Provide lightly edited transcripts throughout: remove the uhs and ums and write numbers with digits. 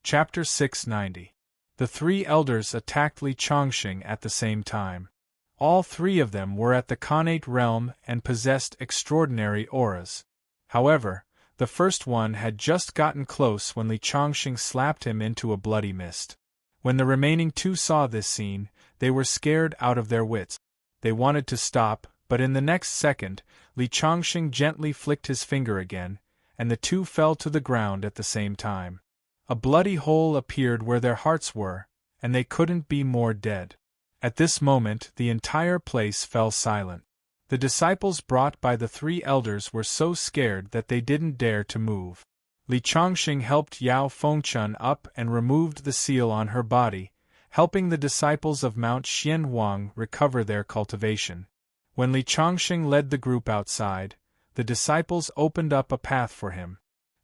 Chapter 690. The three elders attacked Li Chongqing at the same time. All three of them were at the Khanate realm and possessed extraordinary auras. However, the first one had just gotten close when Li Chongqing slapped him into a bloody mist. When the remaining two saw this scene, they were scared out of their wits. They wanted to stop, but in the next second, Li Chongqing gently flicked his finger again, and the two fell to the ground at the same time. A bloody hole appeared where their hearts were, and they couldn't be more dead. At this moment, the entire place fell silent. The disciples brought by the three elders were so scared that they didn't dare to move. Li Chongqing helped Yao Fengchun up and removed the seal on her body, helping the disciples of Mount Xianhuang recover their cultivation. When Li Chongqing led the group outside, the disciples opened up a path for him.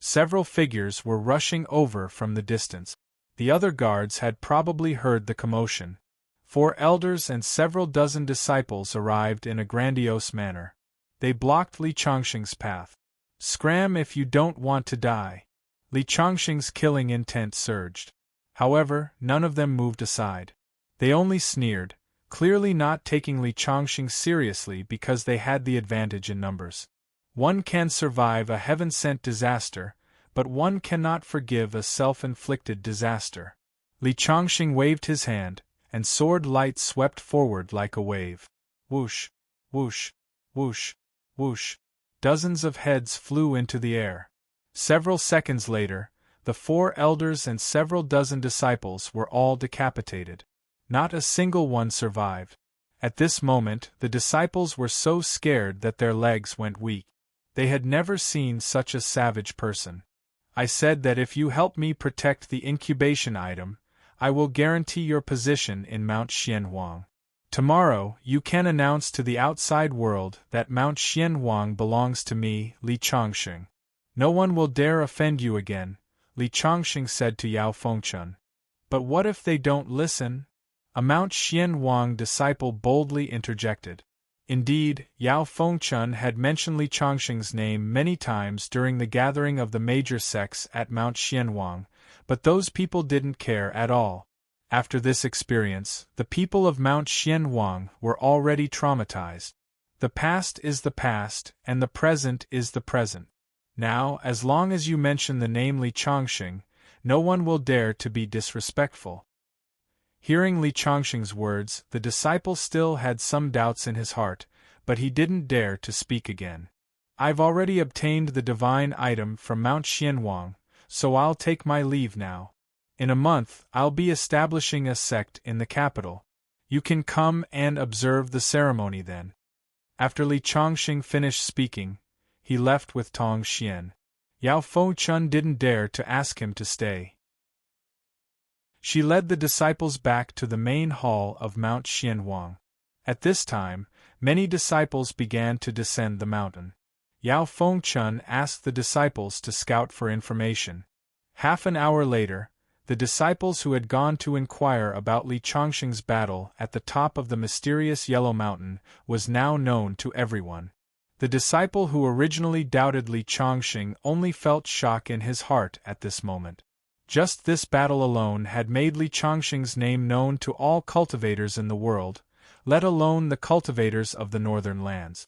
Several figures were rushing over from the distance. The other guards had probably heard the commotion. 4 elders and several dozen disciples arrived in a grandiose manner. They blocked Li Chongqing's path. "Scram if you don't want to die." Li Chongqing's killing intent surged. However, none of them moved aside. They only sneered, clearly not taking Li Chongqing seriously because they had the advantage in numbers. One can survive a heaven-sent disaster, but one cannot forgive a self-inflicted disaster. Li Chongqing waved his hand, and sword light swept forward like a wave. Whoosh, whoosh, whoosh, whoosh. Dozens of heads flew into the air. Several seconds later, the 4 elders and several dozen disciples were all decapitated. Not a single one survived. At this moment, the disciples were so scared that their legs went weak. They had never seen such a savage person. "I said that if you help me protect the incubation item, I will guarantee your position in Mount Xianhuang. Tomorrow, you can announce to the outside world that Mount Xianhuang belongs to me, Li Chongqing. No one will dare offend you again," Li Chongqing said to Yao Fengchun. "But what if they don't listen?" A Mount Xianhuang disciple boldly interjected. Indeed, Yao Fengchun had mentioned Li Chongqing's name many times during the gathering of the major sects at Mount Xianhuang, but those people didn't care at all. After this experience, the people of Mount Xianhuang were already traumatized. The past is the past, and the present is the present. Now, as long as you mention the name Li Chongqing, no one will dare to be disrespectful. Hearing Li Chongqing's words, the disciple still had some doubts in his heart, but he didn't dare to speak again. "I've already obtained the divine item from Mount Xianhuang, so I'll take my leave now. In a month, I'll be establishing a sect in the capital. You can come and observe the ceremony then." After Li Chongqing finished speaking, he left with Tong Xian. Yao Fengchun didn't dare to ask him to stay. She led the disciples back to the main hall of Mount Xianhuang. At this time, many disciples began to descend the mountain. Yao Fengchun asked the disciples to scout for information. Half an hour later, the disciples who had gone to inquire about Li Chongqing's battle at the top of the mysterious Yellow Mountain was now known to everyone. The disciple who originally doubted Li Chongqing only felt shock in his heart at this moment. Just this battle alone had made Li Chongqing's name known to all cultivators in the world, let alone the cultivators of the northern lands.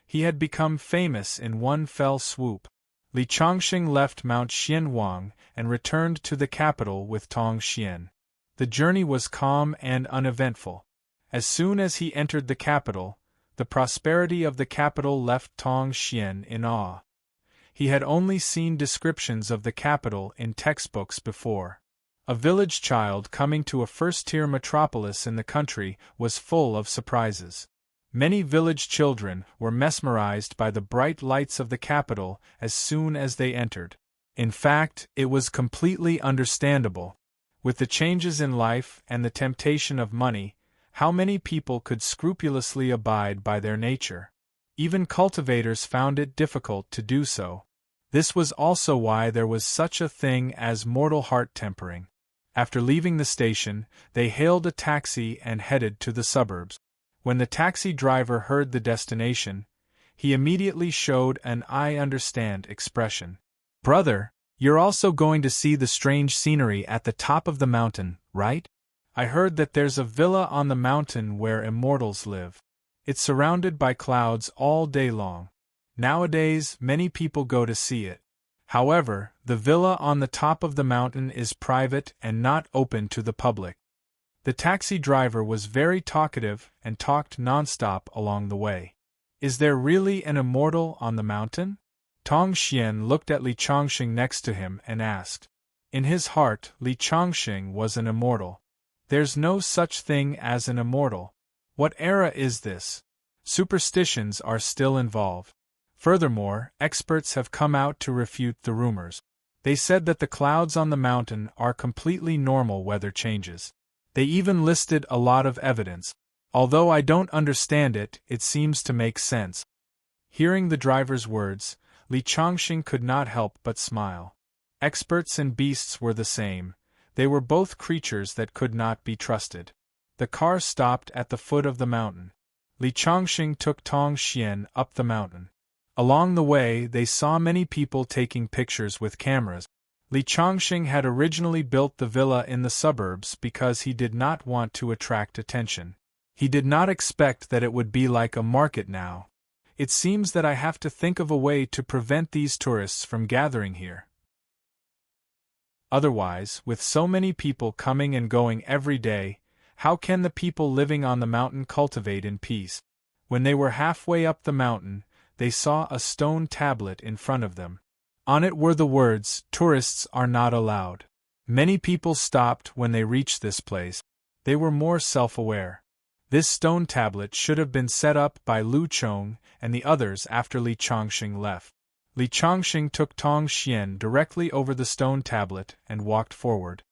He had become famous in one fell swoop. Li Chongqing left Mount Xianhuang and returned to the capital with Tong Xian. The journey was calm and uneventful. As soon as he entered the capital, the prosperity of the capital left Tong Xian in awe. He had only seen descriptions of the capital in textbooks before. A village child coming to a first-tier metropolis in the country was full of surprises. Many village children were mesmerized by the bright lights of the capital as soon as they entered. In fact, it was completely understandable. With the changes in life and the temptation of money, how many people could scrupulously abide by their nature? Even cultivators found it difficult to do so. This was also why there was such a thing as mortal heart tempering. After leaving the station, they hailed a taxi and headed to the suburbs. When the taxi driver heard the destination, he immediately showed an "I understand" expression. "Brother, You're also going to see the strange scenery at the top of the mountain, right? I heard that there's a villa on the mountain where immortals live. It's surrounded by clouds all day long. Nowadays, many people go to see it. However, the villa on the top of the mountain is private and not open to the public. The taxi driver was very talkative and talked non-stop along the way. Is there really an immortal on the mountain? Tong Xian looked at Li Chongxing next to him and asked. In his heart, Li Chongxing was an immortal. There's no such thing as an immortal. What era is this? Superstitions are still involved. Furthermore, experts have come out to refute the rumors. They said that the clouds on the mountain are completely normal weather changes. They even listed a lot of evidence. Although I don't understand it, it seems to make sense. Hearing the driver's words, Li Chongxing could not help but smile. Experts and beasts were the same. They were both creatures that could not be trusted. The car stopped at the foot of the mountain. Li Chongxing took Tong Xian up the mountain. Along the way, they saw many people taking pictures with cameras. Li Chongxing had originally built the villa in the suburbs because he did not want to attract attention. He did not expect that it would be like a market now. It seems that I have to think of a way to prevent these tourists from gathering here. Otherwise, with so many people coming and going every day, how can the people living on the mountain cultivate in peace? When they were halfway up the mountain, they saw a stone tablet in front of them. On it were the words, "Tourists are not allowed." Many people stopped when they reached this place. They were more self-aware. This stone tablet should have been set up by Lu Chong and the others after Li Chongxing left. Li Chongxing took Tong Xian directly over the stone tablet and walked forward.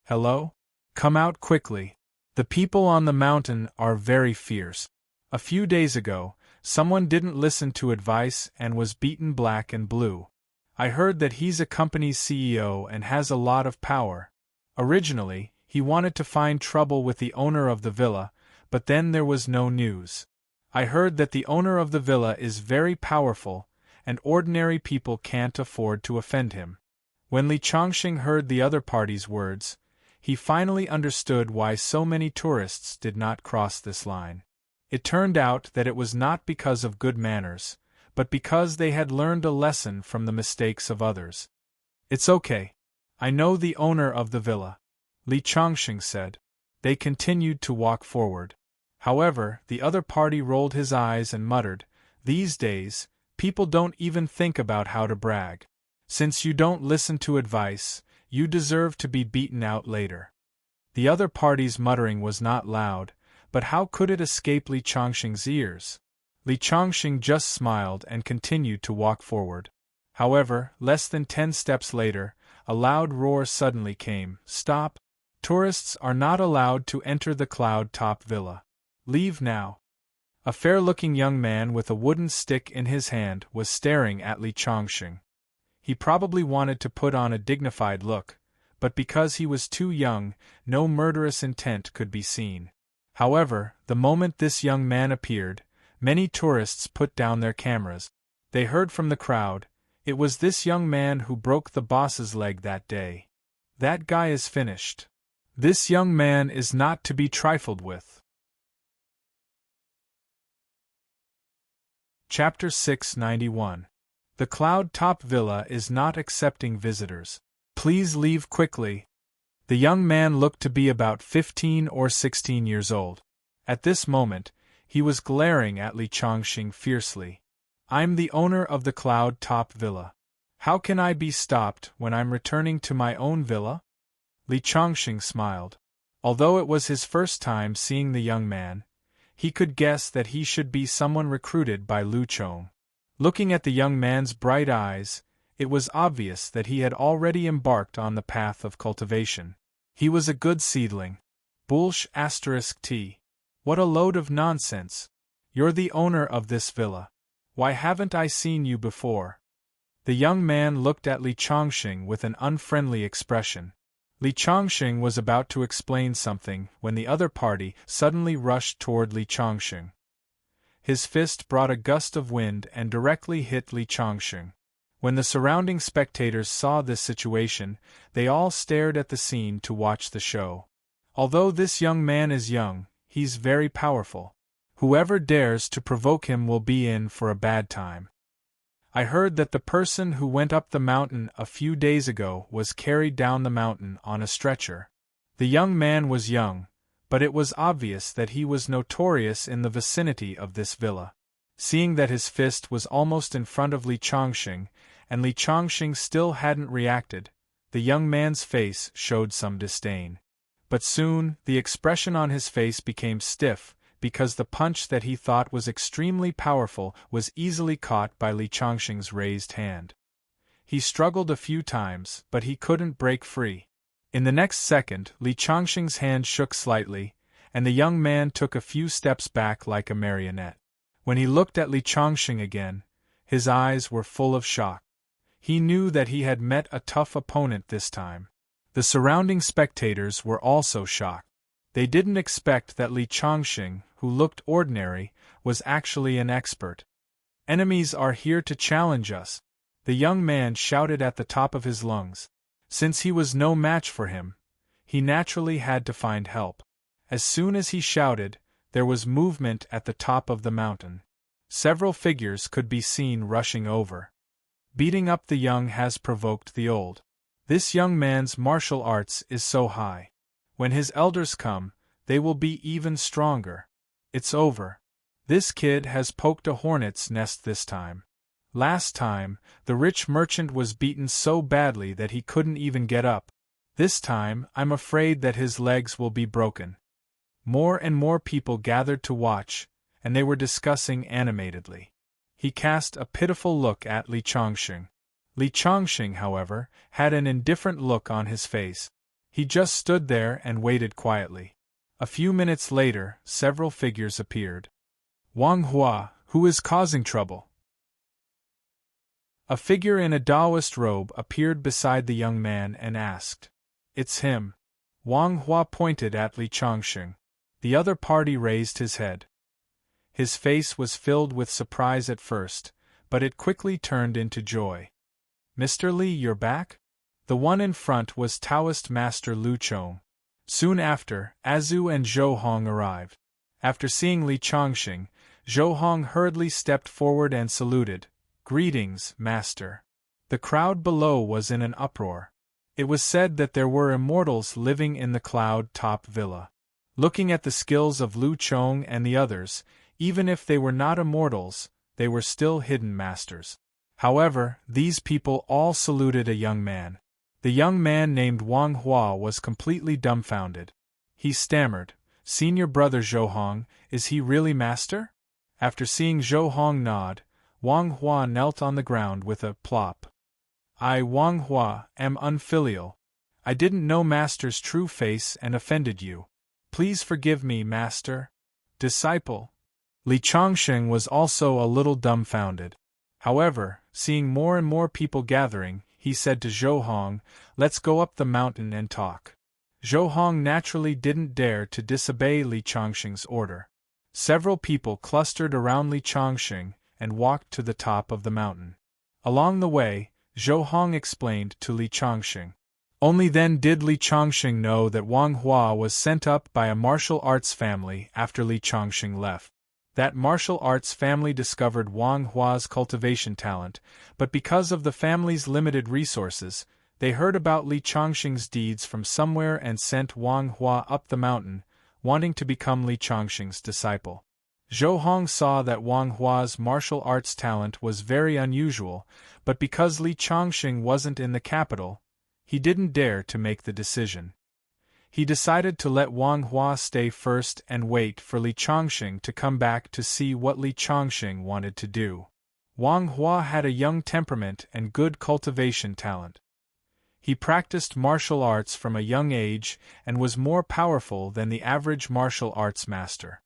Hello? Come out quickly. The people on the mountain are very fierce. A few days ago, someone didn't listen to advice and was beaten black and blue. I heard that he's a company's CEO and has a lot of power. Originally, he wanted to find trouble with the owner of the villa, but then there was no news. I heard that the owner of the villa is very powerful, and ordinary people can't afford to offend him. When Li Chongxing heard the other party's words, he finally understood why so many tourists did not cross this line. It turned out that it was not because of good manners, but because they had learned a lesson from the mistakes of others. It's okay. I know the owner of the villa, Li Chongxing said. They continued to walk forward. However, the other party rolled his eyes and muttered, "These days, people don't even think about how to brag. Since you don't listen to advice, you deserve to be beaten out later." The other party's muttering was not loud, but how could it escape Li Chongxing's ears? Li Chongxing just smiled and continued to walk forward. However, less than 10 steps later, a loud roar suddenly came. "Stop! Tourists are not allowed to enter the cloud-top villa. Leave now." A fair-looking young man with a wooden stick in his hand was staring at Li Chongxing. He probably wanted to put on a dignified look, but because he was too young, no murderous intent could be seen. However, the moment this young man appeared, many tourists put down their cameras. They heard from the crowd, "It was this young man who broke the boss's leg that day. That guy is finished. This young man is not to be trifled with." Chapter 691. The Cloud Top Villa is not accepting visitors. Please leave quickly. The young man looked to be about 15 or 16 years old. At this moment, he was glaring at Li Chongxing fiercely. "I'm the owner of the Cloud Top Villa. How can I be stopped when I'm returning to my own villa?" Li Chongxing smiled. Although it was his first time seeing the young man, he could guess that he should be someone recruited by Lu Chong. Looking at the young man's bright eyes, it was obvious that he had already embarked on the path of cultivation. He was a good seedling. T. What a load of nonsense. You're the owner of this villa. Why haven't I seen you before? The young man looked at Li Chongxing with an unfriendly expression. Li Chongxing was about to explain something when the other party suddenly rushed toward Li Chongxing. His fist brought a gust of wind and directly hit Li Chongxing. When the surrounding spectators saw this situation, they all stared at the scene to watch the show. Although this young man is young, he's very powerful. Whoever dares to provoke him will be in for a bad time. I heard that the person who went up the mountain a few days ago was carried down the mountain on a stretcher. The young man was young, but it was obvious that he was notorious in the vicinity of this villa. Seeing that his fist was almost in front of Li Chongqing, and Li Chongqing still hadn't reacted, the young man's face showed some disdain. But soon, the expression on his face became stiff, because the punch that he thought was extremely powerful was easily caught by Li Chongqing's raised hand. He struggled a few times, but he couldn't break free. In the next second, Li Chongqing's hand shook slightly, and the young man took a few steps back like a marionette. When he looked at Li Chongqing again, his eyes were full of shock. He knew that he had met a tough opponent this time. The surrounding spectators were also shocked. They didn't expect that Li Chongqing, who looked ordinary, was actually an expert. "Enemies are here to challenge us," the young man shouted at the top of his lungs. Since he was no match for him, he naturally had to find help. As soon as he shouted, there was movement at the top of the mountain. Several figures could be seen rushing over. Beating up the young has provoked the old. This young man's martial arts is so high. When his elders come, they will be even stronger. It's over. This kid has poked a hornet's nest this time. Last time, the rich merchant was beaten so badly that he couldn't even get up. This time, I'm afraid that his legs will be broken. More and more people gathered to watch, and they were discussing animatedly. He cast a pitiful look at Li Chongqing. Li Chongqing, however, had an indifferent look on his face. He just stood there and waited quietly. A few minutes later, several figures appeared. "Wang Hua, who is causing trouble?" A figure in a Taoist robe appeared beside the young man and asked. "It's him." Wang Hua pointed at Li Chongqing. The other party raised his head. His face was filled with surprise at first, but it quickly turned into joy. "Mr. Li, you're back?" The one in front was Taoist Master Lu Chong. Soon after, Azu and Zhou Hong arrived. After seeing Li Chongqing, Zhou Hong hurriedly stepped forward and saluted. "Greetings, Master." The crowd below was in an uproar. It was said that there were immortals living in the cloud-top villa. Looking at the skills of Lu Chong and the others, even if they were not immortals, they were still hidden masters. However, these people all saluted a young man. The young man named Wang Hua was completely dumbfounded. He stammered, "Senior brother Zhou Hong, is he really master?" After seeing Zhou Hong nod, Wang Hua knelt on the ground with a plop. "I, Wang Hua, am unfilial. I didn't know Master's true face and offended you. Please forgive me, Master." "Disciple." Li Chongqing was also a little dumbfounded. However, seeing more and more people gathering, he said to Zhou Hong, "Let's go up the mountain and talk." Zhou Hong naturally didn't dare to disobey Li Chongqing's order. Several people clustered around Li Chongqing and walked to the top of the mountain. Along the way, Zhou Hong explained to Li Chongqing. Only then did Li Chongqing know that Wang Hua was sent up by a martial arts family after Li Chongqing left. That martial arts family discovered Wang Hua's cultivation talent, but because of the family's limited resources, they heard about Li Chongqing's deeds from somewhere and sent Wang Hua up the mountain, wanting to become Li Chongqing's disciple. Zhou Hong saw that Wang Hua's martial arts talent was very unusual, but because Li Chongqing wasn't in the capital, he didn't dare to make the decision. He decided to let Wang Hua stay first and wait for Li Chongqing to come back to see what Li Chongqing wanted to do. Wang Hua had a young temperament and good cultivation talent. He practiced martial arts from a young age and was more powerful than the average martial arts master.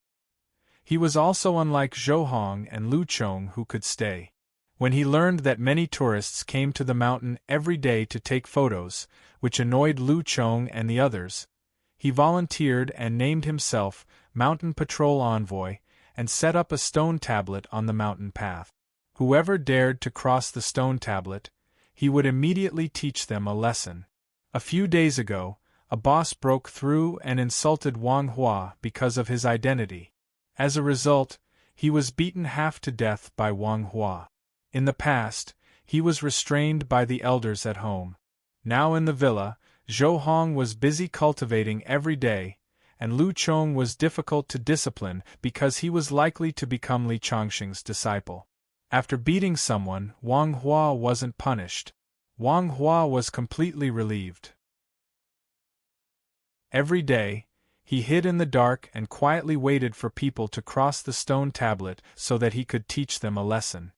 He was also unlike Zhou Hong and Lu Chong, who could stay. When he learned that many tourists came to the mountain every day to take photos, which annoyed Lu Chong and the others, he volunteered and named himself Mountain Patrol Envoy and set up a stone tablet on the mountain path. Whoever dared to cross the stone tablet, he would immediately teach them a lesson. A few days ago, a boss broke through and insulted Wang Hua because of his identity. As a result, he was beaten half to death by Wang Hua. In the past, he was restrained by the elders at home. Now in the villa, Zhou Hong was busy cultivating every day, and Lu Chong was difficult to discipline because he was likely to become Li Chongqing's disciple. After beating someone, Wang Hua wasn't punished. Wang Hua was completely relieved. Every day, he hid in the dark and quietly waited for people to cross the stone tablet so that he could teach them a lesson.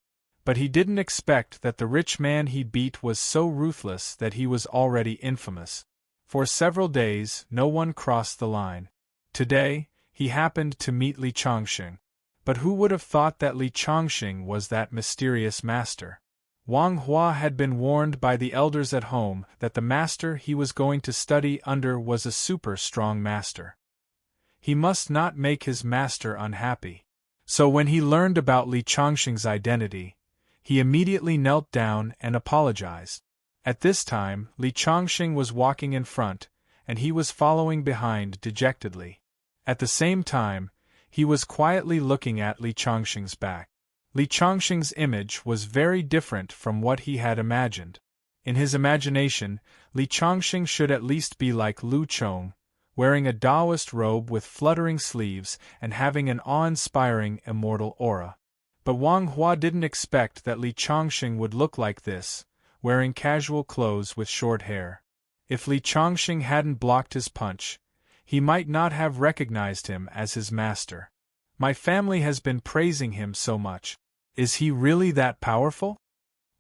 But he didn't expect that the rich man he beat was so ruthless that he was already infamous. For several days, no one crossed the line. Today, he happened to meet Li Chongqing. But who would have thought that Li Chongqing was that mysterious master? Wang Hua had been warned by the elders at home that the master he was going to study under was a super strong master. He must not make his master unhappy. So when he learned about Li Chongqing's identity, he immediately knelt down and apologized. At this time, Li Chongqing was walking in front, and he was following behind dejectedly. At the same time, he was quietly looking at Li Chongqing's back. Li Chongqing's image was very different from what he had imagined. In his imagination, Li Chongqing should at least be like Lu Chong, wearing a Taoist robe with fluttering sleeves and having an awe-inspiring immortal aura. But Wang Hua didn't expect that Li Chongqing would look like this, wearing casual clothes with short hair. If Li Chongqing hadn't blocked his punch, he might not have recognized him as his master. My family has been praising him so much. Is he really that powerful?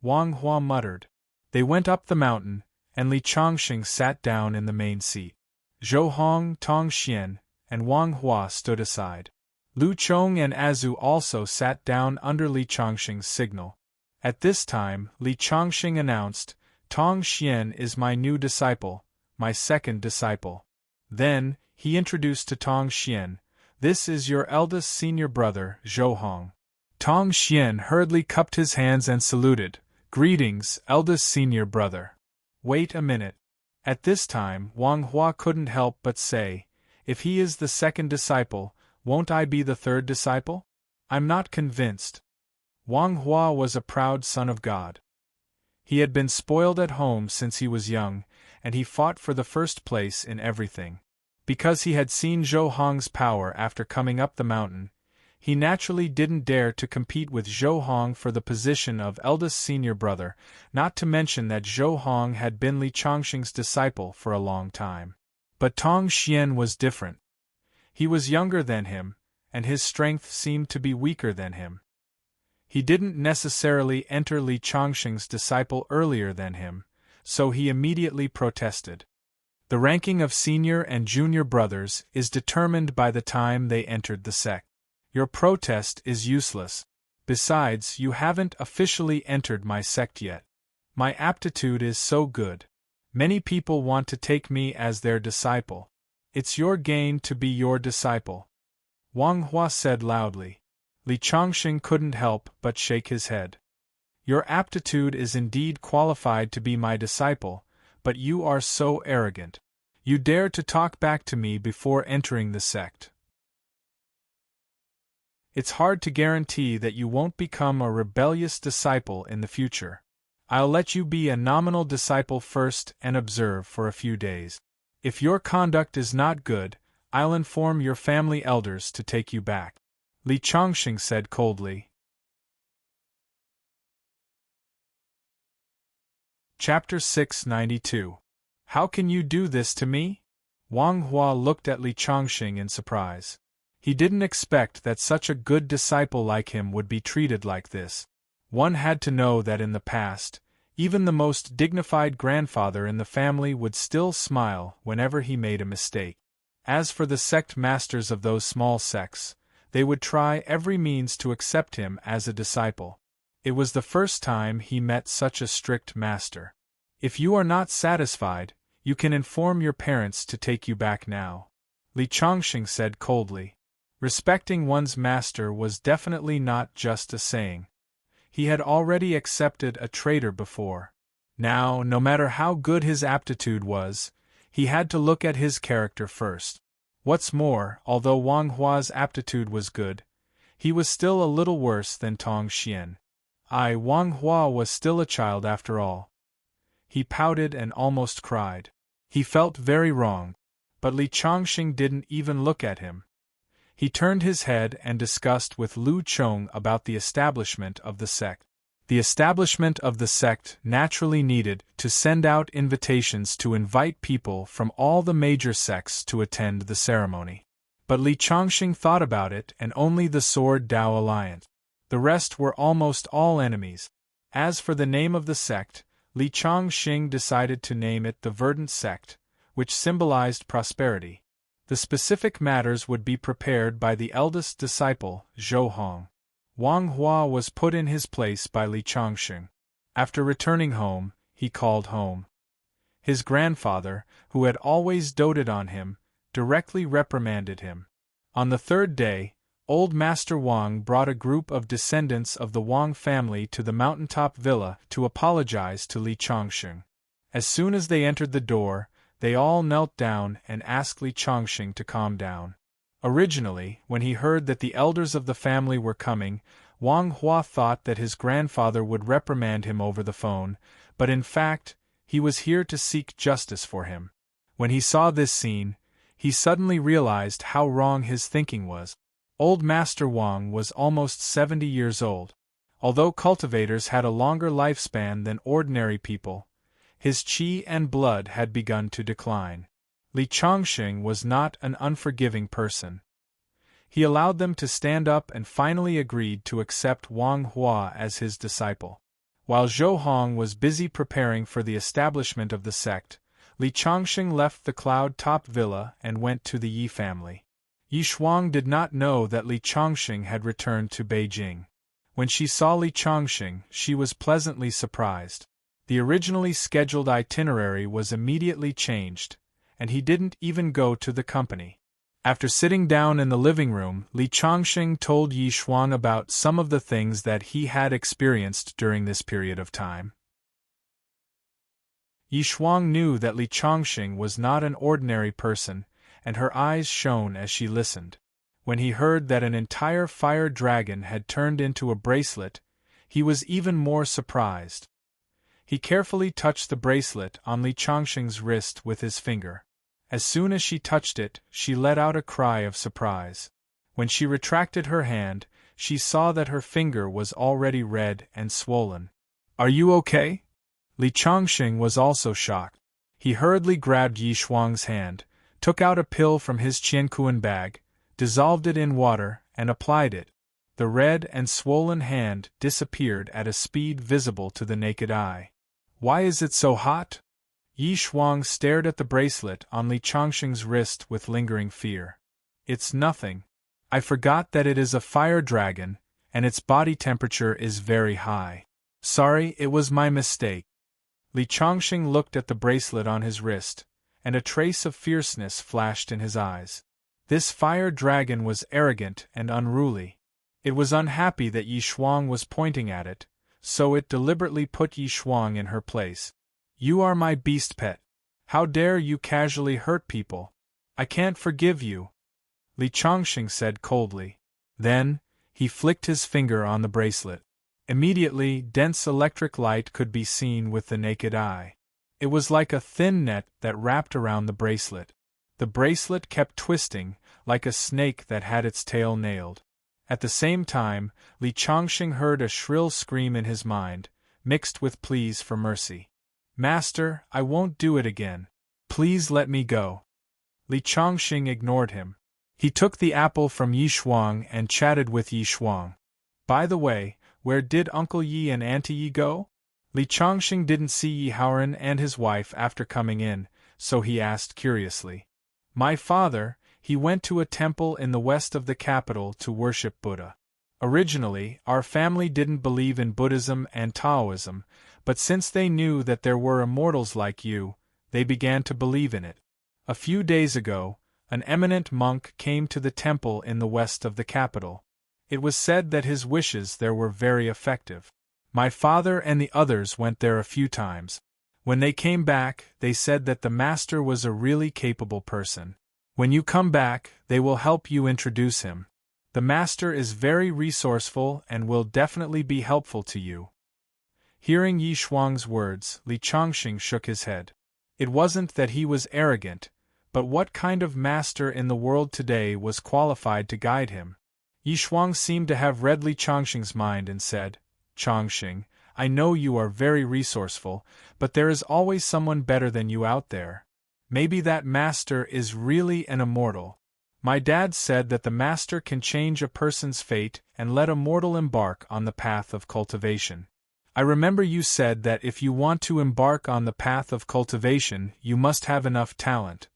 Wang Hua muttered. They went up the mountain, and Li Chongqing sat down in the main seat. Zhou Hong, Tong Xian, and Wang Hua stood aside. Lu Chong and Azu also sat down under Li Chongqing's signal. At this time, Li Chongqing announced, "Tong Xian is my new disciple, my second disciple." Then, he introduced to Tong Xian, "This is your eldest senior brother, Zhou Hong." Tong Xian hurriedly cupped his hands and saluted, "Greetings, eldest senior brother." Wait a minute. At this time, Wang Hua couldn't help but say, "If he is the second disciple, won't I be the third disciple? I'm not convinced." Wang Hua was a proud son of God. He had been spoiled at home since he was young, and he fought for the first place in everything. Because he had seen Zhou Hong's power after coming up the mountain, he naturally didn't dare to compete with Zhou Hong for the position of eldest senior brother, not to mention that Zhou Hong had been Li Chongqing's disciple for a long time. But Tong Xian was different. He was younger than him, and his strength seemed to be weaker than him. He didn't necessarily enter Li Chongqing's disciple earlier than him, so he immediately protested. The ranking of senior and junior brothers is determined by the time they entered the sect. Your protest is useless. Besides, you haven't officially entered my sect yet. My aptitude is so good. Many people want to take me as their disciple. It's your gain to be your disciple. Wang Hua said loudly. Li Chongqing couldn't help but shake his head. Your aptitude is indeed qualified to be my disciple, but you are so arrogant. You dare to talk back to me before entering the sect. It's hard to guarantee that you won't become a rebellious disciple in the future. I'll let you be a nominal disciple first and observe for a few days. If your conduct is not good, I'll inform your family elders to take you back," Li Chongqing said coldly. Chapter 692. How can you do this to me? Wang Hua looked at Li Chongqing in surprise. He didn't expect that such a good disciple like him would be treated like this. One had to know that in the past, even the most dignified grandfather in the family would still smile whenever he made a mistake. As for the sect masters of those small sects, they would try every means to accept him as a disciple. It was the first time he met such a strict master. If you are not satisfied, you can inform your parents to take you back now, Li Chongqing said coldly. Respecting one's master was definitely not just a saying. He had already accepted a traitor before. Now, no matter how good his aptitude was, he had to look at his character first. What's more, although Wang Hua's aptitude was good, he was still a little worse than Tong Xian. Wang Hua was still a child after all. He pouted and almost cried. He felt very wrong. But Li Chongqing didn't even look at him. He turned his head and discussed with Lu Chong about the establishment of the sect. The establishment of the sect naturally needed to send out invitations to invite people from all the major sects to attend the ceremony. But Li Chongqing thought about it, and only the Sword Dao Alliance. The rest were almost all enemies. As for the name of the sect, Li Chongqing decided to name it the Verdant Sect, which symbolized prosperity. The specific matters would be prepared by the eldest disciple, Zhou Hong. Wang Hua was put in his place by Li Chongqing. After returning home, he called home. His grandfather, who had always doted on him, directly reprimanded him. On the third day, old Master Wang brought a group of descendants of the Wang family to the mountaintop villa to apologize to Li Chongqing. As soon as they entered the door, they all knelt down and asked Li Chongqing to calm down. Originally, when he heard that the elders of the family were coming, Wang Hua thought that his grandfather would reprimand him over the phone, but in fact, he was here to seek justice for him. When he saw this scene, he suddenly realized how wrong his thinking was. Old Master Wang was almost 70 years old. Although cultivators had a longer lifespan than ordinary people, his qi and blood had begun to decline. Li Chongqing was not an unforgiving person. He allowed them to stand up and finally agreed to accept Wang Hua as his disciple. While Zhou Hong was busy preparing for the establishment of the sect, Li Chongqing left the cloud-top villa and went to the Yi family. Yi Shuang did not know that Li Chongqing had returned to Beijing. When she saw Li Chongqing, she was pleasantly surprised. The originally scheduled itinerary was immediately changed, and he didn't even go to the company. After sitting down in the living room, Li Chongqing told Yi Shuang about some of the things that he had experienced during this period of time. Yi Shuang knew that Li Chongqing was not an ordinary person, and her eyes shone as she listened. When he heard that an entire fire dragon had turned into a bracelet, he was even more surprised. He carefully touched the bracelet on Li Chongqing's wrist with his finger. As soon as she touched it, she let out a cry of surprise. When she retracted her hand, she saw that her finger was already red and swollen. "Are you okay?" Li Chongqing was also shocked. He hurriedly grabbed Yi Shuang's hand, took out a pill from his qiankuan bag, dissolved it in water, and applied it. The red and swollen hand disappeared at a speed visible to the naked eye. "Why is it so hot?" Yi Shuang stared at the bracelet on Li Chongqing's wrist with lingering fear. "It's nothing. I forgot that it is a fire dragon, and its body temperature is very high. Sorry, it was my mistake." Li Chongqing looked at the bracelet on his wrist, and a trace of fierceness flashed in his eyes. This fire dragon was arrogant and unruly. It was unhappy that Yi Shuang was pointing at it, so it deliberately put Yi Shuang in her place. "You are my beast pet. How dare you casually hurt people? I can't forgive you," Li Chongqing said coldly. Then, he flicked his finger on the bracelet. Immediately, dense electric light could be seen with the naked eye. It was like a thin net that wrapped around the bracelet. The bracelet kept twisting, like a snake that had its tail nailed. At the same time, Li Chongqing heard a shrill scream in his mind, mixed with pleas for mercy. "Master, I won't do it again. Please let me go." Li Chongqing ignored him. He took the apple from Yi Shuang and chatted with Yi Shuang. "By the way, where did Uncle Yi and Auntie Yi go?" Li Chongqing didn't see Yi Haoran and his wife after coming in, so he asked curiously. "My father, he went to a temple in the west of the capital to worship Buddha. Originally, our family didn't believe in Buddhism and Taoism, but since they knew that there were immortals like you, they began to believe in it. A few days ago, an eminent monk came to the temple in the west of the capital. It was said that his wishes there were very effective. My father and the others went there a few times. When they came back, they said that the master was a really capable person. When you come back, they will help you introduce him. The master is very resourceful and will definitely be helpful to you. Hearing Yi Shuang's words, Li Changxing shook his head. It wasn't that he was arrogant, but what kind of master in the world today was qualified to guide him? Yi Shuang seemed to have read Li Changxing's mind and said, Changxing, I know you are very resourceful, but there is always someone better than you out there. Maybe that master is really an immortal. My dad said that the master can change a person's fate and let a mortal embark on the path of cultivation. I remember you said that if you want to embark on the path of cultivation, you must have enough talent.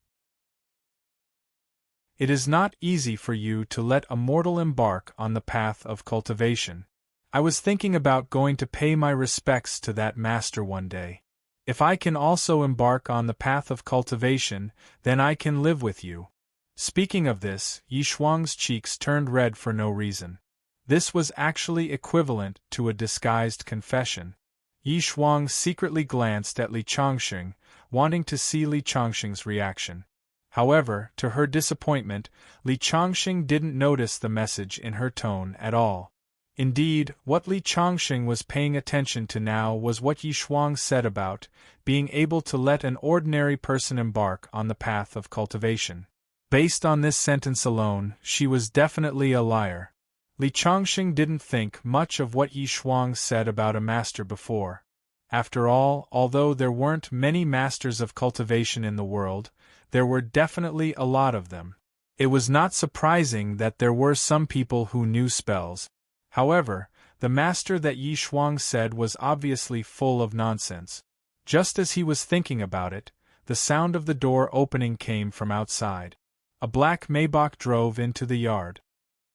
It is not easy for you to let a mortal embark on the path of cultivation. I was thinking about going to pay my respects to that master one day. If I can also embark on the path of cultivation, then I can live with you. Speaking of this, Yi Shuang's cheeks turned red for no reason. This was actually equivalent to a disguised confession. Yi Shuang secretly glanced at Li Changxing, wanting to see Li Changxing's reaction. However, to her disappointment, Li Changxing didn't notice the message in her tone at all. Indeed, what Li Changxing was paying attention to now was what Yi Shuang said about being able to let an ordinary person embark on the path of cultivation. Based on this sentence alone, she was definitely a liar. Li Changxing didn't think much of what Yi Shuang said about a master before. After all, although there weren't many masters of cultivation in the world, there were definitely a lot of them. It was not surprising that there were some people who knew spells. However, the master that Yi Shuang said was obviously full of nonsense. Just as he was thinking about it, the sound of the door opening came from outside. A black Maybach drove into the yard.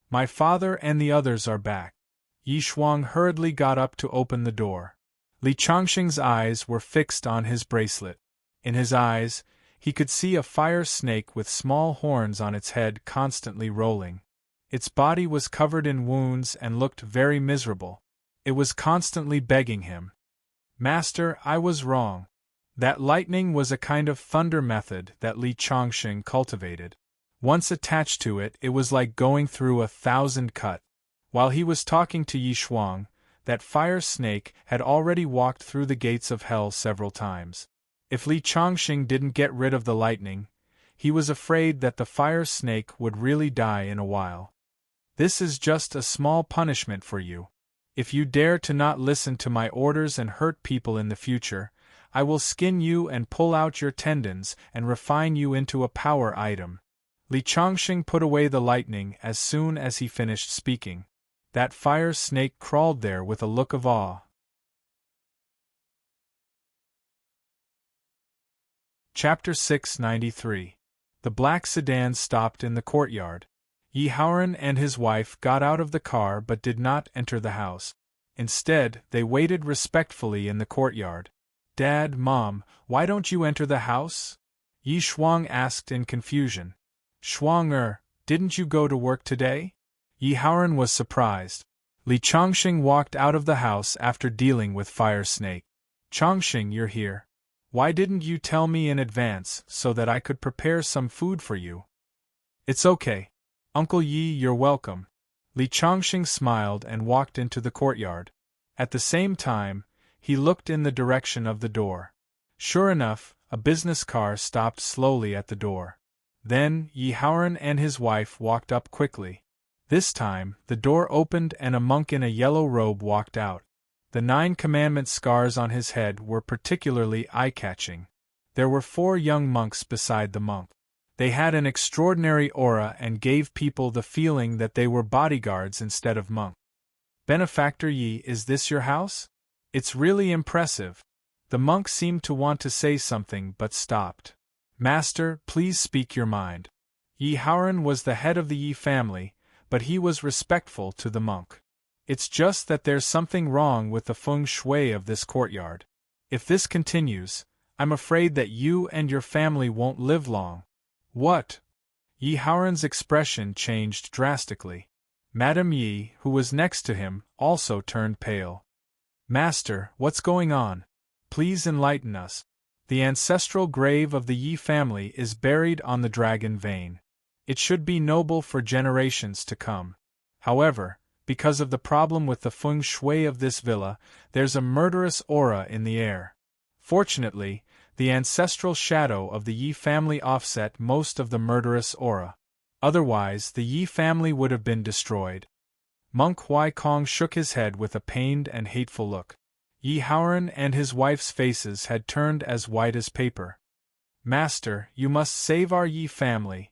My father and the others are back. Yi Shuang hurriedly got up to open the door. Li Changxing's eyes were fixed on his bracelet. In his eyes, he could see a fire snake with small horns on its head constantly rolling. Its body was covered in wounds and looked very miserable. It was constantly begging him. Master, I was wrong. That lightning was a kind of thunder method that Li Changxing cultivated. Once attached to it, it was like going through 1,000 cut. While he was talking to Yi Shuang, that fire snake had already walked through the gates of hell several times. If Li Changxing didn't get rid of the lightning, he was afraid that the fire snake would really die in a while. This is just a small punishment for you. If you dare to not listen to my orders and hurt people in the future, I will skin you and pull out your tendons and refine you into a power item. Li Changxing put away the lightning as soon as he finished speaking. That fire snake crawled there with a look of awe. Chapter 693. The black sedan stopped in the courtyard. Yi Haoran and his wife got out of the car but did not enter the house. Instead, they waited respectfully in the courtyard. Dad, Mom, why don't you enter the house? Yi Shuang asked in confusion. Shuang, didn't you go to work today? Yi Haoran was surprised. Li Changxing walked out of the house after dealing with Fire Snake. Changxing, you're here. Why didn't you tell me in advance so that I could prepare some food for you? It's okay. Uncle Yi, you're welcome. Li Changxing smiled and walked into the courtyard. At the same time, he looked in the direction of the door. Sure enough, a business car stopped slowly at the door. Then, Yi Haoran and his wife walked up quickly. This time, the door opened and a monk in a yellow robe walked out. The 9 commandment scars on his head were particularly eye-catching. There were 4 young monks beside the monk. They had an extraordinary aura and gave people the feeling that they were bodyguards instead of monks. Benefactor Yi, is this your house? It's really impressive. The monk seemed to want to say something but stopped. Master, please speak your mind. Yi Haoran was the head of the Yi family, but he was respectful to the monk. It's just that there's something wrong with the feng shui of this courtyard. If this continues, I'm afraid that you and your family won't live long. What? Yi Haoran's expression changed drastically. Madame Yi, who was next to him, also turned pale. Master, what's going on? Please enlighten us. The ancestral grave of the Yi family is buried on the dragon vein. It should be noble for generations to come. However, because of the problem with the feng shui of this villa, there's a murderous aura in the air. Fortunately, the ancestral shadow of the Yi family offset most of the murderous aura. Otherwise, the Yi family would have been destroyed. Monk Huaikong shook his head with a pained and hateful look. Yi Haoran and his wife's faces had turned as white as paper. Master, you must save our Yi family.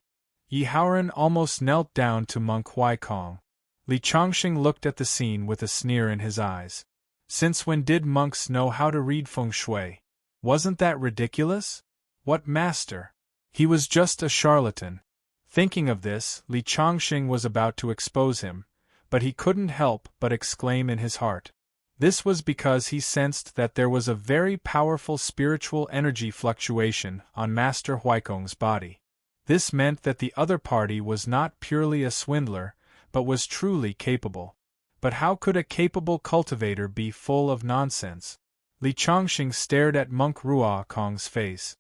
Yi Haoran almost knelt down to Monk Huaikong. Li Chongqing looked at the scene with a sneer in his eyes. Since when did monks know how to read feng shui? Wasn't that ridiculous? What master? He was just a charlatan. Thinking of this, Li Chongqing was about to expose him, but he couldn't help but exclaim in his heart. This was because he sensed that there was a very powerful spiritual energy fluctuation on Master Huaikong's body. This meant that the other party was not purely a swindler, but was truly capable. But how could a capable cultivator be full of nonsense? Li Chongqing stared at Monk Ruokong's face.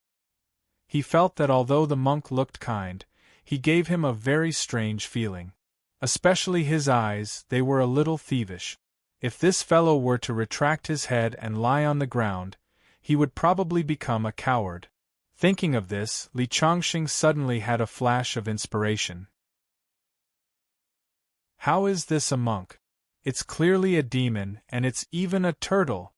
He felt that although the monk looked kind, he gave him a very strange feeling. Especially his eyes, they were a little thievish. If this fellow were to retract his head and lie on the ground, he would probably become a coward. Thinking of this, Li Chongqing suddenly had a flash of inspiration. How is this a monk? It's clearly a demon, and it's even a turtle.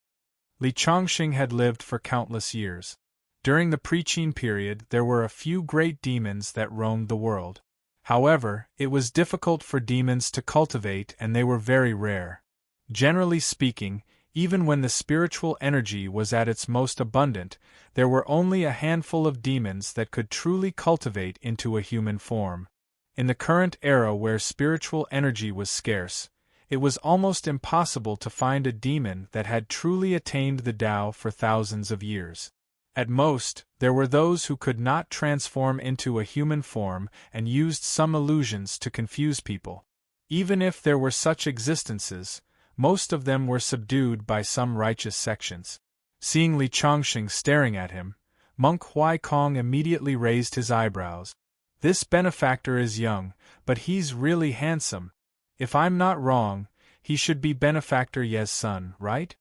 Li Chongqing had lived for countless years. During the pre-Qin period, there were a few great demons that roamed the world. However, it was difficult for demons to cultivate and they were very rare. Generally speaking, even when the spiritual energy was at its most abundant, there were only a handful of demons that could truly cultivate into a human form. In the current era where spiritual energy was scarce, it was almost impossible to find a demon that had truly attained the Tao for thousands of years. At most, there were those who could not transform into a human form and used some illusions to confuse people. Even if there were such existences, most of them were subdued by some righteous sections. Seeing Li Chongqing staring at him, Monk Huaikong immediately raised his eyebrows. This benefactor is young, but he's really handsome. If I'm not wrong, he should be Benefactor Ye's son, right?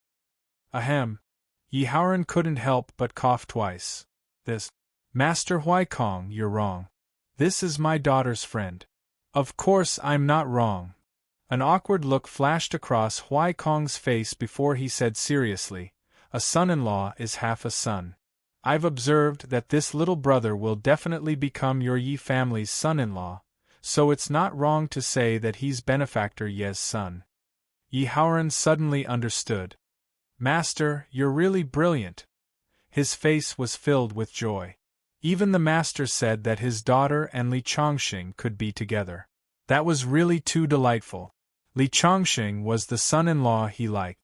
Ahem. Yi Haoran couldn't help but cough twice. This. Master Huaikong, you're wrong. This is my daughter's friend. Of course I'm not wrong. An awkward look flashed across Huaikong's face before he said seriously, a son-in-law is half a son. I've observed that this little brother will definitely become your Yi family's son-in-law, so it's not wrong to say that he's Benefactor Ye's son. Yi Haoran suddenly understood. Master, you're really brilliant. His face was filled with joy. Even the master said that his daughter and Li Chongqing could be together. That was really too delightful. Li Chongqing was the son-in-law he liked.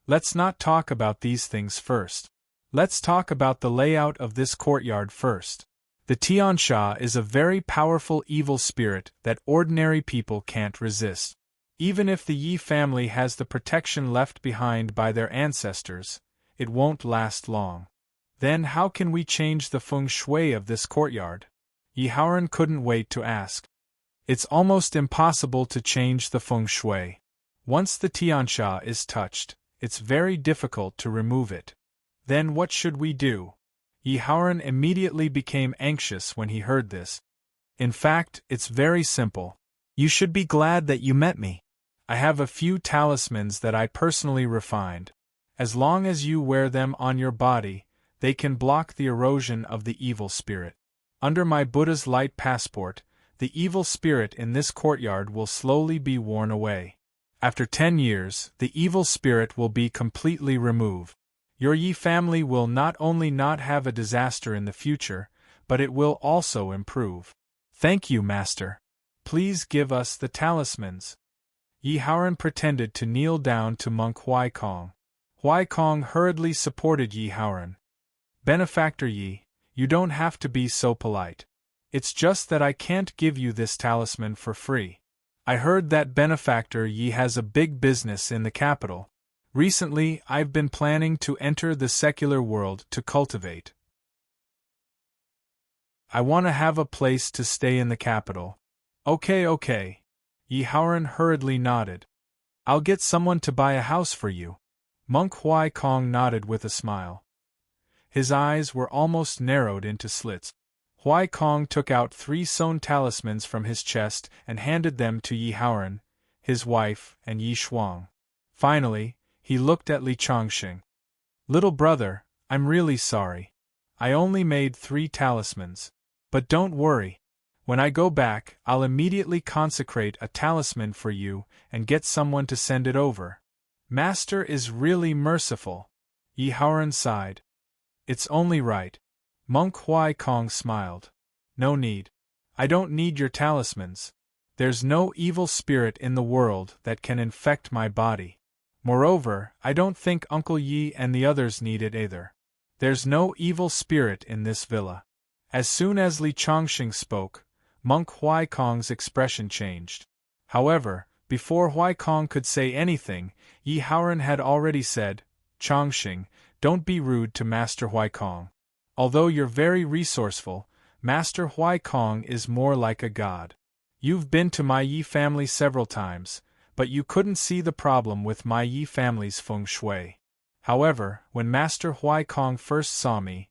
Let's not talk about these things first. Let's talk about the layout of this courtyard first. The Tiansha is a very powerful evil spirit that ordinary people can't resist. Even if the Yi family has the protection left behind by their ancestors, it won't last long. Then how can we change the feng shui of this courtyard? Yi Haoran couldn't wait to ask. It's almost impossible to change the feng shui. Once the Tiansha is touched, it's very difficult to remove it. Then what should we do? Yi Haoran immediately became anxious when he heard this. In fact, it's very simple. You should be glad that you met me. I have a few talismans that I personally refined. As long as you wear them on your body, they can block the erosion of the evil spirit. Under my Buddha's light passport, the evil spirit in this courtyard will slowly be worn away. After 10 years, the evil spirit will be completely removed. Your Yi family will not only not have a disaster in the future, but it will also improve. Thank you, Master. Please give us the talismans. Yi Haoran pretended to kneel down to Monk Huaikong. Huaikong hurriedly supported Yi Haoran. Benefactor Yi, you don't have to be so polite. It's just that I can't give you this talisman for free. I heard that Benefactor Yi has a big business in the capital. Recently, I've been planning to enter the secular world to cultivate. I want to have a place to stay in the capital. Okay. Yi Haoran hurriedly nodded. I'll get someone to buy a house for you. Monk Huai Kong nodded with a smile. His eyes were almost narrowed into slits. Huai Kong took out 3 sewn talismans from his chest and handed them to Yi Haoran, his wife, and Yi Shuang. Finally, he looked at Li Chongqing. Little brother, I'm really sorry. I only made 3 talismans. But don't worry. When I go back, I'll immediately consecrate a talisman for you and get someone to send it over. Master is really merciful. Yi Haoran sighed. It's only right. Monk Huai Kong smiled. No need. I don't need your talismans. There's no evil spirit in the world that can infect my body. Moreover, I don't think Uncle Yi and the others need it either. There's no evil spirit in this villa. As soon as Li Chongqing spoke, Monk Huai Kong's expression changed. However, before Huai Kong could say anything, Yi Haoran had already said, Chongqing, don't be rude to Master Huai Kong. Although you're very resourceful, Master Huai Kong is more like a god. You've been to my Yi family several times, but you couldn't see the problem with my Yi family's feng shui. However, when Master Huai Kong first saw me,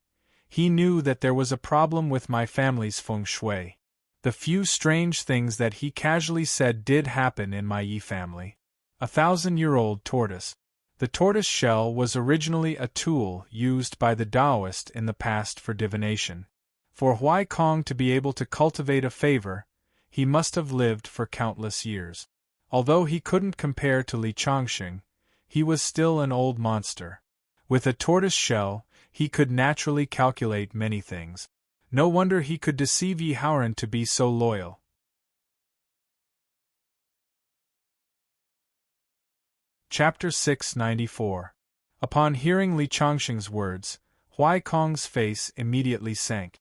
he knew that there was a problem with my family's feng shui. The few strange things that he casually said did happen in my Yi family. 1,000-year-old tortoise. The tortoise shell was originally a tool used by the Taoist in the past for divination. For Huai Kong to be able to cultivate a favor, he must have lived for countless years. Although he couldn't compare to Li Chongqing, he was still an old monster. With a tortoise shell, he could naturally calculate many things. No wonder he could deceive Yi Haoran to be so loyal. Chapter 694. Upon hearing Li Chongqing's words, Huai Kong's face immediately sank.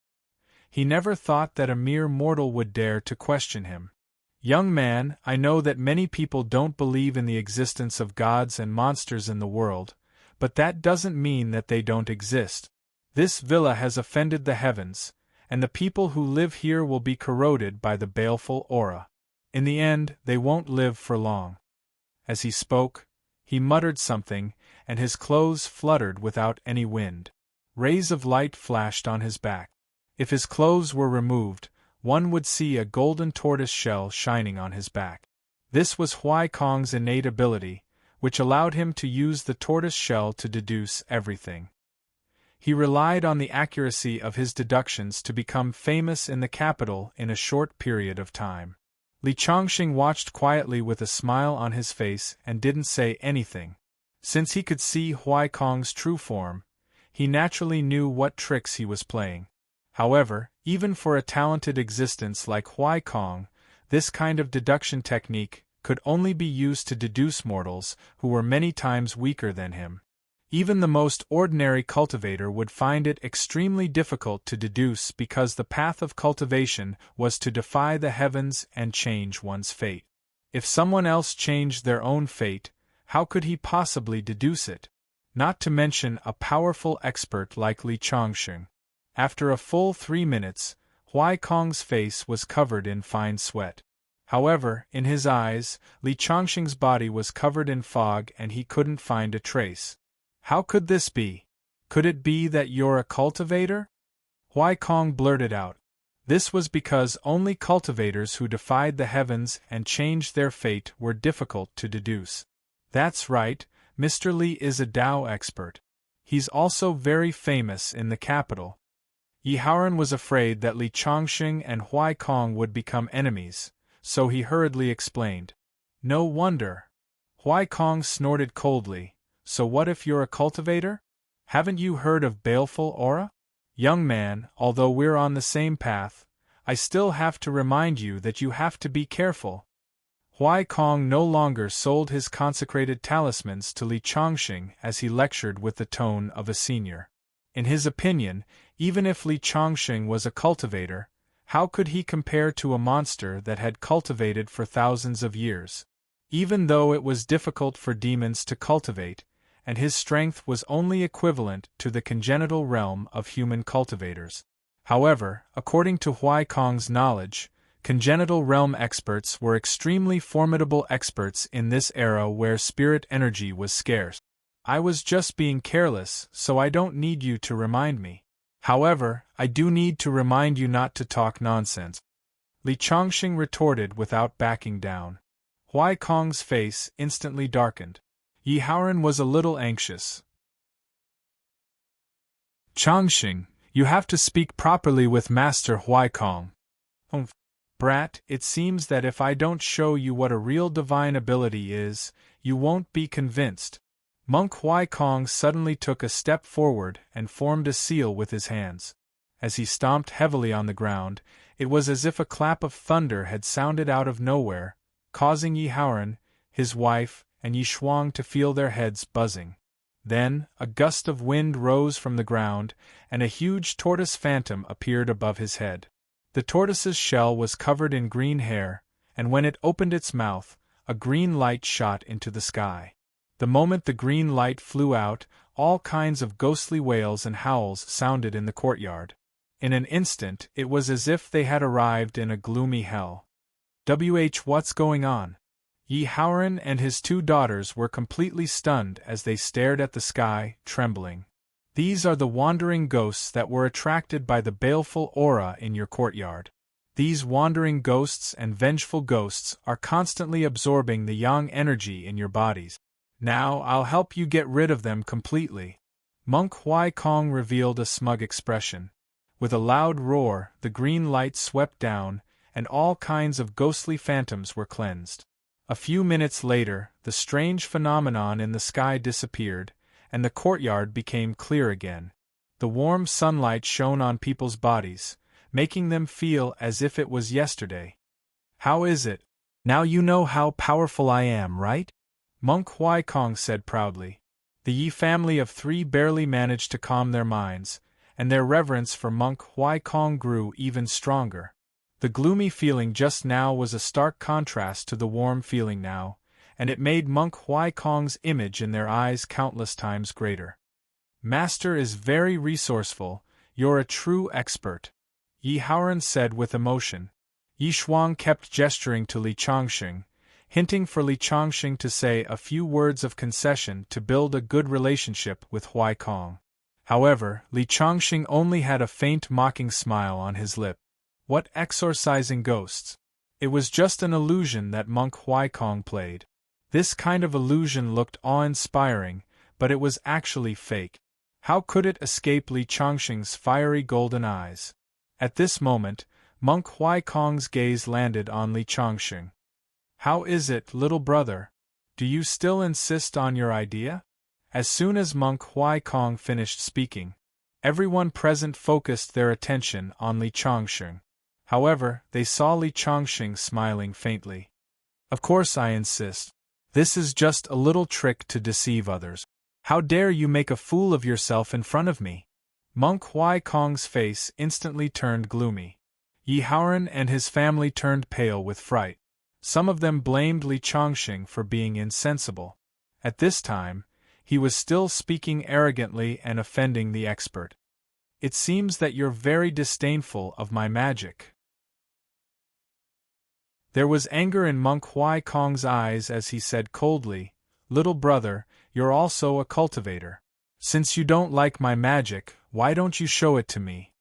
He never thought that a mere mortal would dare to question him. Young man, I know that many people don't believe in the existence of gods and monsters in the world, but that doesn't mean that they don't exist. This villa has offended the heavens, and the people who live here will be corroded by the baleful aura. In the end, they won't live for long. As he spoke, he muttered something, and his clothes fluttered without any wind. Rays of light flashed on his back. If his clothes were removed, one would see a golden tortoise shell shining on his back. This was Huai Kong's innate ability, which allowed him to use the tortoise shell to deduce everything. He relied on the accuracy of his deductions to become famous in the capital in a short period of time. Li Chongqing watched quietly with a smile on his face and didn't say anything. Since he could see Huai Kong's true form, he naturally knew what tricks he was playing. However, even for a talented existence like Huai Kong, this kind of deduction technique could only be used to deduce mortals who were many times weaker than him. Even the most ordinary cultivator would find it extremely difficult to deduce because the path of cultivation was to defy the heavens and change one's fate. If someone else changed their own fate, how could he possibly deduce it? Not to mention a powerful expert like Li Chongqing. After a full 3 minutes, Huai Kong's face was covered in fine sweat. However, in his eyes, Li Chongqing's body was covered in fog and he couldn't find a trace. How could this be? Could it be that you're a cultivator? Huai Kong blurted out. This was because only cultivators who defied the heavens and changed their fate were difficult to deduce. That's right, Mr. Li is a Tao expert. He's also very famous in the capital. Yi Haoran was afraid that Li Chongqing and Huai Kong would become enemies, so he hurriedly explained. No wonder. Huai Kong snorted coldly. So what if you're a cultivator? Haven't you heard of baleful aura? Young man, although we're on the same path, I still have to remind you that you have to be careful. Huai Kong no longer sold his consecrated talismans to Li Chongqing as he lectured with the tone of a senior. In his opinion, even if Li Chongqing was a cultivator, how could he compare to a monster that had cultivated for thousands of years? Even though it was difficult for demons to cultivate, and his strength was only equivalent to the congenital realm of human cultivators. However, according to Huai Kong's knowledge, congenital realm experts were extremely formidable experts in this era where spirit energy was scarce. I was just being careless, so I don't need you to remind me. However, I do need to remind you not to talk nonsense. Li Chongqing retorted without backing down. Huai Kong's face instantly darkened. Yi Haoran was a little anxious. Chongqing, you have to speak properly with Master Huai Kong. Brat, it seems that if I don't show you what a real divine ability is, you won't be convinced. Monk Huai Kong suddenly took a step forward and formed a seal with his hands. As he stomped heavily on the ground, it was as if a clap of thunder had sounded out of nowhere, causing Yi Haoran, his wife, and Yi Shuang to feel their heads buzzing. Then, a gust of wind rose from the ground, and a huge tortoise phantom appeared above his head. The tortoise's shell was covered in green hair, and when it opened its mouth, a green light shot into the sky. The moment the green light flew out, all kinds of ghostly wails and howls sounded in the courtyard. In an instant, it was as if they had arrived in a gloomy hell. What's going on? Yi Haoran and his two daughters were completely stunned as they stared at the sky, trembling. These are the wandering ghosts that were attracted by the baleful aura in your courtyard. These wandering ghosts and vengeful ghosts are constantly absorbing the yang energy in your bodies. Now I'll help you get rid of them completely. Monk Huai Kong revealed a smug expression. With a loud roar, the green light swept down, and all kinds of ghostly phantoms were cleansed. A few minutes later, the strange phenomenon in the sky disappeared, and the courtyard became clear again. The warm sunlight shone on people's bodies, making them feel as if it was yesterday. How is it? Now you know how powerful I am, right? Monk Huai Kong said proudly. The Yi family of three barely managed to calm their minds, and their reverence for Monk Huai Kong grew even stronger. The gloomy feeling just now was a stark contrast to the warm feeling now, and it made Monk Huai Kong's image in their eyes countless times greater. Master is very resourceful, you're a true expert, Yi Haoran said with emotion. Yi Shuang kept gesturing to Li Chongqing, hinting for Li Chongqing to say a few words of concession to build a good relationship with Huai Kong. However, Li Chongqing only had a faint mocking smile on his lip. What exorcising ghosts! It was just an illusion that Monk Huai Kong played. This kind of illusion looked awe-inspiring, but it was actually fake. How could it escape Li Chongqing's fiery golden eyes? At this moment, Monk Huai Kong's gaze landed on Li Chongqing. How is it, little brother? Do you still insist on your idea? As soon as Monk Huai Kong finished speaking, everyone present focused their attention on Li Chongqing. However, they saw Li Chongqing smiling faintly. Of course I insist. This is just a little trick to deceive others. How dare you make a fool of yourself in front of me? Monk Huai Kong's face instantly turned gloomy. Yi Haoran and his family turned pale with fright. Some of them blamed Li Chongqing for being insensible. At this time, he was still speaking arrogantly and offending the expert. It seems that you're very disdainful of my magic. There was anger in Monk Huai Kong's eyes as he said coldly, Little brother, you're also a cultivator. Since you don't like my magic, why don't you show it to me?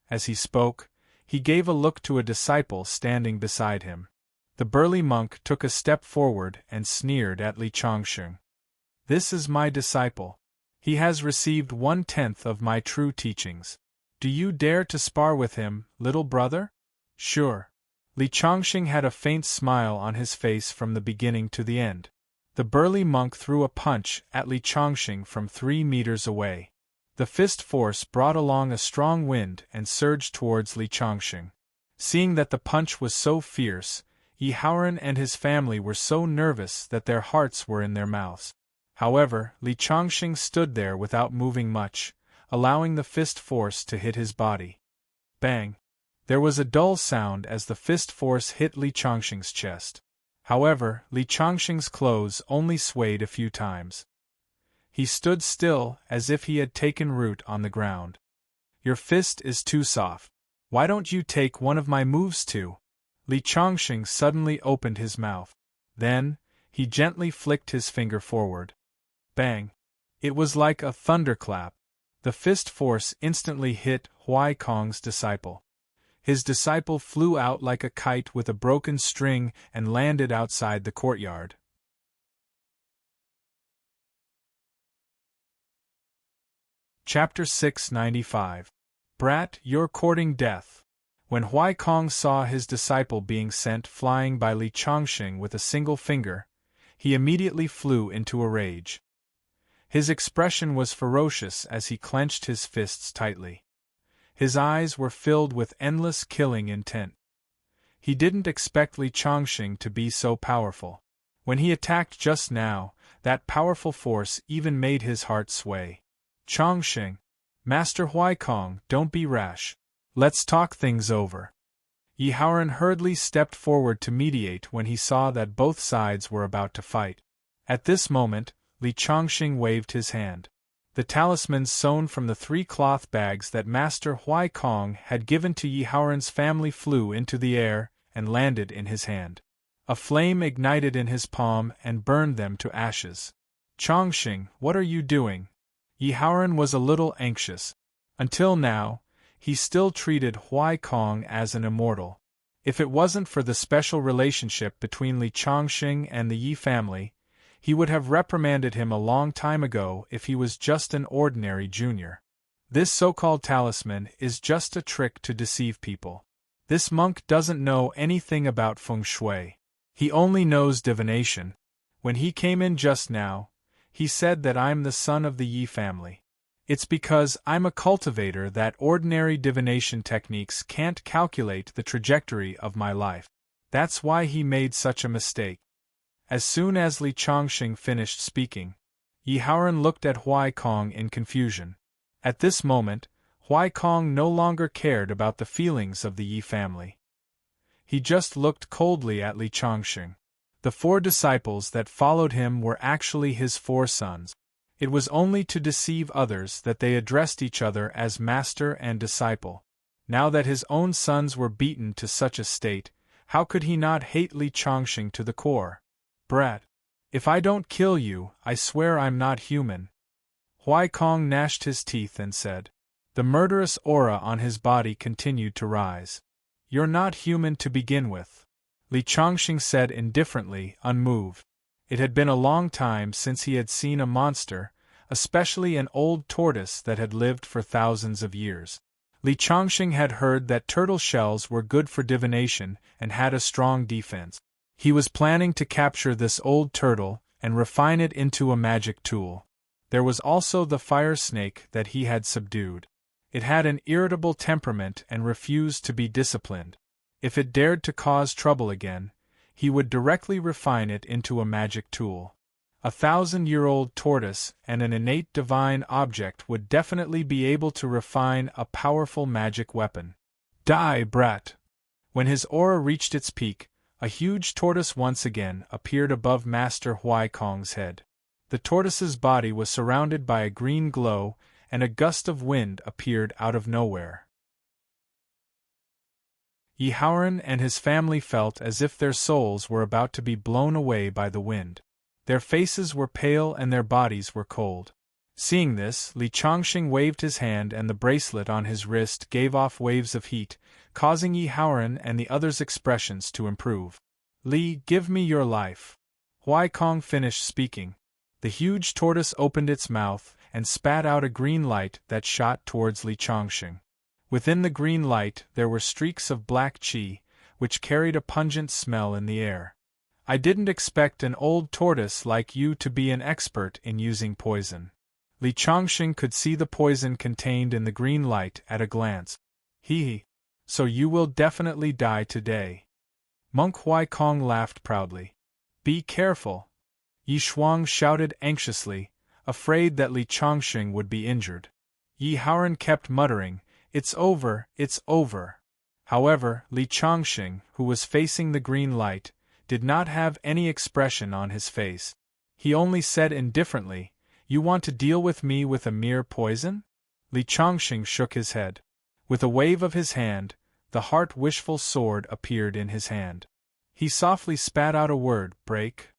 As he spoke, he gave a look to a disciple standing beside him. The burly monk took a step forward and sneered at Li Chongqing. This is my disciple. He has received 1/10 of my true teachings. Do you dare to spar with him, little brother? Sure. Li Chongqing had a faint smile on his face from the beginning to the end. The burly monk threw a punch at Li Chongqing from 3 meters away. The fist force brought along a strong wind and surged towards Li Chongqing. Seeing that the punch was so fierce, Yi Haoran and his family were so nervous that their hearts were in their mouths. However, Li Chongqing stood there without moving much, allowing the fist force to hit his body. Bang! There was a dull sound as the fist force hit Li Chongqing's chest. However, Li Chongqing's clothes only swayed a few times. He stood still, as if he had taken root on the ground. Your fist is too soft. Why don't you take one of my moves too? Li Chongqing suddenly opened his mouth. Then, he gently flicked his finger forward. Bang! It was like a thunderclap. The fist force instantly hit Huai Kong's disciple. His disciple flew out like a kite with a broken string and landed outside the courtyard. Chapter 695. Brat, you're courting death. When Huai Kong saw his disciple being sent flying by Li Chongqing with a single finger, he immediately flew into a rage. His expression was ferocious as he clenched his fists tightly. His eyes were filled with endless killing intent. He didn't expect Li Chongqing to be so powerful. When he attacked just now, that powerful force even made his heart sway. Chongqing, Master Huai Kong, don't be rash. Let's talk things over. Yi Haoran hurriedly stepped forward to mediate when he saw that both sides were about to fight. At this moment, Li Chongqing waved his hand. The talismans sewn from the 3 cloth bags that Master Huai Kong had given to Yi Haoran's family flew into the air and landed in his hand. A flame ignited in his palm and burned them to ashes. Chongqing, what are you doing? Yi Haoran was a little anxious. Until now, he still treated Huai Kong as an immortal. If it wasn't for the special relationship between Li Chongqing and the Yi family, he would have reprimanded him a long time ago if he was just an ordinary junior. This so-called talisman is just a trick to deceive people. This monk doesn't know anything about feng shui. He only knows divination. When he came in just now, he said that I'm the son of the Yi family. It's because I'm a cultivator that ordinary divination techniques can't calculate the trajectory of my life. That's why he made such a mistake. As soon as Li Chongqing finished speaking, Yi Haoran looked at Huai Kong in confusion. At this moment, Huai Kong no longer cared about the feelings of the Yi family. He just looked coldly at Li Chongqing. The 4 disciples that followed him were actually his 4 sons. It was only to deceive others that they addressed each other as master and disciple. Now that his own sons were beaten to such a state, how could he not hate Li Chongqing to the core? Brat, if I don't kill you, I swear I'm not human. Huai Kong gnashed his teeth and said. The murderous aura on his body continued to rise. You're not human to begin with. Li Chongqing said indifferently, unmoved. It had been a long time since he had seen a monster, especially an old tortoise that had lived for thousands of years. Li Chongqing had heard that turtle shells were good for divination and had a strong defense. He was planning to capture this old turtle and refine it into a magic tool. There was also the fire snake that he had subdued. It had an irritable temperament and refused to be disciplined. If it dared to cause trouble again, he would directly refine it into a magic tool. A 1,000-year-old tortoise and an innate divine object would definitely be able to refine a powerful magic weapon. Die, brat! When his aura reached its peak, a huge tortoise once again appeared above Master Huai Kong's head. The tortoise's body was surrounded by a green glow, and a gust of wind appeared out of nowhere. Yi Haoran and his family felt as if their souls were about to be blown away by the wind. Their faces were pale and their bodies were cold. Seeing this, Li Chongqing waved his hand and the bracelet on his wrist gave off waves of heat, causing Yi Haoran and the others' expressions to improve. Li, give me your life. Huai Kong finished speaking. The huge tortoise opened its mouth and spat out a green light that shot towards Li Chongqing. Within the green light there were streaks of black qi, which carried a pungent smell in the air. I didn't expect an old tortoise like you to be an expert in using poison. Li Chongqing could see the poison contained in the green light at a glance. So you will definitely die today. Monk Huai Kong laughed proudly. Be careful. Yi Shuang shouted anxiously, afraid that Li Chongqing would be injured. Yi Haoran kept muttering, It's over, it's over. However, Li Chongqing, who was facing the green light, did not have any expression on his face. He only said indifferently, You want to deal with me with a mere poison? Li Chongqing shook his head. With a wave of his hand, the heart-wishful sword appeared in his hand. He softly spat out a word, break.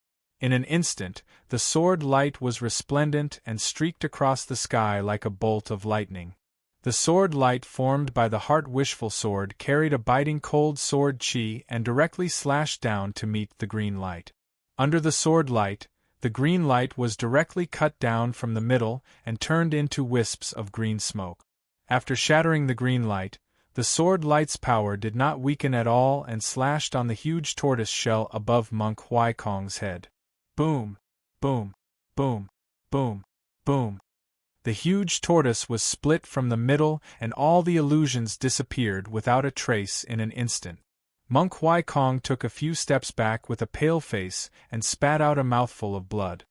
In an instant, the sword light was resplendent and streaked across the sky like a bolt of lightning. The sword light formed by the heart-wishful sword carried a biting cold sword chi and directly slashed down to meet the green light. Under the sword light, the green light was directly cut down from the middle and turned into wisps of green smoke. After shattering the green light, the sword light's power did not weaken at all and slashed on the huge tortoise shell above Monk Huaikong's head. Boom! Boom! Boom! Boom! Boom! The huge tortoise was split from the middle and all the illusions disappeared without a trace in an instant. Monk Huaikong took a few steps back with a pale face and spat out a mouthful of blood.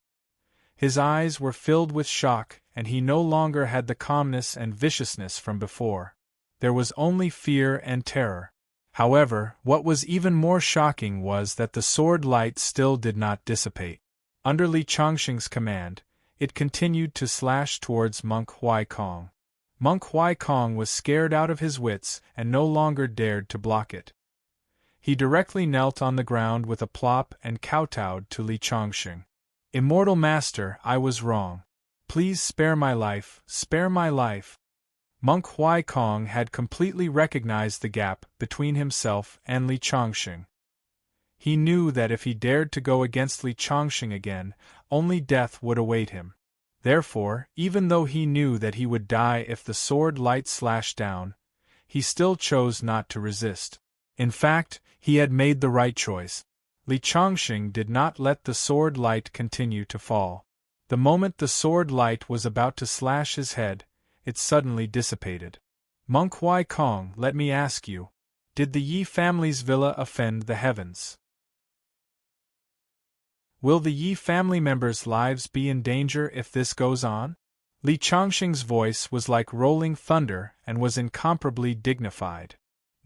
His eyes were filled with shock, and he no longer had the calmness and viciousness from before. There was only fear and terror. However, what was even more shocking was that the sword light still did not dissipate. Under Li Chongqing's command, it continued to slash towards Monk Huaikong. Monk Huaikong was scared out of his wits and no longer dared to block it. He directly knelt on the ground with a plop and kowtowed to Li Chongqing. Immortal Master, I was wrong. Please spare my life, spare my life. Monk Huaikong had completely recognized the gap between himself and Li Chongqing. He knew that if he dared to go against Li Chongqing again, only death would await him. Therefore, even though he knew that he would die if the sword light slashed down, he still chose not to resist. In fact, he had made the right choice. Li Chongqing did not let the sword light continue to fall. The moment the sword light was about to slash his head, it suddenly dissipated. Monk Huaikong, let me ask you, did the Yi family's villa offend the heavens? Will the Yi family members' lives be in danger if this goes on? Li Chongqing's voice was like rolling thunder and was incomparably dignified.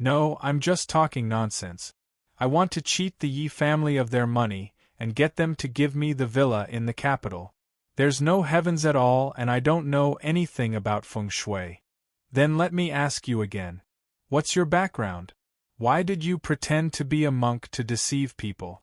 No, I'm just talking nonsense. I want to cheat the Yi family of their money and get them to give me the villa in the capital. There's no heavens at all and I don't know anything about feng shui. Then let me ask you again. What's your background? Why did you pretend to be a monk to deceive people?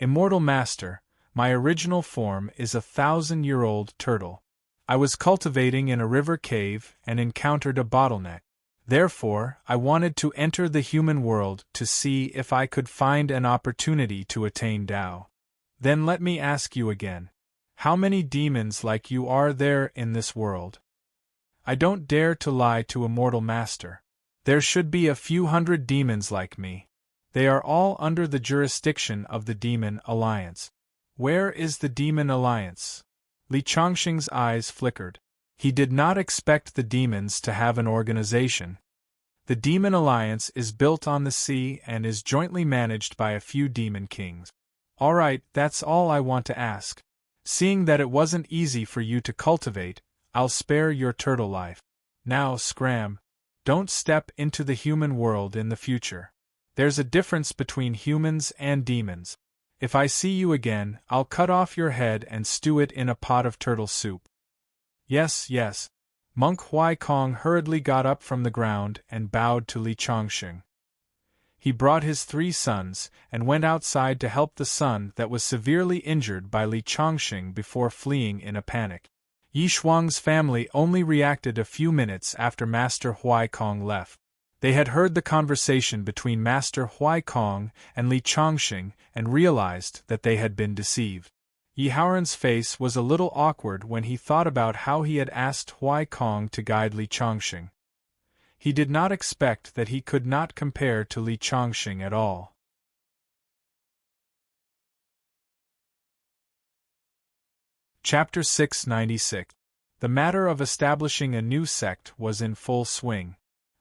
Immortal Master, my original form is a 1,000-year-old turtle. I was cultivating in a river cave and encountered a bottleneck. Therefore, I wanted to enter the human world to see if I could find an opportunity to attain Tao. Then let me ask you again. How many demons like you are there in this world? I don't dare to lie to Immortal Master. There should be a few hundred demons like me. They are all under the jurisdiction of the Demon Alliance. Where is the Demon Alliance? Li Chongqing's eyes flickered. He did not expect the demons to have an organization. The Demon Alliance is built on the sea and is jointly managed by a few demon kings. All right, that's all I want to ask. Seeing that it wasn't easy for you to cultivate, I'll spare your turtle life. Now, scram. Don't step into the human world in the future. There's a difference between humans and demons. If I see you again, I'll cut off your head and stew it in a pot of turtle soup. Yes, yes. Monk Huaikong hurriedly got up from the ground and bowed to Li Chongqing. He brought his 3 sons and went outside to help the son that was severely injured by Li Chongqing before fleeing in a panic. Yi Shuang's family only reacted a few minutes after Master Huaikong left. They had heard the conversation between Master Huaikong and Li Chongqing and realized that they had been deceived. Yi Haoran's face was a little awkward when he thought about how he had asked Huaikong to guide Li Chongqing. He did not expect that he could not compare to Li Chongqing at all. Chapter 696. The matter of establishing a new sect was in full swing.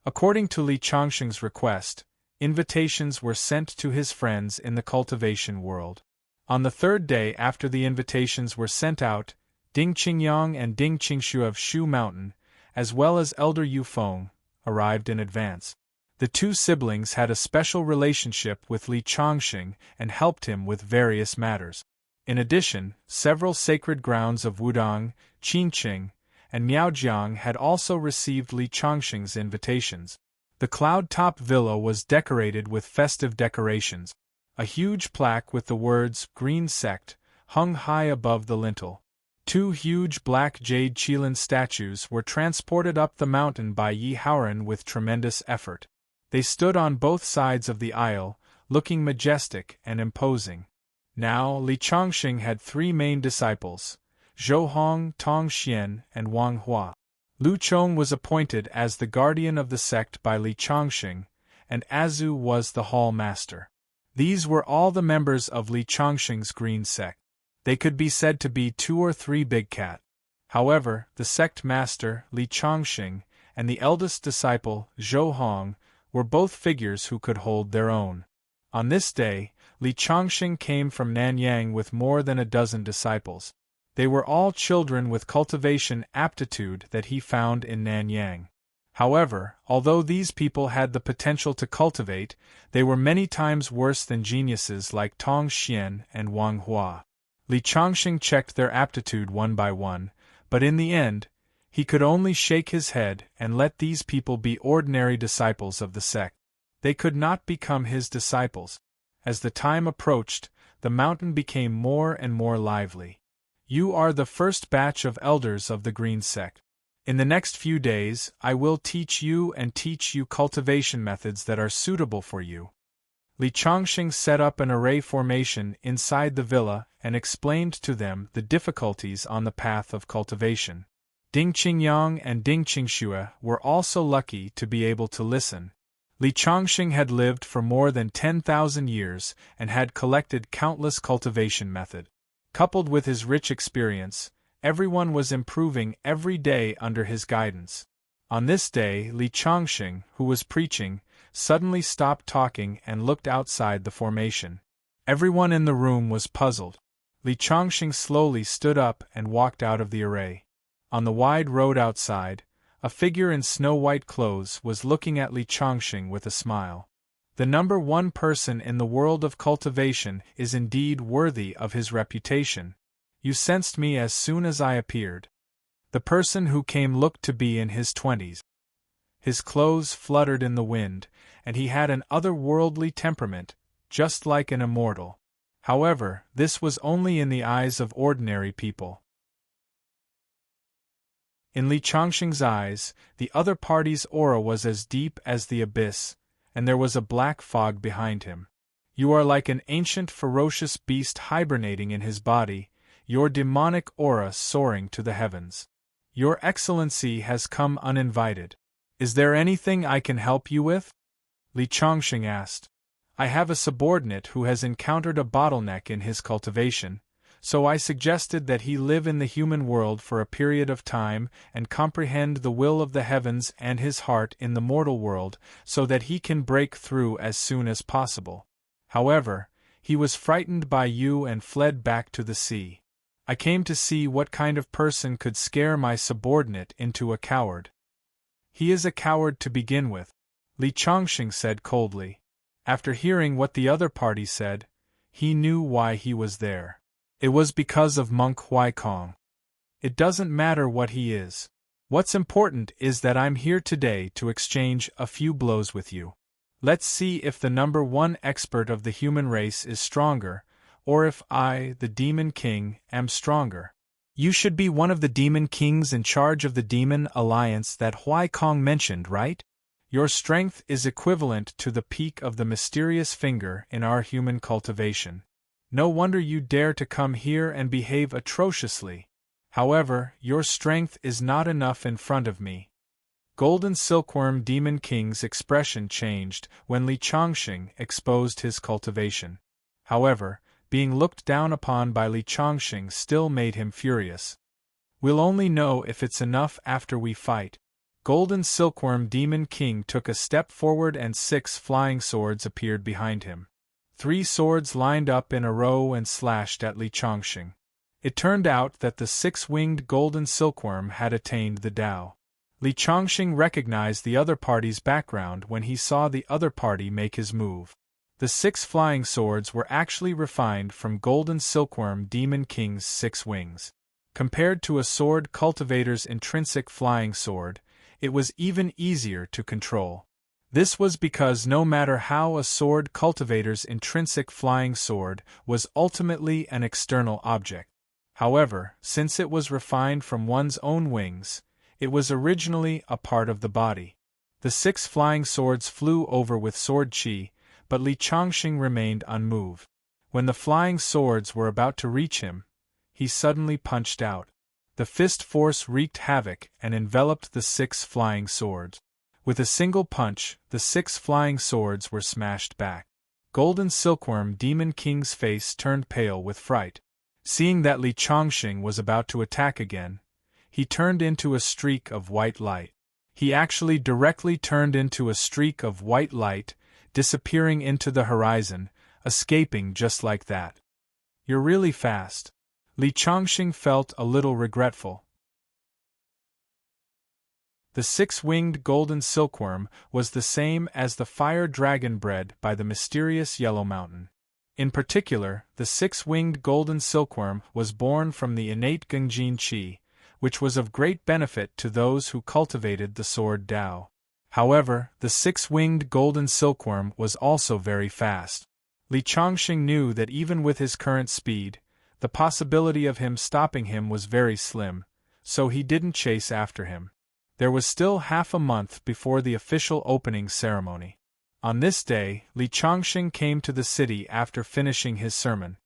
According to Li Chongqing's request, invitations were sent to his friends in the cultivation world. On the 3rd day after the invitations were sent out, Ding Qingyang and Ding Qingshu of Shu Mountain, as well as Elder Yu Feng, arrived in advance. The 2 siblings had a special relationship with Li Chongqing and helped him with various matters. In addition, several sacred grounds of Wudong, Qinqing, and Miaojiang had also received Li Chongqing's invitations. The cloud-top villa was decorated with festive decorations. A huge plaque with the words "Green Sect" hung high above the lintel. 2 huge black jade Qilin statues were transported up the mountain by Yi Haoran with tremendous effort. They stood on both sides of the aisle, looking majestic and imposing. Now, Li Chongqing had 3 main disciples, Zhou Hong, Tong Xian, and Wang Hua. Lu Chong was appointed as the guardian of the sect by Li Chongqing, and Azu was the hall master. These were all the members of Li Chongqing's green sect. They could be said to be 2 or 3 big cat. However, the sect master, Li Chongqing, and the eldest disciple, Zhou Hong, were both figures who could hold their own. On this day, Li Chongqing came from Nanyang with more than a dozen disciples. They were all children with cultivation aptitude that he found in Nanyang. However, although these people had the potential to cultivate, they were many times worse than geniuses like Tong Xian and Wang Hua. Li Chongqing checked their aptitude one by one, but in the end, he could only shake his head and let these people be ordinary disciples of the sect. They could not become his disciples. As the time approached, the mountain became more and more lively. You are the first batch of elders of the green sect. In the next few days, I will teach you cultivation methods that are suitable for you. Li Chongqing set up an array formation inside the villa and explained to them the difficulties on the path of cultivation. Ding Qingyang and Ding Qingxue were also lucky to be able to listen. Li Chongqing had lived for more than 10,000 years and had collected countless cultivation methods. Coupled with his rich experience, everyone was improving every day under his guidance. On this day, Li Chongqing, who was preaching, suddenly stopped talking and looked outside the formation. Everyone in the room was puzzled. Li Chongqing slowly stood up and walked out of the array. On the wide road outside, a figure in snow-white clothes was looking at Li Chongqing with a smile. The number 1 person in the world of cultivation is indeed worthy of his reputation. You sensed me as soon as I appeared. The person who came looked to be in his 20s. His clothes fluttered in the wind, and he had an otherworldly temperament, just like an immortal. However, this was only in the eyes of ordinary people. In Li Chongqing's eyes, the other party's aura was as deep as the abyss, and there was a black fog behind him. You are like an ancient ferocious beast hibernating in his body, your demonic aura soaring to the heavens. Your Excellency has come uninvited. Is there anything I can help you with? Li Chongqing asked. I have a subordinate who has encountered a bottleneck in his cultivation, so I suggested that he live in the human world for a period of time and comprehend the will of the heavens and his heart in the mortal world so that he can break through as soon as possible. However, he was frightened by you and fled back to the sea. I came to see what kind of person could scare my subordinate into a coward. He is a coward to begin with, Li Chongqing said coldly. After hearing what the other party said, he knew why he was there. It was because of Monk Huaikong. It doesn't matter what he is. What's important is that I'm here today to exchange a few blows with you. Let's see if the number 1 expert of the human race is stronger, or if I, the Demon King, am stronger. You should be one of the Demon Kings in charge of the Demon Alliance that Huaikong mentioned, right? Your strength is equivalent to the peak of the mysterious finger in our human cultivation. No wonder you dare to come here and behave atrociously. However, your strength is not enough in front of me. Golden Silkworm Demon King's expression changed when Li Chongqing exposed his cultivation. However, being looked down upon by Li Chongqing still made him furious. We'll only know if it's enough after we fight. Golden Silkworm Demon King took a step forward and 6 flying swords appeared behind him. 3 swords lined up in a row and slashed at Li Chongqing. It turned out that the 6-winged golden silkworm had attained the Tao. Li Chongqing recognized the other party's background when he saw the other party make his move. The 6 flying swords were actually refined from golden silkworm demon king's 6 wings. Compared to a sword cultivator's intrinsic flying sword, it was even easier to control. This was because no matter how a sword cultivator's intrinsic flying sword was ultimately an external object. However, since it was refined from one's own wings, it was originally a part of the body. The 6 flying swords flew over with sword chi, but Li Changxing remained unmoved. When the flying swords were about to reach him, he suddenly punched out. The fist force wreaked havoc and enveloped the 6 flying swords. With a single punch, the 6 flying swords were smashed back. Golden Silkworm Demon King's face turned pale with fright. Seeing that Li Changxing was about to attack again, he turned into a streak of white light. He actually directly turned into a streak of white light, disappearing into the horizon, escaping just like that. "You're really fast." Li Changxing felt a little regretful. The 6-winged golden silkworm was the same as the fire dragon bred by the mysterious Yellow Mountain. In particular, the 6-winged golden silkworm was born from the innate Gengjin Qi, which was of great benefit to those who cultivated the sword Dao. However, the 6-winged golden silkworm was also very fast. Li Changxing knew that even with his current speed, the possibility of him stopping him was very slim, so he didn't chase after him. There was still half a month before the official opening ceremony. On this day, Li Changxing came to the city after finishing his sermon.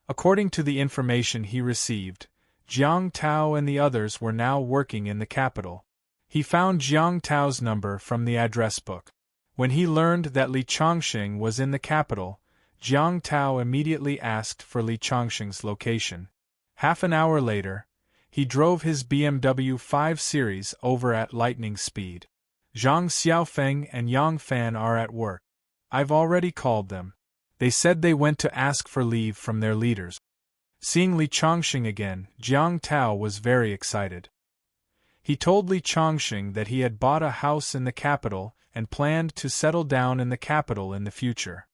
According to the information he received, Jiang Tao and the others were now working in the capital. He found Jiang Tao's number from the address book. When he learned that Li Changxing was in the capital, Jiang Tao immediately asked for Li Changxing's location. Half an hour later, he drove his BMW 5 Series over at lightning speed. "Zhang Xiaofeng and Yang Fan are at work. I've already called them. They said they went to ask for leave from their leaders." Seeing Li Changxing again, Jiang Tao was very excited. He told Li Changxing that he had bought a house in the capital and planned to settle down in the capital in the future.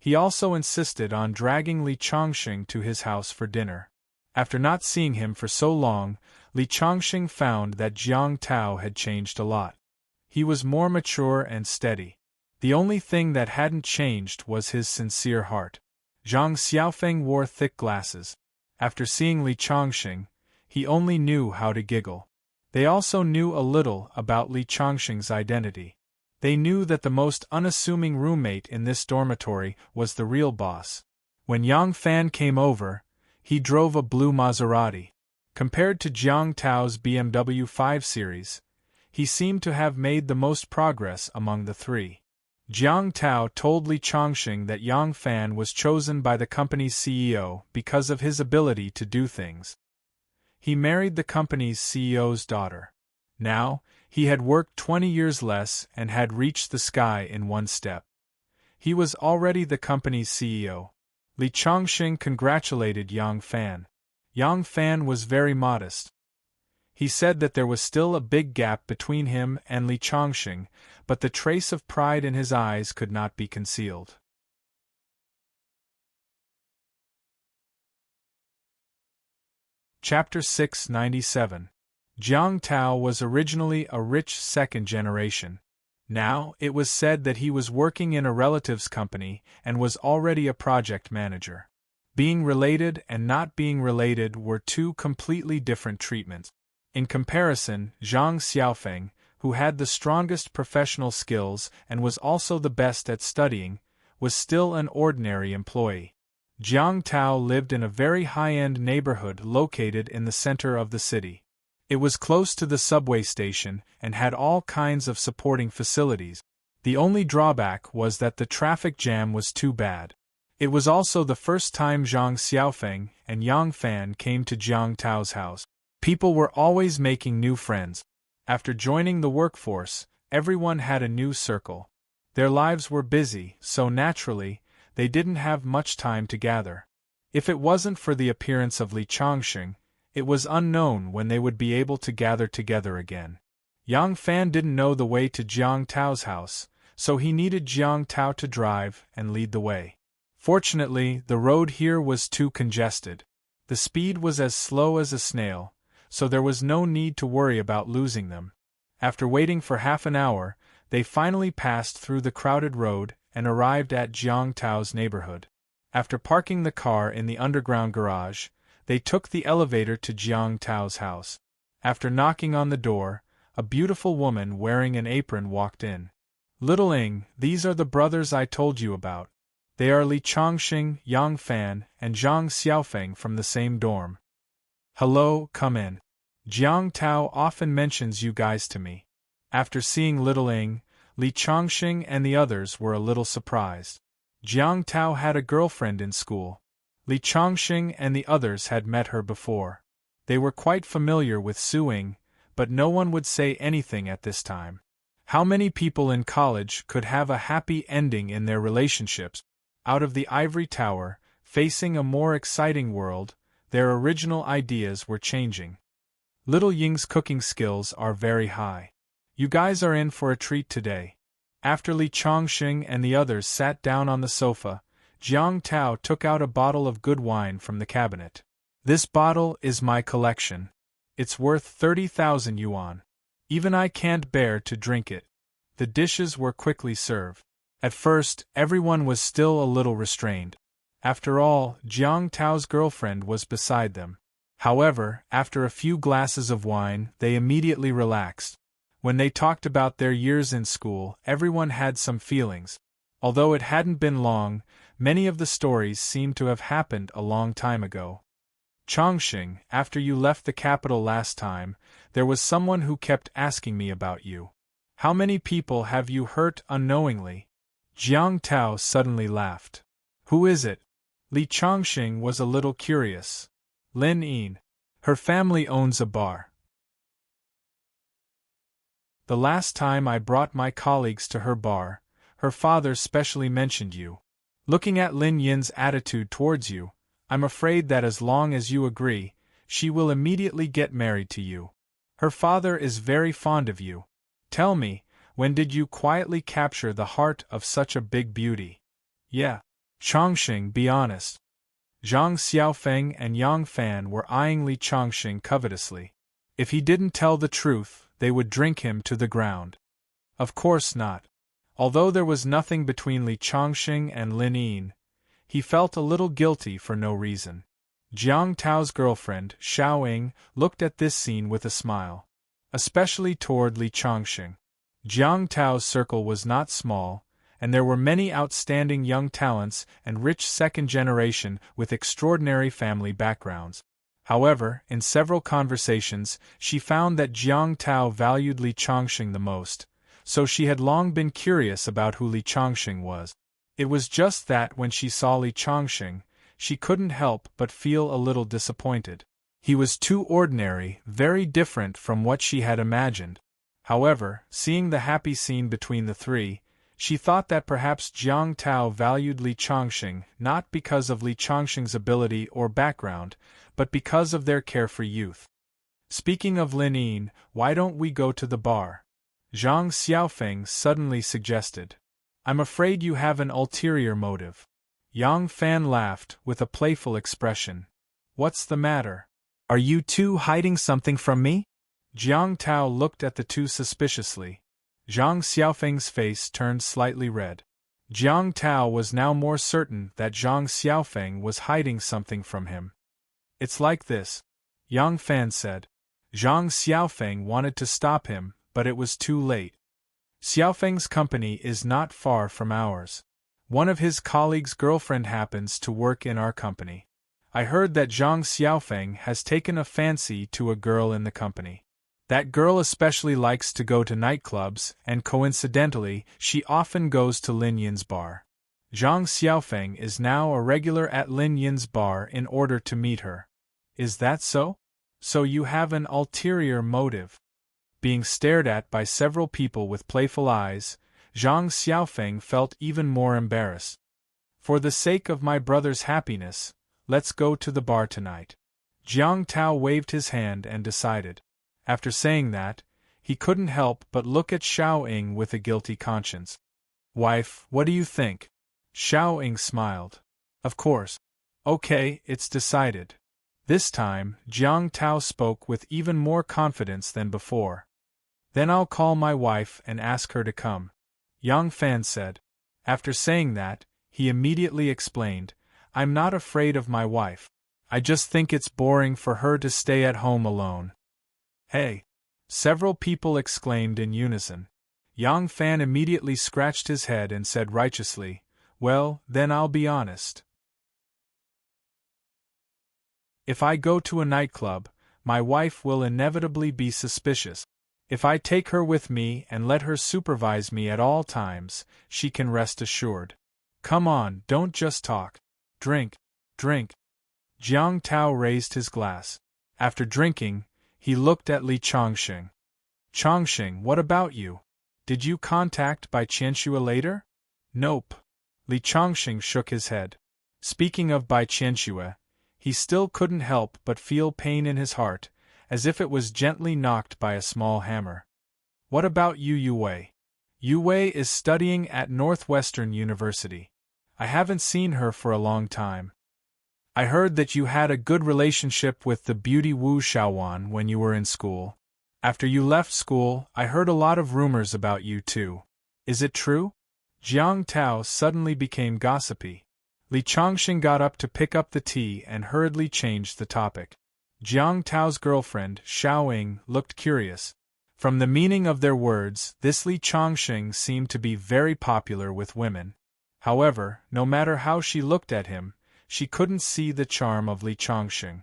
He also insisted on dragging Li Changxing to his house for dinner. After not seeing him for so long, Li Changxing found that Jiang Tao had changed a lot. He was more mature and steady. The only thing that hadn't changed was his sincere heart. Zhang Xiaofeng wore thick glasses. After seeing Li Changxing, he only knew how to giggle. They also knew a little about Li Changxing's identity. They knew that the most unassuming roommate in this dormitory was the real boss. When Yang Fan came over, he drove a blue Maserati. Compared to Jiang Tao's BMW 5 Series, he seemed to have made the most progress among the three. Jiang Tao told Li Changxing that Yang Fan was chosen by the company's CEO because of his ability to do things. He married the company's CEO's daughter. Now, he had worked 20 years less and had reached the sky in one step. He was already the company's CEO. Li Changxing congratulated Yang Fan. Yang Fan was very modest. He said that there was still a big gap between him and Li Changxing, but the trace of pride in his eyes could not be concealed. Chapter 697. Jiang Tao was originally a rich second generation. Now, it was said that he was working in a relative's company and was already a project manager. Being related and not being related were two completely different treatments. In comparison, Zhang Xiaofeng, who had the strongest professional skills and was also the best at studying, was still an ordinary employee. Jiang Tao lived in a very high-end neighborhood located in the center of the city. It was close to the subway station and had all kinds of supporting facilities. The only drawback was that the traffic jam was too bad. It was also the first time Zhang Xiaofeng and Yang Fan came to Jiang Tao's house. People were always making new friends. After joining the workforce, everyone had a new circle. Their lives were busy, so naturally, they didn't have much time to gather. If it wasn't for the appearance of Li Changxing, it was unknown when they would be able to gather together again. Yang Fan didn't know the way to Jiang Tao's house, so he needed Jiang Tao to drive and lead the way. Fortunately, the road here was too congested. The speed was as slow as a snail, so there was no need to worry about losing them. After waiting for half an hour, they finally passed through the crowded road and arrived at Jiang Tao's neighborhood. After parking the car in the underground garage, they took the elevator to Jiang Tao's house. After knocking on the door, a beautiful woman wearing an apron walked in. "Little Ing, these are the brothers I told you about. They are Li Chongxing, Yang Fan, and Zhang Xiaofeng from the same dorm." "Hello, come in. Jiang Tao often mentions you guys to me." After seeing Little Ing, Li Chongxing and the others were a little surprised. Jiang Tao had a girlfriend in school. Li Chongxing and the others had met her before. They were quite familiar with Su Ing, but no one would say anything at this time. How many people in college could have a happy ending in their relationships? Out of the ivory tower, facing a more exciting world, their original ideas were changing. Little Ying's cooking skills are very high. You guys are in for a treat today. After Li Chongxing and the others sat down on the sofa, Jiang Tao took out a bottle of good wine from the cabinet. "This bottle is my collection. It's worth 30,000 yuan. Even I can't bear to drink it." The dishes were quickly served. At first, everyone was still a little restrained. After all, Jiang Tao's girlfriend was beside them. However, after a few glasses of wine, they immediately relaxed. When they talked about their years in school, everyone had some feelings. Although it hadn't been long, many of the stories seemed to have happened a long time ago. "Chongxing, after you left the capital last time, there was someone who kept asking me about you. How many people have you hurt unknowingly?" Jiang Tao suddenly laughed. "Who is it?" Li Chongxing was a little curious. "Lin Yin. Her family owns a bar. The last time I brought my colleagues to her bar, her father specially mentioned you. Looking at Lin Yin's attitude towards you, I'm afraid that as long as you agree, she will immediately get married to you. Her father is very fond of you. Tell me, when did you quietly capture the heart of such a big beauty?" "Yeah. Chongxing, be honest." Zhang Xiaofeng and Yang Fan were eyeing Li Chongxing covetously. If he didn't tell the truth, they would drink him to the ground. Of course not. Although there was nothing between Li Chongxing and Lin Yin, he felt a little guilty for no reason. Jiang Tao's girlfriend, Xiao Ying, looked at this scene with a smile. Especially toward Li Chongxing. Jiang Tao's circle was not small, and there were many outstanding young talents and rich second generation with extraordinary family backgrounds. However, in several conversations, she found that Jiang Tao valued Li Chongxing the most, so she had long been curious about who Li Chongxing was. It was just that when she saw Li Chongxing, she couldn't help but feel a little disappointed. He was too ordinary, very different from what she had imagined. However, seeing the happy scene between the three, she thought that perhaps Jiang Tao valued Li Chongxing not because of Li Chongxing's ability or background, but because of their carefree youth. "Speaking of Lin Yin, why don't we go to the bar?" Zhang Xiaofeng suddenly suggested. "I'm afraid you have an ulterior motive." Yang Fan laughed with a playful expression. "What's the matter? Are you two hiding something from me?" Jiang Tao looked at the two suspiciously. Zhang Xiaofeng's face turned slightly red. Jiang Tao was now more certain that Zhang Xiaofeng was hiding something from him. "It's like this," Yang Fan said. Zhang Xiaofeng wanted to stop him, but it was too late. "Xiaofeng's company is not far from ours. One of his colleagues' girlfriend happens to work in our company. I heard that Zhang Xiaofeng has taken a fancy to a girl in the company. That girl especially likes to go to nightclubs, and coincidentally, she often goes to Lin Yin's bar. Zhang Xiaofeng is now a regular at Lin Yin's bar in order to meet her. Is that so? So you have an ulterior motive." Being stared at by several people with playful eyes, Zhang Xiaofeng felt even more embarrassed. "For the sake of my brother's happiness, let's go to the bar tonight." Jiang Tao waved his hand and decided. After saying that, he couldn't help but look at Xiao Ying with a guilty conscience. Wife, what do you think? Xiao Ying smiled. Of course. Okay, it's decided. This time, Jiang Tao spoke with even more confidence than before. Then I'll call my wife and ask her to come, Yang Fan said. After saying that, he immediately explained, I'm not afraid of my wife. I just think it's boring for her to stay at home alone. Hey! Several people exclaimed in unison. Yang Fan immediately scratched his head and said righteously, Well, then I'll be honest. If I go to a nightclub, my wife will inevitably be suspicious. If I take her with me and let her supervise me at all times, she can rest assured. Come on, don't just talk. Drink, drink. Jiang Tao raised his glass. After drinking, he looked at Li Chongqing. Chongqing, what about you? Did you contact Bai Qianxue later? Nope. Li Chongqing shook his head. Speaking of Bai Qianxue, he still couldn't help but feel pain in his heart, as if it was gently knocked by a small hammer. What about you, Yu Wei? Yu Wei is studying at Northwestern University. I haven't seen her for a long time. I heard that you had a good relationship with the beauty Wu Xiaowan when you were in school. After you left school, I heard a lot of rumors about you too. Is it true? Jiang Tao suddenly became gossipy. Li Chongqing got up to pick up the tea and hurriedly changed the topic. Jiang Tao's girlfriend, Xiao Ying, looked curious. From the meaning of their words, this Li Chongqing seemed to be very popular with women. However, no matter how she looked at him, she couldn't see the charm of Li Chongqing.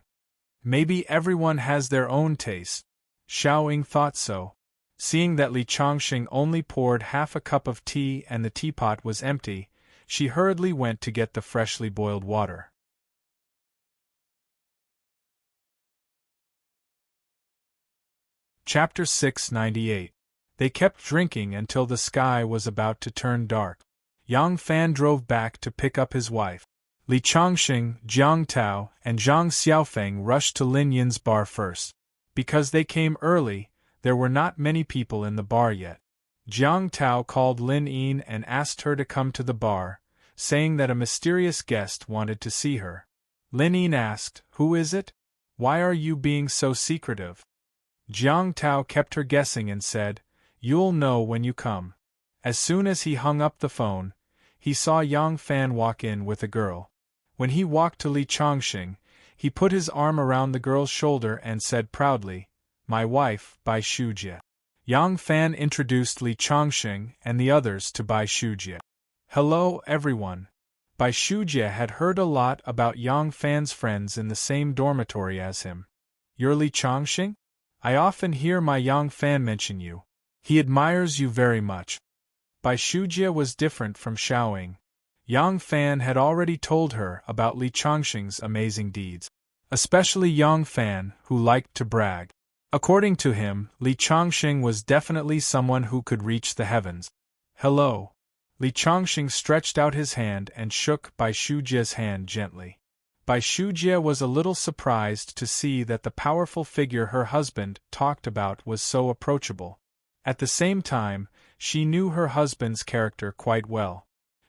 Maybe everyone has their own taste. Xiao Ying thought so. Seeing that Li Chongqing only poured half a cup of tea and the teapot was empty, she hurriedly went to get the freshly boiled water. Chapter 698. They kept drinking until the sky was about to turn dark. Yang Fan drove back to pick up his wife. Li Chongqing, Jiang Tao, and Zhang Xiaofeng rushed to Lin Yin's bar first. Because they came early, there were not many people in the bar yet. Jiang Tao called Lin Yin and asked her to come to the bar, saying that a mysterious guest wanted to see her. Lin Yin asked, Who is it? Why are you being so secretive? Jiang Tao kept her guessing and said, You'll know when you come. As soon as he hung up the phone, he saw Yang Fan walk in with a girl. When he walked to Li Chongqing, he put his arm around the girl's shoulder and said proudly, My wife, Bai Shujie. Yang Fan introduced Li Chongqing and the others to Bai Shujie. Hello, everyone. Bai Shujie had heard a lot about Yang Fan's friends in the same dormitory as him. You're Li Chongqing? I often hear my Yang Fan mention you. He admires you very much. Bai Shujie was different from Xiao Ying. Yang Fan had already told her about Li Chongqing's amazing deeds. Especially Yang Fan, who liked to brag. According to him, Li Chongqing was definitely someone who could reach the heavens. Hello. Li Chongqing stretched out his hand and shook Bai Shujie's hand gently. Bai Shujie was a little surprised to see that the powerful figure her husband talked about was so approachable. At the same time, she knew her husband's character quite well.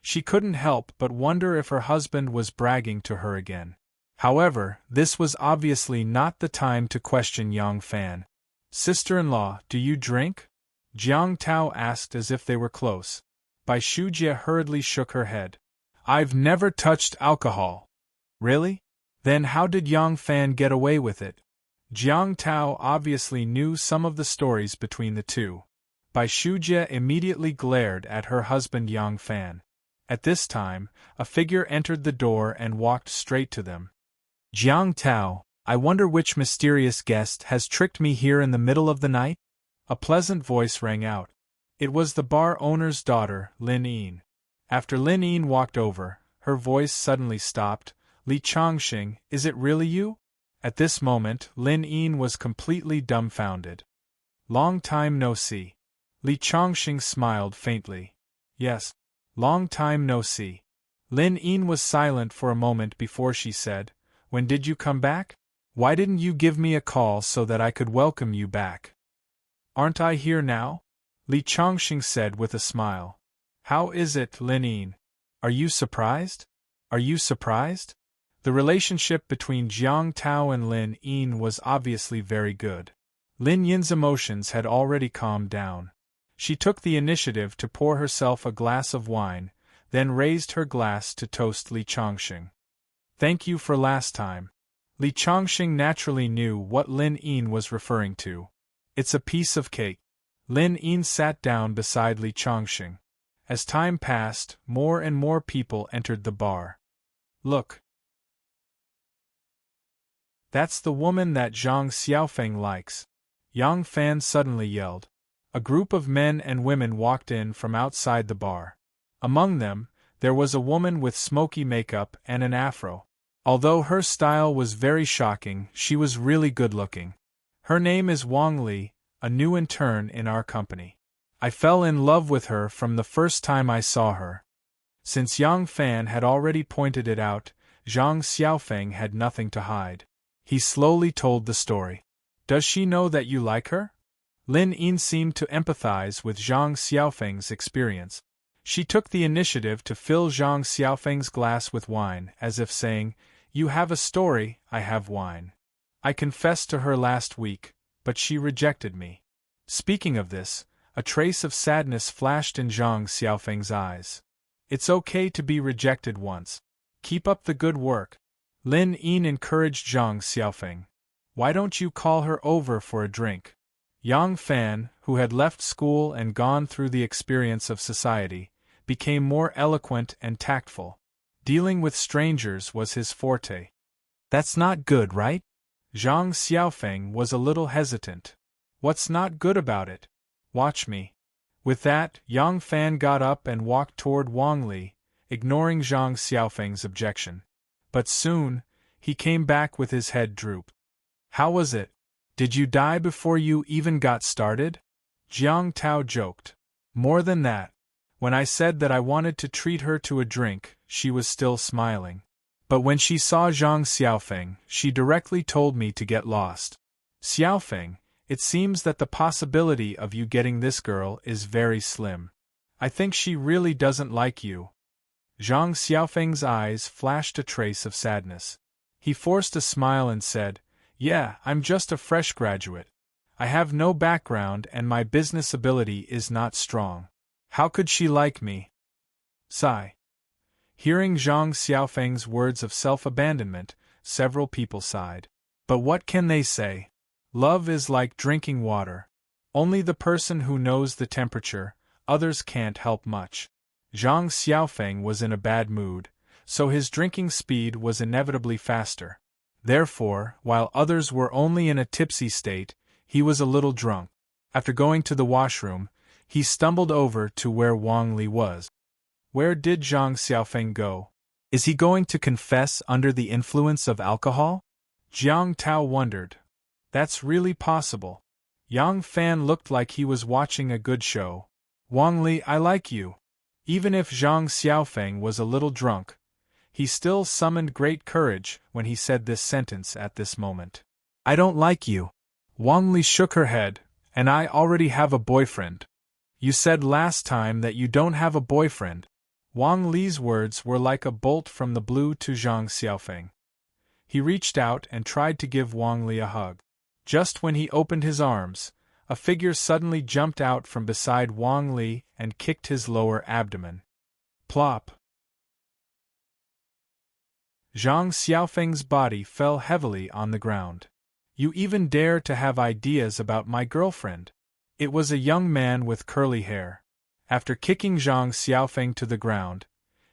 She couldn't help but wonder if her husband was bragging to her again. However, this was obviously not the time to question Yang Fan. Sister-in-law, do you drink? Jiang Tao asked as if they were close. Bai Shujie hurriedly shook her head. I've never touched alcohol. Really? Then how did Yang Fan get away with it? Jiang Tao obviously knew some of the stories between the two. Bai Shujie immediately glared at her husband Yang Fan. At this time, a figure entered the door and walked straight to them. Jiang Tao, I wonder which mysterious guest has tricked me here in the middle of the night? A pleasant voice rang out. It was the bar owner's daughter, Lin Yin. After Lin Yin walked over, her voice suddenly stopped. Li Chongqing, is it really you? At this moment, Lin Yin was completely dumbfounded. Long time no see. Li Chongqing smiled faintly. Yes. Long time no see. Lin Yin was silent for a moment before she said, When did you come back? Why didn't you give me a call so that I could welcome you back? Aren't I here now? Li Chongqing said with a smile. How is it, Lin Yin? Are you surprised? Are you surprised? The relationship between Jiang Tao and Lin Yin was obviously very good. Lin Yin's emotions had already calmed down. She took the initiative to pour herself a glass of wine, then raised her glass to toast Li Chongqing. Thank you for last time. Li Chongqing naturally knew what Lin Yin was referring to. It's a piece of cake. Lin Yin sat down beside Li Chongqing. As time passed, more and more people entered the bar. Look. That's the woman that Zhang Xiaofeng likes. Yang Fan suddenly yelled. A group of men and women walked in from outside the bar. Among them, there was a woman with smoky makeup and an afro. Although her style was very shocking, she was really good-looking. Her name is Wang Li, a new intern in our company. I fell in love with her from the first time I saw her. Since Yang Fan had already pointed it out, Zhang Xiaofeng had nothing to hide. He slowly told the story. Does she know that you like her? Lin Yin seemed to empathize with Zhang Xiaofeng's experience. She took the initiative to fill Zhang Xiaofeng's glass with wine, as if saying, "You have a story, I have wine. I confessed to her last week, but she rejected me." Speaking of this, a trace of sadness flashed in Zhang Xiaofeng's eyes. It's okay to be rejected once. Keep up the good work. Lin Yin encouraged Zhang Xiaofeng. Why don't you call her over for a drink? Yang Fan, who had left school and gone through the experience of society, became more eloquent and tactful. Dealing with strangers was his forte. That's not good, right? Zhang Xiaofeng was a little hesitant. What's not good about it? Watch me. With that, Yang Fan got up and walked toward Wang Li, ignoring Zhang Xiaofeng's objection. But soon, he came back with his head drooped. How was it? Did you die before you even got started? Jiang Tao joked. More than that. When I said that I wanted to treat her to a drink, she was still smiling. But when she saw Zhang Xiaofeng, she directly told me to get lost. Xiaofeng, it seems that the possibility of you getting this girl is very slim. I think she really doesn't like you. Zhang Xiaofeng's eyes flashed a trace of sadness. He forced a smile and said, "Yeah, I'm just a fresh graduate. I have no background and my business ability is not strong. How could she like me?" Sigh. Hearing Zhang Xiaofeng's words of self-abandonment, several people sighed. But what can they say? Love is like drinking water. Only the person who knows the temperature, others can't help much. Zhang Xiaofeng was in a bad mood, so his drinking speed was inevitably faster. Therefore, while others were only in a tipsy state, he was a little drunk. After going to the washroom, he stumbled over to where Wang Li was. Where did Zhang Xiaofeng go? Is he going to confess under the influence of alcohol? Jiang Tao wondered. That's really possible. Yang Fan looked like he was watching a good show. Wang Li, I like you. Even if Zhang Xiaofeng was a little drunk, he still summoned great courage when he said this sentence at this moment. I don't like you. Wang Li shook her head, and I already have a boyfriend. You said last time that you don't have a boyfriend. Wang Li's words were like a bolt from the blue to Zhang Xiaofeng. He reached out and tried to give Wang Li a hug. Just when he opened his arms, a figure suddenly jumped out from beside Wang Li and kicked his lower abdomen. Plop! Zhang Xiaofeng's body fell heavily on the ground. You even dare to have ideas about my girlfriend? It was a young man with curly hair. After kicking Zhang Xiaofeng to the ground,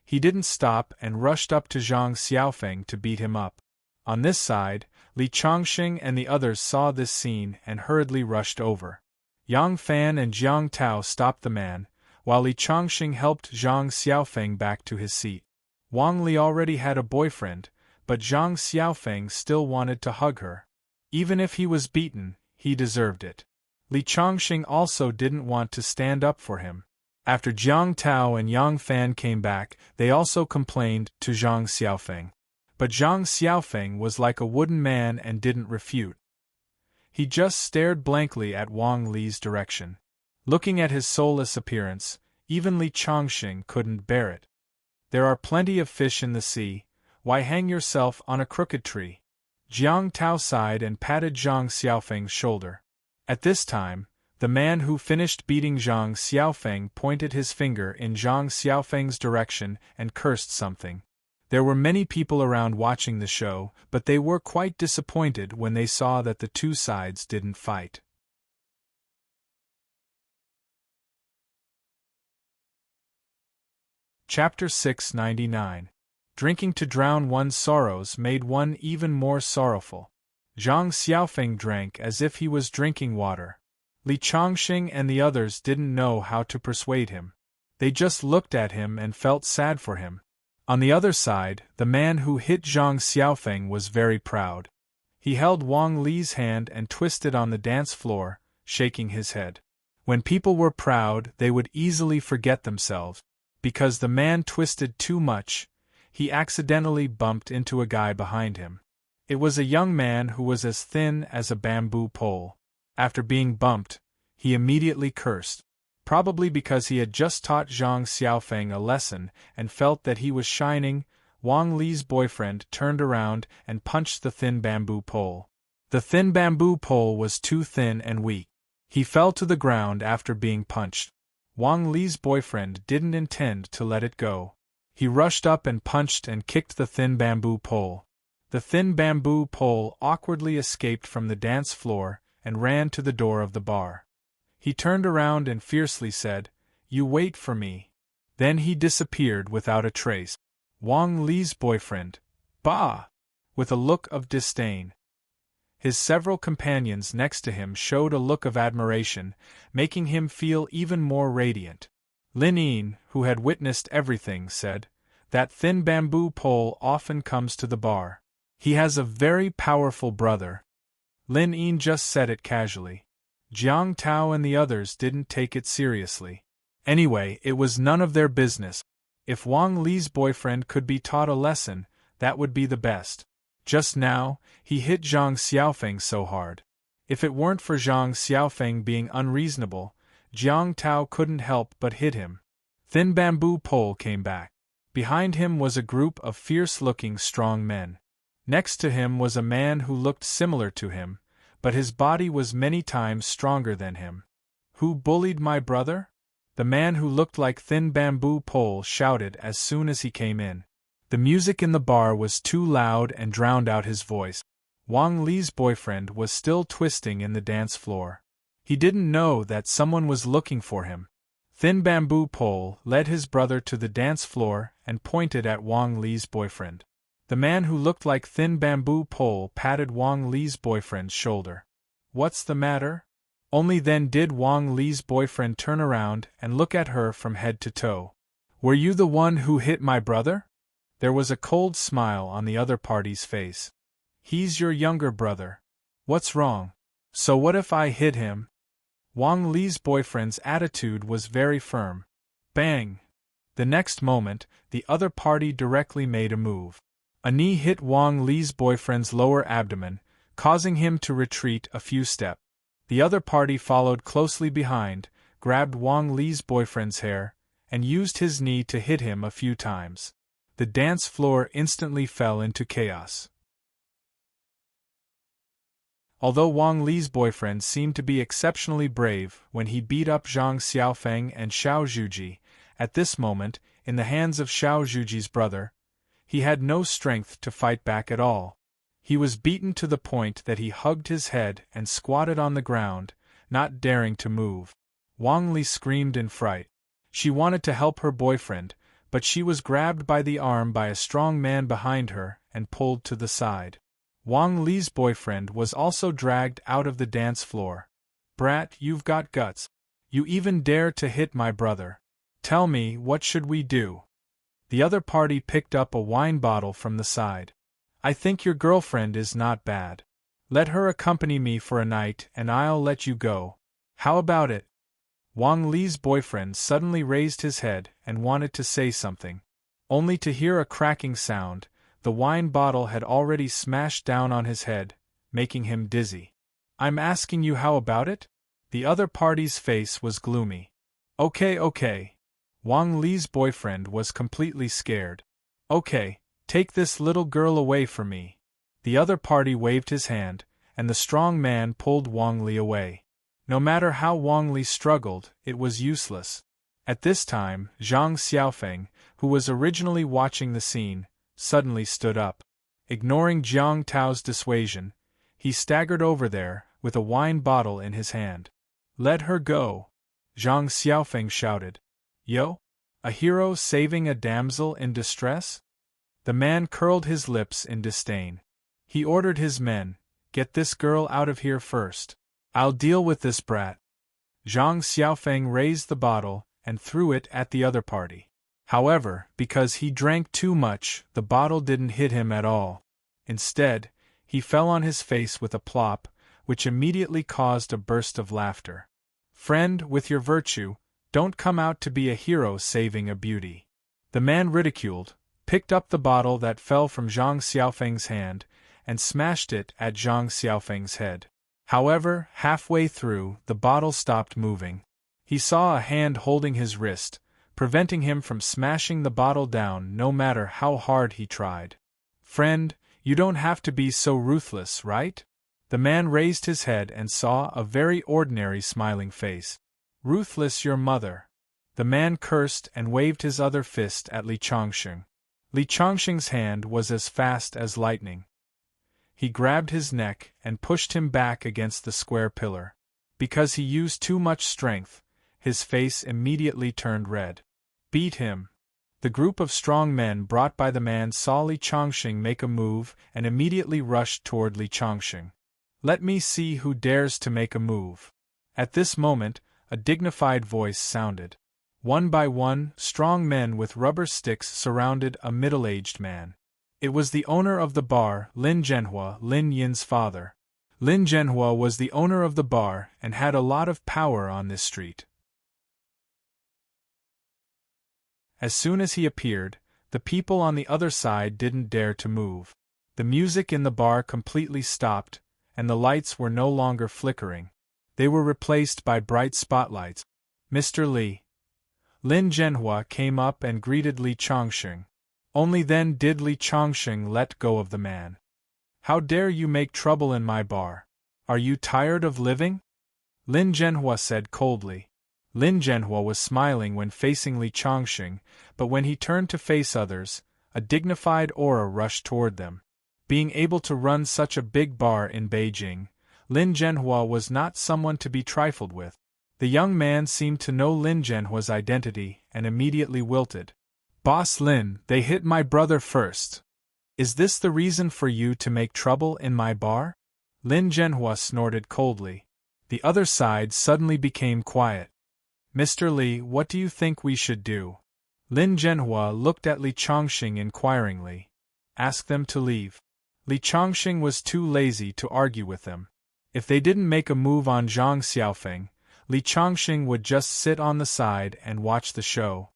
he didn't stop and rushed up to Zhang Xiaofeng to beat him up. On this side, Li Chongqing and the others saw this scene and hurriedly rushed over. Yang Fan and Jiang Tao stopped the man, while Li Chongqing helped Zhang Xiaofeng back to his seat. Wang Li already had a boyfriend, but Zhang Xiaofeng still wanted to hug her. Even if he was beaten, he deserved it. Li Chongqing also didn't want to stand up for him. After Jiang Tao and Yang Fan came back, they also complained to Zhang Xiaofeng. But Zhang Xiaofeng was like a wooden man and didn't refute. He just stared blankly at Wang Li's direction. Looking at his soulless appearance, Even Li Chongqing couldn't bear it. There are plenty of fish in the sea, why hang yourself on a crooked tree? Jiang Tao sighed and patted Zhang Xiaofeng's shoulder. At this time, the man who finished beating Zhang Xiaofeng pointed his finger in Zhang Xiaofeng's direction and cursed something. There were many people around watching the show, but they were quite disappointed when they saw that the two sides didn't fight. Chapter 699. Drinking to drown one's sorrows made one even more sorrowful. Zhang Xiaofeng drank as if he was drinking water. Li Chongqing and the others didn't know how to persuade him. They just looked at him and felt sad for him. On the other side, the man who hit Zhang Xiaofeng was very proud. He held Wang Li's hand and twisted on the dance floor, shaking his head. When people were proud, they would easily forget themselves. Because the man twisted too much, he accidentally bumped into a guy behind him. It was a young man who was as thin as a bamboo pole. After being bumped, he immediately cursed. Probably because he had just taught Zhang Xiaofeng a lesson and felt that he was shining, Wang Li's boyfriend turned around and punched the thin bamboo pole. The thin bamboo pole was too thin and weak. He fell to the ground after being punched. Wang Li's boyfriend didn't intend to let it go. He rushed up and punched and kicked the thin bamboo pole. The thin bamboo pole awkwardly escaped from the dance floor and ran to the door of the bar. He turned around and fiercely said, "You wait for me." Then he disappeared without a trace. Wang Li's boyfriend, bah! With a look of disdain. His several companions next to him showed a look of admiration, making him feel even more radiant. Lin Yin, who had witnessed everything, said, "That thin bamboo pole often comes to the bar. He has a very powerful brother." Lin Yin just said it casually. Jiang Tao and the others didn't take it seriously. Anyway, it was none of their business. If Wang Li's boyfriend could be taught a lesson, that would be the best. Just now, he hit Zhang Xiaofeng so hard. If it weren't for Zhang Xiaofeng being unreasonable, Jiang Tao couldn't help but hit him. Thin bamboo pole came back. Behind him was a group of fierce-looking strong men. Next to him was a man who looked similar to him, but his body was many times stronger than him. "Who bullied my brother?" The man who looked like thin bamboo pole shouted as soon as he came in. The music in the bar was too loud and drowned out his voice. Wang Li's boyfriend was still twisting in the dance floor. He didn't know that someone was looking for him. Thin bamboo pole led his brother to the dance floor and pointed at Wang Li's boyfriend. The man who looked like thin bamboo pole patted Wang Li's boyfriend's shoulder. "What's the matter?" Only then did Wang Li's boyfriend turn around and look at her from head to toe. "Were you the one who hit my brother?" There was a cold smile on the other party's face. "He's your younger brother. What's wrong? So what if I hit him?" Wang Li's boyfriend's attitude was very firm. Bang! The next moment, the other party directly made a move. A knee hit Wang Li's boyfriend's lower abdomen, causing him to retreat a few steps. The other party followed closely behind, grabbed Wang Li's boyfriend's hair, and used his knee to hit him a few times. The dance floor instantly fell into chaos. Although Wang Li's boyfriend seemed to be exceptionally brave when he beat up Zhang Xiaofeng and Xiao Zhuji, at this moment, in the hands of Xiao Zhuji's brother, he had no strength to fight back at all. He was beaten to the point that he hugged his head and squatted on the ground, not daring to move. Wang Li screamed in fright. She wanted to help her boyfriend, but she was grabbed by the arm by a strong man behind her and pulled to the side. Wang Li's boyfriend was also dragged out of the dance floor. "Brat, you've got guts. You even dare to hit my brother. Tell me, what should we do?" The other party picked up a wine bottle from the side. "I think your girlfriend is not bad. Let her accompany me for a night and I'll let you go. How about it?" Wang Li's boyfriend suddenly raised his head and wanted to say something. Only to hear a cracking sound. The wine bottle had already smashed down on his head, making him dizzy. "I'm asking you how about it?" The other party's face was gloomy. Okay, Wang Li's boyfriend was completely scared. Okay, take this little girl away from me. The other party waved his hand, and the strong man pulled Wang Li away. No matter how Wang Li struggled, it was useless. At this time, Zhang Xiaofeng, who was originally watching the scene, suddenly stood up. Ignoring Jiang Tao's dissuasion, he staggered over there, with a wine bottle in his hand. Let her go! Zhang Xiaofeng shouted. Yo? A hero saving a damsel in distress? The man curled his lips in disdain. He ordered his men, get this girl out of here first. I'll deal with this brat. Zhang Xiaofeng raised the bottle and threw it at the other party. However, because he drank too much, the bottle didn't hit him at all. Instead, he fell on his face with a plop, which immediately caused a burst of laughter. Friend, with your virtue, don't come out to be a hero saving a beauty. The man ridiculed, picked up the bottle that fell from Zhang Xiaofeng's hand, and smashed it at Zhang Xiaofeng's head. However, halfway through, the bottle stopped moving. He saw a hand holding his wrist, preventing him from smashing the bottle down no matter how hard he tried. Friend, you don't have to be so ruthless, right? The man raised his head and saw a very ordinary smiling face. Ruthless your mother. The man cursed and waved his other fist at Li Changsheng. Li Changsheng's hand was as fast as lightning. He grabbed his neck and pushed him back against the square pillar. Because he used too much strength, his face immediately turned red. Beat him. The group of strong men brought by the man saw Li Changsheng make a move and immediately rushed toward Li Changsheng. Let me see who dares to make a move. At this moment, a dignified voice sounded. One by one, strong men with rubber sticks surrounded a middle-aged man. It was the owner of the bar, Lin Zhenhua, Lin Yin's father. Lin Zhenhua was the owner of the bar and had a lot of power on this street. As soon as he appeared, the people on the other side didn't dare to move. The music in the bar completely stopped, and the lights were no longer flickering. They were replaced by bright spotlights. Mr. Li. Lin Zhenhua came up and greeted Li Changsheng. Only then did Li Changsheng let go of the man. How dare you make trouble in my bar? Are you tired of living? Lin Zhenhua said coldly. Lin Zhenhua was smiling when facing Li Changsheng, but when he turned to face others, a dignified aura rushed toward them. Being able to run such a big bar in Beijing, Lin Zhenhua was not someone to be trifled with. The young man seemed to know Lin Zhenhua's identity and immediately wilted. Boss Lin, they hit my brother first. Is this the reason for you to make trouble in my bar? Lin Zhenhua snorted coldly. The other side suddenly became quiet. Mr. Li, what do you think we should do? Lin Zhenhua looked at Li Changsheng inquiringly. Ask them to leave. Li Changsheng was too lazy to argue with them. If they didn't make a move on Zhang Xiaofeng, Li Changsheng would just sit on the side and watch the show.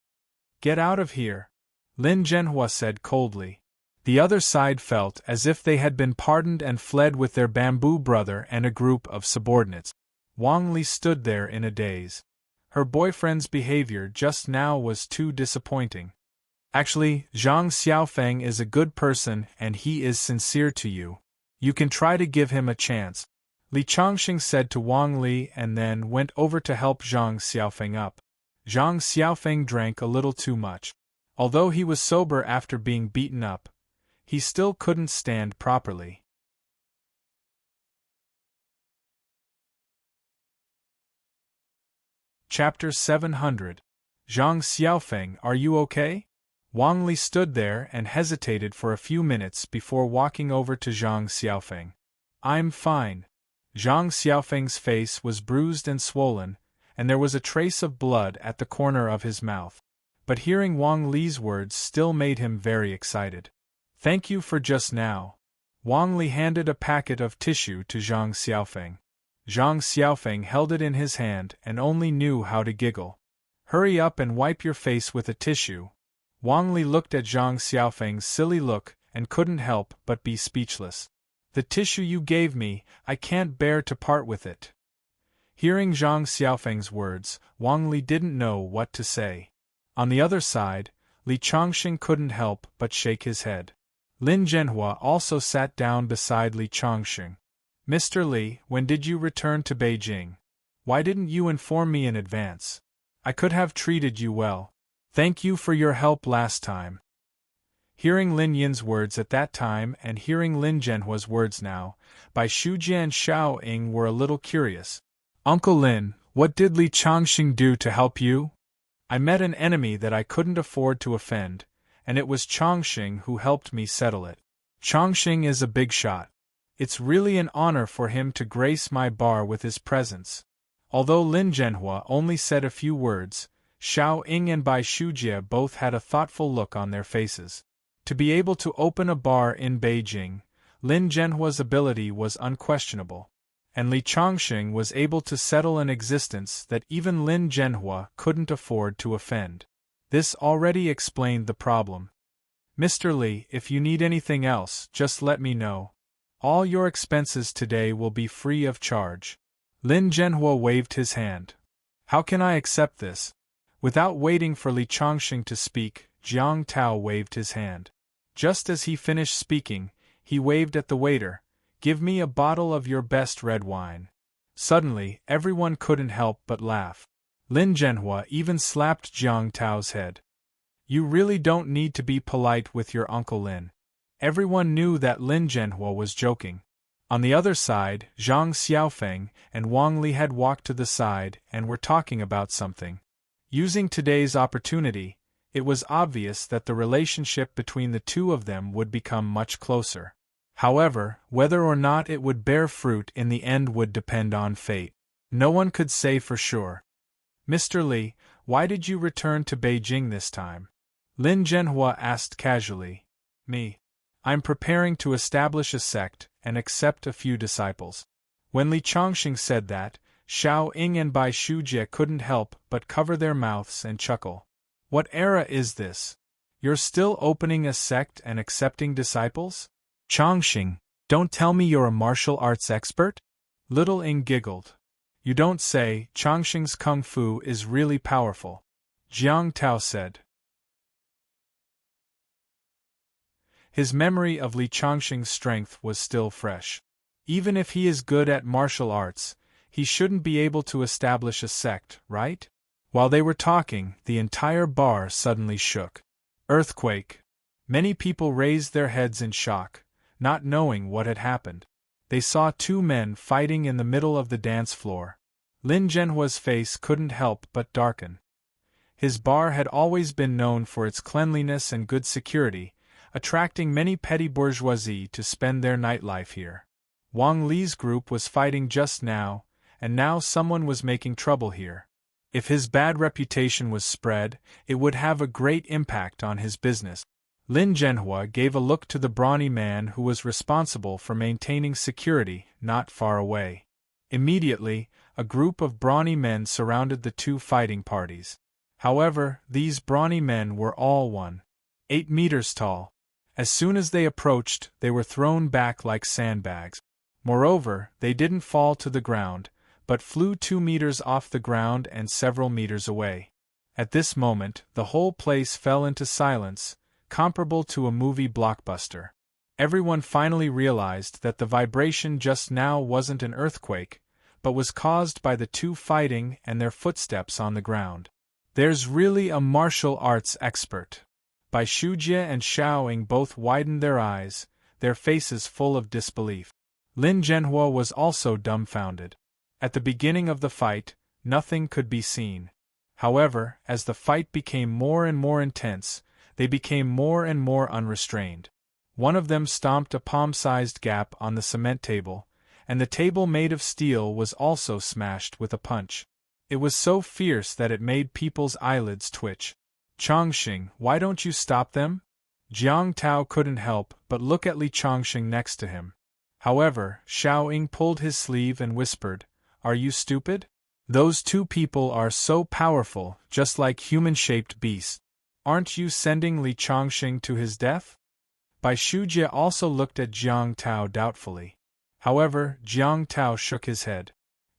Get out of here, Lin Zhenhua said coldly. The other side felt as if they had been pardoned and fled with their bamboo brother and a group of subordinates. Wang Li stood there in a daze. Her boyfriend's behavior just now was too disappointing. Actually, Zhang Xiaofeng is a good person and he is sincere to you. You can try to give him a chance, Li Changsheng said to Wang Li and then went over to help Zhang Xiaofeng up. Zhang Xiaofeng drank a little too much. Although he was sober after being beaten up, he still couldn't stand properly. Chapter 700. Zhang Xiaofeng, are you okay? Wang Li stood there and hesitated for a few minutes before walking over to Zhang Xiaofeng. I'm fine. Zhang Xiaofeng's face was bruised and swollen, and there was a trace of blood at the corner of his mouth. But hearing Wang Li's words still made him very excited. Thank you for just now. Wang Li handed a packet of tissue to Zhang Xiaofeng. Zhang Xiaofeng held it in his hand and only knew how to giggle. Hurry up and wipe your face with a tissue. Wang Li looked at Zhang Xiaofeng's silly look and couldn't help but be speechless. The tissue you gave me, I can't bear to part with it. Hearing Zhang Xiaofeng's words, Wang Li didn't know what to say. On the other side, Li Chongqing couldn't help but shake his head. Lin Zhenhua also sat down beside Li Chongqing. Mr. Li, when did you return to Beijing? Why didn't you inform me in advance? I could have treated you well. Thank you for your help last time. Hearing Lin Yin's words at that time and hearing Lin Zhenhua's words now, Bai Shujie and Xiao Ying were a little curious. Uncle Lin, what did Li Chongqing do to help you? I met an enemy that I couldn't afford to offend, and it was Chongqing who helped me settle it. Chongqing is a big shot. It's really an honor for him to grace my bar with his presence. Although Lin Zhenhua only said a few words, Xiao Ying and Bai Shujie both had a thoughtful look on their faces. To be able to open a bar in Beijing, Lin Zhenhua's ability was unquestionable, and Li Chongqing was able to settle an existence that even Lin Zhenhua couldn't afford to offend. This already explained the problem. Mr. Li, if you need anything else, just let me know. All your expenses today will be free of charge. Lin Zhenhua waved his hand. How can I accept this? Without waiting for Li Chongqing to speak, Jiang Tao waved his hand. Just as he finished speaking, he waved at the waiter, "Give me a bottle of your best red wine." Suddenly, everyone couldn't help but laugh. Lin Zhenhua even slapped Jiang Tao's head. You really don't need to be polite with your Uncle Lin. Everyone knew that Lin Zhenhua was joking. On the other side, Zhang Xiaofeng and Wang Li had walked to the side and were talking about something. Using today's opportunity, it was obvious that the relationship between the two of them would become much closer. However, whether or not it would bear fruit in the end would depend on fate. No one could say for sure. Mr. Li, why did you return to Beijing this time? Lin Zhenhua asked casually. Me. I'm preparing to establish a sect and accept a few disciples. When Li Chongqing said that, Xiao Ying and Bai Shujie couldn't help but cover their mouths and chuckle. What era is this? You're still opening a sect and accepting disciples? Chongqing, don't tell me you're a martial arts expert? Little Ying giggled. You don't say. Chongqing's kung fu is really powerful. Jiang Tao said. His memory of Li Chongqing's strength was still fresh. Even if he is good at martial arts, he shouldn't be able to establish a sect, right? While they were talking, the entire bar suddenly shook. Earthquake. Many people raised their heads in shock, not knowing what had happened. They saw two men fighting in the middle of the dance floor. Lin Zhenhua's face couldn't help but darken. His bar had always been known for its cleanliness and good security, attracting many petty bourgeoisie to spend their nightlife here. Wang Li's group was fighting just now, and now someone was making trouble here. If his bad reputation was spread, it would have a great impact on his business. Lin Zhenhua gave a look to the brawny man who was responsible for maintaining security not far away. Immediately, a group of brawny men surrounded the two fighting parties. However, these brawny men were all 1.8 meters tall. As soon as they approached, they were thrown back like sandbags. Moreover, they didn't fall to the ground, but flew 2 meters off the ground and several meters away. At this moment, the whole place fell into silence, comparable to a movie blockbuster. Everyone finally realized that the vibration just now wasn't an earthquake, but was caused by the two fighting and their footsteps on the ground. There's really a martial arts expert. Bai Shujie and Xiao Ying both widened their eyes, their faces full of disbelief. Lin Zhenhua was also dumbfounded. At the beginning of the fight, nothing could be seen. However, as the fight became more and more intense, they became more and more unrestrained. One of them stomped a palm-sized gap on the cement table, and the table made of steel was also smashed with a punch. It was so fierce that it made people's eyelids twitch. Chongqing, why don't you stop them? Jiang Tao couldn't help but look at Li Chongqing next to him. However, Xiao Ying pulled his sleeve and whispered, Are you stupid? Those two people are so powerful, just like human-shaped beasts. Aren't you sending Li Chongqing to his death? Bai Shujie also looked at Jiang Tao doubtfully. However, Jiang Tao shook his head.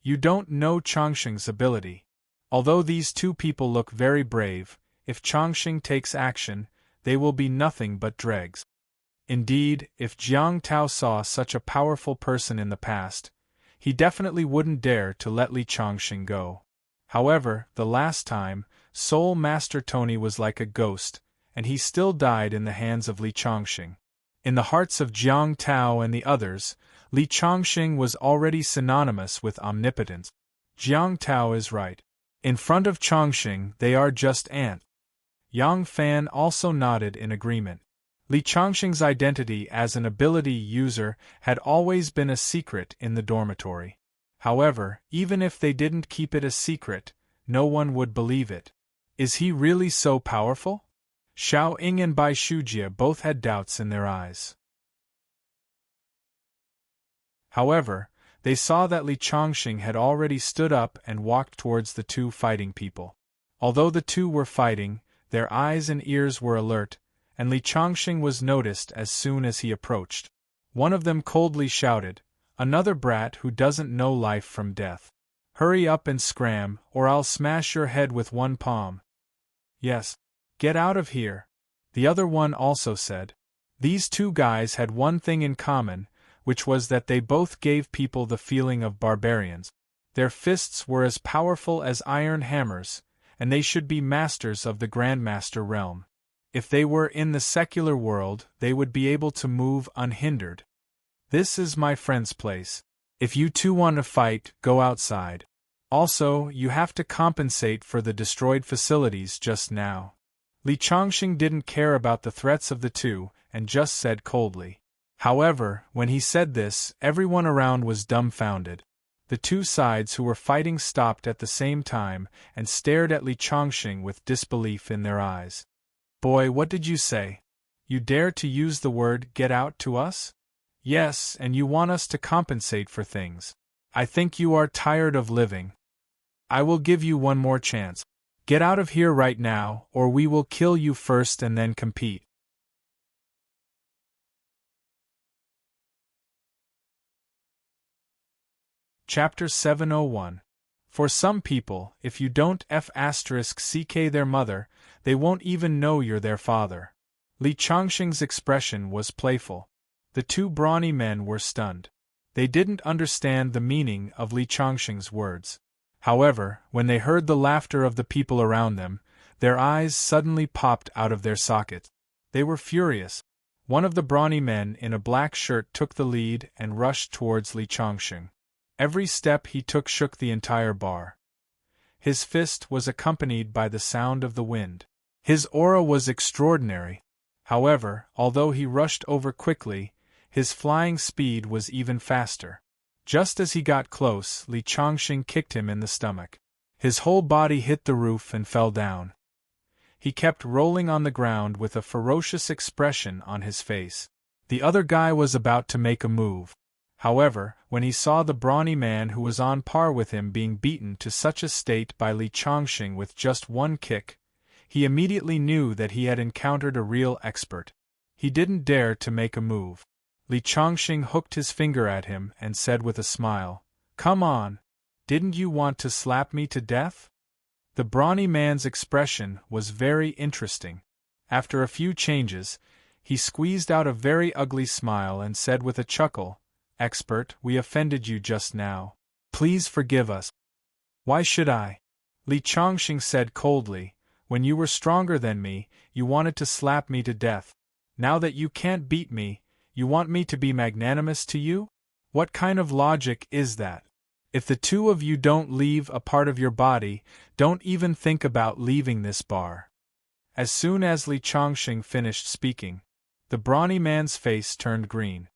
You don't know Chongqing's ability. Although these two people look very brave, if Chongqing takes action, they will be nothing but dregs. Indeed, if Jiang Tao saw such a powerful person in the past, he definitely wouldn't dare to let Li Chongqing go. However, the last time, Soul Master Tony was like a ghost, and he still died in the hands of Li Chongqing. In the hearts of Jiang Tao and the others, Li Chongqing was already synonymous with omnipotence. Jiang Tao is right. In front of Chongqing, they are just ants. Yang Fan also nodded in agreement. Li Chongqing's identity as an ability user had always been a secret in the dormitory. However, even if they didn't keep it a secret, no one would believe it. Is he really so powerful? Xiao Ying and Bai Shujie both had doubts in their eyes. However, they saw that Li Chongqing had already stood up and walked towards the two fighting people. Although the two were fighting, their eyes and ears were alert, and Li Chongqing was noticed as soon as he approached. One of them coldly shouted, "Another brat who doesn't know life from death. Hurry up and scram, or I'll smash your head with one palm." "Yes. Get out of here," the other one also said. These two guys had one thing in common, which was that they both gave people the feeling of barbarians. Their fists were as powerful as iron hammers, and they should be masters of the Grandmaster realm. If they were in the secular world, they would be able to move unhindered. "This is my friend's place. If you two want to fight, go outside. Also, you have to compensate for the destroyed facilities just now." Li Chongqing didn't care about the threats of the two, and just said coldly. However, when he said this, everyone around was dumbfounded. The two sides who were fighting stopped at the same time and stared at Li Chongqing with disbelief in their eyes. "Boy, what did you say? You dare to use the word 'get out' to us?" "Yes, and you want us to compensate for things. I think you are tired of living. I will give you one more chance. Get out of here right now, or we will kill you first and then compete." Chapter 701. For some people, if you don't *ck their mother, they won't even know you're their father. Li Chongqing's expression was playful. The two brawny men were stunned. They didn't understand the meaning of Li Chongqing's words. However, when they heard the laughter of the people around them, their eyes suddenly popped out of their sockets. They were furious. One of the brawny men in a black shirt took the lead and rushed towards Li Chongqing. Every step he took shook the entire bar. His fist was accompanied by the sound of the wind. His aura was extraordinary. However, although he rushed over quickly, his flying speed was even faster. Just as he got close, Li Chongqing kicked him in the stomach. His whole body hit the roof and fell down. He kept rolling on the ground with a ferocious expression on his face. The other guy was about to make a move. However, when he saw the brawny man who was on par with him being beaten to such a state by Li Chongqing with just one kick, he immediately knew that he had encountered a real expert. He didn't dare to make a move. Li Chongqing hooked his finger at him and said with a smile, "Come on. Didn't you want to slap me to death?" The brawny man's expression was very interesting. After a few changes, he squeezed out a very ugly smile and said with a chuckle, "Expert, we offended you just now. Please forgive us." "Why should I?" Li Chongqing said coldly. "When you were stronger than me, you wanted to slap me to death. Now that you can't beat me, you want me to be magnanimous to you? What kind of logic is that? If the two of you don't leave a part of your body, don't even think about leaving this bar." As soon as Li Chongqing finished speaking, the brawny man's face turned green.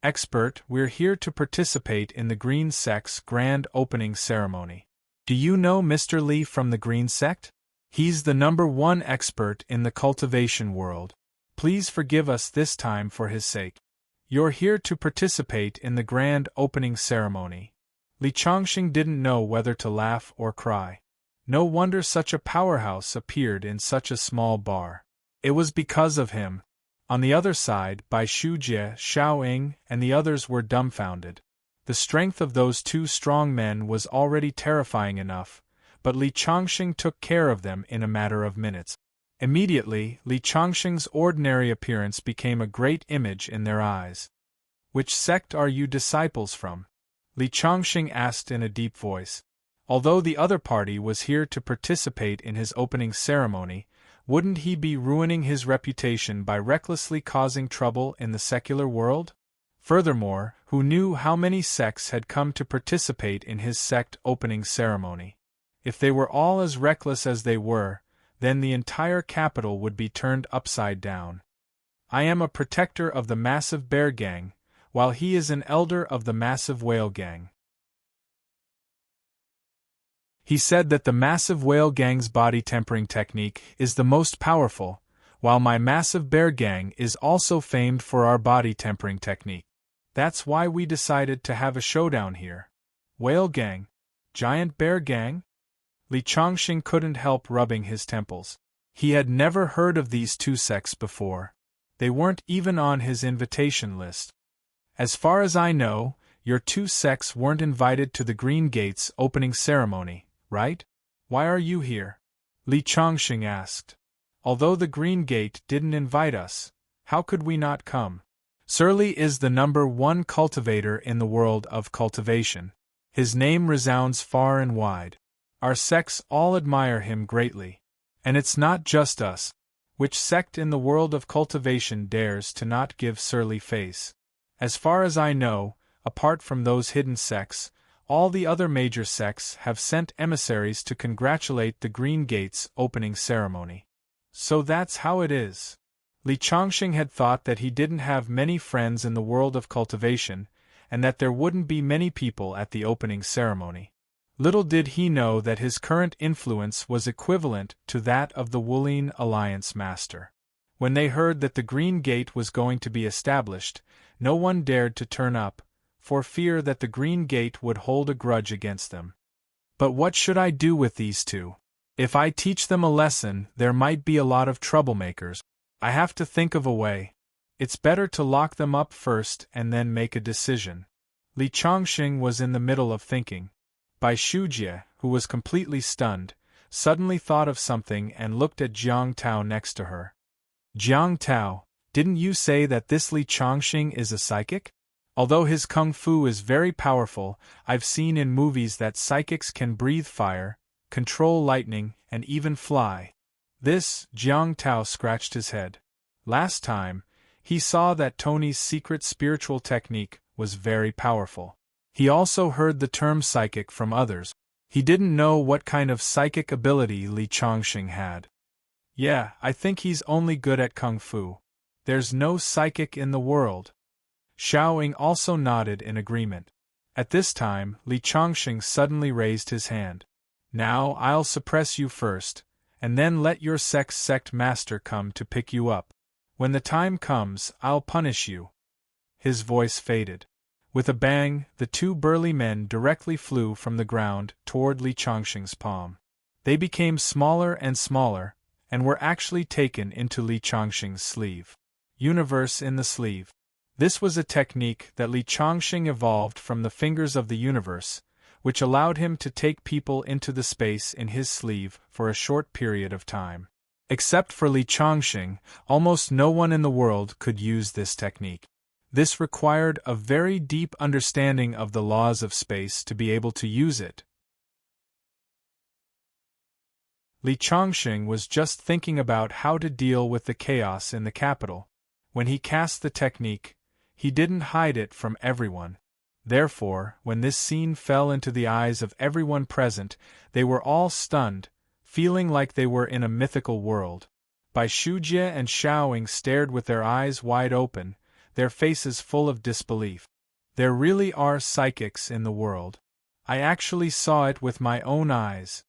"Expert, we're here to participate in the Green Sect's grand opening ceremony. Do you know Mr. Li from the Green Sect? He's the #1 expert in the cultivation world. Please forgive us this time for his sake. You're here to participate in the grand opening ceremony." Li Chongqing didn't know whether to laugh or cry. No wonder such a powerhouse appeared in such a small bar. It was because of him. On the other side, Bai Shujie, Xiao Ying, and the others were dumbfounded. The strength of those two strong men was already terrifying enough, but Li Changxing took care of them in a matter of minutes. Immediately, Li Changxing's ordinary appearance became a great image in their eyes. "Which sect are you disciples from?" Li Changxing asked in a deep voice. Although the other party was here to participate in his opening ceremony, wouldn't he be ruining his reputation by recklessly causing trouble in the secular world? Furthermore, who knew how many sects had come to participate in his sect opening ceremony? If they were all as reckless as they were, then the entire capital would be turned upside down. "I am a protector of the massive bear gang, while he is an elder of the massive whale gang." He said that the massive whale gang's body tempering technique is the most powerful, while my massive bear gang is also famed for our body tempering technique. That's why we decided to have a showdown here. Whale gang? Giant bear gang? Li Changxing couldn't help rubbing his temples. He had never heard of these two sects before. They weren't even on his invitation list. "As far as I know, your two sects weren't invited to the Green Gate's opening ceremony, right? Why are you here?" Li Changxing asked. "Although the Green Gate didn't invite us, how could we not come? Surly is the #1 cultivator in the world of cultivation. His name resounds far and wide. Our sects all admire him greatly. And it's not just us. Which sect in the world of cultivation dares to not give surly face? As far as I know, apart from those hidden sects, all the other major sects have sent emissaries to congratulate the Green Gate's opening ceremony. So that's how it is." Li Changxing had thought that he didn't have many friends in the world of cultivation, and that there wouldn't be many people at the opening ceremony. Little did he know that his current influence was equivalent to that of the Wulian Alliance Master. When they heard that the Green Gate was going to be established, no one dared to turn up, for fear that the Green Gate would hold a grudge against them. "But what should I do with these two? If I teach them a lesson, there might be a lot of troublemakers. I have to think of a way. It's better to lock them up first and then make a decision." Li Changxing was in the middle of thinking. Bai Shujie, who was completely stunned, suddenly thought of something and looked at Jiang Tao next to her. "Jiang Tao, didn't you say that this Li Changxing is a psychic? Although his kung fu is very powerful, I've seen in movies that psychics can breathe fire, control lightning, and even fly." Jiang Tao scratched his head. Last time, he saw that Tony's secret spiritual technique was very powerful. He also heard the term psychic from others. He didn't know what kind of psychic ability Li Changxing had. "Yeah, I think he's only good at kung fu. There's no psychic in the world." Xiaoying also nodded in agreement. At this time, Li Changxing suddenly raised his hand. "Now I'll suppress you first, and then let your sect master come to pick you up. When the time comes, I'll punish you." His voice faded. With a bang, the two burly men directly flew from the ground toward Li Changxing's palm. They became smaller and smaller, and were actually taken into Li Changxing's sleeve. Universe in the sleeve. This was a technique that Li Changxing evolved from the fingers of the universe, which allowed him to take people into the space in his sleeve for a short period of time. Except for Li Changxing, almost no one in the world could use this technique. This required a very deep understanding of the laws of space to be able to use it. Li Changxing was just thinking about how to deal with the chaos in the capital. When he cast the technique, he didn't hide it from everyone. Therefore, when this scene fell into the eyes of everyone present, they were all stunned, feeling like they were in a mythical world. Bai Shujie and Xiaoying stared with their eyes wide open, their faces full of disbelief. There really are psychics in the world. I actually saw it with my own eyes.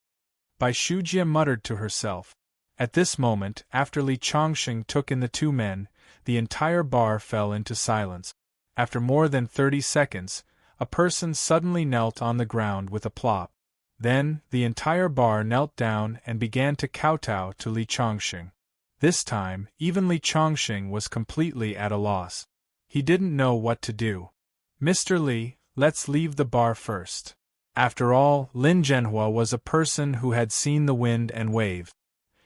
Bai Shujie muttered to herself. At this moment, after Li Changxing took in the two men, the entire bar fell into silence. After more than 30 seconds, a person suddenly knelt on the ground with a plop. Then, the entire bar knelt down and began to kowtow to Li Changxing. This time, even Li Changxing was completely at a loss. He didn't know what to do. "Mr. Li, let's leave the bar first. After all, Lin Zhenhua was a person who had seen the wind and wave.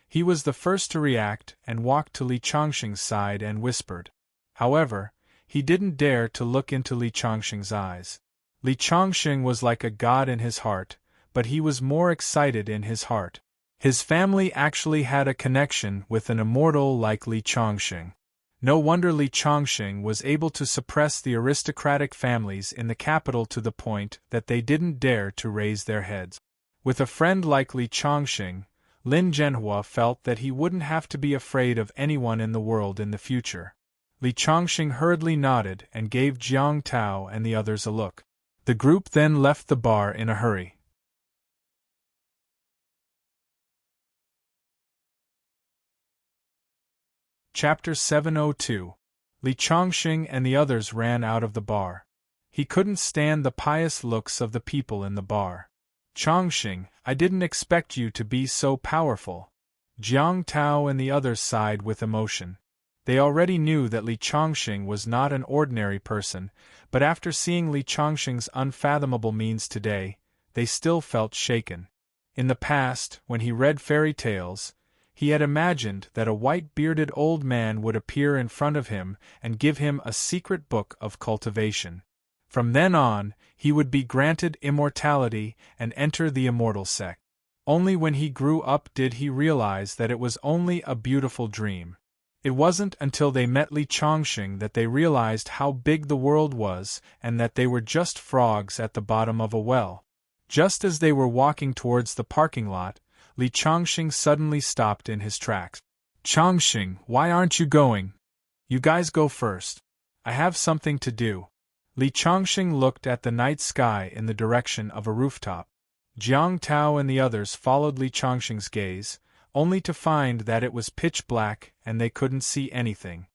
He was the first to react and walked to Li Changxing's side and whispered. However, he didn't dare to look into Li Changxing's eyes. Li Changxing was like a god in his heart, but he was more excited in his heart. His family actually had a connection with an immortal like Li Changxing. No wonder Li Changxing was able to suppress the aristocratic families in the capital to the point that they didn't dare to raise their heads. With a friend like Li Changxing, Lin Zhenhua felt that he wouldn't have to be afraid of anyone in the world in the future. Li Changxing hurriedly nodded and gave Jiang Tao and the others a look. The group then left the bar in a hurry. Chapter 702. Li Changxing and the others ran out of the bar. He couldn't stand the pious looks of the people in the bar. Changxing, I didn't expect you to be so powerful. Jiang Tao and the others sighed with emotion. They already knew that Li Changxing was not an ordinary person, but after seeing Li Changxing's unfathomable means today, they still felt shaken. In the past, when he read fairy tales, he had imagined that a white-bearded old man would appear in front of him and give him a secret book of cultivation. From then on, he would be granted immortality and enter the immortal sect. Only when he grew up did he realize that it was only a beautiful dream. It wasn't until they met Li Changxing that they realized how big the world was and that they were just frogs at the bottom of a well. Just as they were walking towards the parking lot, Li Changxing suddenly stopped in his tracks. Changxing, why aren't you going? You guys go first. I have something to do. Li Changxing looked at the night sky in the direction of a rooftop. Jiang Tao and the others followed Li Changxing's gaze, only to find that it was pitch black and they couldn't see anything.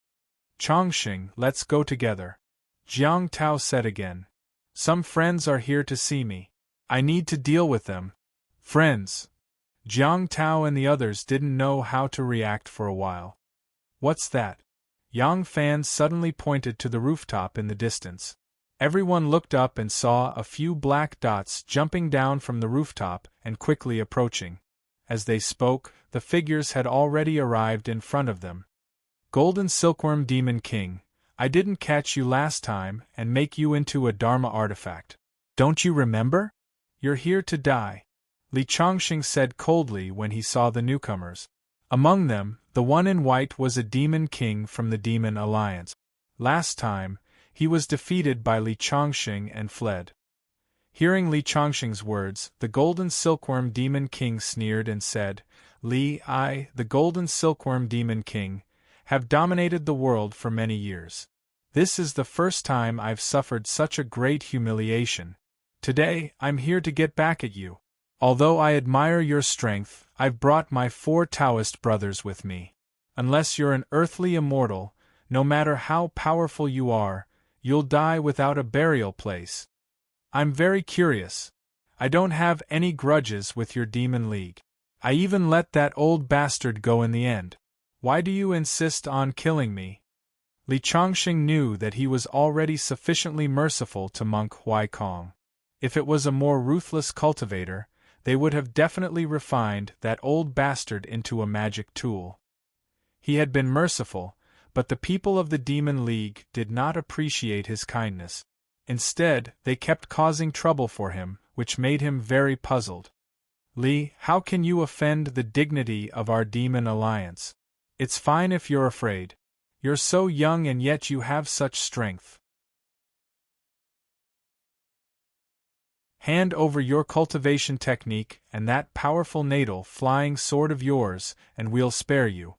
Changxing, let's go together. Jiang Tao said again. Some friends are here to see me. I need to deal with them. Friends. Jiang Tao and the others didn't know how to react for a while. What's that? Yang Fan suddenly pointed to the rooftop in the distance. Everyone looked up and saw a few black dots jumping down from the rooftop and quickly approaching. As they spoke, the figures had already arrived in front of them. Golden Silkworm Demon King, I didn't catch you last time and make you into a Dharma artifact. Don't you remember? You're here to die. Li Changxing said coldly when he saw the newcomers. Among them, the one in white was a demon king from the Demon Alliance. Last time, he was defeated by Li Changxing and fled. Hearing Li Changxing's words, the Golden Silkworm Demon King sneered and said, I, the Golden Silkworm Demon King, have dominated the world for many years. This is the first time I've suffered such a great humiliation. Today, I'm here to get back at you. Although I admire your strength, I've brought my 4 Taoist brothers with me. Unless you're an earthly immortal, no matter how powerful you are, you'll die without a burial place. I'm very curious. I don't have any grudges with your Demon League. I even let that old bastard go in the end. Why do you insist on killing me? Li Changxing knew that he was already sufficiently merciful to Monk Huaikong. If it was a more ruthless cultivator, they would have definitely refined that old bastard into a magic tool. He had been merciful, but the people of the Demon League did not appreciate his kindness. Instead, they kept causing trouble for him, which made him very puzzled. Li, how can you offend the dignity of our Demon Alliance? It's fine if you're afraid. You're so young and yet you have such strength. Hand over your cultivation technique and that powerful natal flying sword of yours, and we'll spare you.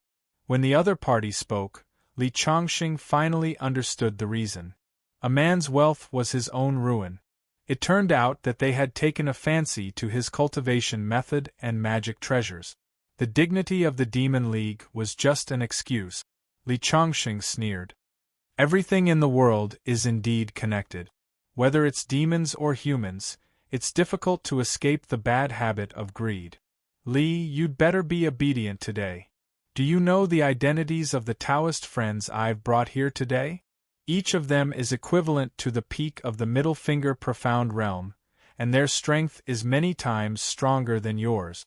When the other party spoke, Li Changxing finally understood the reason. A man's wealth was his own ruin. It turned out that they had taken a fancy to his cultivation method and magic treasures. The dignity of the Demon League was just an excuse. Li Changxing sneered. Everything in the world is indeed connected. Whether it's demons or humans, it's difficult to escape the bad habit of greed. Li, you'd better be obedient today. Do you know the identities of the Taoist friends I've brought here today? Each of them is equivalent to the peak of the middle finger profound realm, and their strength is many times stronger than yours."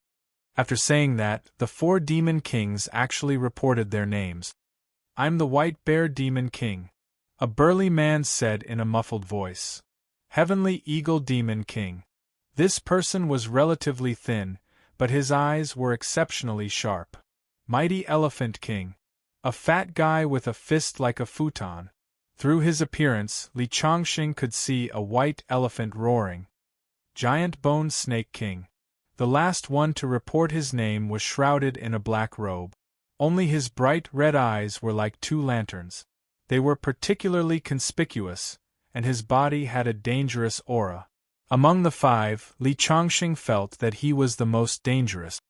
After saying that, the 4 demon kings actually reported their names. "I'm the White Bear Demon King," a burly man said in a muffled voice. "Heavenly Eagle Demon King." This person was relatively thin, but his eyes were exceptionally sharp. "Mighty Elephant King." A fat guy with a fist like a futon. Through his appearance, Li Chongqing could see a white elephant roaring. "Giant Bone Snake King." The last one to report his name was shrouded in a black robe. Only his bright red eyes were like 2 lanterns. They were particularly conspicuous, and his body had a dangerous aura. Among the 5, Li Chongqing felt that he was the most dangerous.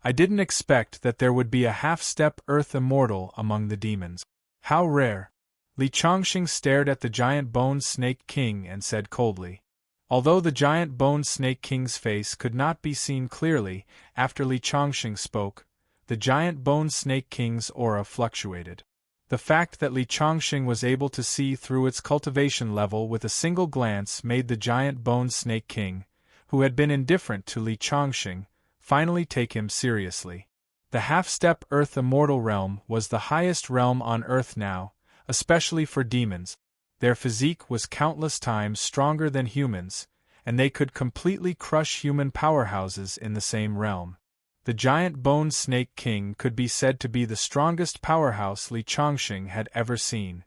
"I didn't expect that there would be a half-step Earth Immortal among the demons. How rare." Li Chongqing stared at the Giant Bone Snake King and said coldly. Although the Giant Bone Snake King's face could not be seen clearly, after Li Chongqing spoke, the Giant Bone Snake King's aura fluctuated. The fact that Li Chongqing was able to see through its cultivation level with a single glance made the Giant Bone Snake King, who had been indifferent to Li Chongqing, finally take him seriously. The half-step Earth Immortal realm was the highest realm on Earth now, especially for demons. Their physique was countless times stronger than humans, and they could completely crush human powerhouses in the same realm. The Giant Bone Snake King could be said to be the strongest powerhouse Li Chongqing had ever seen.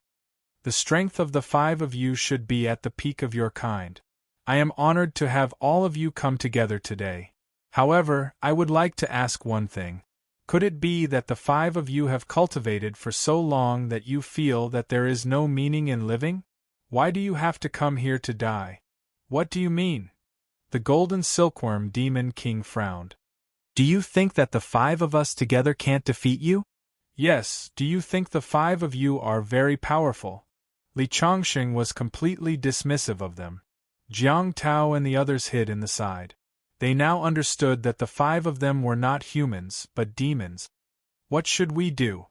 "The strength of the 5 of you should be at the peak of your kind. I am honored to have all of you come together today. However, I would like to ask one thing. Could it be that the 5 of you have cultivated for so long that you feel that there is no meaning in living? Why do you have to come here to die? What do you mean?" The Golden Silkworm Demon King frowned. "Do you think that the 5 of us together can't defeat you?" "Yes, do you think the 5 of you are very powerful?" Li Chongqing was completely dismissive of them. Jiang Tao and the others hid in the side. They now understood that the 5 of them were not humans, but demons. "What should we do?"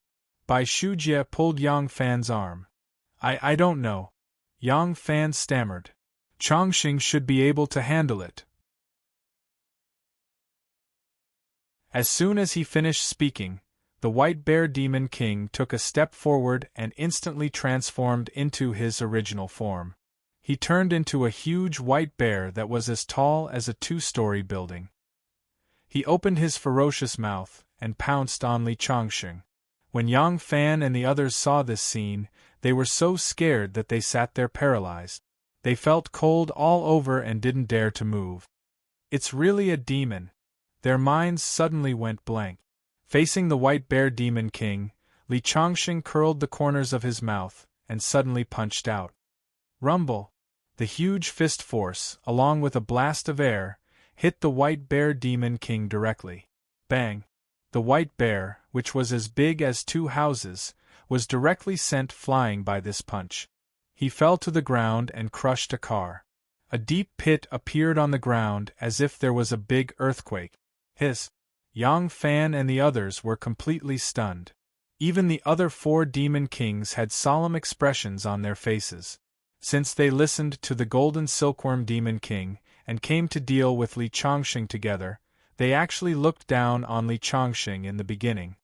Bai Shujie pulled Yang Fan's arm. I don't know." Yang Fan stammered. "Chongqing should be able to handle it." As soon as he finished speaking, the White Bear Demon King took a step forward and instantly transformed into his original form. He turned into a huge white bear that was as tall as a 2-story building. He opened his ferocious mouth and pounced on Li Chongqing. When Yang Fan and the others saw this scene, they were so scared that they sat there paralyzed. They felt cold all over and didn't dare to move. "It's really a demon." Their minds suddenly went blank. Facing the White Bear Demon King, Li Chongqing curled the corners of his mouth and suddenly punched out. Rumble! The huge fist force, along with a blast of air, hit the White Bear Demon King directly. Bang! The white bear, which was as big as 2 houses, was directly sent flying by this punch. He fell to the ground and crushed a car. A deep pit appeared on the ground as if there was a big earthquake. Hiss! Yang Fan and the others were completely stunned. Even the other 4 demon kings had solemn expressions on their faces. Since they listened to the Golden Silkworm Demon King and came to deal with Li Chongqing together, they actually looked down on Li Chongqing in the beginning.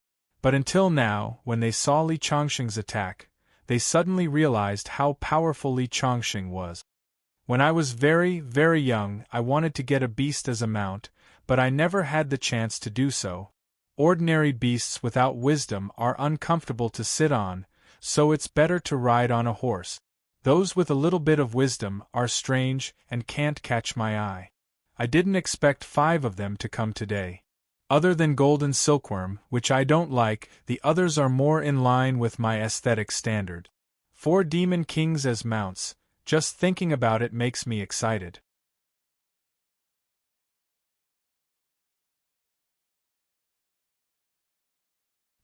But until now, when they saw Li Chongqing's attack, they suddenly realized how powerful Li Chongqing was. "When I was very, very young, I wanted to get a beast as a mount, but I never had the chance to do so. Ordinary beasts without wisdom are uncomfortable to sit on, so it's better to ride on a horse. Those with a little bit of wisdom are strange and can't catch my eye. I didn't expect 5 of them to come today. Other than Golden Silkworm, which I don't like, the others are more in line with my aesthetic standard. 4 demon kings as mounts, just thinking about it makes me excited."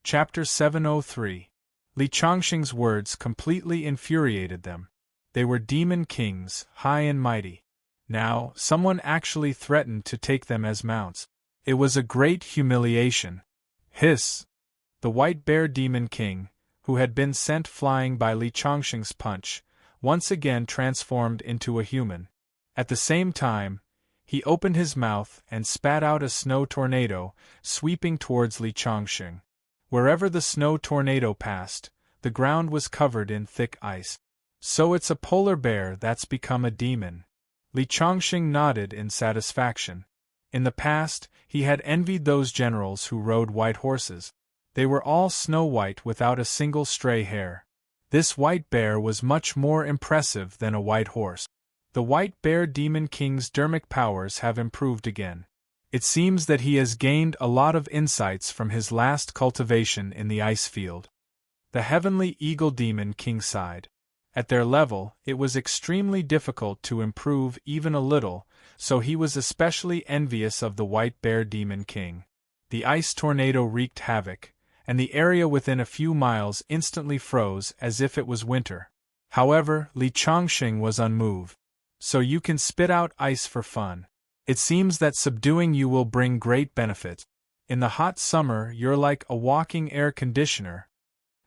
Chapter 703. Li Chongqing's words completely infuriated them. They were demon kings, high and mighty. Now, someone actually threatened to take them as mounts. It was a great humiliation. Hiss! The White Bear Demon King, who had been sent flying by Li Chongqing's punch, once again transformed into a human. At the same time, He opened his mouth and spat out a snow tornado, sweeping towards Li Changxing. Wherever the snow tornado passed, the ground was covered in thick ice. So it's a polar bear that's become a demon. Li Changxing nodded in satisfaction. In the past, he had envied those generals who rode white horses. They were all snow-white without a single stray hair. This white bear was much more impressive than a white horse. The white bear demon king's dermic powers have improved again. It seems that he has gained a lot of insights from his last cultivation in the ice field. The heavenly eagle demon king sighed. At their level, it was extremely difficult to improve even a little, so he was especially envious of the white bear demon king. The ice tornado wreaked havoc, and the area within a few miles instantly froze as if it was winter. However, Li Changxing was unmoved. So you can spit out ice for fun. It seems that subduing you will bring great benefit. In the hot summer, you're like a walking air conditioner.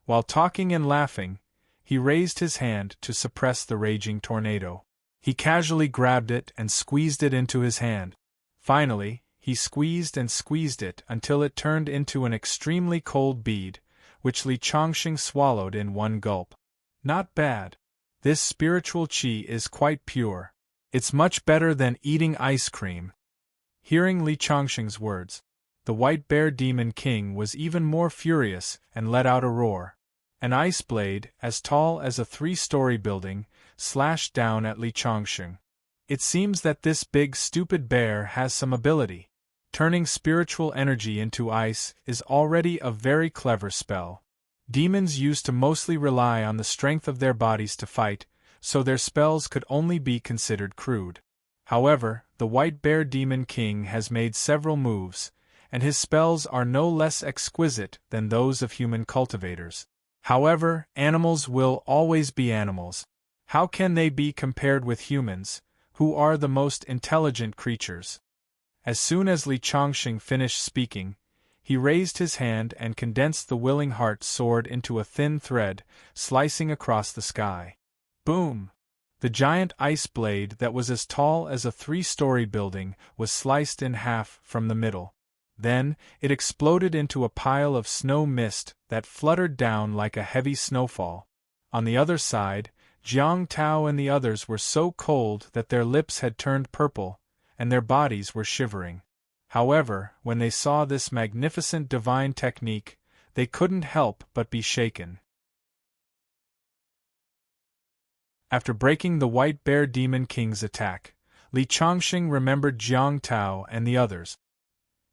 While talking and laughing, he raised his hand to suppress the raging tornado. He casually grabbed it and squeezed it into his hand. Finally, he squeezed and squeezed it until it turned into an extremely cold bead, which Li Changxing swallowed in one gulp. Not bad. This spiritual qi is quite pure. It's much better than eating ice cream. Hearing Li Changxing's words, the white bear demon king was even more furious and let out a roar. An ice blade, as tall as a 3-story building, slashed down at Li Changxing. It seems that this big stupid bear has some ability. Turning spiritual energy into ice is already a very clever spell. Demons used to mostly rely on the strength of their bodies to fight, so their spells could only be considered crude. However, the white bear demon king has made several moves, and his spells are no less exquisite than those of human cultivators. However, animals will always be animals. How can they be compared with humans, who are the most intelligent creatures? As soon as Li Changxing finished speaking, he raised his hand and condensed the willing heart sword into a thin thread, slicing across the sky. Boom! The giant ice blade that was as tall as a 3-story building was sliced in half from the middle. Then, it exploded into a pile of snow mist that fluttered down like a heavy snowfall. On the other side, Jiang Tao and the others were so cold that their lips had turned purple, and their bodies were shivering. However, when they saw this magnificent divine technique, they couldn't help but be shaken. After breaking the white bear demon king's attack, Li Changxing remembered Jiang Tao and the others.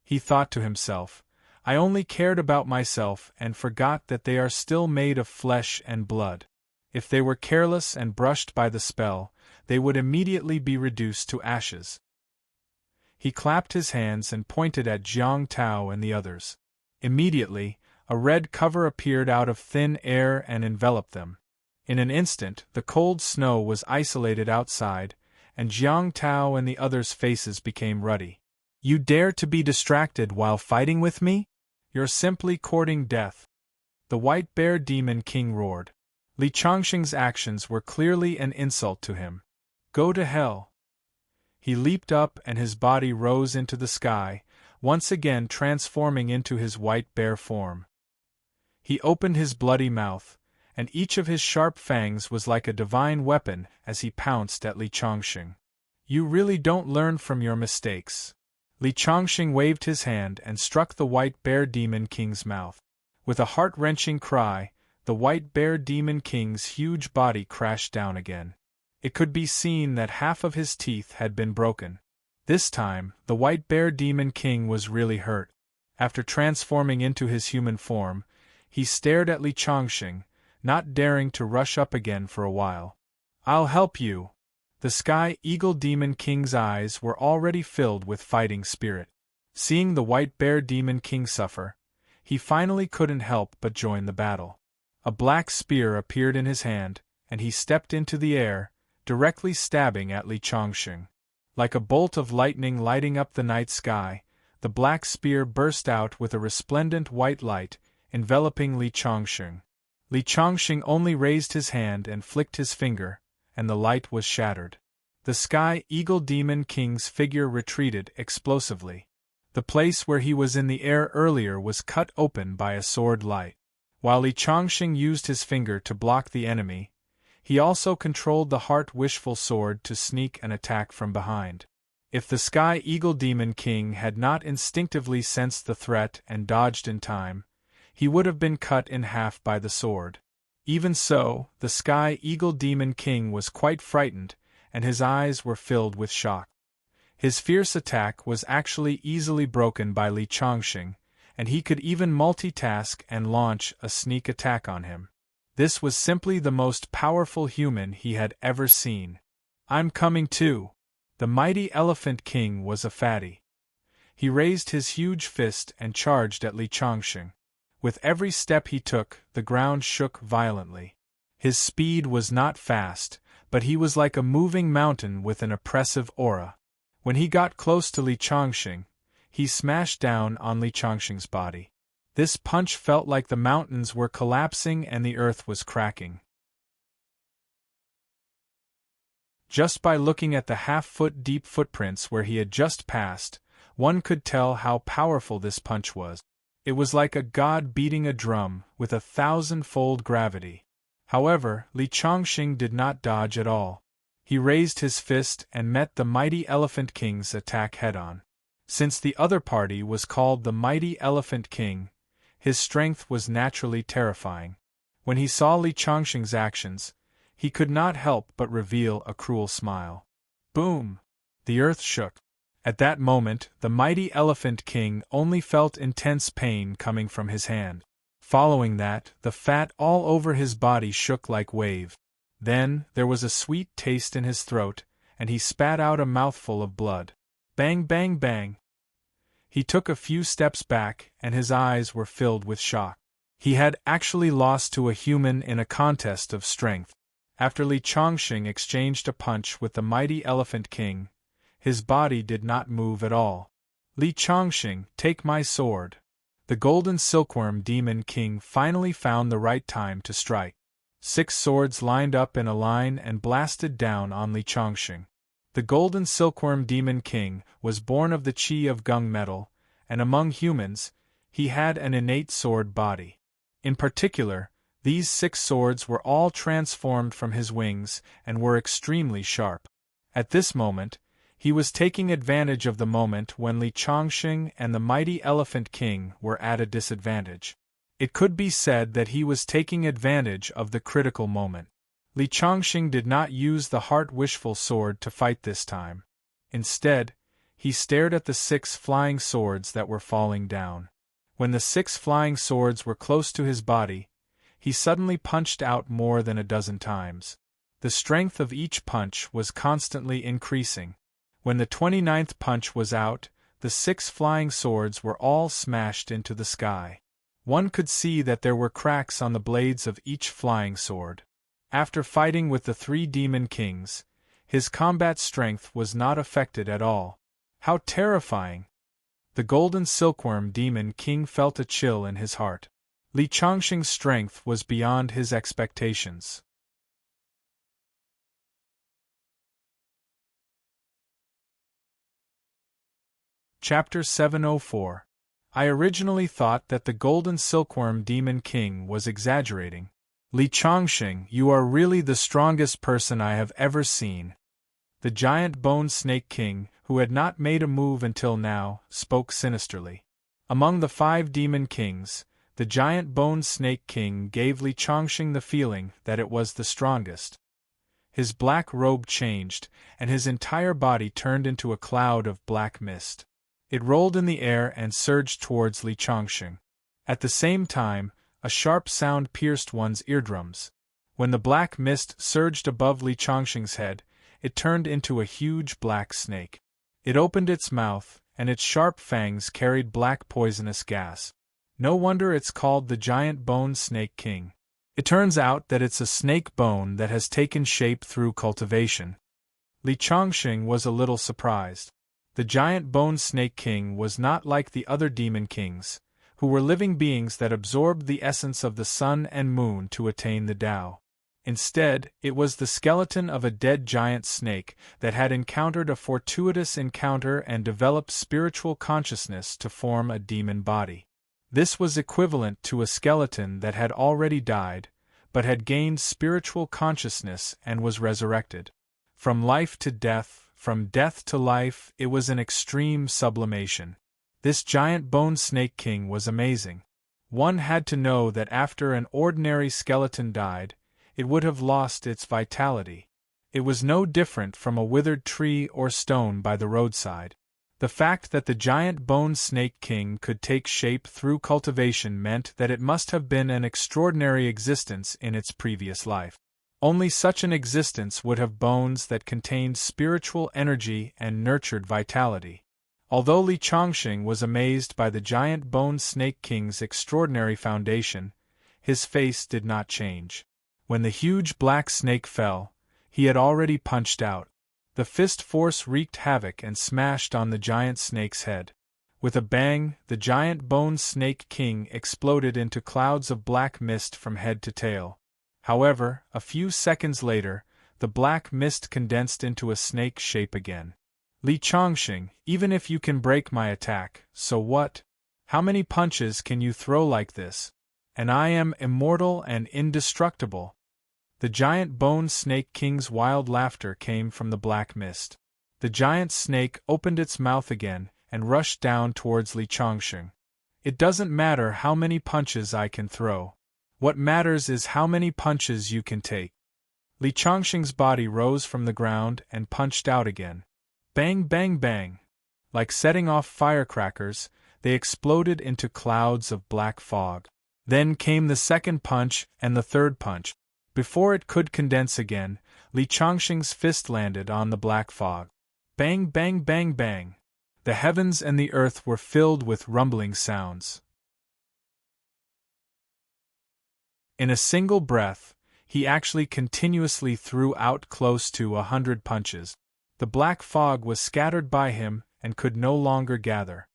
He thought to himself, I only cared about myself and forgot that they are still made of flesh and blood. If they were careless and brushed by the spell, they would immediately be reduced to ashes. He clapped his hands and pointed at Jiang Tao and the others. Immediately, a red cover appeared out of thin air and enveloped them. In an instant, the cold snow was isolated outside, and Jiang Tao and the others' faces became ruddy. You dare to be distracted while fighting with me? You're simply courting death. The white bear demon king roared. Li Changxing's actions were clearly an insult to him. Go to hell. He leaped up and his body rose into the sky, once again transforming into his white bear form. He opened his bloody mouth, and each of his sharp fangs was like a divine weapon as he pounced at Li Changxing. You really don't learn from your mistakes. Li Changxing waved his hand and struck the white bear demon king's mouth. With a heart-wrenching cry, the white bear demon king's huge body crashed down again. It could be seen that half of his teeth had been broken. This time, the white bear demon king was really hurt. After transforming into his human form, he stared at Li Changxing, not daring to rush up again for a while. I'll help you. The Sky Eagle Demon King's eyes were already filled with fighting spirit. Seeing the white bear demon king suffer, he finally couldn't help but join the battle. A black spear appeared in his hand, and he stepped into the air, directly stabbing at Li Changxing. Like a bolt of lightning lighting up the night sky, the black spear burst out with a resplendent white light, enveloping Li Changxing. Li Changxing only raised his hand and flicked his finger, and the light was shattered. The Sky Eagle Demon King's figure retreated explosively. The place where he was in the air earlier was cut open by a sword light. While Li Chongqing used his finger to block the enemy, he also controlled the Heart-Wishful Sword to sneak an attack from behind. If the Sky Eagle Demon King had not instinctively sensed the threat and dodged in time, he would have been cut in half by the sword. Even so, the Sky Eagle Demon King was quite frightened, and his eyes were filled with shock. His fierce attack was actually easily broken by Li Chongqing, and he could even multitask and launch a sneak attack on him. This was simply the most powerful human he had ever seen. "I'm coming too." The mighty Elephant King was a fatty. He raised his huge fist and charged at Li Chongqing. With every step he took, the ground shook violently. His speed was not fast, but he was like a moving mountain with an oppressive aura. When he got close to Li Chongqing, he smashed down on Li Chongqing's body. This punch felt like the mountains were collapsing and the earth was cracking. Just by looking at the half-foot deep footprints where he had just passed, one could tell how powerful this punch was. It was like a god beating a drum, with 1,000-fold gravity. However, Li Chongqing did not dodge at all. He raised his fist and met the mighty Elephant King's attack head-on. Since the other party was called the Mighty Elephant King, his strength was naturally terrifying. When he saw Li Chongqing's actions, he could not help but reveal a cruel smile. Boom! The earth shook. At that moment, the mighty Elephant King only felt intense pain coming from his hand. Following that, the fat all over his body shook like wave. Then, there was a sweet taste in his throat, and he spat out a mouthful of blood. Bang, bang, bang! He took a few steps back, and his eyes were filled with shock. He had actually lost to a human in a contest of strength. After Li Chongqing exchanged a punch with the mighty Elephant King, his body did not move at all. Li Chongqing, take my sword. The Golden Silkworm Demon King finally found the right time to strike. 6 swords lined up in a line and blasted down on Li Chongqing. The Golden Silkworm Demon King was born of the Qi of Gung metal, and among humans, he had an innate sword body. In particular, these 6 swords were all transformed from his wings and were extremely sharp. At this moment, he was taking advantage of the moment when Li Chongqing and the mighty Elephant King were at a disadvantage. It could be said that he was taking advantage of the critical moment. Li Chongqing did not use the Heart-Wishful Sword to fight this time. Instead, he stared at the 6 flying swords that were falling down. When the 6 flying swords were close to his body, he suddenly punched out more than a dozen times. The strength of each punch was constantly increasing. When the 29th punch was out, the 6 flying swords were all smashed into the sky. One could see that there were cracks on the blades of each flying sword. After fighting with the 3 Demon Kings, his combat strength was not affected at all. How terrifying! The Golden Silkworm Demon King felt a chill in his heart. Li Chongqing's strength was beyond his expectations. Chapter 704. I originally thought that the Golden Silkworm Demon King was exaggerating. Li Chongqing, you are really the strongest person I have ever seen. The giant Bone Snake King, who had not made a move until now, spoke sinisterly. Among the 5 Demon Kings, the giant Bone Snake King gave Li Chongqing the feeling that it was the strongest. His black robe changed, and his entire body turned into a cloud of black mist. It rolled in the air and surged towards Li Chongqing. At the same time, a sharp sound pierced one's eardrums. When the black mist surged above Li Chongqing's head, it turned into a huge black snake. It opened its mouth, and its sharp fangs carried black poisonous gas. No wonder it's called the Giant Bone Snake King. It turns out that it's a snake bone that has taken shape through cultivation. Li Chongqing was a little surprised. The Giant Bone Snake King was not like the other Demon Kings, who were living beings that absorbed the essence of the sun and moon to attain the Tao. Instead, it was the skeleton of a dead giant snake that had encountered a fortuitous encounter and developed spiritual consciousness to form a demon body. This was equivalent to a skeleton that had already died, but had gained spiritual consciousness and was resurrected. From life to death, from death to life, it was an extreme sublimation. This giant bone snake king was amazing. One had to know that after an ordinary skeleton died, it would have lost its vitality. It was no different from a withered tree or stone by the roadside. The fact that the giant bone snake king could take shape through cultivation meant that it must have been an extraordinary existence in its previous life. Only such an existence would have bones that contained spiritual energy and nurtured vitality. Although Li Chongqing was amazed by the giant bone snake king's extraordinary foundation, his face did not change. When the huge black snake fell, he had already punched out. The fist force wreaked havoc and smashed on the giant snake's head. With a bang, the giant bone snake king exploded into clouds of black mist from head to tail. However, a few seconds later, the black mist condensed into a snake shape again. Li Chongqing, even if you can break my attack, so what? How many punches can you throw like this? And I am immortal and indestructible. The giant bone snake king's wild laughter came from the black mist. The giant snake opened its mouth again and rushed down towards Li Chongqing. It doesn't matter how many punches I can throw. What matters is how many punches you can take. Li Chongqing's body rose from the ground and punched out again. Bang, bang, bang. Like setting off firecrackers, they exploded into clouds of black fog. Then came the second punch and the third punch. Before it could condense again, Li Chongqing's fist landed on the black fog. Bang, bang, bang, bang. The heavens and the earth were filled with rumbling sounds. In a single breath, he actually continuously threw out close to 100 punches. The black fog was scattered by him and could no longer gather.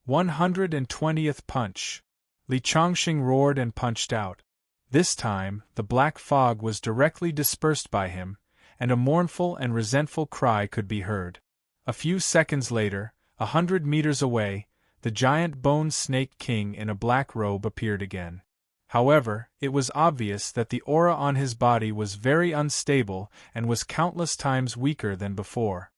120th punch. Li Chongqing roared and punched out. This time, the black fog was directly dispersed by him, and a mournful and resentful cry could be heard. A few seconds later, 100 meters away, the giant bone snake king in a black robe appeared again. However, it was obvious that the aura on his body was very unstable and was countless times weaker than before.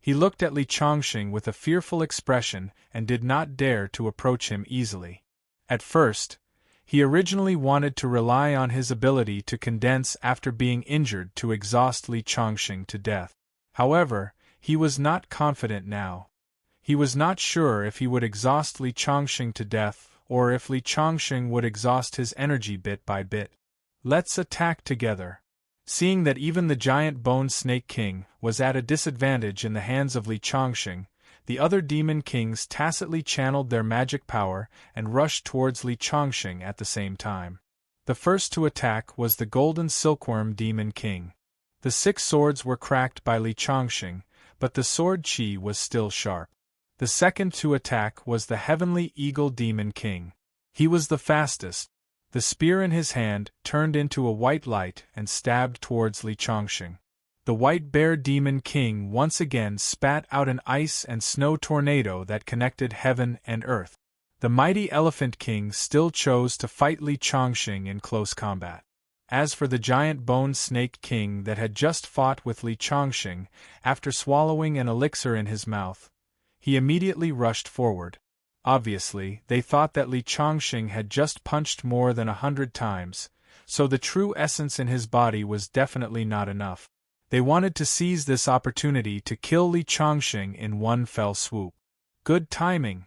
He looked at Li Chongqing with a fearful expression and did not dare to approach him easily. At first, he originally wanted to rely on his ability to condense after being injured to exhaust Li Chongqing to death. However, he was not confident now. He was not sure if he would exhaust Li Chongqing to death or if Li Chongqing would exhaust his energy bit by bit. Let's attack together. Seeing that even the giant bone snake king was at a disadvantage in the hands of Li Chongqing, the other demon kings tacitly channeled their magic power and rushed towards Li Chongqing at the same time. The first to attack was the golden silkworm demon king. The 6 swords were cracked by Li Chongqing, but the sword chi was still sharp. The second to attack was the heavenly eagle demon king. He was the fastest. The spear in his hand turned into a white light and stabbed towards Li Chongqing. The white bear demon king once again spat out an ice and snow tornado that connected heaven and earth. The mighty elephant king still chose to fight Li Chongqing in close combat. As for the giant bone snake king that had just fought with Li Chongqing, after swallowing an elixir in his mouth, he immediately rushed forward. Obviously, they thought that Li Chongqing had just punched more than 100 times, so the true essence in his body was definitely not enough. They wanted to seize this opportunity to kill Li Chongqing in one fell swoop. Good timing!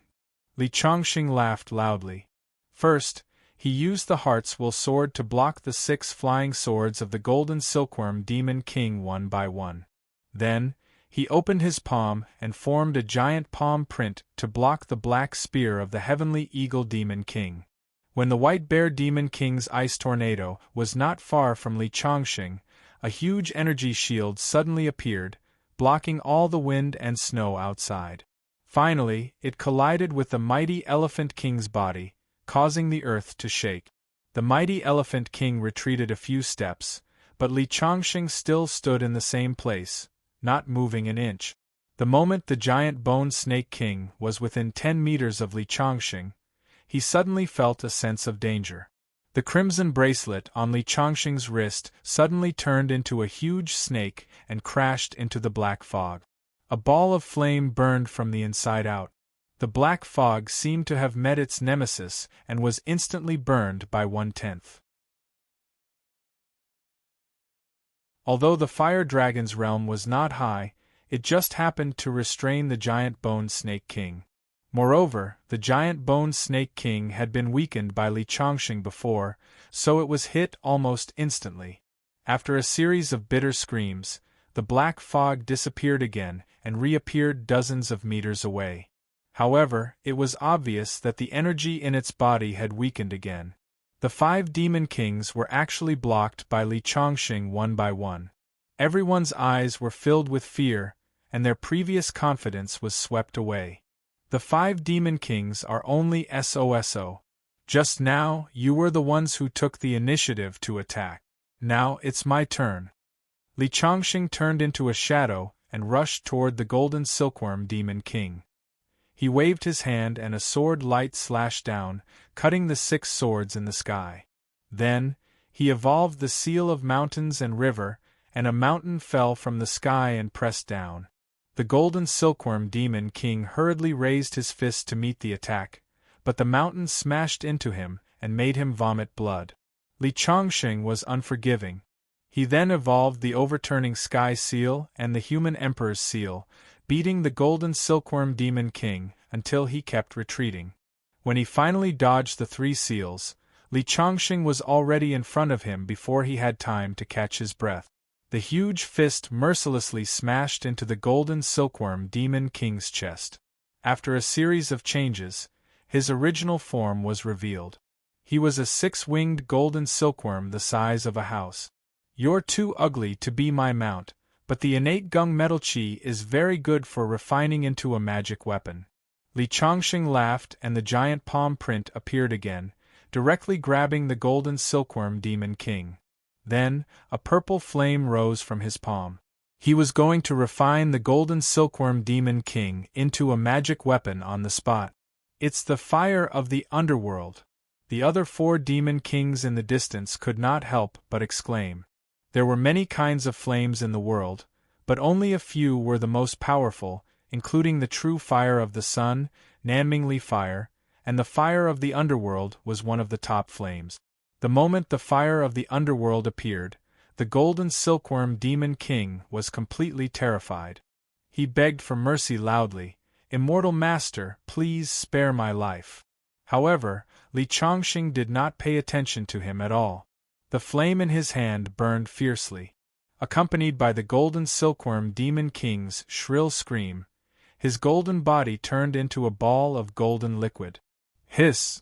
Li Chongqing laughed loudly. First, he used the Heart's Will sword to block the 6 flying swords of the golden silkworm demon king one by one. Then, he opened his palm and formed a giant palm print to block the black spear of the heavenly eagle demon king. When the white bear demon king's ice tornado was not far from Li Chongqing, a huge energy shield suddenly appeared, blocking all the wind and snow outside. Finally, it collided with the mighty elephant king's body, causing the earth to shake. The mighty elephant king retreated a few steps, but Li Chongqing still stood in the same place, not moving an inch. The moment the giant bone snake king was within 10 meters of Li Chongqing, he suddenly felt a sense of danger. The crimson bracelet on Li Chongqing's wrist suddenly turned into a huge snake and crashed into the black fog. A ball of flame burned from the inside out. The black fog seemed to have met its nemesis and was instantly burned by 1/10. Although the fire dragon's realm was not high, it just happened to restrain the giant bone snake king. Moreover, the giant bone snake king had been weakened by Li Chongqing before, so it was hit almost instantly. After a series of bitter screams, the black fog disappeared again and reappeared dozens of meters away. However, it was obvious that the energy in its body had weakened again. The 5 demon kings were actually blocked by Li Chongqing one by one. Everyone's eyes were filled with fear, and their previous confidence was swept away. The 5 demon kings are only SOSO. Just now, you were the ones who took the initiative to attack. Now it's my turn. Li Chongqing turned into a shadow and rushed toward the golden silkworm demon king. He waved his hand and a sword light slashed down, cutting the 6 swords in the sky. Then, he evolved the seal of mountains and river, and a mountain fell from the sky and pressed down. The golden silkworm demon king hurriedly raised his fist to meet the attack, but the mountain smashed into him and made him vomit blood. Li Chongqing was unforgiving. He then evolved the overturning sky seal and the human emperor's seal, beating the golden silkworm demon king until he kept retreating. When he finally dodged the 3 seals, Li Chongqing was already in front of him before he had time to catch his breath. The huge fist mercilessly smashed into the golden silkworm demon king's chest. After a series of changes, his original form was revealed. He was a 6-winged golden silkworm the size of a house. You're too ugly to be my mount, but the innate gunmetal chi is very good for refining into a magic weapon. Li Chongqing laughed and the giant palm print appeared again, directly grabbing the golden silkworm demon king. Then, a purple flame rose from his palm. He was going to refine the golden silkworm demon king into a magic weapon on the spot. It's the fire of the underworld. The other 4 demon kings in the distance could not help but exclaim. There were many kinds of flames in the world, but only a few were the most powerful, including the true fire of the sun, Nanmingli fire, and the fire of the underworld was one of the top flames. The moment the fire of the underworld appeared, the golden silkworm demon king was completely terrified. He begged for mercy loudly, "Immortal master, please spare my life." However, Li Chongqing did not pay attention to him at all. The flame in his hand burned fiercely. Accompanied by the golden silkworm demon king's shrill scream, his golden body turned into a ball of golden liquid. Hiss!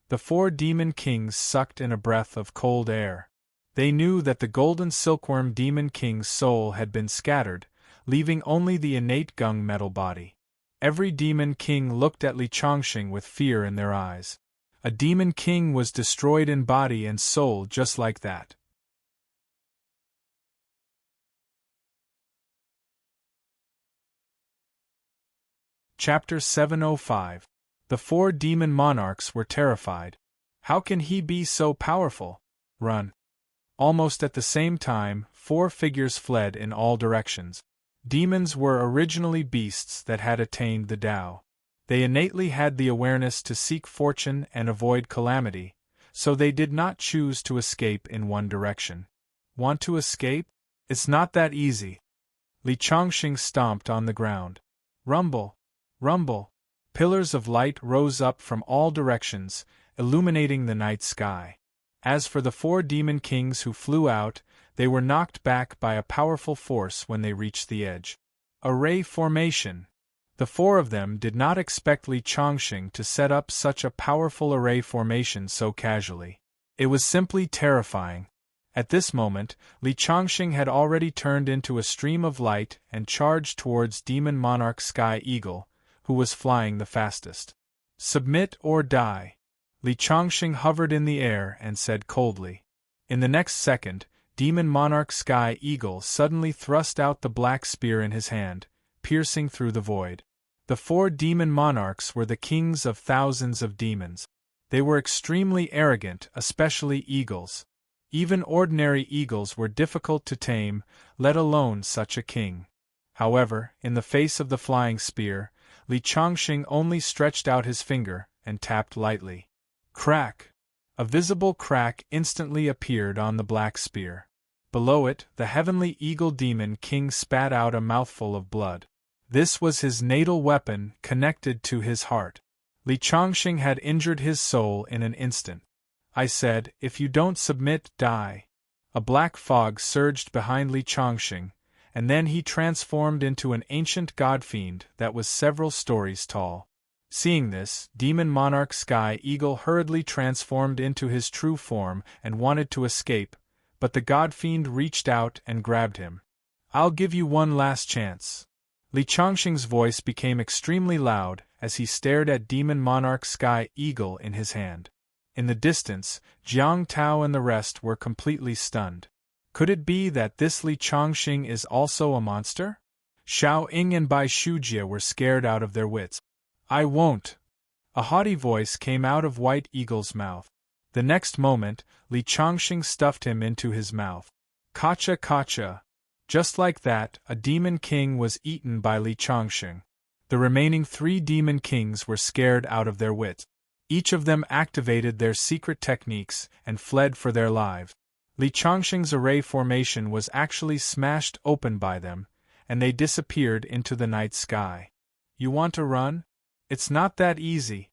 The 4 demon kings sucked in a breath of cold air. They knew that the golden silkworm demon king's soul had been scattered, leaving only the innate gunmetal body. Every demon king looked at Li Chongqing with fear in their eyes. A demon king was destroyed in body and soul just like that. Chapter 705. The 4 demon monarchs were terrified. How can he be so powerful? Run! Almost at the same time, 4 figures fled in all directions. Demons were originally beasts that had attained the Tao. They innately had the awareness to seek fortune and avoid calamity, so they did not choose to escape in one direction. Want to escape? It's not that easy. Li Chongqing stomped on the ground. Rumble! Rumble! Pillars of light rose up from all directions, illuminating the night sky. As for the 4 demon kings who flew out, they were knocked back by a powerful force when they reached the edge. Array formation! The 4 of them did not expect Li Chongqing to set up such a powerful array formation so casually. It was simply terrifying. At this moment, Li Chongqing had already turned into a stream of light and charged towards Demon Monarch Sky Eagle, who was flying the fastest. Submit or die. Li Chongqing hovered in the air and said coldly. In the next second, Demon Monarch Sky Eagle suddenly thrust out the black spear in his hand, piercing through the void. The 4 demon monarchs were the kings of thousands of demons. They were extremely arrogant, especially eagles. Even ordinary eagles were difficult to tame, let alone such a king. However, in the face of the flying spear, Li Chongqing only stretched out his finger and tapped lightly. Crack! A visible crack instantly appeared on the black spear. Below it, the heavenly eagle demon king spat out a mouthful of blood. This was his natal weapon connected to his heart. Li Chongqing had injured his soul in an instant. I said, "If you don't submit, die." A black fog surged behind Li Chongqing, and then he transformed into an ancient god-fiend that was several stories tall. Seeing this, Demon Monarch Sky Eagle hurriedly transformed into his true form and wanted to escape, but the god-fiend reached out and grabbed him. "I'll give you one last chance." Li Chongqing's voice became extremely loud as he stared at Demon Monarch Sky Eagle in his hand. In the distance, Jiang Tao and the rest were completely stunned. Could it be that this Li Chongqing is also a monster? Xiao Ying and Bai Shujie were scared out of their wits. "I won't!" A haughty voice came out of White Eagle's mouth. The next moment, Li Chongqing stuffed him into his mouth. Kacha kacha! Just like that, a demon king was eaten by Li Chongqing. The remaining 3 demon kings were scared out of their wits. Each of them activated their secret techniques and fled for their lives. Li Chongqing's array formation was actually smashed open by them, and they disappeared into the night sky. "You want to run? It's not that easy."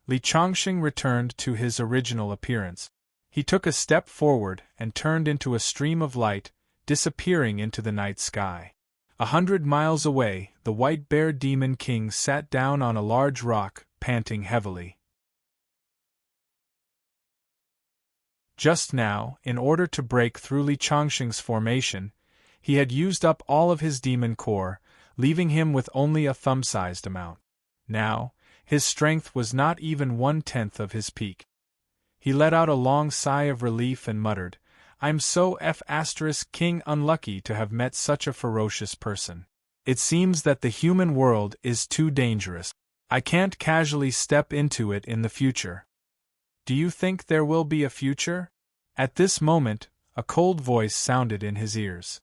Li Chongqing returned to his original appearance. He took a step forward and turned into a stream of light, disappearing into the night sky. 100 miles away, the White Bear Demon King sat down on a large rock, panting heavily. Just now, in order to break through Li Chongqing's formation, he had used up all of his demon core, leaving him with only a thumb-sized amount. Now, his strength was not even 1/10 of his peak. He let out a long sigh of relief and muttered, "I'm so King unlucky to have met such a ferocious person. It seems that the human world is too dangerous. I can't casually step into it in the future." "Do you think there will be a future?" At this moment, a cold voice sounded in his ears.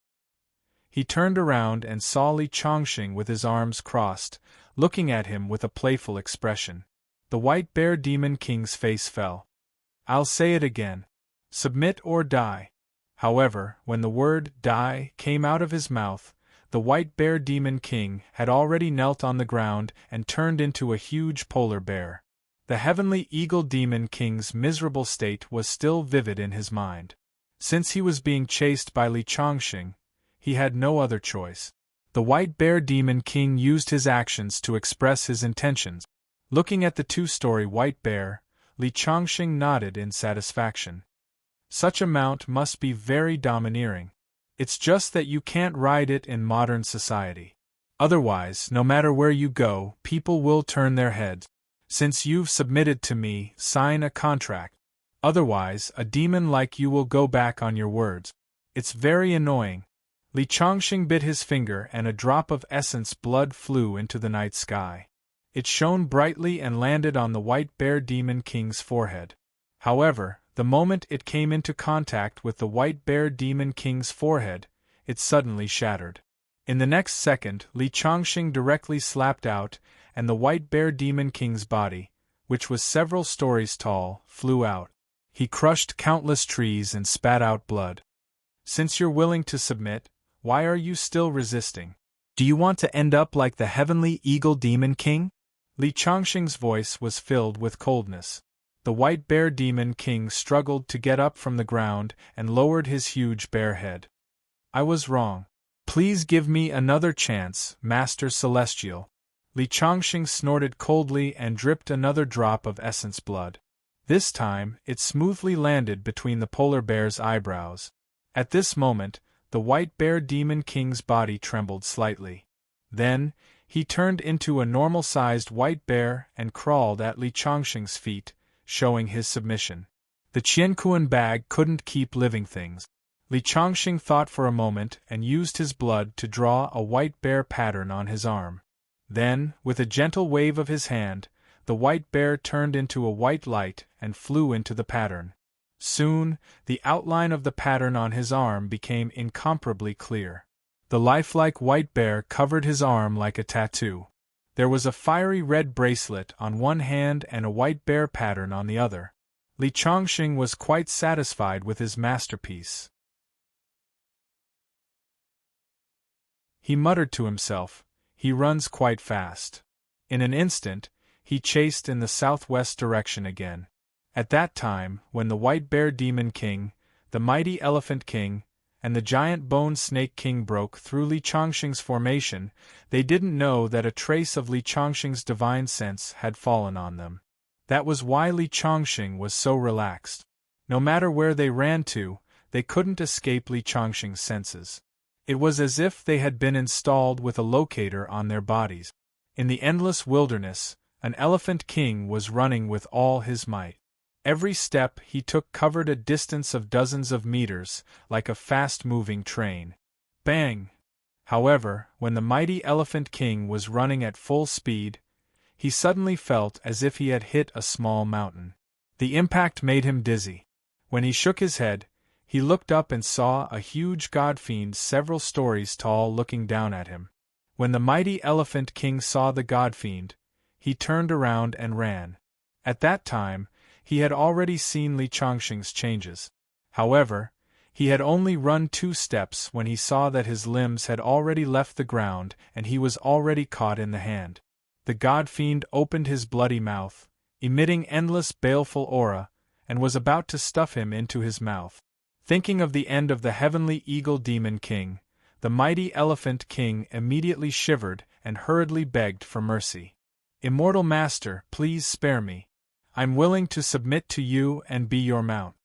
He turned around and saw Li Chongqing with his arms crossed, looking at him with a playful expression. The White Bear Demon King's face fell. "I'll say it again. Submit or die." However, when the word "die" came out of his mouth, the White Bear Demon King had already knelt on the ground and turned into a huge polar bear. The Heavenly Eagle Demon King's miserable state was still vivid in his mind. Since he was being chased by Li Chongqing, he had no other choice. The White Bear Demon King used his actions to express his intentions. Looking at the 2-story white bear, Li Chongqing nodded in satisfaction. Such a mount must be very domineering. It's just that you can't ride it in modern society. Otherwise, no matter where you go, people will turn their heads. Since you've submitted to me, sign a contract. Otherwise, a demon like you will go back on your words. It's very annoying. Li Chongqing bit his finger and a drop of essence blood flew into the night sky. It shone brightly and landed on the White Bear Demon King's forehead. However, the moment it came into contact with the White Bear Demon King's forehead, it suddenly shattered. In the next second, Li Chongqing directly slapped out, and the White Bear Demon King's body, which was several stories tall, flew out. He crushed countless trees and spat out blood. "Since you're willing to submit, why are you still resisting? Do you want to end up like the Heavenly Eagle Demon King?" Li Chongqing's voice was filled with coldness. The White Bear Demon King struggled to get up from the ground and lowered his huge bear head. "I was wrong. Please give me another chance, Master Celestial." Li Chongqing snorted coldly and dripped another drop of essence blood. This time, it smoothly landed between the polar bear's eyebrows. At this moment, the White Bear Demon King's body trembled slightly. Then, he turned into a normal-sized white bear and crawled at Li Chongqing's feet, showing his submission. The Qianquan bag couldn't keep living things. Li Chongqing thought for a moment and used his blood to draw a white bear pattern on his arm. Then, with a gentle wave of his hand, the white bear turned into a white light and flew into the pattern. Soon, the outline of the pattern on his arm became incomparably clear. The lifelike white bear covered his arm like a tattoo. There was a fiery red bracelet on one hand and a white bear pattern on the other. Li Chongqing was quite satisfied with his masterpiece. He muttered to himself, "He runs quite fast." In an instant, he chased in the southwest direction again. At that time, when the White Bear Demon King, the Mighty Elephant King, and the Giant Bone Snake King broke through Li Chongqing's formation, they didn't know that a trace of Li Chongqing's divine sense had fallen on them. That was why Li Chongqing was so relaxed. No matter where they ran to, they couldn't escape Li Chongqing's senses. It was as if they had been installed with a locator on their bodies. In the endless wilderness, an Elephant King was running with all his might. Every step he took covered a distance of dozens of meters, like a fast-moving train. Bang! However, when the mighty Elephant King was running at full speed, he suddenly felt as if he had hit a small mountain. The impact made him dizzy. When he shook his head, he looked up and saw a huge god-fiend several stories tall looking down at him. When the mighty Elephant King saw the god-fiend, he turned around and ran. At that time, he had already seen Li Chongqing's changes. However, he had only run 2 steps when he saw that his limbs had already left the ground and he was already caught in the hand. The god-fiend opened his bloody mouth, emitting endless baleful aura, and was about to stuff him into his mouth. Thinking of the end of the heavenly Eagle Demon King, the mighty Elephant King immediately shivered and hurriedly begged for mercy. "Immortal Master, please spare me. I'm willing to submit to you and be your mount."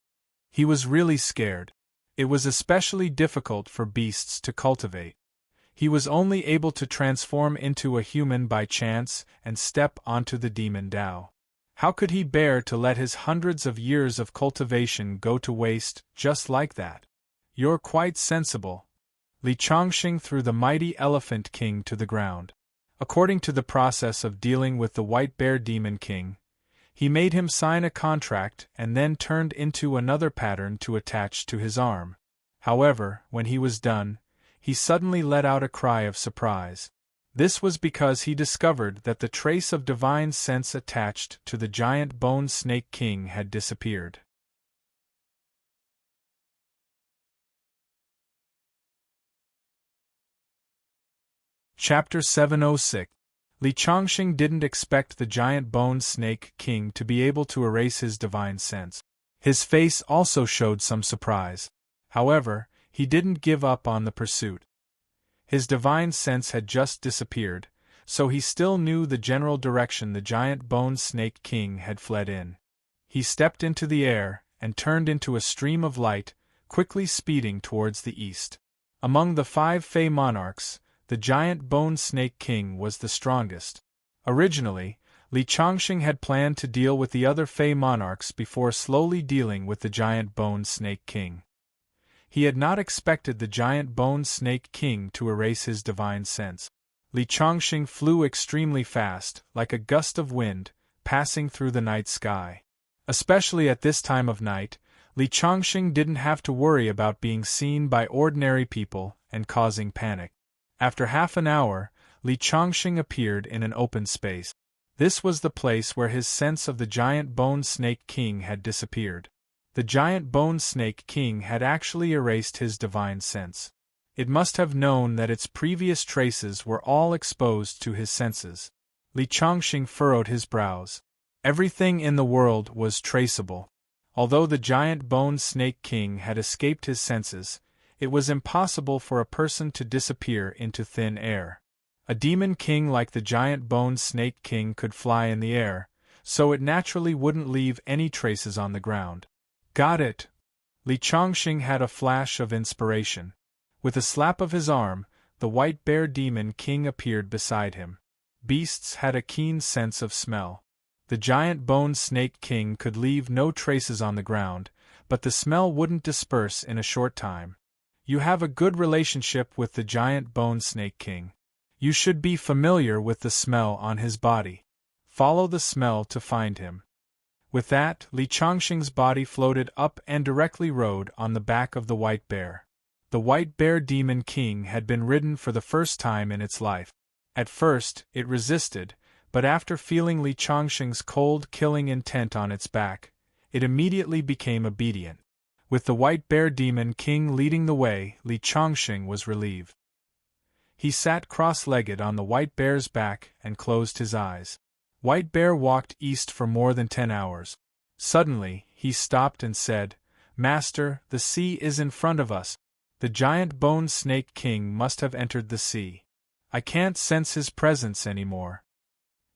He was really scared. It was especially difficult for beasts to cultivate. He was only able to transform into a human by chance and step onto the demon Tao. How could he bear to let his hundreds of years of cultivation go to waste just like that? "You're quite sensible." Li Chongqing threw the mighty Elephant King to the ground. According to the process of dealing with the White Bear Demon King, he made him sign a contract and then turned into another pattern to attach to his arm. However, when he was done, he suddenly let out a cry of surprise. This was because he discovered that the trace of divine sense attached to the Giant Bone Snake King had disappeared. Chapter 706. Li Chongqing didn't expect the Giant Bone Snake King to be able to erase his divine sense. His face also showed some surprise. However, he didn't give up on the pursuit. His divine sense had just disappeared, so he still knew the general direction the Giant Bone Snake King had fled in. He stepped into the air and turned into a stream of light, quickly speeding towards the east. Among the 5 Fey monarchs, the Giant Bone Snake King was the strongest. Originally, Li Chongqing had planned to deal with the other Fey monarchs before slowly dealing with the Giant Bone Snake King. He had not expected the Giant Bone Snake King to erase his divine sense. Li Chongqing flew extremely fast, like a gust of wind, passing through the night sky. Especially at this time of night, Li Chongqing didn't have to worry about being seen by ordinary people and causing panic. After half an hour, Li Chongqing appeared in an open space. This was the place where his sense of the Giant Bone Snake King had disappeared. The Giant Bone Snake King had actually erased his divine sense. It must have known that its previous traces were all exposed to his senses. Li Chongqing furrowed his brows. Everything in the world was traceable. Although the Giant Bone Snake King had escaped his senses, it was impossible for a person to disappear into thin air. A demon king like the Giant Bone Snake King could fly in the air, so it naturally wouldn't leave any traces on the ground. Got it! Li Chongqing had a flash of inspiration. With a slap of his arm, the White Bear Demon King appeared beside him. Beasts had a keen sense of smell. The Giant Bone Snake King could leave no traces on the ground, but the smell wouldn't disperse in a short time. You have a good relationship with the giant bone snake king. You should be familiar with the smell on his body. Follow the smell to find him. With that, Li Changxing's body floated up and directly rode on the back of the white bear. The white bear demon king had been ridden for the first time in its life. At first, it resisted, but after feeling Li Changxing's cold, killing intent on its back, it immediately became obedient. With the white bear demon king leading the way, Li Changxing was relieved. He sat cross-legged on the white bear's back and closed his eyes. White Bear walked east for more than 10 hours. Suddenly, he stopped and said, "Master, the sea is in front of us. The giant bone snake king must have entered the sea. I can't sense his presence anymore."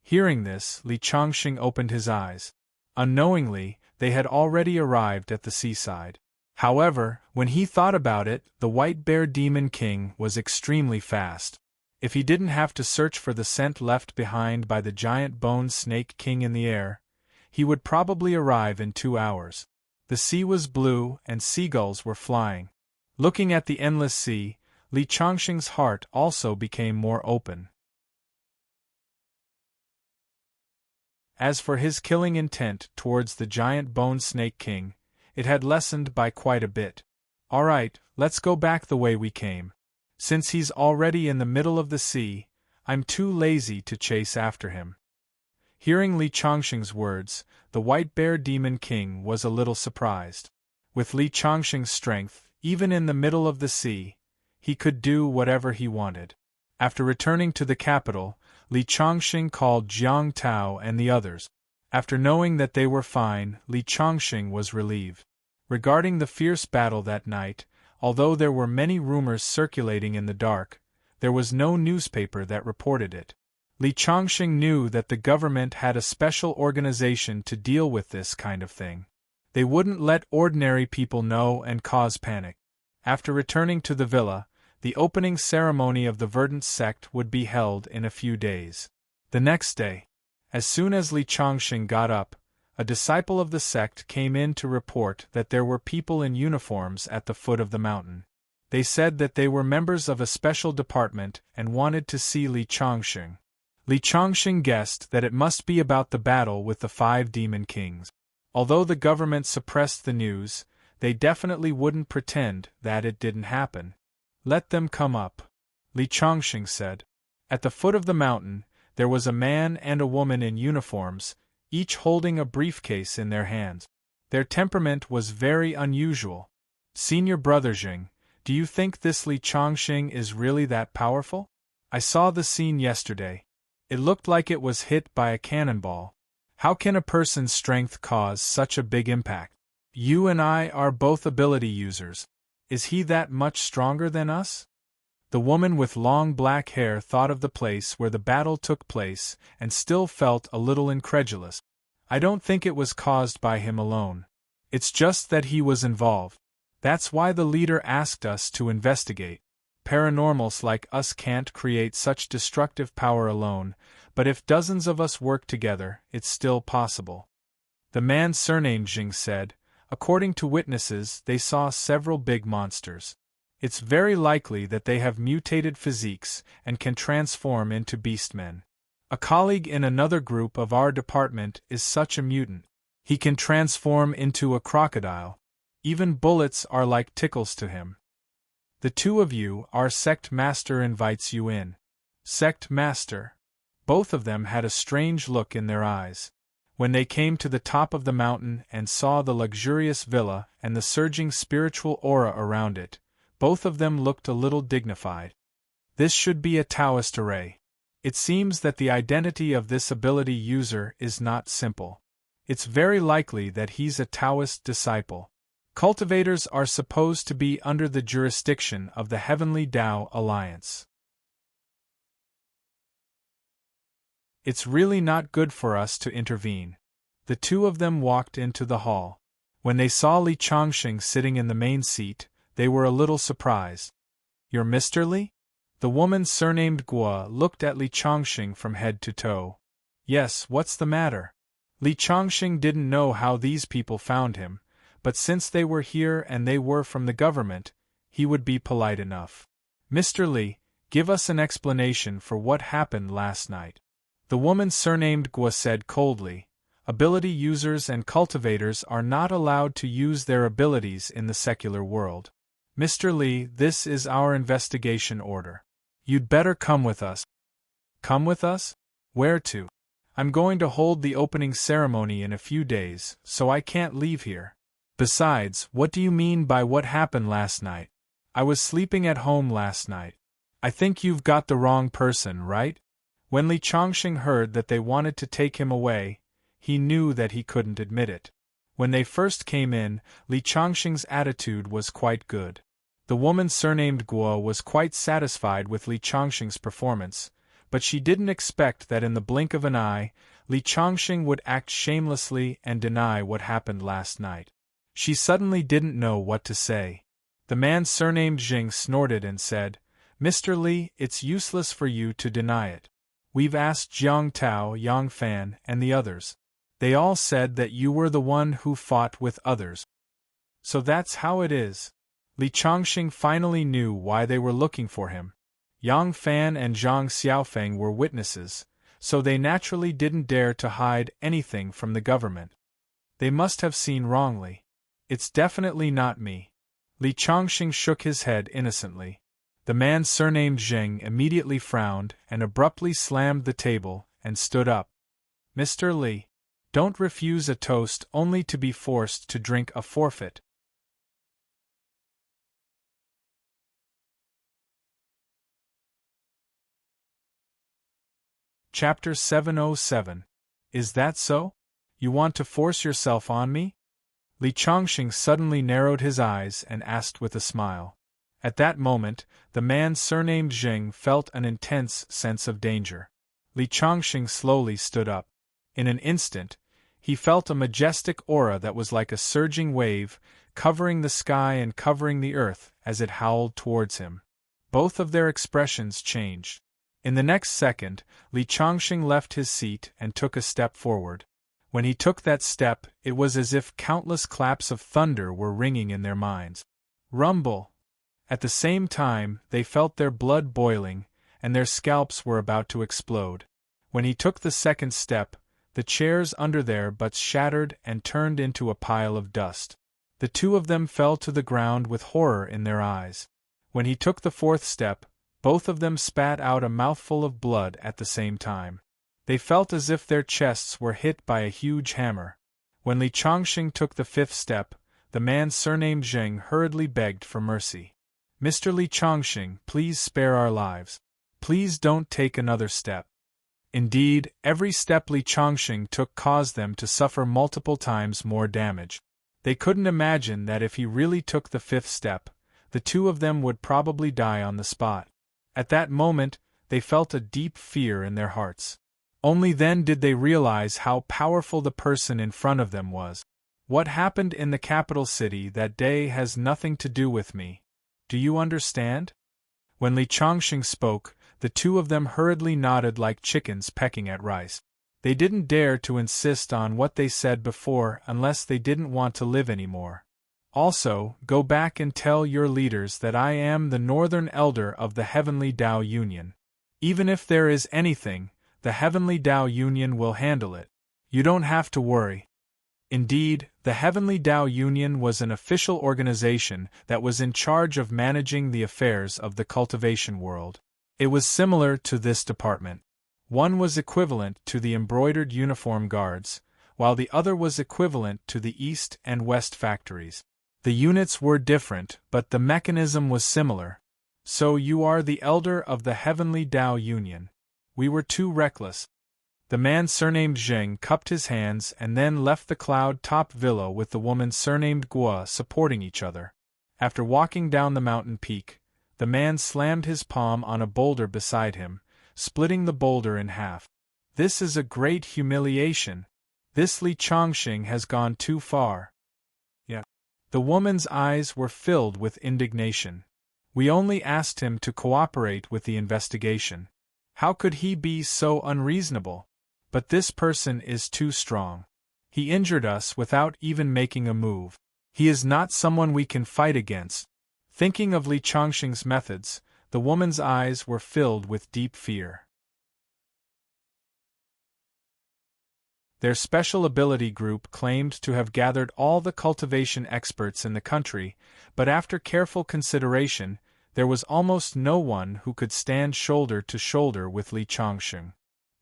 Hearing this, Li Changxing opened his eyes. Unknowingly, they had already arrived at the seaside. However, when he thought about it, the white bear demon king was extremely fast. If he didn't have to search for the scent left behind by the giant bone snake king in the air, he would probably arrive in 2 hours. The sea was blue and seagulls were flying. Looking at the endless sea, Li Changxing's heart also became more open. As for his killing intent towards the giant bone snake king, it had lessened by quite a bit. "All right, let's go back the way we came. Since he's already in the middle of the sea, I'm too lazy to chase after him." Hearing Li Changxing's words, the white bear demon king was a little surprised. With Li Changxing's strength, even in the middle of the sea, he could do whatever he wanted. After returning to the capital, Li Changxing called Jiang Tao and the others. After knowing that they were fine, Li Changxing was relieved. Regarding the fierce battle that night, although there were many rumors circulating in the dark, there was no newspaper that reported it. Li Changxing knew that the government had a special organization to deal with this kind of thing. They wouldn't let ordinary people know and cause panic. After returning to the villa, the opening ceremony of the Verdant sect would be held in a few days. The next day, as soon as Li Changxing got up, a disciple of the sect came in to report that there were people in uniforms at the foot of the mountain. They said that they were members of a special department and wanted to see Li Changxing. Li Changxing guessed that it must be about the battle with the 5 demon kings. Although the government suppressed the news, they definitely wouldn't pretend that it didn't happen. "Let them come up," Li Changxing said. At the foot of the mountain, there was a man and a woman in uniforms, each holding a briefcase in their hands. Their temperament was very unusual. "Senior Brother Jing, do you think this Li Changxing is really that powerful? I saw the scene yesterday. It looked like it was hit by a cannonball. How can a person's strength cause such a big impact? You and I are both ability users. Is he that much stronger than us?" The woman with long black hair thought of the place where the battle took place and still felt a little incredulous. "I don't think it was caused by him alone. It's just that he was involved. That's why the leader asked us to investigate. Paranormals like us can't create such destructive power alone, but if dozens of us work together, it's still possible." The man surnamed Jing said, "According to witnesses, they saw several big monsters. It's very likely that they have mutated physiques and can transform into beastmen. A colleague in another group of our department is such a mutant. He can transform into a crocodile. Even bullets are like tickles to him. The 2 of you, our sect master invites you in." Sect master? Both of them had a strange look in their eyes. When they came to the top of the mountain and saw the luxurious villa and the surging spiritual aura around it, both of them looked a little dignified. This should be a Taoist array. It seems that the identity of this ability user is not simple. It's very likely that he's a Taoist disciple. Cultivators are supposed to be under the jurisdiction of the Heavenly Tao Alliance. It's really not good for us to intervene. The 2 of them walked into the hall. When they saw Li Changxing sitting in the main seat, they were a little surprised. "You're Mr. Li?" The woman surnamed Guo looked at Li Changxing from head to toe. "Yes, what's the matter?" Li Changxing didn't know how these people found him, but since they were here and they were from the government, he would be polite enough. Mr. Li, give us an explanation for what happened last night. The woman surnamed Guo said coldly. Ability users and cultivators are not allowed to use their abilities in the secular world. Mr. Li, this is our investigation order. You'd better come with us. Come with us? Where to? I'm going to hold the opening ceremony in a few days, so I can't leave here. Besides, what do you mean by what happened last night? I was sleeping at home last night. I think you've got the wrong person, right? When Li Chongqing heard that they wanted to take him away, he knew that he couldn't admit it. When they first came in, Li Chongqing's attitude was quite good. The woman surnamed Guo was quite satisfied with Li Chongqing's performance, but she didn't expect that in the blink of an eye, Li Chongqing would act shamelessly and deny what happened last night. She suddenly didn't know what to say. The man surnamed Jing snorted and said, Mr. Li, it's useless for you to deny it. We've asked Jiang Tao, Yang Fan, and the others. They all said that you were the one who fought with others. So that's how it is. Li Chongqing finally knew why they were looking for him. Yang Fan and Zhang Xiaofeng were witnesses, so they naturally didn't dare to hide anything from the government. They must have seen wrongly. It's definitely not me. Li Chongqing shook his head innocently. The man surnamed Zheng immediately frowned and abruptly slammed the table and stood up. Mr. Li, don't refuse a toast only to be forced to drink a forfeit. Chapter 707. Is that so? You want to force yourself on me? Li Chongqing suddenly narrowed his eyes and asked with a smile. At that moment, the man surnamed Zheng felt an intense sense of danger. Li Chongqing slowly stood up. In an instant, he felt a majestic aura that was like a surging wave, covering the sky and covering the earth as it howled towards him. Both of their expressions changed. In the next second, Li Chongqing left his seat and took a step forward. When he took that step, it was as if countless claps of thunder were ringing in their minds. Rumble! At the same time, they felt their blood boiling, and their scalps were about to explode. When he took the second step, the chairs under their butts shattered and turned into a pile of dust. The two of them fell to the ground with horror in their eyes. When he took the fourth step, both of them spat out a mouthful of blood at the same time. They felt as if their chests were hit by a huge hammer. When Li Chongqing took the fifth step, the man surnamed Zheng hurriedly begged for mercy. Mr. Li Chongqing, please spare our lives. Please don't take another step. Indeed, every step Li Chongqing took caused them to suffer multiple times more damage. They couldn't imagine that if he really took the fifth step, the two of them would probably die on the spot. At that moment, they felt a deep fear in their hearts. Only then did they realize how powerful the person in front of them was. What happened in the capital city that day has nothing to do with me. Do you understand? When Li Chongqing spoke, the two of them hurriedly nodded like chickens pecking at rice. They didn't dare to insist on what they said before unless they didn't want to live anymore. Also, go back and tell your leaders that I am the Northern Elder of the Heavenly Tao Union. Even if there is anything, the Heavenly Tao Union will handle it. You don't have to worry. Indeed, the Heavenly Tao Union was an official organization that was in charge of managing the affairs of the cultivation world. It was similar to this department. One was equivalent to the embroidered uniform guards, while the other was equivalent to the East and West factories. The units were different, but the mechanism was similar. So you are the elder of the Heavenly Tao Union. We were too reckless. The man surnamed Zheng cupped his hands and then left the cloud-topped villa with the woman surnamed Guo supporting each other. After walking down the mountain peak, the man slammed his palm on a boulder beside him, splitting the boulder in half. This is a great humiliation. This Li Chongqing has gone too far. Yeah. The woman's eyes were filled with indignation. We only asked him to cooperate with the investigation. How could he be so unreasonable? But this person is too strong. He injured us without even making a move. He is not someone we can fight against. Thinking of Li Chongqing's methods, the woman's eyes were filled with deep fear. Their special ability group claimed to have gathered all the cultivation experts in the country, but after careful consideration, there was almost no one who could stand shoulder to shoulder with Li Chongqing.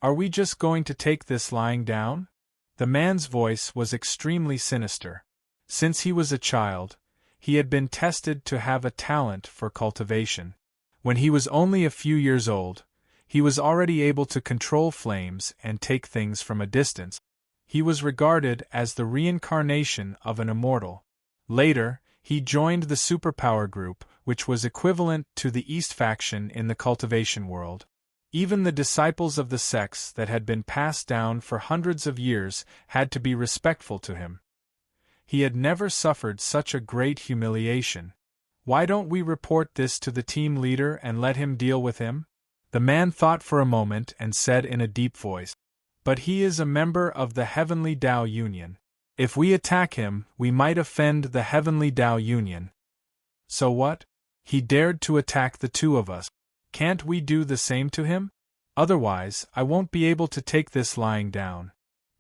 Are we just going to take this lying down? The man's voice was extremely sinister. Since he was a child, he had been tested to have a talent for cultivation. When he was only a few years old, he was already able to control flames and take things from a distance. He was regarded as the reincarnation of an immortal. Later, he joined the superpower group, which was equivalent to the East faction in the cultivation world. Even the disciples of the sects that had been passed down for hundreds of years had to be respectful to him. He had never suffered such a great humiliation. Why don't we report this to the team leader and let him deal with him? The man thought for a moment and said in a deep voice, "But he is a member of the Heavenly Tao Union. If we attack him, we might offend the Heavenly Tao Union." So what? He dared to attack the two of us. Can't we do the same to him? Otherwise, I won't be able to take this lying down.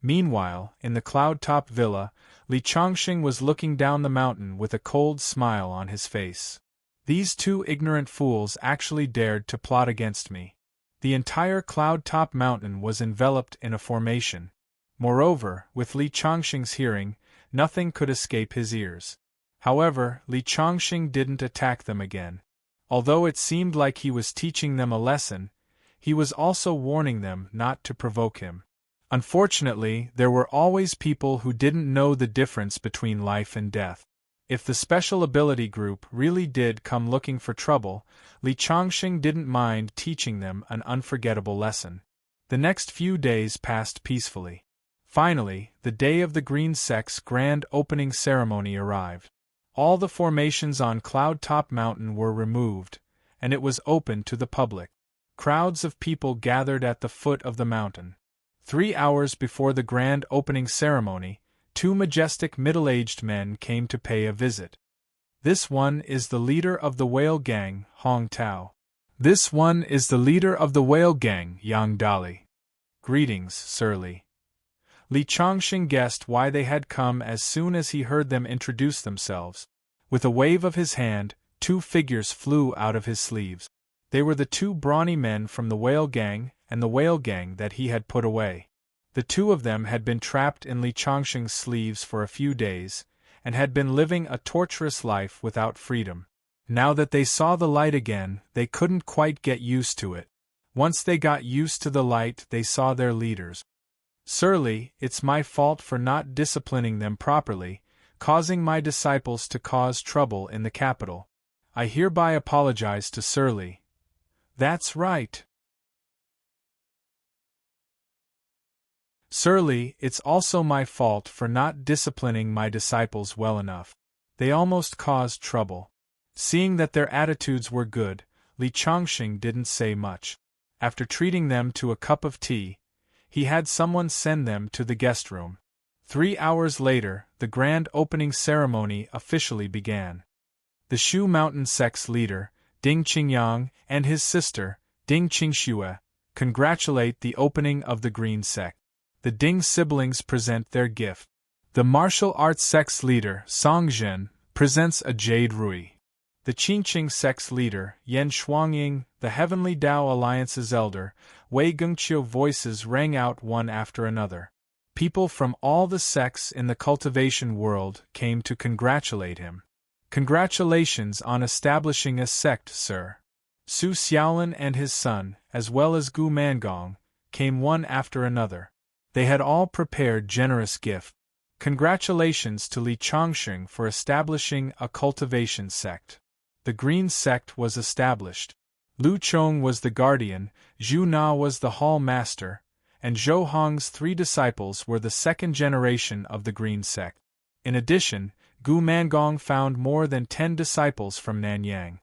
Meanwhile, in the cloud-top villa, Li Chongqing was looking down the mountain with a cold smile on his face. These two ignorant fools actually dared to plot against me. The entire cloud-top mountain was enveloped in a formation. Moreover, with Li Chongqing's hearing, nothing could escape his ears. However, Li Chongqing didn't attack them again. Although it seemed like he was teaching them a lesson, he was also warning them not to provoke him. Unfortunately, there were always people who didn't know the difference between life and death. If the special ability group really did come looking for trouble, Li Chongqing didn't mind teaching them an unforgettable lesson. The next few days passed peacefully. Finally, the day of the Green Sect's grand opening ceremony arrived. All the formations on Cloud Top Mountain were removed, and it was open to the public. Crowds of people gathered at the foot of the mountain. 3 hours before the grand opening ceremony, two majestic middle-aged men came to pay a visit. This one is the leader of the whale gang, Hong Tao. This one is the leader of the whale gang, Yang Dali. Greetings, Sir Li. Li Chongqing guessed why they had come as soon as he heard them introduce themselves. With a wave of his hand, two figures flew out of his sleeves. They were the two brawny men from the whale gang and the whale gang that he had put away. The two of them had been trapped in Li Chongqing's sleeves for a few days, and had been living a torturous life without freedom. Now that they saw the light again, they couldn't quite get used to it. Once they got used to the light, they saw their leaders. Sir Li, it's my fault for not disciplining them properly, causing my disciples to cause trouble in the capital. I hereby apologize to Sir Li. That's right. Sir Li, it's also my fault for not disciplining my disciples well enough. They almost caused trouble. Seeing that their attitudes were good, Li Chongqing didn't say much. After treating them to a cup of tea, he had someone send them to the guest room. 3 hours later, the grand opening ceremony officially began. The Shu Mountain sect's leader, Ding Qingyang, and his sister, Ding Qingxue, congratulate the opening of the Green Sect. The Ding siblings present their gift. The martial arts sect's leader, Song Zhen, presents a jade rui. The Qingqing sect's leader, Yan Shuangying, the Heavenly Tao Alliance's elder, Wei Gengqiu voices rang out one after another. People from all the sects in the cultivation world came to congratulate him. Congratulations on establishing a sect, sir. Su Xiaolin and his son, as well as Gu Mangong, came one after another. They had all prepared generous gifts. Congratulations to Li Chongqing for establishing a cultivation sect. The Green Sect was established. Lu Chong was the guardian, Zhu Na was the hall master, and Zhou Hong's 3 disciples were the second generation of the Green Sect. In addition, Gu Mangong found more than 10 disciples from Nanyang.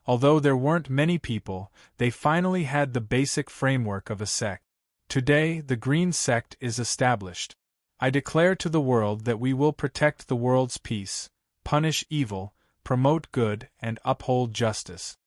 Although there weren't many people, they finally had the basic framework of a sect. Today, the Green Sect is established. I declare to the world that we will protect the world's peace, punish evil, promote good, and uphold justice.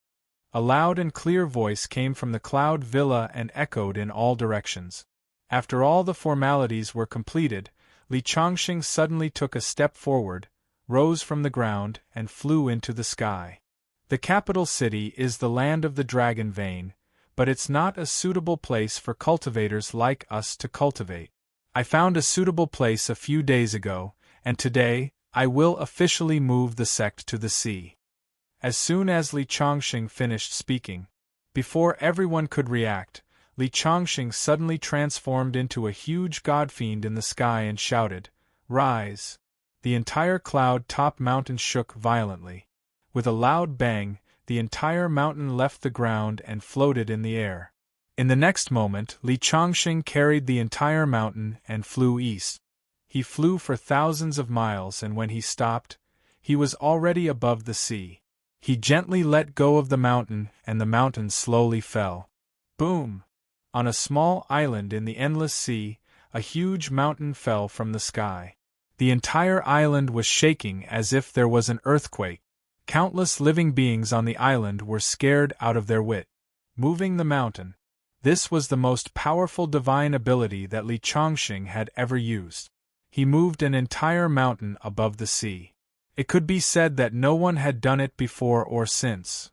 A loud and clear voice came from the cloud villa and echoed in all directions. After all the formalities were completed, Li Changxing suddenly took a step forward, rose from the ground, and flew into the sky. The capital city is the land of the dragon vein, but it's not a suitable place for cultivators like us to cultivate. I found a suitable place a few days ago, and today, I will officially move the sect to the sea. As soon as Li Changxing finished speaking, before everyone could react, Li Changxing suddenly transformed into a huge god-fiend in the sky and shouted, "Rise!" The entire cloud-top mountain shook violently. With a loud bang, the entire mountain left the ground and floated in the air. In the next moment, Li Changxing carried the entire mountain and flew east. He flew for thousands of miles, and when he stopped, he was already above the sea. He gently let go of the mountain, and the mountain slowly fell. Boom! On a small island in the endless sea, a huge mountain fell from the sky. The entire island was shaking as if there was an earthquake. Countless living beings on the island were scared out of their wit. Moving the mountain. This was the most powerful divine ability that Li Changxing had ever used. He moved an entire mountain above the sea. It could be said that no one had done it before or since.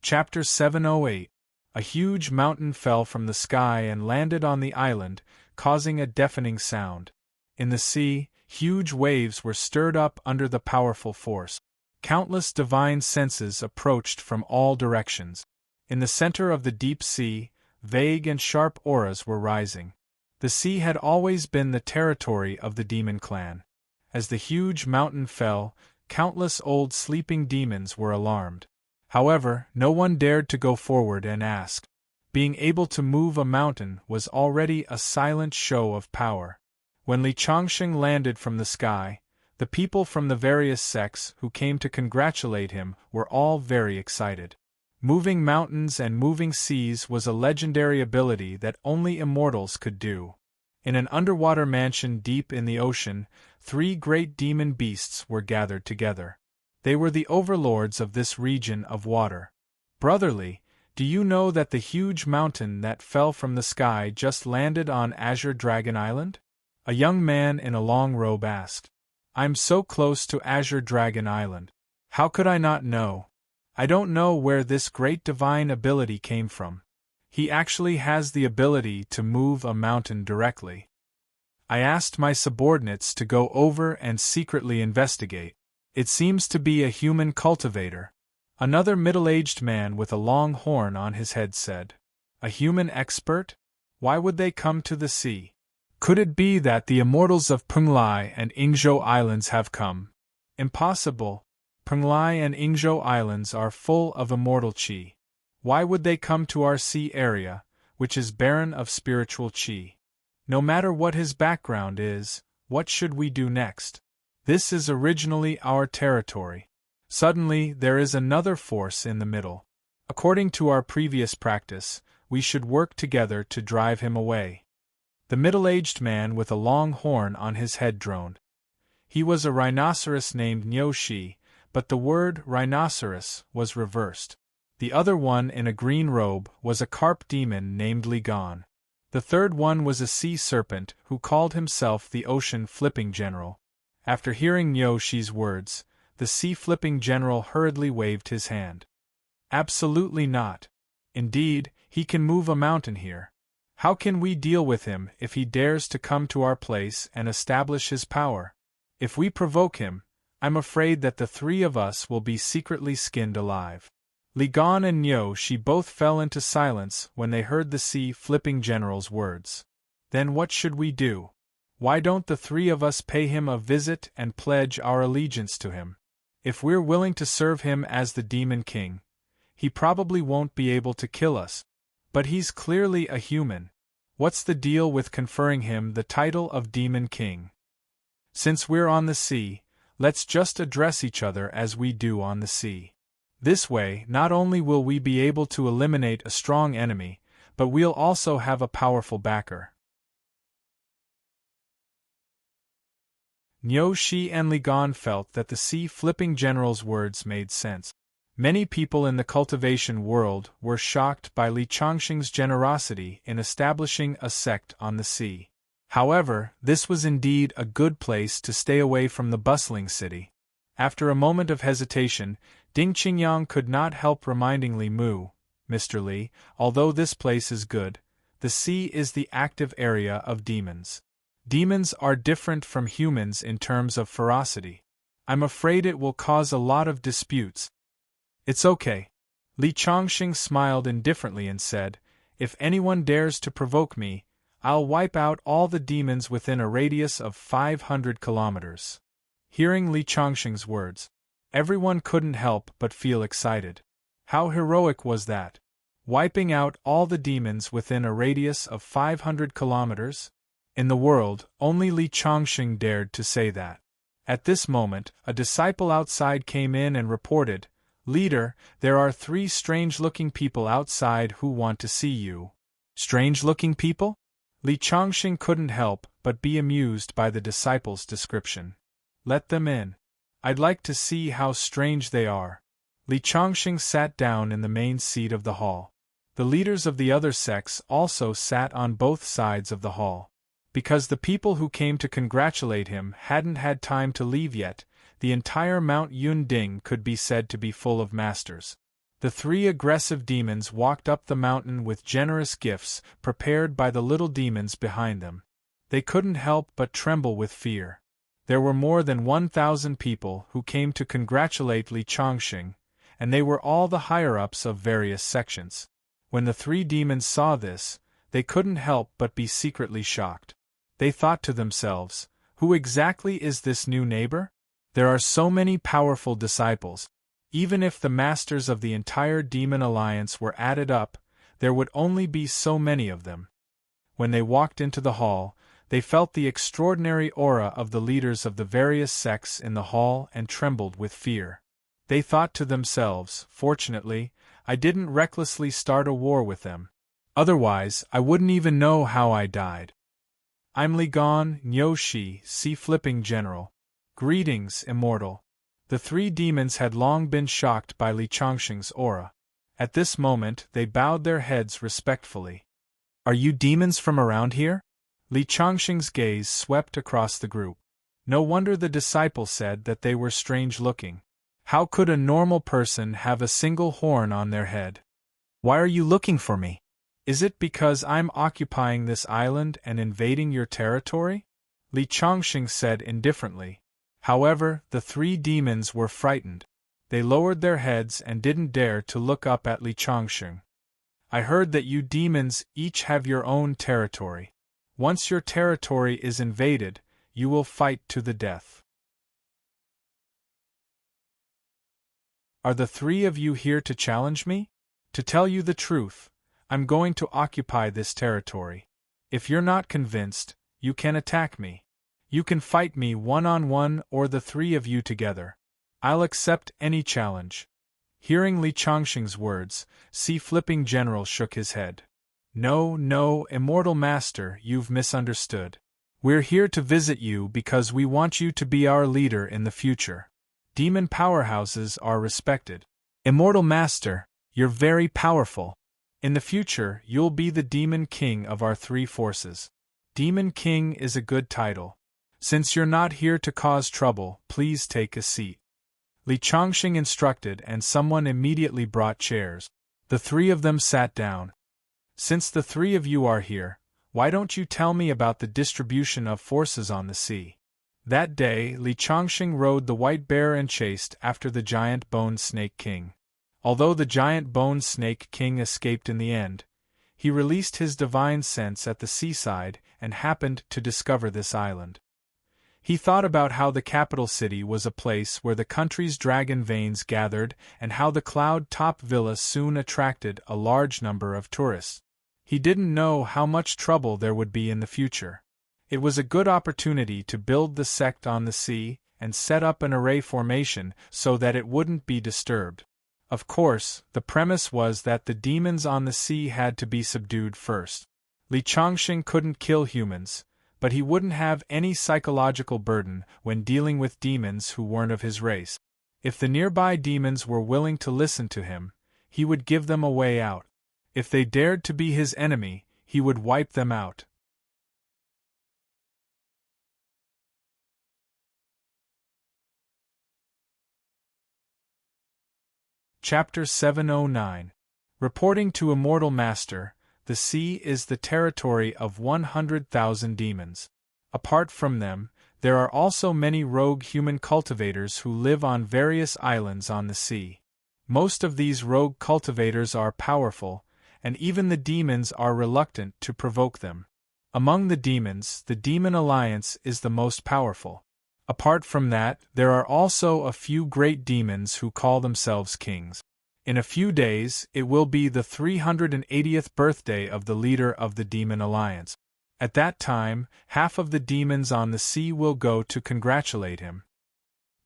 Chapter 708. A huge mountain fell from the sky and landed on the island, causing a deafening sound. In the sea, huge waves were stirred up under the powerful force. Countless divine senses approached from all directions. In the center of the deep sea, vague and sharp auras were rising. The sea had always been the territory of the demon clan. As the huge mountain fell, countless old sleeping demons were alarmed. However, no one dared to go forward and ask. Being able to move a mountain was already a silent show of power. When Li Changxing landed from the sky, the people from the various sects who came to congratulate him were all very excited. Moving mountains and moving seas was a legendary ability that only immortals could do. In an underwater mansion deep in the ocean, 3 great demon beasts were gathered together. They were the overlords of this region of water. Brotherly, do you know that the huge mountain that fell from the sky just landed on Azure Dragon Island? A young man in a long robe asked. I'm so close to Azure Dragon Island. How could I not know? I don't know where this great divine ability came from. He actually has the ability to move a mountain directly. I asked my subordinates to go over and secretly investigate. It seems to be a human cultivator. Another middle-aged man with a long horn on his head said. A human expert? Why would they come to the sea? Could it be that the immortals of Penglai and Ingzhou Islands have come? Impossible. Penglai and Ingzhou Islands are full of immortal qi. Why would they come to our sea area, which is barren of spiritual qi? No matter what his background is, what should we do next? This is originally our territory. Suddenly, there is another force in the middle. According to our previous practice, we should work together to drive him away. The middle-aged man with a long horn on his head droned. He was a rhinoceros named Nyoshi, but the word rhinoceros was reversed. The other one in a green robe was a carp demon named Ligon. The third one was a sea serpent who called himself the Ocean Flipping General. After hearing Nyoshi's words, the sea-flipping general hurriedly waved his hand. Absolutely not. Indeed, he can move a mountain here. How can we deal with him if he dares to come to our place and establish his power? If we provoke him, I'm afraid that the 3 of us will be secretly skinned alive. Ligon and Nyoshi both fell into silence when they heard the sea-flipping general's words. Then what should we do? Why don't the 3 of us pay him a visit and pledge our allegiance to him? If we're willing to serve him as the Demon King, he probably won't be able to kill us. But he's clearly a human. What's the deal with conferring him the title of Demon King? Since we're on the sea, let's just address each other as we do on the sea. This way, not only will we be able to eliminate a strong enemy, but we'll also have a powerful backer. Niu Shi and Li Gan felt that the sea-flipping general's words made sense. Many people in the cultivation world were shocked by Li Changxing's generosity in establishing a sect on the sea. However, this was indeed a good place to stay away from the bustling city. After a moment of hesitation, Ding Qingyang could not help reminding Li Mu, "Mr. Li, although this place is good, the sea is the active area of demons. Demons are different from humans in terms of ferocity. I'm afraid it will cause a lot of disputes." "It's okay." Li Changxing smiled indifferently and said, "If anyone dares to provoke me, I'll wipe out all the demons within a radius of 500 kilometers. Hearing Li Changxing's words, everyone couldn't help but feel excited. How heroic was that? Wiping out all the demons within a radius of 500 kilometers? In the world, only Li Changxing dared to say that. At this moment, a disciple outside came in and reported, "Leader, there are 3 strange-looking people outside who want to see you." Strange-looking people? Li Changxing couldn't help but be amused by the disciple's description. "Let them in. I'd like to see how strange they are." Li Changxing sat down in the main seat of the hall. The leaders of the other sects also sat on both sides of the hall. Because the people who came to congratulate him hadn't had time to leave yet, the entire Mount Yunding could be said to be full of masters. The 3 aggressive demons walked up the mountain with generous gifts prepared by the little demons behind them. They couldn't help but tremble with fear. There were more than 1,000 people who came to congratulate Li Changxing, and they were all the higher-ups of various sections. When the 3 demons saw this, they couldn't help but be secretly shocked. They thought to themselves, "Who exactly is this new neighbor? There are so many powerful disciples. Even if the masters of the entire demon alliance were added up, there would only be so many of them." When they walked into the hall, they felt the extraordinary aura of the leaders of the various sects in the hall and trembled with fear. They thought to themselves, "Fortunately, I didn't recklessly start a war with them. Otherwise, I wouldn't even know how I died." "I'm Li Gan, Niu Shi, sea-flipping general. Greetings, immortal." The 3 demons had long been shocked by Li Changxing's aura. At this moment, they bowed their heads respectfully. "Are you demons from around here?" Li Changxing's gaze swept across the group. No wonder the disciple said that they were strange-looking. How could a normal person have a single horn on their head? "Why are you looking for me? Is it because I'm occupying this island and invading your territory?" Li Changxing said indifferently. However, the 3 demons were frightened. They lowered their heads and didn't dare to look up at Li Changxing. "I heard that you demons each have your own territory. Once your territory is invaded, you will fight to the death. Are the 3 of you here to challenge me? To tell you the truth, I'm going to occupy this territory. If you're not convinced, you can attack me. You can fight me one-on-one or the 3 of you together. I'll accept any challenge." Hearing Li Changxing's words, sea-flipping general shook his head. "No, no, immortal master, you've misunderstood. We're here to visit you because we want you to be our leader in the future. Demon powerhouses are respected. Immortal master, you're very powerful. In the future, you'll be the demon king of our 3 forces. Demon king is a good title. Since you're not here to cause trouble, please take a seat." Li Changxing instructed and someone immediately brought chairs. The 3 of them sat down. "Since the 3 of you are here, why don't you tell me about the distribution of forces on the sea?" That day, Li Changxing rode the white bear and chased after the giant bone snake king. Although the giant bone snake king escaped in the end, he released his divine sense at the seaside and happened to discover this island. He thought about how the capital city was a place where the country's dragon veins gathered and how the cloud-top villa soon attracted a large number of tourists. He didn't know how much trouble there would be in the future. It was a good opportunity to build the sect on the sea and set up an array formation so that it wouldn't be disturbed. Of course, the premise was that the demons on the sea had to be subdued first. Li Changxing couldn't kill humans, but he wouldn't have any psychological burden when dealing with demons who weren't of his race. If the nearby demons were willing to listen to him, he would give them a way out. If they dared to be his enemy, he would wipe them out. Chapter 709. Reporting to Immortal Master, the sea is the territory of 100,000 demons. Apart from them, there are also many rogue human cultivators who live on various islands on the sea. Most of these rogue cultivators are powerful, and even the demons are reluctant to provoke them. Among the demons, the Demon Alliance is the most powerful. Apart from that, there are also a few great demons who call themselves kings. In a few days, it will be the 380th birthday of the leader of the Demon Alliance. At that time, half of the demons on the sea will go to congratulate him.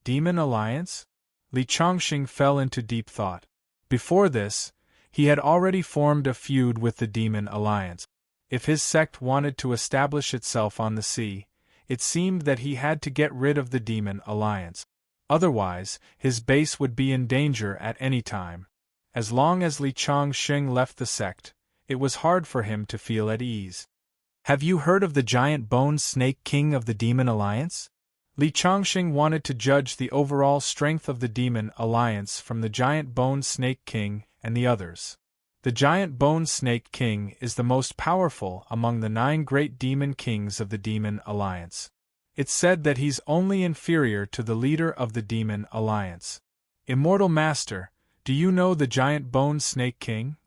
Demon Alliance? Li Changxing fell into deep thought. Before this, he had already formed a feud with the Demon Alliance. If his sect wanted to establish itself on the sea, it seemed that he had to get rid of the Demon Alliance. Otherwise, his base would be in danger at any time. As long as Li Changxing left the sect, it was hard for him to feel at ease. Have you heard of the giant bone snake king of the Demon Alliance? Li Changxing wanted to judge the overall strength of the Demon Alliance from the giant bone snake king and the others. The giant bone snake king is the most powerful among the 9 great demon kings of the Demon Alliance. It's said that he's only inferior to the leader of the Demon Alliance. Immortal Master, do you know the giant bone snake king?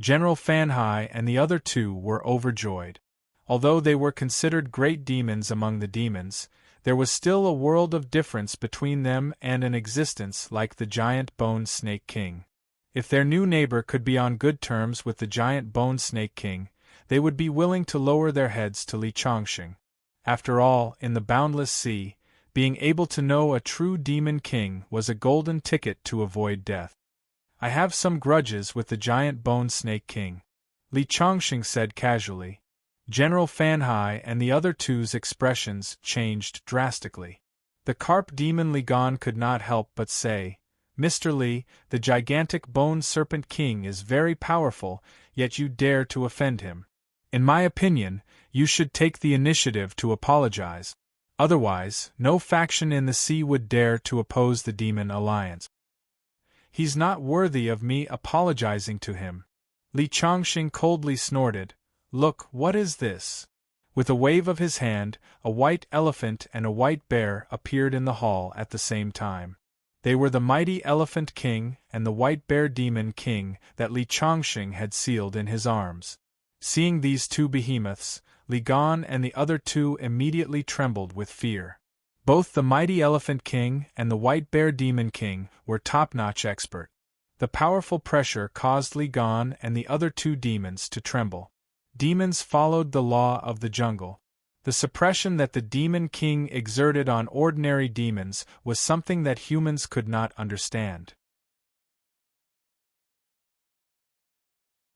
General Fanhai and the other 2 were overjoyed. Although they were considered great demons among the demons, there was still a world of difference between them and an existence like the giant bone snake king. If their new neighbor could be on good terms with the giant bone snake king, they would be willing to lower their heads to Li Changxing. After all, in the boundless sea, being able to know a true demon king was a golden ticket to avoid death. I have some grudges with the giant bone snake king, Li Changxing said casually. General Fanhai and the other 2's expressions changed drastically. The carp demon Li Gan could not help but say, Mr. Li, the gigantic bone serpent king is very powerful, yet you dare to offend him. In my opinion, you should take the initiative to apologize. Otherwise, no faction in the sea would dare to oppose the Demon Alliance. He's not worthy of me apologizing to him. Li Changxing coldly snorted. Look, what is this? With a wave of his hand, a white elephant and a white bear appeared in the hall at the same time. They were the mighty Elephant King and the White Bear Demon King that Li Changxing had sealed in his arms. Seeing these 2 behemoths, Li Gan and the other 2 immediately trembled with fear. Both the mighty Elephant King and the White Bear Demon King were top-notch expert. The powerful pressure caused Li Gan and the other 2 demons to tremble. Demons followed the law of the jungle. The suppression that the Demon King exerted on ordinary demons was something that humans could not understand.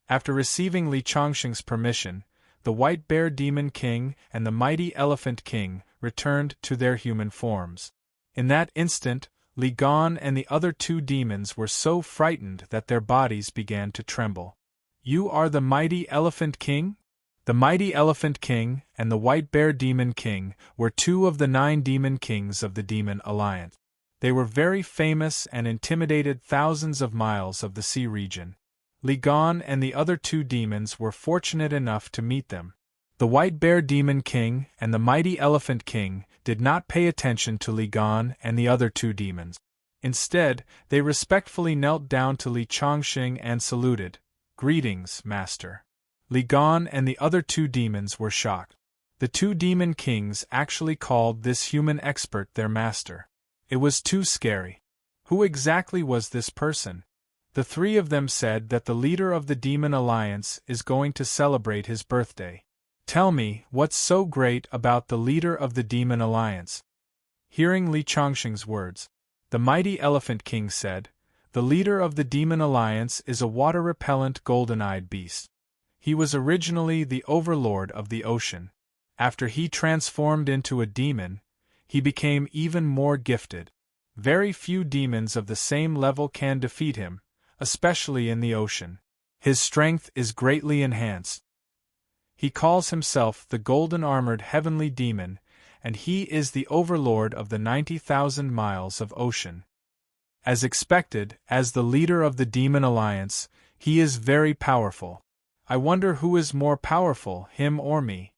After receiving Li Changxing's permission, the White Bear Demon King and the Mighty Elephant King returned to their human forms. In that instant, Li Gan and the other 2 demons were so frightened that their bodies began to tremble. You are the Mighty Elephant King? The Mighty Elephant King and the White Bear Demon King were 2 of the 9 demon kings of the Demon Alliance. They were very famous and intimidated thousands of miles of the sea region. Li Gan and the other 2 demons were fortunate enough to meet them. The White Bear Demon King and the Mighty Elephant King did not pay attention to Li Gan and the other 2 demons. Instead, they respectfully knelt down to Li Changxing and saluted. Greetings, Master. Li Gan and the other 2 demons were shocked. The 2 demon kings actually called this human expert their master. It was too scary. Who exactly was this person? The 3 of them said that the leader of the Demon Alliance is going to celebrate his birthday. Tell me, what's so great about the leader of the Demon Alliance? Hearing Li Changxing's words, the mighty Elephant King said, The leader of the Demon Alliance is a water-repellent golden-eyed beast. He was originally the overlord of the ocean. After he transformed into a demon, he became even more gifted. Very few demons of the same level can defeat him, especially in the ocean. His strength is greatly enhanced. He calls himself the golden-armored heavenly demon, and he is the overlord of the 90,000 miles of ocean. As expected, as the leader of the Demon Alliance, he is very powerful. I wonder who is more powerful, him or me?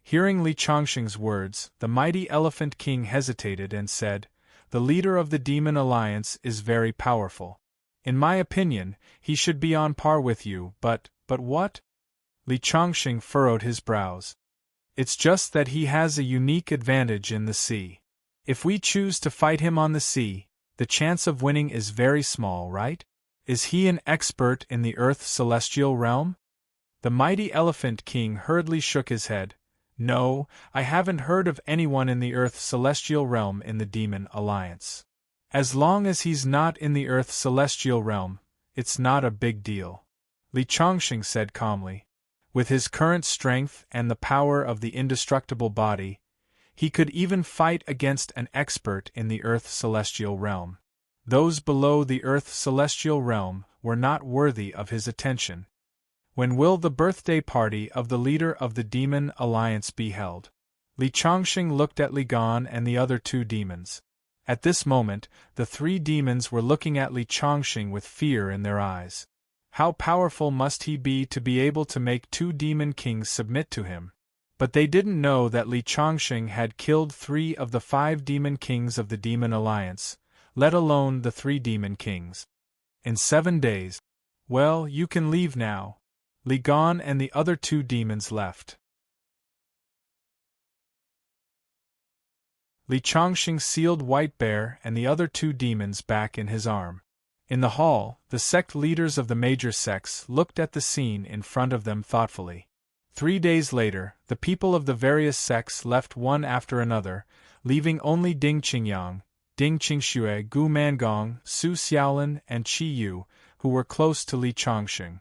Hearing Li Chongqing's words, the mighty Elephant King hesitated and said, "The leader of the Demon Alliance is very powerful. In my opinion, he should be on par with you, but what?" Li Chongqing furrowed his brows. "It's just that he has a unique advantage in the sea. If we choose to fight him on the sea, the chance of winning is very small, right? Is he an expert in the Earth's celestial realm?" The mighty Elephant King hurriedly shook his head. "No, I haven't heard of anyone in the Earth's celestial realm in the Demon Alliance. As long as he's not in the Earth's celestial realm, it's not a big deal," Li Chongqing said calmly. With his current strength and the power of the indestructible body, he could even fight against an expert in the Earth's celestial realm. Those below the Earth's celestial realm were not worthy of his attention. When will the birthday party of the leader of the Demon Alliance be held? Li Chongqing looked at Li Gan and the other two demons. At this moment, the three demons were looking at Li Chongqing with fear in their eyes. How powerful must he be to be able to make two demon kings submit to him? But they didn't know that Li Chongqing had killed 3 of the 5 demon kings of the Demon Alliance, let alone the 3 demon kings. In 7 days. Well, you can leave now. Li Gan and the other 2 demons left. Li Chongqing sealed White Bear and the other 2 demons back in his arm. In the hall, the sect leaders of the major sects looked at the scene in front of them thoughtfully. 3 days later, the people of the various sects left one after another, leaving only Ding Qingyang, Ding Qingxue, Gu Mangong, Su Xiaolin, and Qi Yu, who were close to Li Chongqing.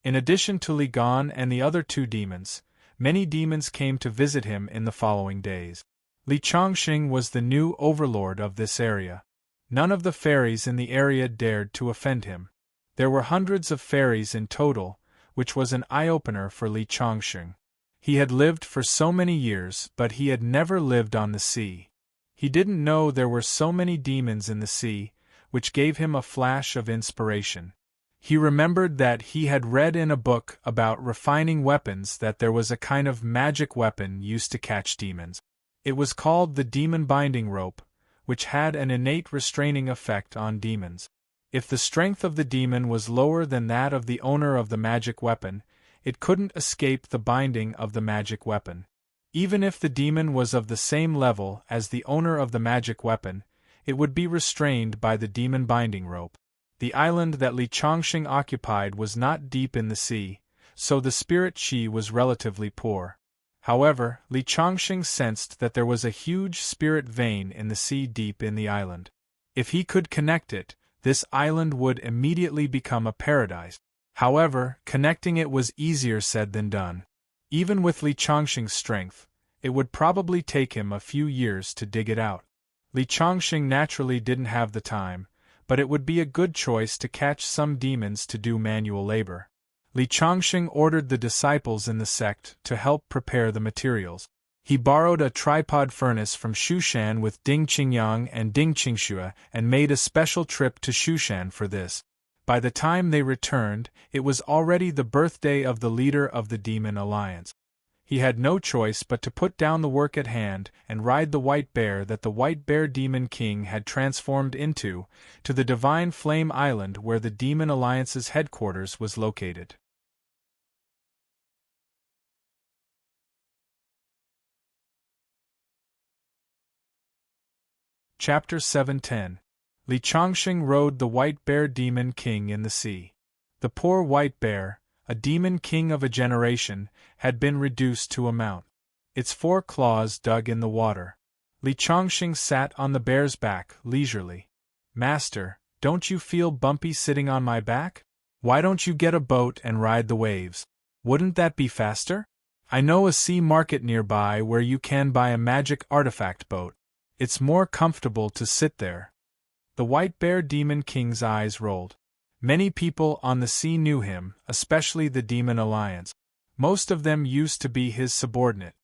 In addition to Li Gan and the other 2 demons, many demons came to visit him in the following days. Li Chongqing was the new overlord of this area. None of the fairies in the area dared to offend him. There were hundreds of fairies in total, which was an eye-opener for Li Chongqing. He had lived for so many years, but he had never lived on the sea. He didn't know there were so many demons in the sea, which gave him a flash of inspiration. He remembered that he had read in a book about refining weapons that there was a kind of magic weapon used to catch demons. It was called the demon binding rope, which had an innate restraining effect on demons. If the strength of the demon was lower than that of the owner of the magic weapon, it couldn't escape the binding of the magic weapon. Even if the demon was of the same level as the owner of the magic weapon, it would be restrained by the demon binding rope. The island that Li Chongqing occupied was not deep in the sea, so the spirit qi was relatively poor. However, Li Chongqing sensed that there was a huge spirit vein in the sea deep in the island. If he could connect it, this island would immediately become a paradise. However, connecting it was easier said than done. Even with Li Chongqing's strength, it would probably take him a few years to dig it out. Li Chongqing naturally didn't have the time, but it would be a good choice to catch some demons to do manual labor. Li Chongqing ordered the disciples in the sect to help prepare the materials. He borrowed a tripod furnace from Shushan with Ding Qingyang and Ding Qingxue and made a special trip to Shushan for this. By the time they returned, it was already the birthday of the leader of the Demon Alliance. He had no choice but to put down the work at hand and ride the white bear that the White Bear Demon King had transformed into, to the Divine Flame Island where the Demon Alliance's headquarters was located. Chapter 710. Li Chongqing rode the White Bear Demon King in the sea. The poor White Bear, a demon king of a generation, had been reduced to a mount. Its 4 claws dug in the water. Li Chongqing sat on the bear's back, leisurely. "Master, Don't you feel bumpy sitting on my back? Why don't you get a boat and ride the waves? Wouldn't that be faster? I know a sea market nearby where you can buy a magic artifact boat. It's more comfortable to sit there." The White Bear Demon King's eyes rolled. Many people on the sea knew him, especially the Demon Alliance. Most of them used to be his subordinate.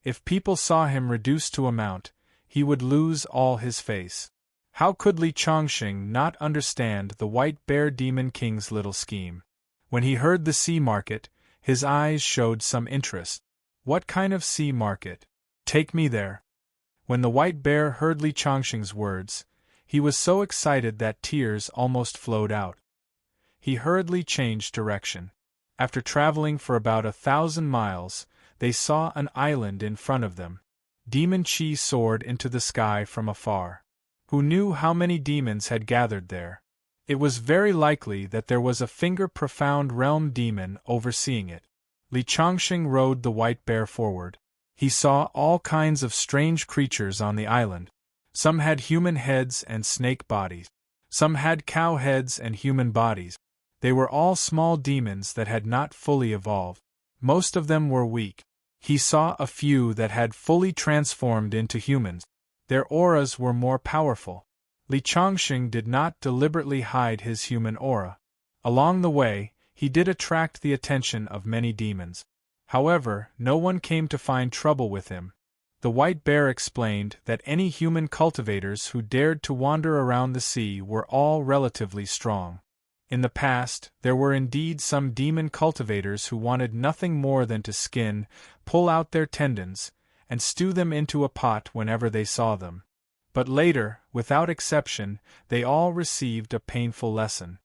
If people saw him reduced to a mount, he would lose all his face. How could Li Chongqing not understand the White Bear Demon King's little scheme? When he heard the sea market, his eyes showed some interest. "What kind of sea market? Take me there." When the White Bear heard Li Chongqing's words, he was so excited that tears almost flowed out. He hurriedly changed direction. After traveling for about 1,000 miles, they saw an island in front of them. Demon Chi soared into the sky from afar. Who knew how many demons had gathered there? It was very likely that there was a finger-profound realm demon overseeing it. Li Chongqing rode the White Bear forward. He saw all kinds of strange creatures on the island. Some had human heads and snake bodies. Some had cow heads and human bodies. They were all small demons that had not fully evolved. Most of them were weak. He saw a few that had fully transformed into humans. Their auras were more powerful. Li Chongqing did not deliberately hide his human aura. Along the way, he did attract the attention of many demons. However, no one came to find trouble with him. The White Bear explained that any human cultivators who dared to wander around the sea were all relatively strong. In the past, there were indeed some demon cultivators who wanted nothing more than to skin, pull out their tendons, and stew them into a pot whenever they saw them. But later, without exception, they all received a painful lesson.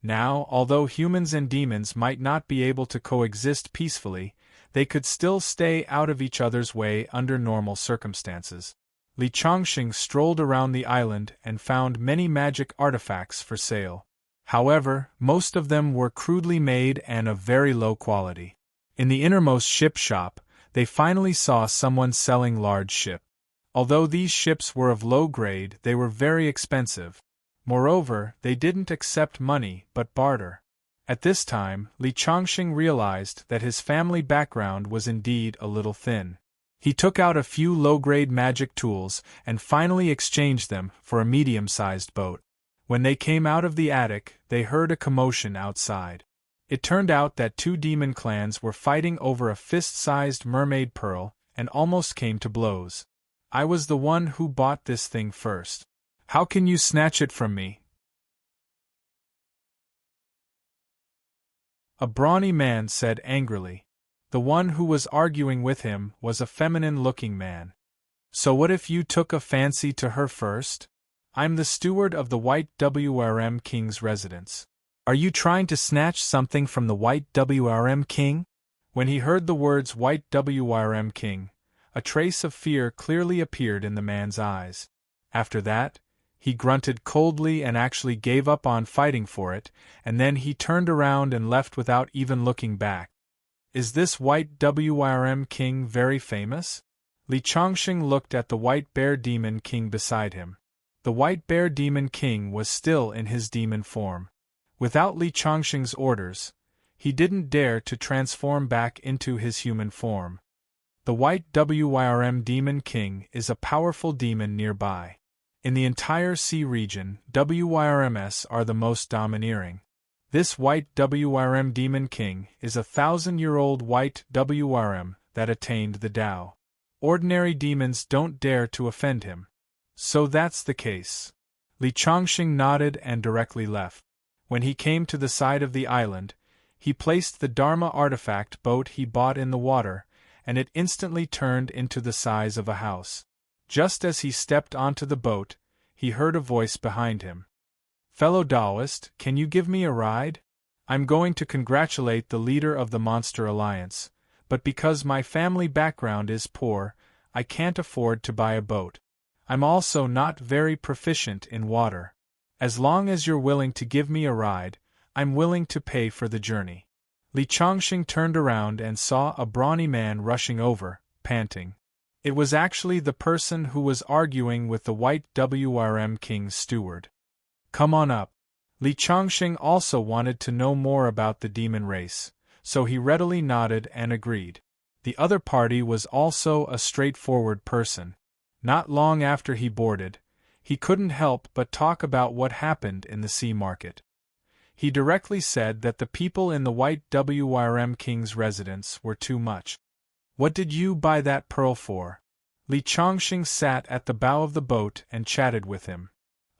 Now, although humans and demons might not be able to coexist peacefully, they could still stay out of each other's way under normal circumstances. Li Chongqing strolled around the island and found many magic artifacts for sale. However, most of them were crudely made and of very low quality. In the innermost ship shop, they finally saw someone selling large ships. Although these ships were of low grade, they were very expensive. Moreover, they didn't accept money but barter. At this time, Li Chongqing realized that his family background was indeed a little thin. He took out a few low-grade magic tools and finally exchanged them for a medium-sized boat. When they came out of the attic, they heard a commotion outside. It turned out that two demon clans were fighting over a fist-sized mermaid pearl and almost came to blows. "I was the one who bought this thing first. How can you snatch it from me?" A brawny man said angrily. The one who was arguing with him was a feminine-looking man. "So what if you took a fancy to her first? I'm the steward of the White WRM King's residence. Are you trying to snatch something from the White WRM King?" When he heard the words White WRM King, a trace of fear clearly appeared in the man's eyes. After that, he grunted coldly and actually gave up on fighting for it, and then he turned around and left without even looking back. "Is this White WRM King very famous?" Li Chongqing looked at the White Bear Demon King beside him. The White Bear Demon King was still in his demon form. Without Li Chongqing's orders, he didn't dare to transform back into his human form. The White WRM Demon King is a powerful demon nearby. In the entire sea region, WRMs are the most domineering. This White WRM Demon King is a 1,000-year-old White WRM that attained the Tao. Ordinary demons don't dare to offend him. So that's the case. Li Chongqing nodded and directly left. When he came to the side of the island, he placed the Dharma artifact boat he bought in the water, and it instantly turned into the size of a house. Just as he stepped onto the boat, he heard a voice behind him. "Fellow Taoist, can you give me a ride? I'm going to congratulate the leader of the Monster Alliance, but because my family background is poor, I can't afford to buy a boat. I'm also not very proficient in water. As long as you're willing to give me a ride, I'm willing to pay for the journey." Li Chongqing turned around and saw a brawny man rushing over, panting. It was actually the person who was arguing with the White WRM King's steward. "Come on up. Li Chongqing also wanted to know more about the demon race, so he readily nodded and agreed. The other party was also a straightforward person. Not long after he boarded, he couldn't help but talk about what happened in the sea market. He directly said that the people in the White Wyrm King's residence were too much. "What did you buy that pearl for?" Li Chongqing sat at the bow of the boat and chatted with him.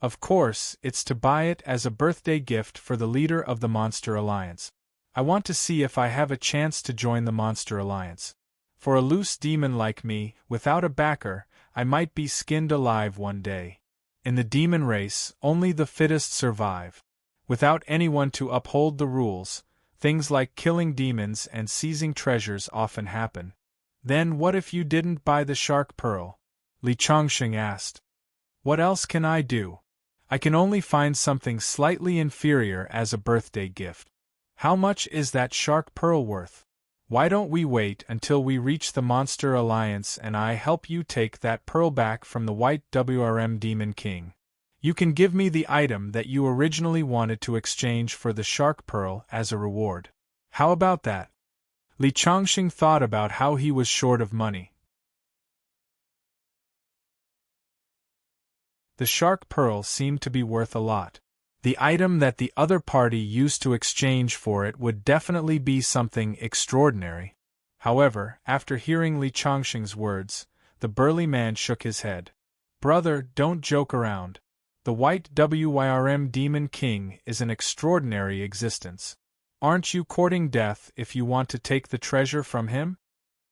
"Of course, it's to buy it as a birthday gift for the leader of the Monster Alliance. I want to see if I have a chance to join the Monster Alliance. For a loose demon like me, without a backer, I might be skinned alive one day. In the demon race, only the fittest survive. Without anyone to uphold the rules, things like killing demons and seizing treasures often happen." "Then what if you didn't buy the shark pearl?" Li Chongqing asked. "What else can I do? I can only find something slightly inferior as a birthday gift. How much is that shark pearl worth? Why don't we wait until we reach the Monster Alliance and I help you take that pearl back from the White Wyrm Demon King? You can give me the item that you originally wanted to exchange for the shark pearl as a reward. How about that?" Li Chongqing thought about how he was short of money. The shark pearl seemed to be worth a lot. The item that the other party used to exchange for it would definitely be something extraordinary. However, after hearing Li Chongqing's words, the burly man shook his head. "Brother, don't joke around. The White Wyrm Demon King is an extraordinary existence. Aren't you courting death if you want to take the treasure from him?"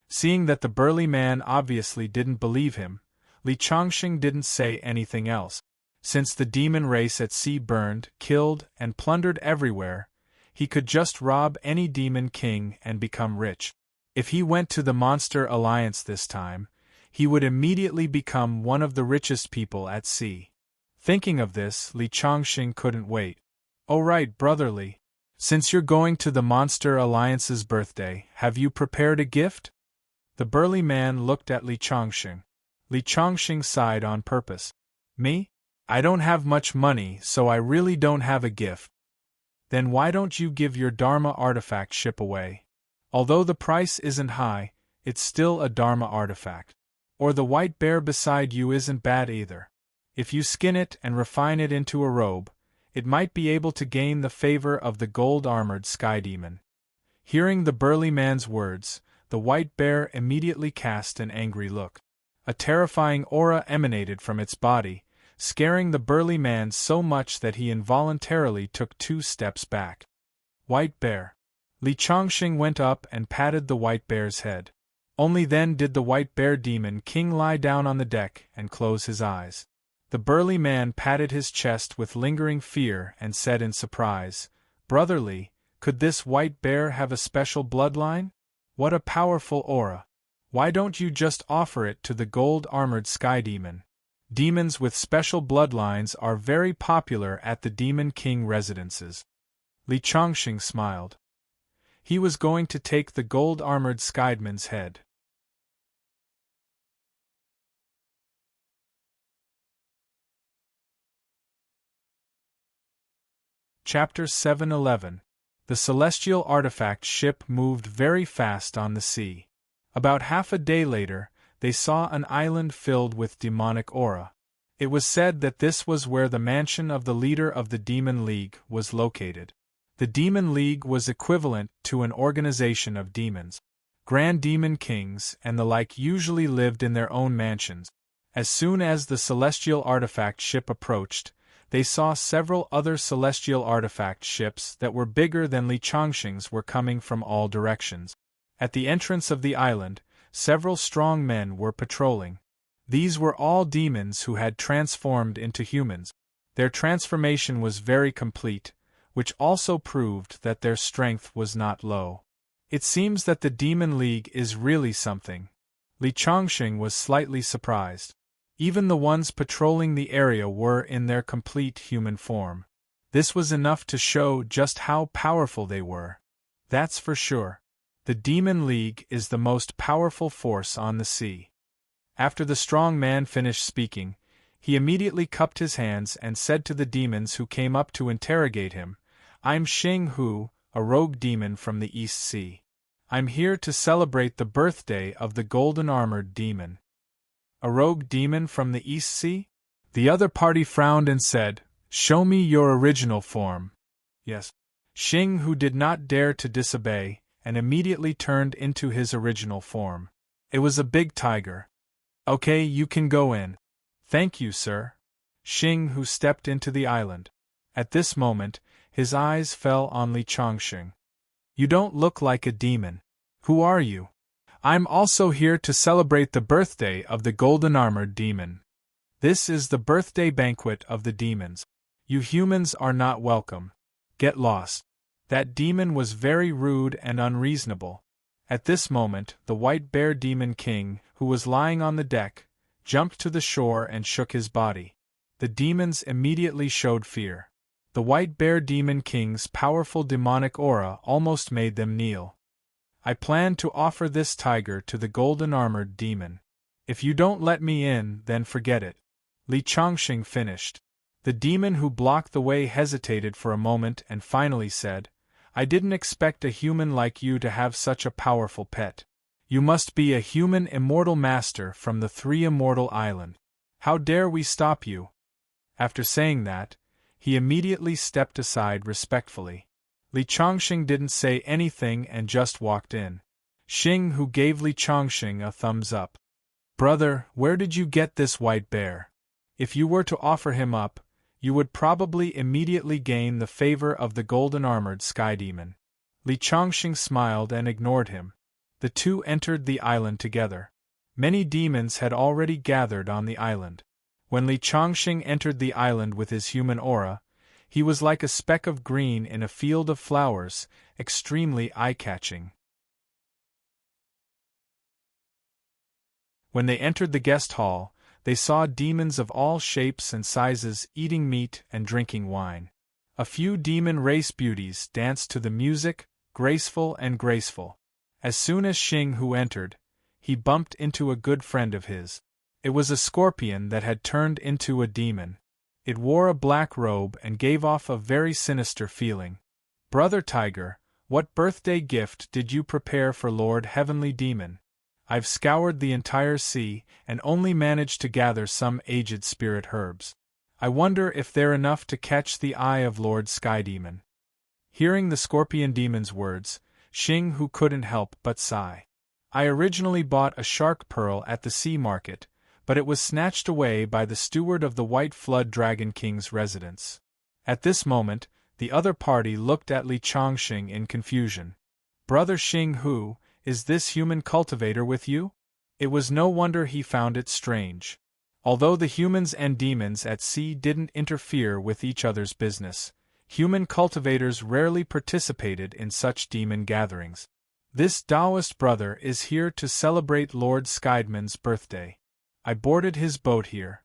Seeing that the burly man obviously didn't believe him, Li Chongqing didn't say anything else. Since the demon race at sea burned, killed, and plundered everywhere, he could just rob any demon king and become rich. If he went to the Monster Alliance this time, he would immediately become one of the richest people at sea. Thinking of this, Li Chongqing couldn't wait. "Oh right, brotherly. Since you're going to the Monster Alliance's birthday, have you prepared a gift?" The burly man looked at Li Chongqing. Li Chongqing sighed on purpose. "Me? I don't have much money, so I really don't have a gift." "Then why don't you give your Dharma artifact ship away? Although the price isn't high, it's still a Dharma artifact. Or the white bear beside you isn't bad either. If you skin it and refine it into a robe, it might be able to gain the favor of the gold-armored sky demon." Hearing the burly man's words, the white bear immediately cast an angry look. A terrifying aura emanated from its body, scaring the burly man so much that he involuntarily took 2 steps back. "White bear." Li Chongqing went up and patted the white bear's head. Only then did the white bear demon king lie down on the deck and close his eyes. The burly man patted his chest with lingering fear and said in surprise, "Brotherly, could this white bear have a special bloodline? What a powerful aura! Why don't you just offer it to the gold-armored sky demon? Demons with special bloodlines are very popular at the Demon King residences." Li Chongqing smiled. He was going to take the gold-armored skydemon's head. Chapter 711. The celestial artifact ship moved very fast on the sea. About half a day later, they saw an island filled with demonic aura. It was said that this was where the mansion of the leader of the Demon League was located. The Demon League was equivalent to an organization of demons. Grand Demon Kings and the like usually lived in their own mansions. As soon as the celestial artifact ship approached, they saw several other celestial artifact ships that were bigger than Li Chongqing's were coming from all directions. At the entrance of the island, several strong men were patrolling. These were all demons who had transformed into humans. Their transformation was very complete, which also proved that their strength was not low. It seems that the Demon League is really something. Li Chongqing was slightly surprised. Even the ones patrolling the area were in their complete human form. This was enough to show just how powerful they were. That's for sure. The Demon League is the most powerful force on the sea. After the strong man finished speaking, He immediately cupped his hands and said to the demons who came up to interrogate him, "I'm Xing Hu, a rogue demon from the East Sea. I'm here to celebrate the birthday of the golden-armored demon." "A rogue demon from the East Sea?" The other party frowned and said, "Show me your original form." "Yes." Xing Hu did not dare to disobey, and immediately turned into his original form. It was a big tiger. "Okay, you can go in." "Thank you, sir." Xing Hu stepped into the island. At this moment, his eyes fell on Li Chongqing. "You don't look like a demon. Who are you?" "I'm also here to celebrate the birthday of the golden-armored demon. This is the birthday banquet of the demons. You humans are not welcome. Get lost." That demon was very rude and unreasonable. At this moment, the White Bear Demon King, who was lying on the deck, jumped to the shore and shook his body. The demons immediately showed fear. The White Bear Demon King's powerful demonic aura almost made them kneel. "I plan to offer this tiger to the golden-armored demon. If you don't let me in, then forget it." Li Chongqing finished. The demon who blocked the way hesitated for a moment and finally said, "I didn't expect a human like you to have such a powerful pet. You must be a human immortal master from the Three Immortal Island. How dare we stop you?" After saying that, he immediately stepped aside respectfully. Li Chongqing didn't say anything and just walked in. Xing Hu gave Li Chongqing a thumbs up. "Brother, where did you get this white bear? If you were to offer him up, you would probably immediately gain the favor of the golden-armored sky demon." Li Chongqing smiled and ignored him. The two entered the island together. Many demons had already gathered on the island. When Li Chongqing entered the island with his human aura, he was like a speck of green in a field of flowers, extremely eye-catching. When they entered the guest hall, they saw demons of all shapes and sizes eating meat and drinking wine. A few demon race beauties danced to the music, graceful and graceful. As soon as Xing Hu entered, he bumped into a good friend of his. It was a scorpion that had turned into a demon. It wore a black robe and gave off a very sinister feeling. "Brother Tiger, what birthday gift did you prepare for Lord Heavenly Demon? I've scoured the entire sea and only managed to gather some aged spirit herbs. I wonder if they're enough to catch the eye of Lord Sky Demon." Hearing the scorpion demon's words, Xing Hu couldn't help but sigh. "I originally bought a shark pearl at the sea market, but it was snatched away by the steward of the White Flood Dragon King's residence." At this moment, the other party looked at Li Chongqing in confusion. "Brother Xing Hu, is this human cultivator with you?" It was no wonder he found it strange. Although the humans and demons at sea didn't interfere with each other's business, human cultivators rarely participated in such demon gatherings. "This Taoist brother is here to celebrate Lord Skydemon's birthday. I boarded his boat here."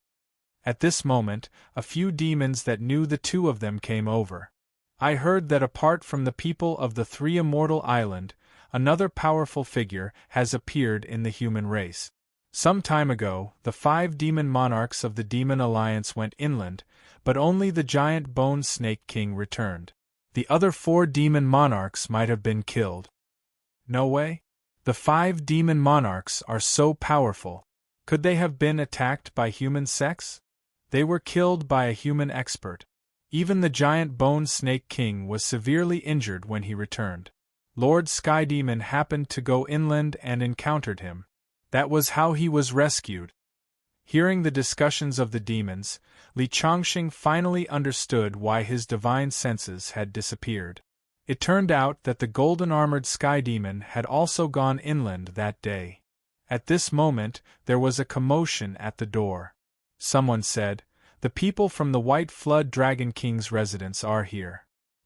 At this moment, a few demons that knew the two of them came over. "I heard that apart from the people of the Three Immortal Island, another powerful figure has appeared in the human race. Some time ago, the 5 demon monarchs of the Demon Alliance went inland, but only the giant Bone Snake King returned. The other 4 demon monarchs might have been killed." "No way? The 5 demon monarchs are so powerful. Could they have been attacked by human sex? They were killed by a human expert. Even the giant Bone Snake King was severely injured when he returned. Lord Sky Demon happened to go inland and encountered him. That was how he was rescued." Hearing the discussions of the demons, Li Chongqing finally understood why his divine senses had disappeared. It turned out that the golden-armored Sky Demon had also gone inland that day. At this moment, there was a commotion at the door. Someone said, "The people from the White Flood Dragon King's residence are here."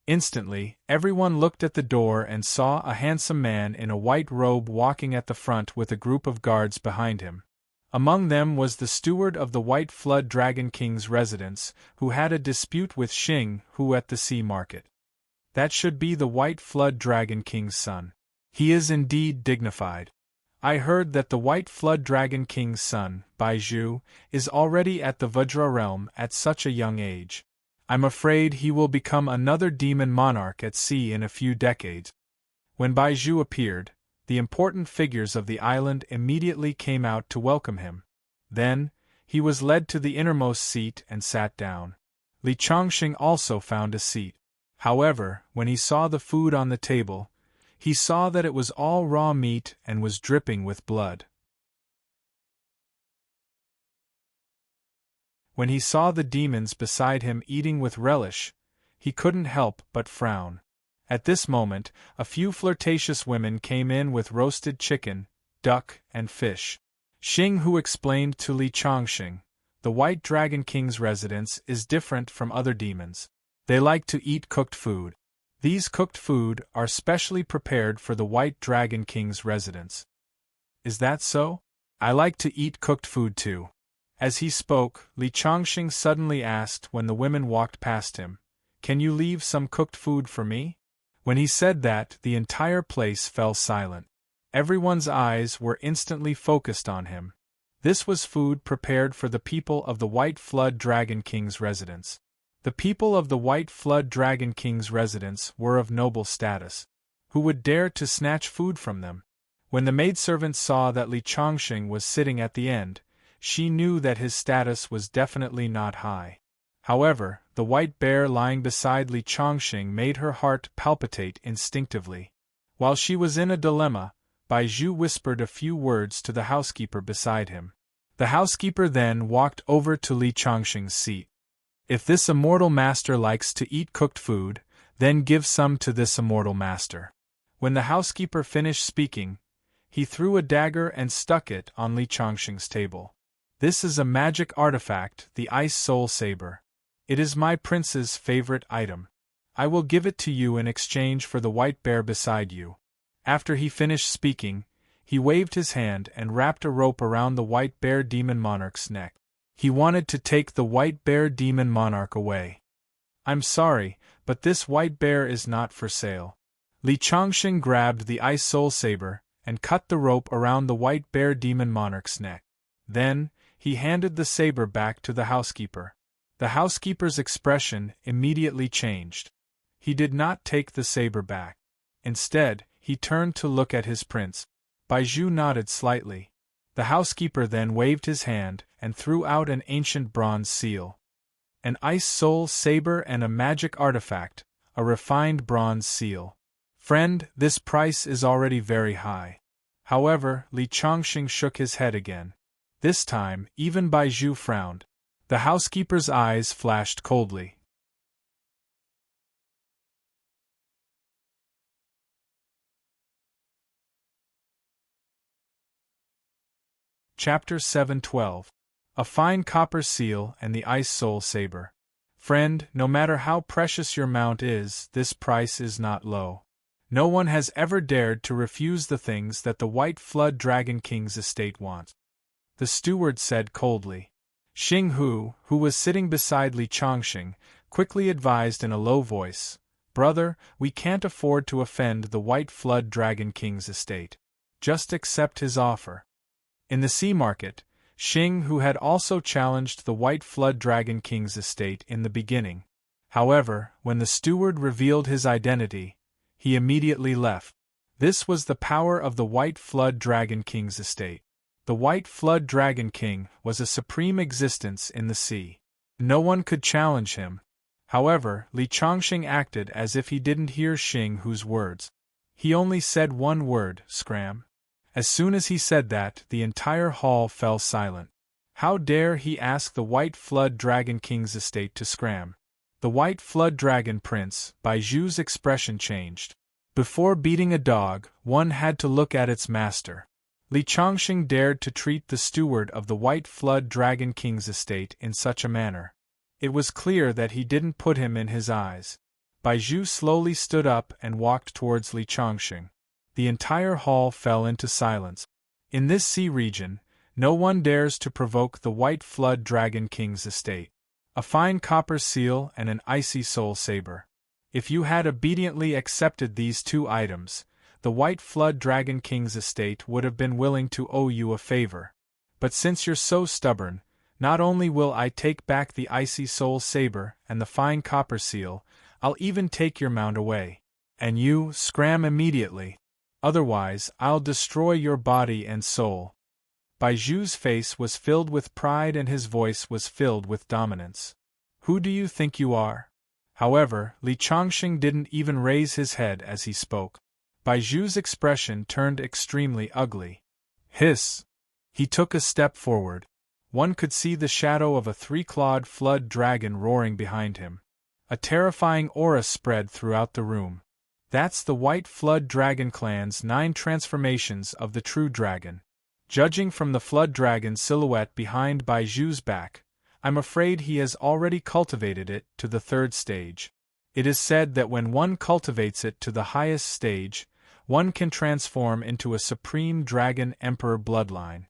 Instantly, everyone looked at the door and saw a handsome man in a white robe walking at the front with a group of guards behind him. Among them was the steward of the White Flood Dragon King's residence, who had a dispute with Xing Hu at the sea market. That should be the White Flood Dragon King's son. He is indeed dignified. I heard that the White Flood Dragon King's son, Baiju, is already at the Vajra realm at such a young age. I'm afraid he will become another demon monarch at sea in a few decades. When Baiju appeared, the important figures of the island immediately came out to welcome him. Then, he was led to the innermost seat and sat down. Li Chongqing also found a seat. However, when he saw the food on the table, he saw that it was all raw meat and was dripping with blood. When he saw the demons beside him eating with relish, he couldn't help but frown. At this moment, a few flirtatious women came in with roasted chicken, duck, and fish. Xing Hu explained to Li Chongqing, the White Dragon King's residence is different from other demons. They like to eat cooked food. These cooked food are specially prepared for the White Dragon King's residence. Is that so? I like to eat cooked food too. As he spoke, Li Chongqing suddenly asked when the women walked past him, "Can you leave some cooked food for me?" When he said that, the entire place fell silent. Everyone's eyes were instantly focused on him. This was food prepared for the people of the White Flood Dragon King's residence. The people of the White Flood Dragon King's residence were of noble status. Who would dare to snatch food from them? When the maidservant saw that Li Chongqing was sitting at the end, she knew that his status was definitely not high. However, the white bear lying beside Li Chongqing made her heart palpitate instinctively. While she was in a dilemma, Baiju whispered a few words to the housekeeper beside him. The housekeeper then walked over to Li Chongqing's seat. If this immortal master likes to eat cooked food, then give some to this immortal master. When the housekeeper finished speaking, he threw a dagger and stuck it on Li Chongqing's table. This is a magic artifact, the Ice Soul Saber. It is my prince's favorite item. I will give it to you in exchange for the white bear beside you. After he finished speaking, he waved his hand and wrapped a rope around the white bear demon monarch's neck. He wanted to take the white bear demon monarch away. I'm sorry, but this white bear is not for sale. Li Chongqing grabbed the Ice Soul Saber and cut the rope around the white bear demon monarch's neck. Then, he handed the saber back to the housekeeper. The housekeeper's expression immediately changed. He did not take the saber back. Instead, he turned to look at his prince. Baiju nodded slightly. The housekeeper then waved his hand and threw out an ancient bronze seal. An Ice Soul Saber and a magic artifact, a refined bronze seal. Friend, this price is already very high. However, Li Chongqing shook his head again. This time, even Baiju frowned. The housekeeper's eyes flashed coldly. Chapter 7:12. A Fine Copper Seal and the Ice Soul Saber. Friend, no matter how precious your mount is, this price is not low. No one has ever dared to refuse the things that the White Flood Dragon King's estate wants. The steward said coldly. Xing Hu, who was sitting beside Li Chongqing, quickly advised in a low voice, "Brother, we can't afford to offend the White Flood Dragon King's estate. Just accept his offer." In the sea market, Xing Hu had also challenged the White Flood Dragon King's estate in the beginning. However, when the steward revealed his identity, he immediately left. This was the power of the White Flood Dragon King's estate. The White Flood Dragon King was a supreme existence in the sea. No one could challenge him. However, Li Chongqing acted as if he didn't hear Xing Hu's words. He only said one word, "Scram." As soon as he said that, the entire hall fell silent. How dare he ask the White Flood Dragon King's estate to scram? The White Flood Dragon Prince, Baiju's expression changed. Before beating a dog, one had to look at its master. Li Chongqing dared to treat the steward of the White Flood Dragon King's estate in such a manner. It was clear that he didn't put him in his eyes. Baiju slowly stood up and walked towards Li Chongqing. The entire hall fell into silence. In this sea region, no one dares to provoke the White Flood Dragon King's estate. A fine copper seal and an icy soul saber. If you had obediently accepted these two items, the White Flood Dragon King's estate would have been willing to owe you a favor. But since you're so stubborn, not only will I take back the icy soul saber and the fine copper seal, I'll even take your mount away. And you, scram immediately. Otherwise, I'll destroy your body and soul. Baiju's face was filled with pride and his voice was filled with dominance. Who do you think you are? However, Li Chongqing didn't even raise his head as he spoke. Baiju's expression turned extremely ugly. Hiss! He took a step forward. One could see the shadow of a three-clawed flood dragon roaring behind him. A terrifying aura spread throughout the room. That's the White Flood Dragon Clan's 9 transformations of the true dragon. Judging from the flood dragon silhouette behind Baiju's back, I'm afraid he has already cultivated it to the 3rd stage. It is said that when one cultivates it to the highest stage, one can transform into a supreme dragon emperor bloodline.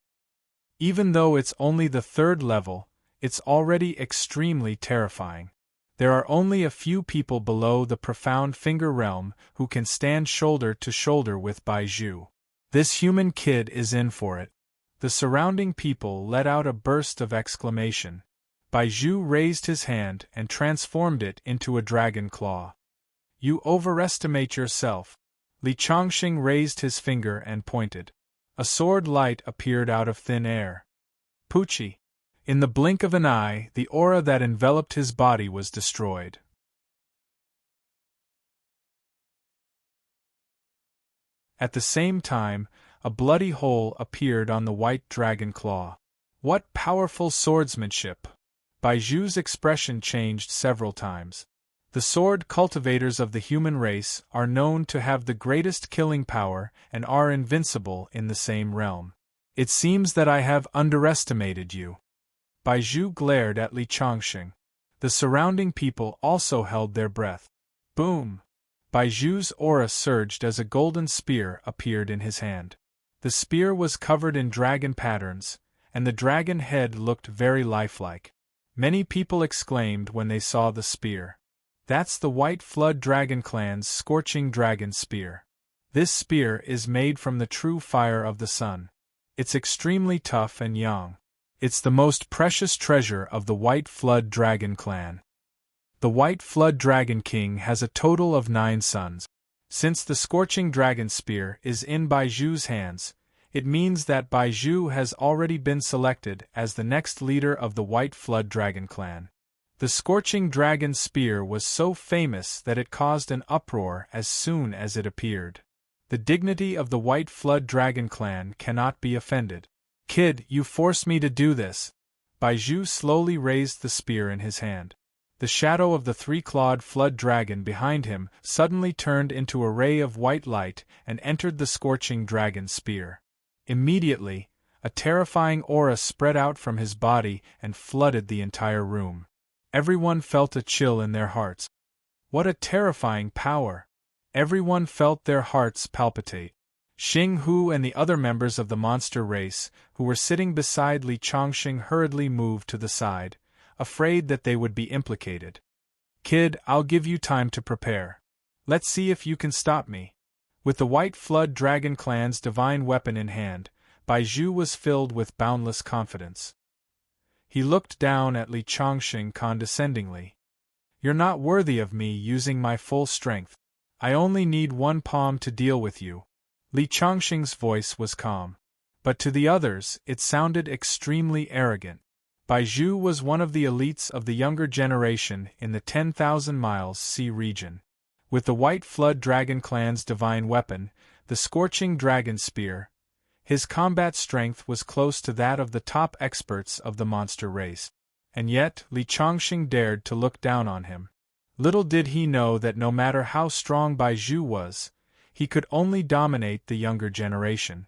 Even though it's only the 3rd level, it's already extremely terrifying. There are only a few people below the profound finger realm who can stand shoulder to shoulder with Baiju. This human kid is in for it. The surrounding people let out a burst of exclamation. Baiju raised his hand and transformed it into a dragon claw. You overestimate yourself. Li Chongqing raised his finger and pointed. A sword light appeared out of thin air. Poochie! In the blink of an eye, the aura that enveloped his body was destroyed. At the same time, a bloody hole appeared on the white dragon claw. What powerful swordsmanship! Baiju's expression changed several times. The sword cultivators of the human race are known to have the greatest killing power and are invincible in the same realm. It seems that I have underestimated you. Baiju glared at Li Chongqing. The surrounding people also held their breath. Boom! Baiju's aura surged as a golden spear appeared in his hand. The spear was covered in dragon patterns, and the dragon head looked very lifelike. Many people exclaimed when they saw the spear. That's the White Flood Dragon Clan's scorching dragon spear. This spear is made from the true fire of the sun. It's extremely tough and young. It's the most precious treasure of the White Flood Dragon Clan. The White Flood Dragon King has a total of 9 sons. Since the scorching dragon spear is in Baiju's hands, it means that Baiju has already been selected as the next leader of the White Flood Dragon Clan. The scorching dragon spear was so famous that it caused an uproar as soon as it appeared. The dignity of the White Flood Dragon Clan cannot be offended. Kid, you forced me to do this. Baiju slowly raised the spear in his hand. The shadow of the 3-clawed flood dragon behind him suddenly turned into a ray of white light and entered the scorching dragon spear. Immediately, a terrifying aura spread out from his body and flooded the entire room. Everyone felt a chill in their hearts. What a terrifying power! Everyone felt their hearts palpitate. Xing Hu and the other members of the monster race, who were sitting beside Li Chongqing, hurriedly moved to the side, afraid that they would be implicated. Kid, I'll give you time to prepare. Let's see if you can stop me. With the White Flood Dragon Clan's divine weapon in hand, Baiju was filled with boundless confidence. He looked down at Li Chongqing condescendingly. You're not worthy of me using my full strength. I only need 1 palm to deal with you. Li Chongqing's voice was calm. But to the others, it sounded extremely arrogant. Baiju was one of the elites of the younger generation in the 10,000 miles sea region. With the White Flood Dragon Clan's divine weapon, the scorching dragon spear, his combat strength was close to that of the top experts of the monster race. And yet, Li Chongqing dared to look down on him. Little did he know that no matter how strong Baiju was, he could only dominate the younger generation.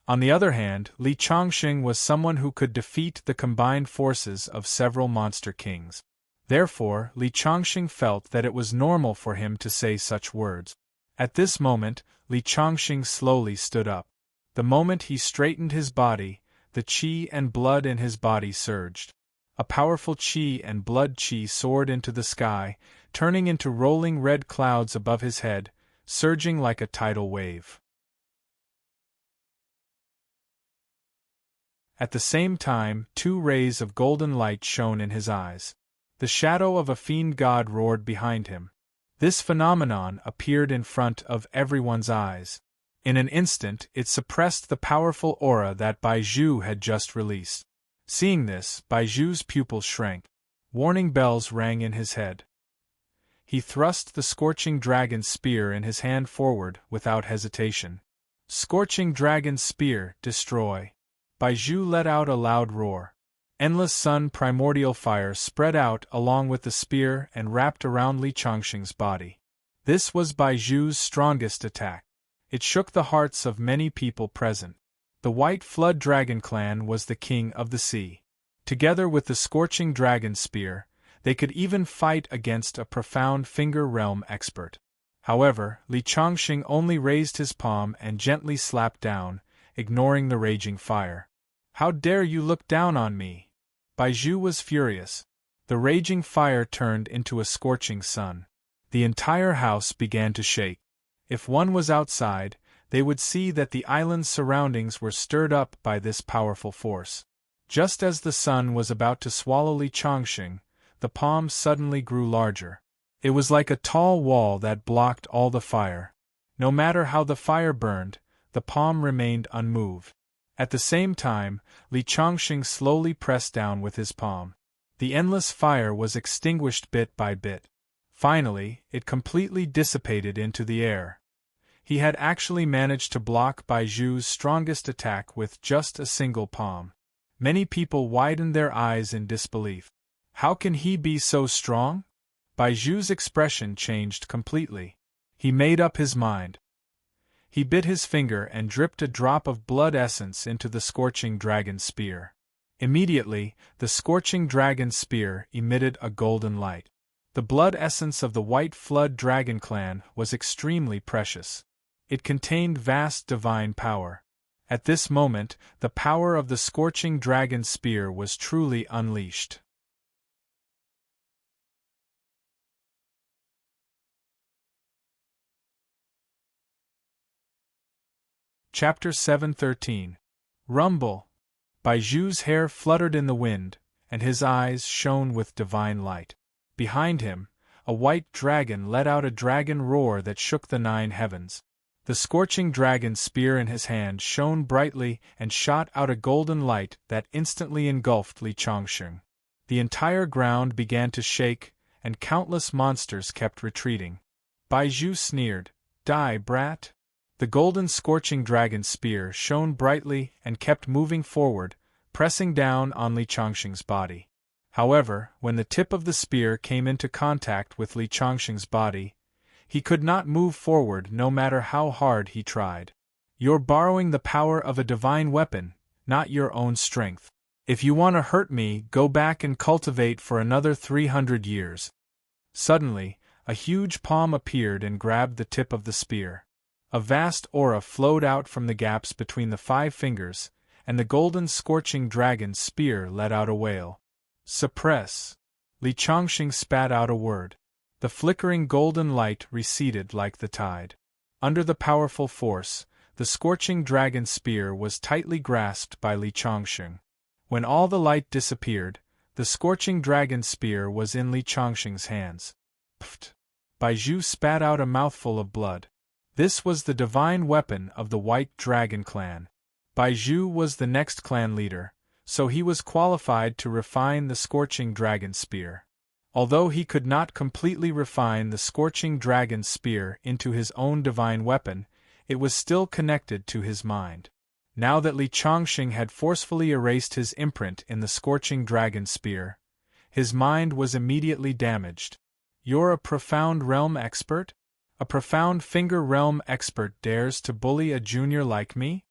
On the other hand, Li Chongqing was someone who could defeat the combined forces of several monster kings. Therefore, Li Chongqing felt that it was normal for him to say such words. At this moment, Li Chongqing slowly stood up. The moment he straightened his body, the qi and blood in his body surged. A powerful qi and blood qi soared into the sky, turning into rolling red clouds above his head, surging like a tidal wave. At the same time, 2 rays of golden light shone in his eyes. The shadow of a fiend god roared behind him. This phenomenon appeared in front of everyone's eyes. In an instant, it suppressed the powerful aura that Baizhu had just released. Seeing this, Baizhu's pupils shrank. Warning bells rang in his head. He thrust the scorching dragon spear in his hand forward without hesitation. Scorching dragon spear, destroy. Baizhu let out a loud roar. Endless sun primordial fire spread out along with the spear and wrapped around Li Changxing's body. This was Baizhu's strongest attack. It shook the hearts of many people present. The White Flood Dragon clan was the king of the sea. Together with the scorching dragon spear, they could even fight against a profound finger realm expert. However, Li Changxing only raised his palm and gently slapped down, ignoring the raging fire. How dare you look down on me? Baizhu was furious. The raging fire turned into a scorching sun. The entire house began to shake. If one was outside, they would see that the island's surroundings were stirred up by this powerful force. Just as the sun was about to swallow Li Changxing, the palm suddenly grew larger. It was like a tall wall that blocked all the fire. No matter how the fire burned, the palm remained unmoved. At the same time, Li Changxing slowly pressed down with his palm. The endless fire was extinguished bit by bit. Finally, it completely dissipated into the air. He had actually managed to block Baizhu's strongest attack with just a single palm. Many people widened their eyes in disbelief. How can he be so strong? Baizhu's expression changed completely. He made up his mind. He bit his finger and dripped a drop of blood essence into the scorching dragon spear. Immediately, the scorching dragon spear emitted a golden light. The blood essence of the White Flood Dragon clan was extremely precious. It contained vast divine power. At this moment, the power of the scorching dragon spear was truly unleashed. Chapter 713. Rumble. Baizhu's hair fluttered in the wind, and his eyes shone with divine light. Behind him, a white dragon let out a dragon roar that shook the 9 heavens. The scorching dragon spear in his hand shone brightly and shot out a golden light that instantly engulfed Li Changxing. The entire ground began to shake, and countless monsters kept retreating. Baizhu sneered, "Die, brat!" The golden scorching dragon spear shone brightly and kept moving forward, pressing down on Li Changxing's body. However, when the tip of the spear came into contact with Li Changxing's body, he could not move forward no matter how hard he tried. You're borrowing the power of a divine weapon, not your own strength. If you want to hurt me, go back and cultivate for another 300 years. Suddenly, a huge palm appeared and grabbed the tip of the spear. A vast aura flowed out from the gaps between the 5 fingers, and the golden scorching dragon spear let out a wail. Suppress! Li Changxing spat out a word. The flickering golden light receded like the tide. Under the powerful force, the scorching dragon spear was tightly grasped by Li Changxing. When all the light disappeared, the scorching dragon spear was in Li Changxing's hands. Pft! Baizhu spat out a mouthful of blood. This was the divine weapon of the White Dragon clan. Baizhu was the next clan leader, so he was qualified to refine the scorching dragon spear. Although he could not completely refine the scorching dragon spear into his own divine weapon, it was still connected to his mind. Now that Li Changxing had forcefully erased his imprint in the scorching dragon spear, his mind was immediately damaged. You're a profound realm expert? A profound finger realm expert dares to bully a junior like me?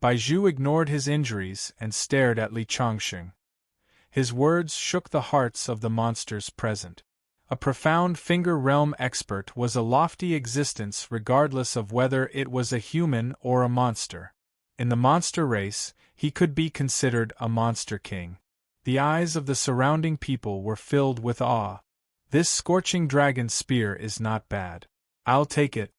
Baizhu ignored his injuries and stared at Li Changxing. His words shook the hearts of the monsters present. A profound finger realm expert was a lofty existence regardless of whether it was a human or a monster. In the monster race, he could be considered a monster king. The eyes of the surrounding people were filled with awe. This scorching dragon spear is not bad. I'll take it.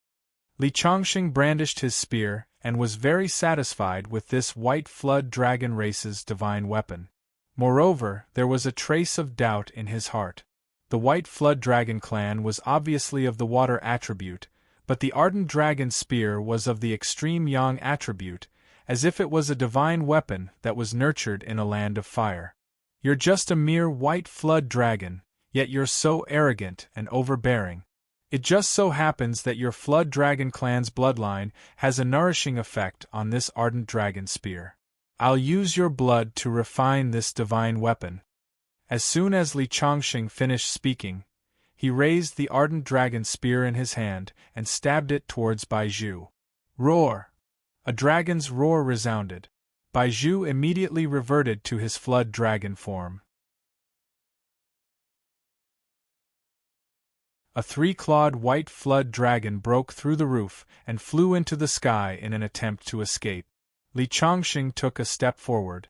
Li Changxing brandished his spear, and was very satisfied with this white flood dragon race's divine weapon. Moreover, there was a trace of doubt in his heart. The white flood dragon clan was obviously of the water attribute, but the ardent dragon spear was of the extreme yang attribute, as if it was a divine weapon that was nurtured in a land of fire. You're just a mere white flood dragon, yet you're so arrogant and overbearing. It just so happens that your flood dragon clan's bloodline has a nourishing effect on this ardent dragon spear. I'll use your blood to refine this divine weapon. As soon as Li Chongqing finished speaking, he raised the ardent dragon spear in his hand and stabbed it towards Baizhu. Roar! A dragon's roar resounded. Baizhu immediately reverted to his flood dragon form. A three-clawed white flood dragon broke through the roof and flew into the sky in an attempt to escape. Li Chongqing took a step forward.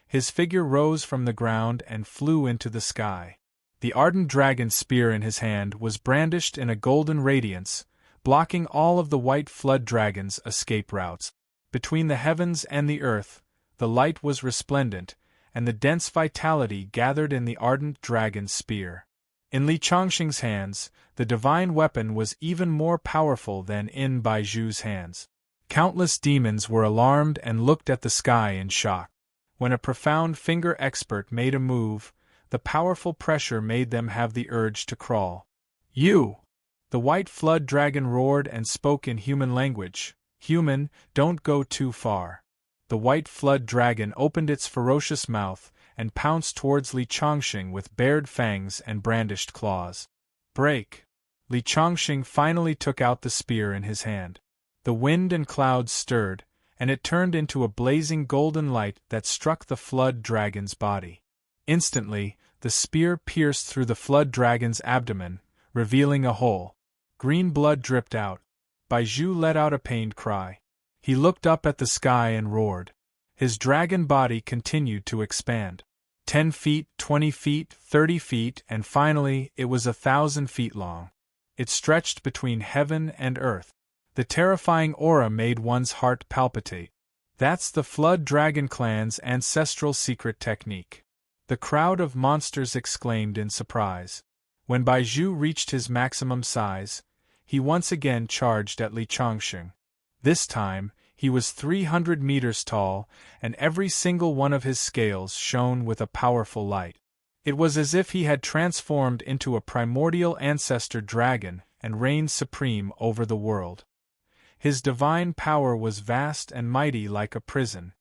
His figure rose from the ground and flew into the sky. The ardent dragon spear in his hand was brandished in a golden radiance, blocking all of the white flood dragon's escape routes. Between the heavens and the earth, the light was resplendent, and the dense vitality gathered in the ardent dragon's spear. In Li Chongqing's hands, the divine weapon was even more powerful than in Baizhu's hands. Countless demons were alarmed and looked at the sky in shock. When a profound finger expert made a move, the powerful pressure made them have the urge to crawl. You! The white flood dragon roared and spoke in human language. Human, don't go too far. The white flood dragon opened its ferocious mouth and pounced towards Li Chongqing with bared fangs and brandished claws. Break! Li Chongqing finally took out the spear in his hand. The wind and clouds stirred, and it turned into a blazing golden light that struck the flood dragon's body. Instantly, the spear pierced through the flood dragon's abdomen, revealing a hole. Green blood dripped out. Baizhu let out a pained cry. He looked up at the sky and roared. His dragon body continued to expand. 10 feet, 20 feet, 30 feet, and finally, it was 1,000 feet long. It stretched between heaven and earth. The terrifying aura made one's heart palpitate. That's the Flood Dragon clan's ancestral secret technique. The crowd of monsters exclaimed in surprise. When Baizhu reached his maximum size, he once again charged at Li Chongqing. This time, he was 300 meters tall, and every single one of his scales shone with a powerful light. It was as if he had transformed into a primordial ancestor dragon and reigned supreme over the world. His divine power was vast and mighty like a prison.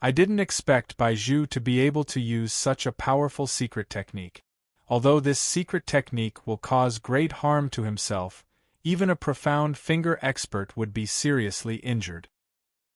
I didn't expect Baizhu to be able to use such a powerful secret technique. Although this secret technique will cause great harm to himself, even a profound finger expert would be seriously injured.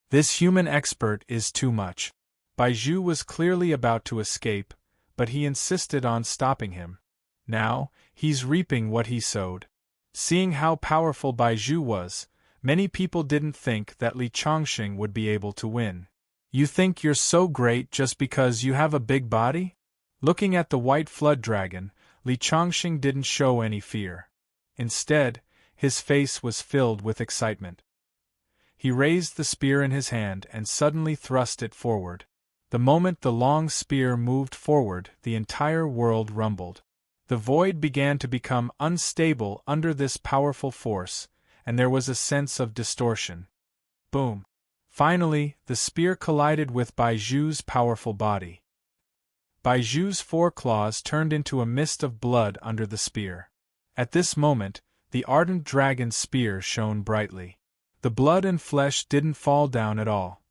This human expert is too much. Baizhu was clearly about to escape, but he insisted on stopping him. Now, he's reaping what he sowed. Seeing how powerful Baizhu was, many people didn't think that Li Chongqing would be able to win. You think you're so great just because you have a big body? Looking at the white flood dragon, Li Chongqing didn't show any fear. Instead, his face was filled with excitement. He raised the spear in his hand and suddenly thrust it forward. The moment the long spear moved forward, the entire world rumbled. The void began to become unstable under this powerful force, and there was a sense of distortion. Boom! Finally, the spear collided with Baizhu's powerful body. Baizhu's 4 claws turned into a mist of blood under the spear. At this moment, the ardent dragon's spear shone brightly. The blood and flesh didn't fall down at all.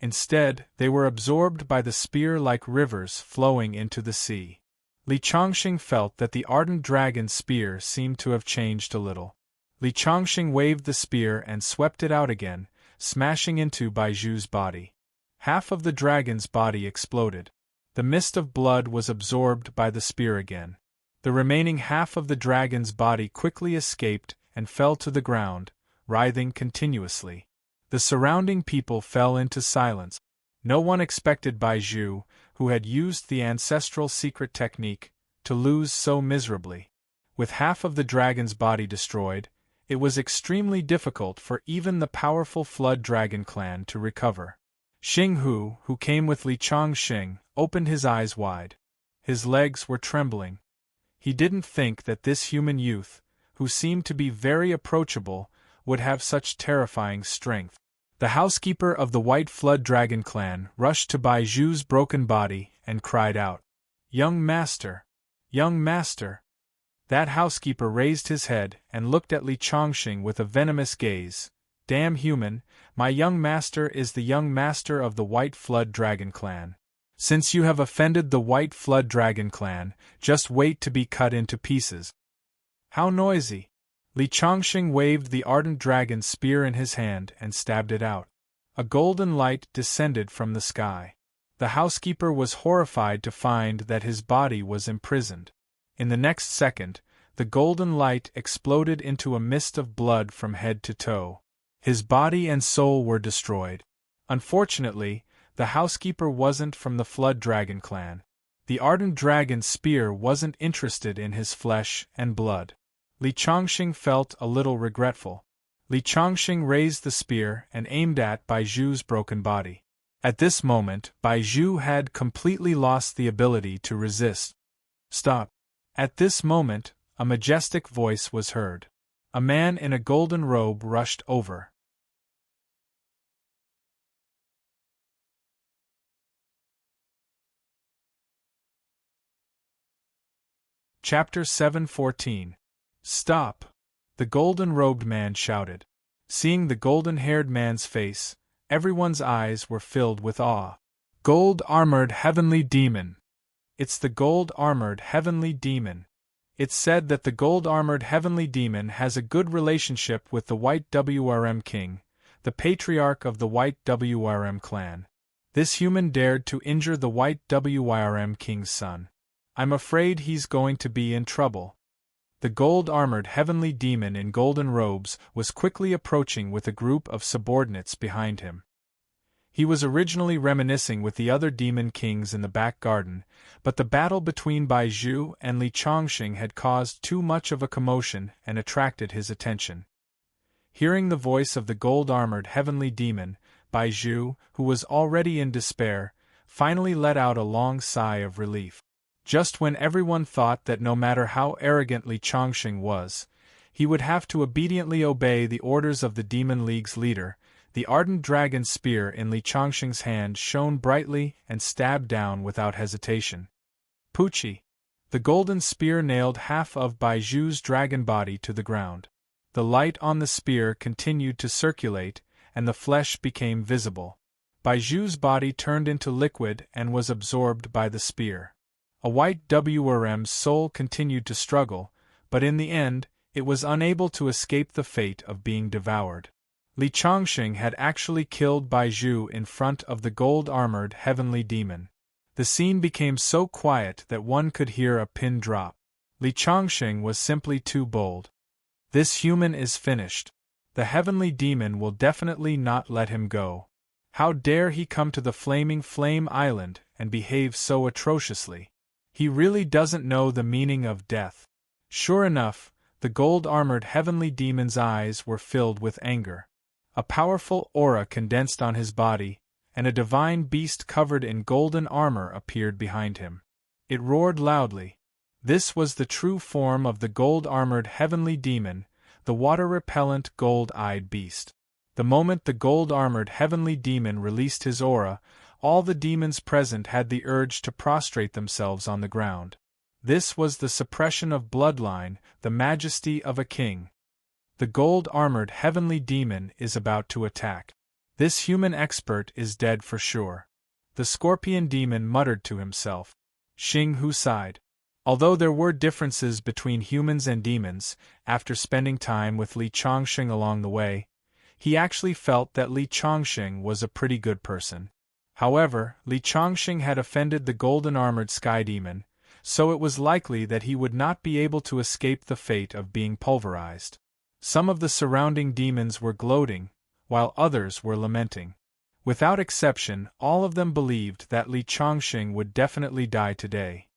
Instead, they were absorbed by the spear like rivers flowing into the sea. Li Chongqing felt that the ardent dragon's spear seemed to have changed a little. Li Chongqing waved the spear and swept it out again, smashing into Baizhu's body. Half of the dragon's body exploded. The mist of blood was absorbed by the spear again. The remaining half of the dragon's body quickly escaped and fell to the ground, writhing continuously. The surrounding people fell into silence. No one expected Baizhu, who had used the ancestral secret technique, to lose so miserably. With half of the dragon's body destroyed, it was extremely difficult for even the powerful Flood Dragon clan to recover. Xing Hu, who came with Li Changxing, opened his eyes wide. His legs were trembling. He didn't think that this human youth, who seemed to be very approachable, would have such terrifying strength. The housekeeper of the White Flood Dragon clan rushed to Bai Zhu's broken body and cried out, "Young master! Young master!" That housekeeper raised his head and looked at Li Changxing with a venomous gaze. "Damn human, my young master is the young master of the White Flood Dragon clan. Since you have offended the White Flood Dragon clan, just wait to be cut into pieces." "How noisy!" Li Changxing waved the ardent dragon's spear in his hand and stabbed it out. A golden light descended from the sky. The housekeeper was horrified to find that his body was imprisoned. In the next second, the golden light exploded into a mist of blood from head to toe. His body and soul were destroyed. Unfortunately, the housekeeper wasn't from the Flood Dragon clan. The ardent dragon's spear wasn't interested in his flesh and blood. Li Changxing felt a little regretful. Li Changxing raised the spear and aimed at Bai Zhu's broken body. At this moment, Bai Zhu had completely lost the ability to resist. "Stop!" At this moment, a majestic voice was heard. A man in a golden robe rushed over. Chapter 7:14. "Stop!" the golden-robed man shouted. Seeing the golden-haired man's face, everyone's eyes were filled with awe. "Gold-armored heavenly demon! It's the gold-armored heavenly demon!" It's said that the gold-armored heavenly demon has a good relationship with the White WRM King, the patriarch of the White WRM clan. This human dared to injure the White WRM King's son. I'm afraid he's going to be in trouble. The gold-armored heavenly demon in golden robes was quickly approaching with a group of subordinates behind him. He was originally reminiscing with the other demon kings in the back garden, but the battle between Bai Zhu and Li Changxing had caused too much of a commotion and attracted his attention. Hearing the voice of the gold-armored heavenly demon, Bai Zhu, who was already in despair, finally let out a long sigh of relief. Just when everyone thought that no matter how arrogant Li Changxing was, he would have to obediently obey the orders of the Demon League's leader, the ardent dragon's spear in Li Changxing's hand shone brightly and stabbed down without hesitation. Poochie! The golden spear nailed half of Bai Zhu's dragon body to the ground. The light on the spear continued to circulate, and the flesh became visible. Bai Zhu's body turned into liquid and was absorbed by the spear. A White WRM's soul continued to struggle, but in the end, it was unable to escape the fate of being devoured. Li Changxing had actually killed Bai Zhu in front of the gold-armored heavenly demon. The scene became so quiet that one could hear a pin drop. Li Changxing was simply too bold. This human is finished. The heavenly demon will definitely not let him go. How dare he come to the Flaming Flame Island and behave so atrociously? He really doesn't know the meaning of death. Sure enough, the gold-armored heavenly demon's eyes were filled with anger. A powerful aura condensed on his body, and a divine beast covered in golden armor appeared behind him. It roared loudly. This was the true form of the gold-armored heavenly demon, the water-repellent gold-eyed beast. The moment the gold-armored heavenly demon released his aura, all the demons present had the urge to prostrate themselves on the ground. This was the suppression of bloodline, the majesty of a king. The gold-armored heavenly demon is about to attack. This human expert is dead for sure. The scorpion demon muttered to himself. Xing Hu sighed. Although there were differences between humans and demons, after spending time with Li Changxing along the way, he actually felt that Li Changxing was a pretty good person. However, Li Changxing had offended the golden-armored sky demon, so it was likely that he would not be able to escape the fate of being pulverized. Some of the surrounding demons were gloating, while others were lamenting. Without exception, all of them believed that Li Changxing would definitely die today.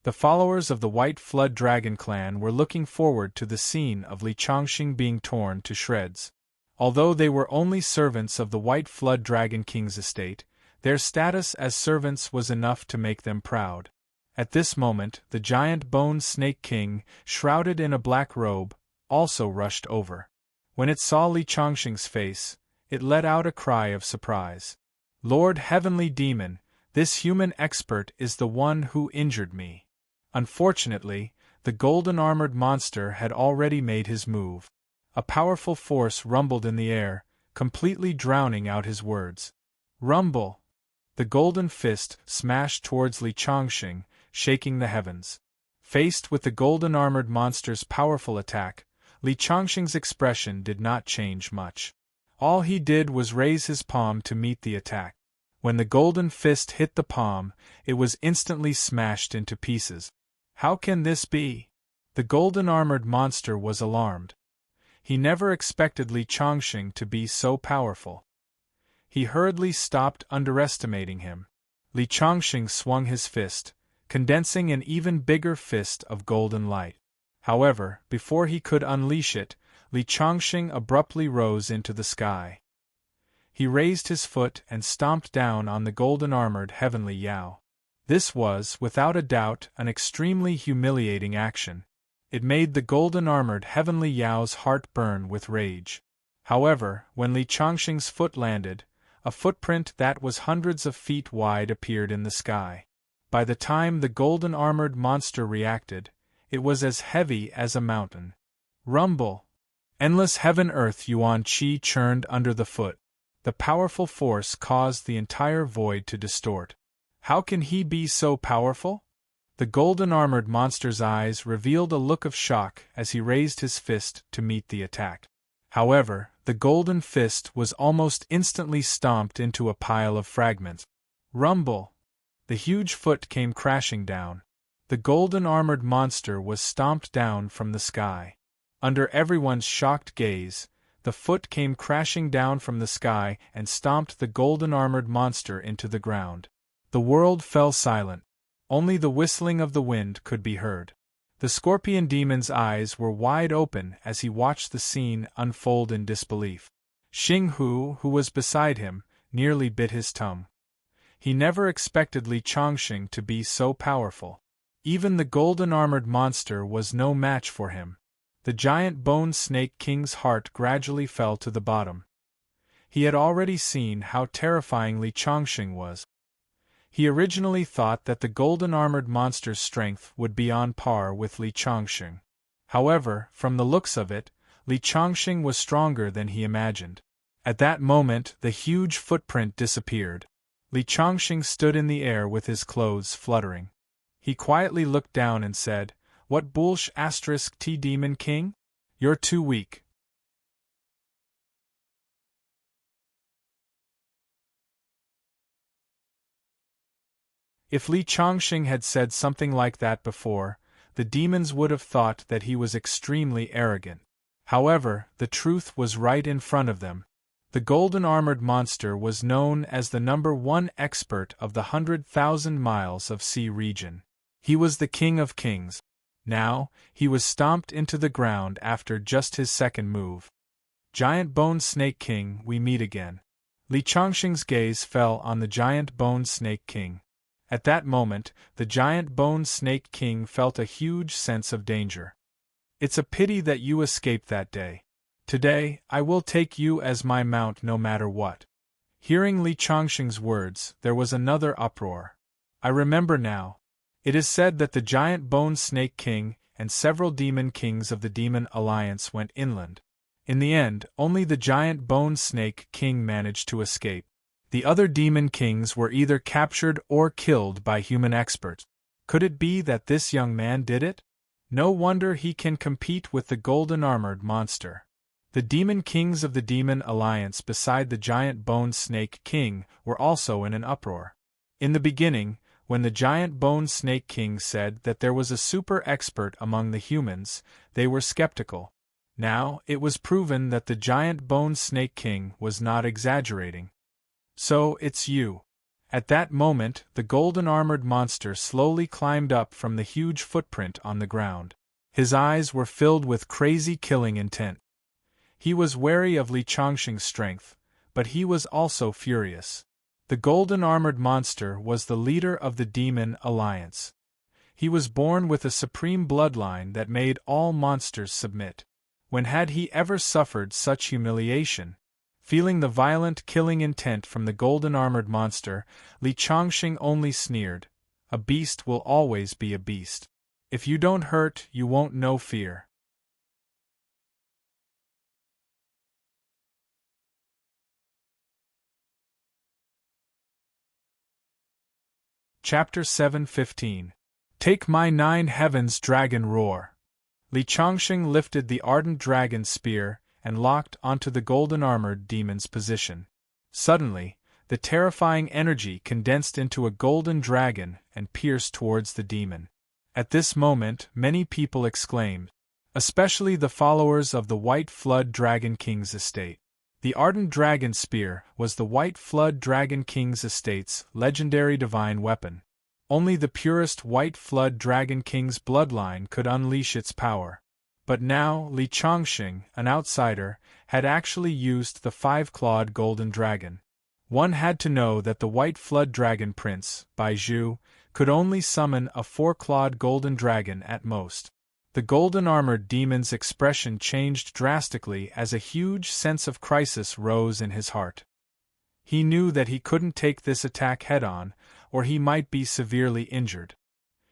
The followers of the White Flood Dragon clan were looking forward to the scene of Li Changxing being torn to shreds. Although they were only servants of the White Flood Dragon King's estate, their status as servants was enough to make them proud. At this moment, the giant Bone Snake King, shrouded in a black robe, also rushed over. When it saw Li Changxing's face, it let out a cry of surprise. "Lord Heavenly Demon, this human expert is the one who injured me." Unfortunately, the golden-armored monster had already made his move. A powerful force rumbled in the air, completely drowning out his words. Rumble! The golden fist smashed towards Li Changxing, shaking the heavens. Faced with the golden-armored monster's powerful attack, Li Changxing's expression did not change much. All he did was raise his palm to meet the attack. When the golden fist hit the palm, it was instantly smashed into pieces. How can this be? The golden-armored monster was alarmed. He never expected Li Changxing to be so powerful. He hurriedly stopped underestimating him. Li Changxing swung his fist, condensing an even bigger fist of golden light. However, before he could unleash it, Li Changxing abruptly rose into the sky. He raised his foot and stomped down on the golden-armored Heavenly Yao. This was, without a doubt, an extremely humiliating action. It made the golden-armored Heavenly Yao's heart burn with rage. However, when Li Changxing's foot landed, a footprint that was hundreds of feet wide appeared in the sky. By the time the golden-armored monster reacted, it was as heavy as a mountain. Rumble! Endless heaven-earth Yuan Qi churned under the foot. The powerful force caused the entire void to distort. How can he be so powerful? The golden-armored monster's eyes revealed a look of shock as he raised his fist to meet the attack. However, the golden fist was almost instantly stomped into a pile of fragments. Rumble! The huge foot came crashing down. The golden-armored monster was stomped down from the sky. Under everyone's shocked gaze, the foot came crashing down from the sky and stomped the golden-armored monster into the ground. The world fell silent. Only the whistling of the wind could be heard. The scorpion demon's eyes were wide open as he watched the scene unfold in disbelief. Xing Hu, who was beside him, nearly bit his tongue. He never expected Li Changxing to be so powerful. Even the golden-armored monster was no match for him. The giant Bone Snake King's heart gradually fell to the bottom. He had already seen how terrifying Li Changxing was. He originally thought that the golden-armored monster's strength would be on par with Li Changxing. However, from the looks of it, Li Changxing was stronger than he imagined. At that moment, the huge footprint disappeared. Li Changxing stood in the air with his clothes fluttering. He quietly looked down and said, "What bullsh**** T Demon King? You're too weak." If Li Changxing had said something like that before, the demons would have thought that he was extremely arrogant. However, the truth was right in front of them. The golden-armored monster was known as the #1 expert of the 100,000 miles of sea region. He was the king of kings. Now, he was stomped into the ground after just his second move. Giant Bone Snake King, we meet again. Li Changxing's gaze fell on the giant Bone Snake King. At that moment, the giant Bone Snake King felt a huge sense of danger. "It's a pity that you escaped that day. Today, I will take you as my mount no matter what." Hearing Li Changxing's words, there was another uproar. "I remember now. It is said that the giant Bone Snake King and several demon kings of the Demon Alliance went inland. In the end, only the giant Bone Snake King managed to escape. The other demon kings were either captured or killed by human experts. Could it be that this young man did it? No wonder he can compete with the golden-armored monster." The demon kings of the Demon Alliance beside the giant Bone Snake King were also in an uproar. In the beginning, when the giant Bone Snake King said that there was a super expert among the humans, they were skeptical. Now, it was proven that the giant Bone Snake King was not exaggerating. "So, it's you. At that moment, the golden-armored monster slowly climbed up from the huge footprint on the ground. His eyes were filled with crazy killing intent. He was wary of Li Changxing's strength, but he was also furious. The golden-armored monster was the leader of the Demon Alliance. He was born with a supreme bloodline that made all monsters submit. When had he ever suffered such humiliation? Feeling the violent killing intent from the golden-armored monster, Li Changxing only sneered. A beast will always be a beast. If you don't hurt, you won't know fear. Chapter 7:15. Take my 9 heavens dragon roar. Li Changxing lifted the ardent dragon spear and locked onto the golden-armored demon's position. Suddenly, the terrifying energy condensed into a golden dragon and pierced towards the demon. At this moment, many people exclaimed, especially the followers of the White Flood Dragon King's estate. The ardent dragon spear was the White Flood Dragon King's estate's legendary divine weapon. Only the purest White Flood Dragon King's bloodline could unleash its power. But now, Li Changxing, an outsider, had actually used the 5-clawed golden dragon. One had to know that the White Flood Dragon Prince, Bai Zhu, could only summon a 4-clawed golden dragon at most. The golden-armored demon's expression changed drastically as a huge sense of crisis rose in his heart. He knew that he couldn't take this attack head-on, or he might be severely injured.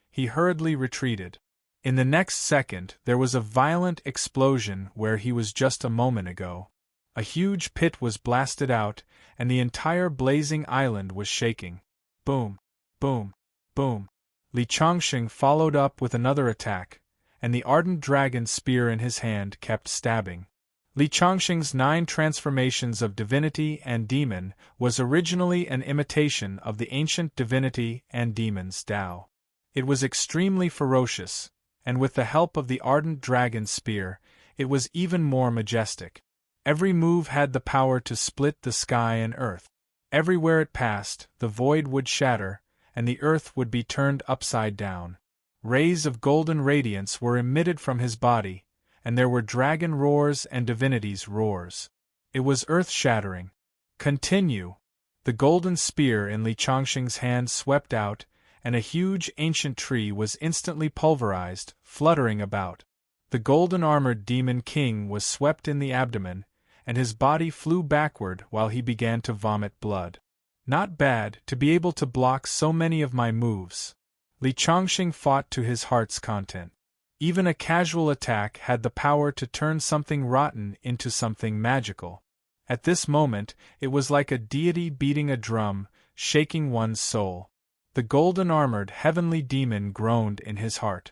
He hurriedly retreated. In the next second, there was a violent explosion where he was just a moment ago. A huge pit was blasted out, and the entire blazing island was shaking. Boom! Boom! Boom! Li Changxing followed up with another attack, and the ardent dragon spear in his hand kept stabbing. Li Changxing's 9 transformations of divinity and demon was originally an imitation of the ancient divinity and demon's Tao. It was extremely ferocious, and with the help of the ardent dragon spear, it was even more majestic. Every move had the power to split the sky and earth. Everywhere it passed, the void would shatter, and the earth would be turned upside down. Rays of golden radiance were emitted from his body, and there were dragon roars and divinities' roars. It was earth-shattering. Continue! The golden spear in Li Changxing's hand swept out, and a huge ancient tree was instantly pulverized, fluttering about. The golden-armored demon king was swept in the abdomen, and his body flew backward while he began to vomit blood. Not bad to be able to block so many of my moves. Li Changxing fought to his heart's content. Even a casual attack had the power to turn something rotten into something magical. At this moment, it was like a deity beating a drum, shaking one's soul. The golden-armored heavenly demon groaned in his heart.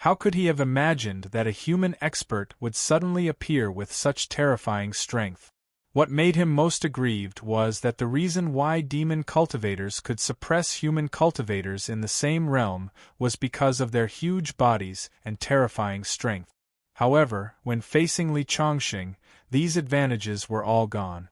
How could he have imagined that a human expert would suddenly appear with such terrifying strength? What made him most aggrieved was that the reason why demon cultivators could suppress human cultivators in the same realm was because of their huge bodies and terrifying strength. However, when facing Li Changxing, these advantages were all gone.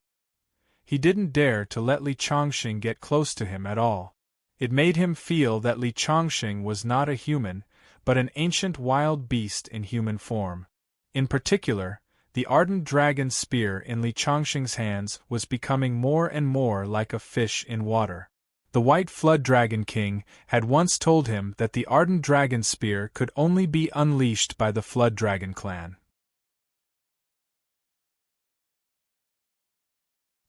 He didn't dare to let Li Changxing get close to him at all. It made him feel that Li Changxing was not a human, but an ancient wild beast in human form. In particular, the ardent dragon spear in Li Changxing's hands was becoming more and more like a fish in water. The White Flood Dragon King had once told him that the ardent dragon spear could only be unleashed by the Flood Dragon clan.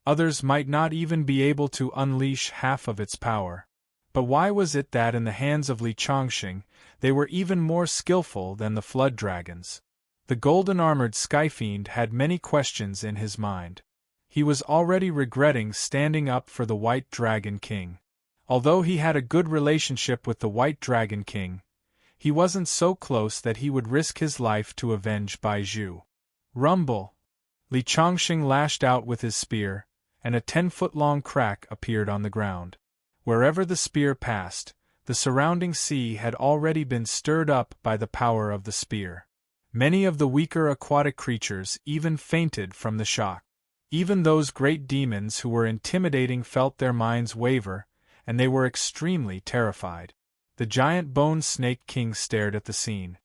Others might not even be able to unleash half of its power. But why was it that in the hands of Li Changxing, they were even more skillful than the flood dragons? The golden-armored Skyfiend had many questions in his mind. He was already regretting standing up for the White Dragon King. Although he had a good relationship with the White Dragon King, he wasn't so close that he would risk his life to avenge Bai Zhu. Rumble! Li Changxing lashed out with his spear, and a 10-foot-long crack appeared on the ground. Wherever the spear passed, the surrounding sea had already been stirred up by the power of the spear. Many of the weaker aquatic creatures even fainted from the shock. Even those great demons who were intimidating felt their minds waver, and they were extremely terrified. The giant bone snake king stared at the scene.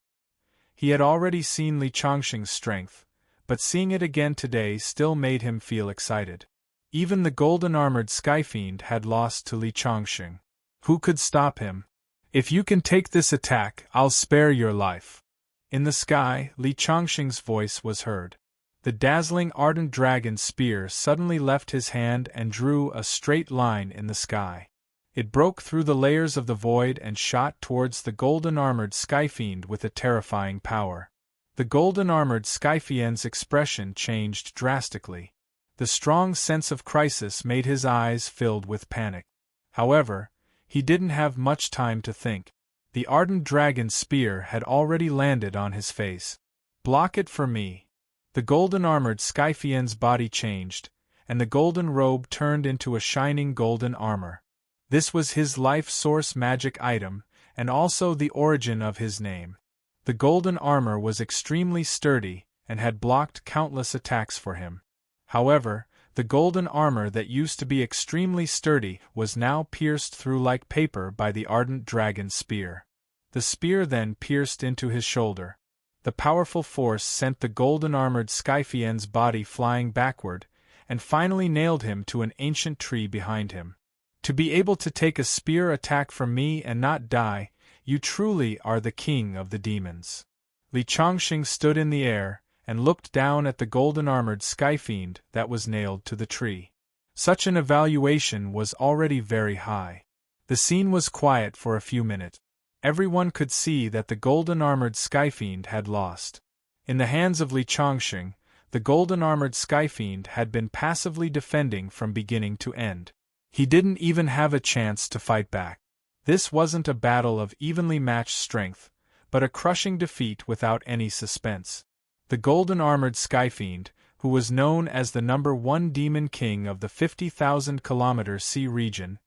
He had already seen Li Chongqing's strength, but seeing it again today still made him feel excited. Even the golden-armored Skyfiend had lost to Li Chongqing. Who could stop him? If you can take this attack, I'll spare your life. In the sky, Li Chongqing's voice was heard. The dazzling ardent dragon spear suddenly left his hand and drew a straight line in the sky. It broke through the layers of the void and shot towards the golden-armored Skyfiend with a terrifying power. The golden-armored Skyfiend's expression changed drastically. The strong sense of crisis made his eyes filled with panic. However, he didn't have much time to think. The ardent dragon's spear had already landed on his face. Block it for me. The golden-armored Skyfiend's body changed, and the golden robe turned into a shining golden armor. This was his life source magic item, and also the origin of his name. The golden armor was extremely sturdy, and had blocked countless attacks for him. However, the golden armor that used to be extremely sturdy was now pierced through like paper by the ardent dragon's spear. The spear then pierced into his shoulder. The powerful force sent the golden-armored Skyfiend's body flying backward, and finally nailed him to an ancient tree behind him. To be able to take a spear attack from me and not die, you truly are the king of the demons. Li Chongqing stood in the air, and looked down at the golden-armored Skyfiend that was nailed to the tree. Such an evaluation was already very high. The scene was quiet for a few minutes. Everyone could see that the golden-armored Skyfiend had lost. In the hands of Li Chongqing, the golden-armored Skyfiend had been passively defending from beginning to end. He didn't even have a chance to fight back. This wasn't a battle of evenly matched strength, but a crushing defeat without any suspense. The golden-armored Skyfiend, who was known as the #1 demon king of the 50,000-kilometer sea region,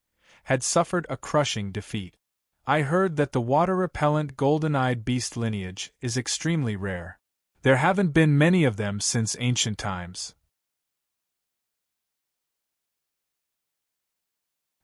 had suffered a crushing defeat. I heard that the water-repellent golden-eyed beast lineage is extremely rare. There haven't been many of them since ancient times.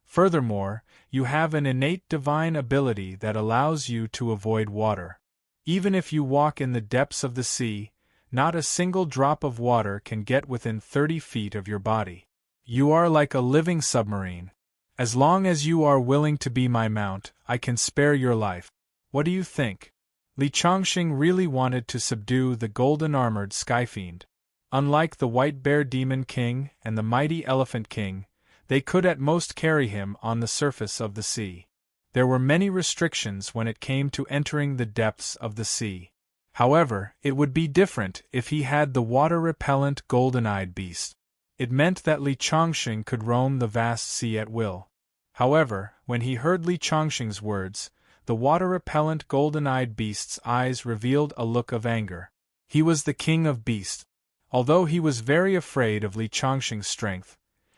Furthermore, you have an innate divine ability that allows you to avoid water. Even if you walk in the depths of the sea, not a single drop of water can get within 30 feet of your body. You are like a living submarine. As long as you are willing to be my mount, I can spare your life. What do you think? Li Chongqing really wanted to subdue the golden-armored Skyfiend. Unlike the White Bear Demon King and the Mighty Elephant King, they could at most carry him on the surface of the sea. There were many restrictions when it came to entering the depths of the sea. However, it would be different if he had the water-repellent golden-eyed beast. It meant that Li Chongqing could roam the vast sea at will. However, when he heard Li Chongqing's words, the water-repellent golden-eyed beast's eyes revealed a look of anger. He was the king of beasts. Although he was very afraid of Li Chongqing's strength,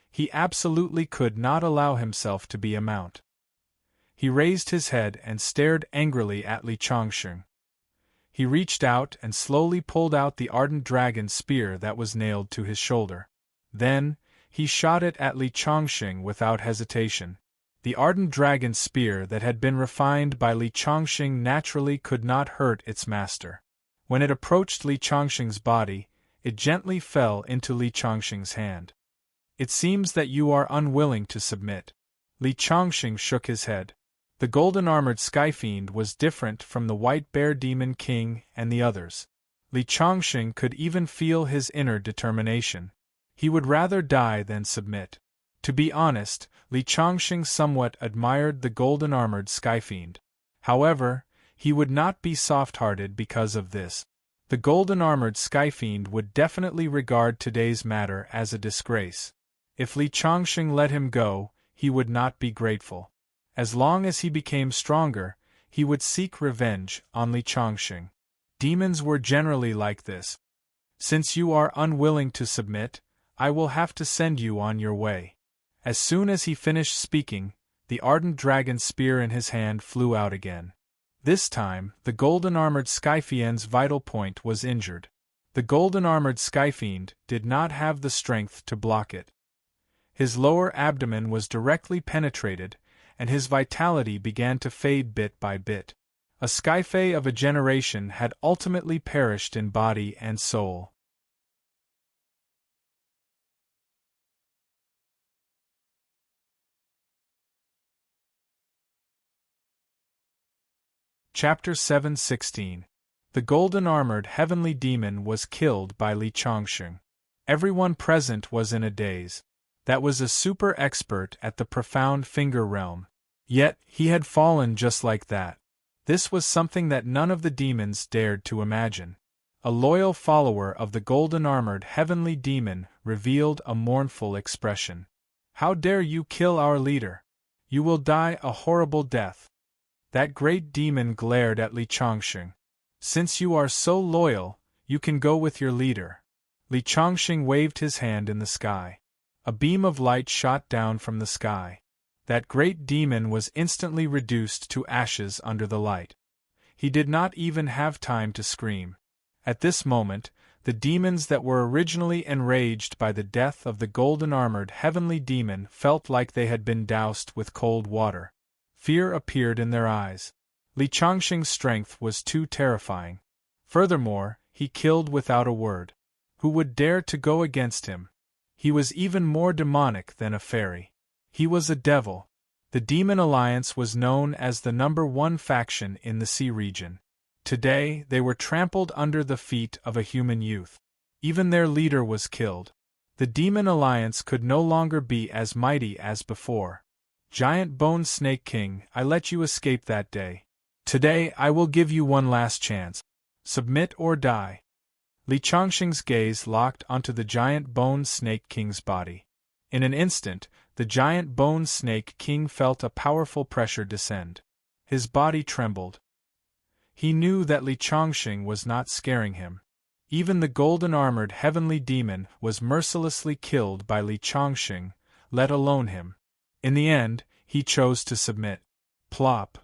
he absolutely could not allow himself to be a mount. He raised his head and stared angrily at Li Chongqing. He reached out and slowly pulled out the ardent dragon spear that was nailed to his shoulder. Then, he shot it at Li Chongqing without hesitation. The ardent dragon spear that had been refined by Li Chongqing naturally could not hurt its master. When it approached Li Chongqing's body, it gently fell into Li Chongqing's hand. It seems that you are unwilling to submit. Li Chongqing shook his head. The golden-armored Skyfiend was different from the White Bear Demon King and the others. Li Chongqing could even feel his inner determination. He would rather die than submit. To be honest, Li Chongqing somewhat admired the golden-armored Skyfiend. However, he would not be soft-hearted because of this. The golden-armored Skyfiend would definitely regard today's matter as a disgrace. If Li Chongqing let him go, he would not be grateful. As long as he became stronger, he would seek revenge on Li Chongqing. Demons were generally like this. Since you are unwilling to submit, I will have to send you on your way. As soon as he finished speaking, the ardent dragon spear in his hand flew out again. This time, the golden-armored Skyfiend's vital point was injured. The golden-armored Skyfiend did not have the strength to block it. His lower abdomen was directly penetrated, and his vitality began to fade bit by bit. A Skyfae of a generation had ultimately perished in body and soul. Chapter 7:16. The golden-armored heavenly demon was killed by Li Changsheng. Everyone present was in a daze. That was a super expert at the profound finger realm. Yet, he had fallen just like that. This was something that none of the demons dared to imagine. A loyal follower of the golden-armored heavenly demon revealed a mournful expression. "How dare you kill our leader? You will die a horrible death." That great demon glared at Li Changsheng. "Since you are so loyal, you can go with your leader." Li Changsheng waved his hand in the sky. A beam of light shot down from the sky. That great demon was instantly reduced to ashes under the light. He did not even have time to scream. At this moment, the demons that were originally enraged by the death of the golden-armored heavenly demon felt like they had been doused with cold water. Fear appeared in their eyes. Li Changsheng's strength was too terrifying. Furthermore, he killed without a word. Who would dare to go against him? He was even more demonic than a fairy. He was a devil. The Demon Alliance was known as the #1 faction in the sea region. Today, they were trampled under the feet of a human youth. Even their leader was killed. The Demon Alliance could no longer be as mighty as before. "Giant Bone Snake King, I let you escape that day. Today I will give you one last chance. Submit or die." Li Changsheng's gaze locked onto the Giant Bone Snake King's body. In an instant, the Giant Bone Snake King felt a powerful pressure descend. His body trembled. He knew that Li Changsheng was not scaring him. Even the golden-armored heavenly demon was mercilessly killed by Li Changsheng, let alone him. In the end, he chose to submit. Plop!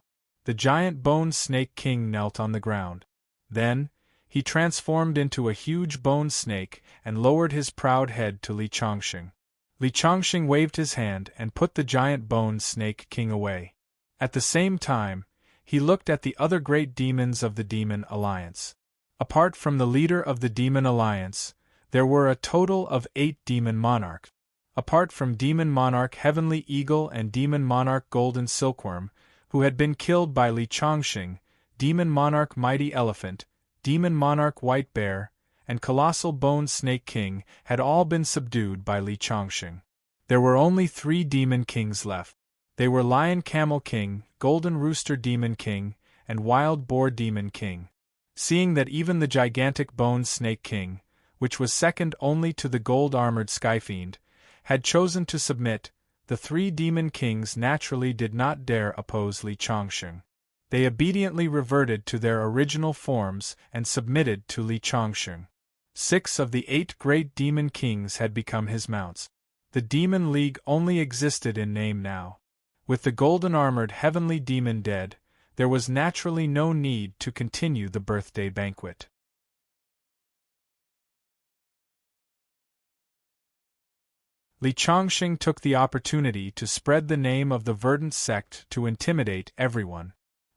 The Giant Bone Snake King knelt on the ground. Then, he transformed into a huge bone snake and lowered his proud head to Li Changsheng. Li Changsheng waved his hand and put the Giant Bone Snake King away. At the same time, he looked at the other great demons of the Demon Alliance. Apart from the leader of the Demon Alliance, there were a total of 8 Demon Monarchs. Apart from Demon Monarch Heavenly Eagle and Demon Monarch Golden Silkworm, who had been killed by Li Changsheng, Demon Monarch Mighty Elephant, Demon Monarch White Bear, and Colossal Bone Snake King had all been subdued by Li Changsheng. There were only 3 Demon Kings left. They were Lion Camel King, Golden Rooster Demon King, and Wild Boar Demon King. Seeing that even the gigantic Bone Snake King, which was second only to the gold-armored Skyfiend, had chosen to submit, the 3 Demon Kings naturally did not dare oppose Li Changsheng. They obediently reverted to their original forms and submitted to Li Changsheng. 6 of the 8 great Demon Kings had become his mounts. The Demon League only existed in name now. With the golden-armored heavenly demon dead, there was naturally no need to continue the birthday banquet. Li Changsheng took the opportunity to spread the name of the Verdant sect to intimidate everyone.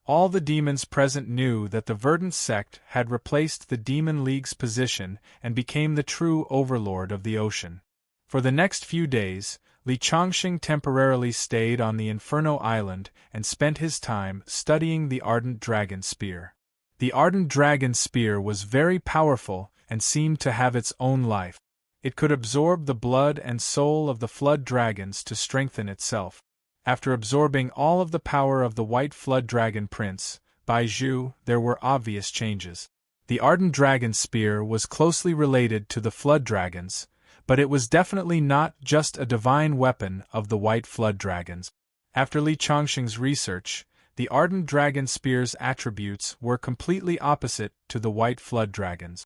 All the demons present knew that the Verdant sect had replaced the Demon League's position and became the true overlord of the ocean. For the next few days, Li Changsheng temporarily stayed on the Inferno Island and spent his time studying the Ardent Dragon Spear. The Ardent Dragon Spear was very powerful and seemed to have its own life. It could absorb the blood and soul of the flood dragons to strengthen itself. After absorbing all of the power of the White Flood Dragon Prince, Bai Zhu, there were obvious changes. The Ardent Dragon Spear was closely related to the Flood Dragons, but it was definitely not just a divine weapon of the White Flood Dragons. After Li Changsheng's research, the Ardent Dragon Spear's attributes were completely opposite to the White Flood Dragons.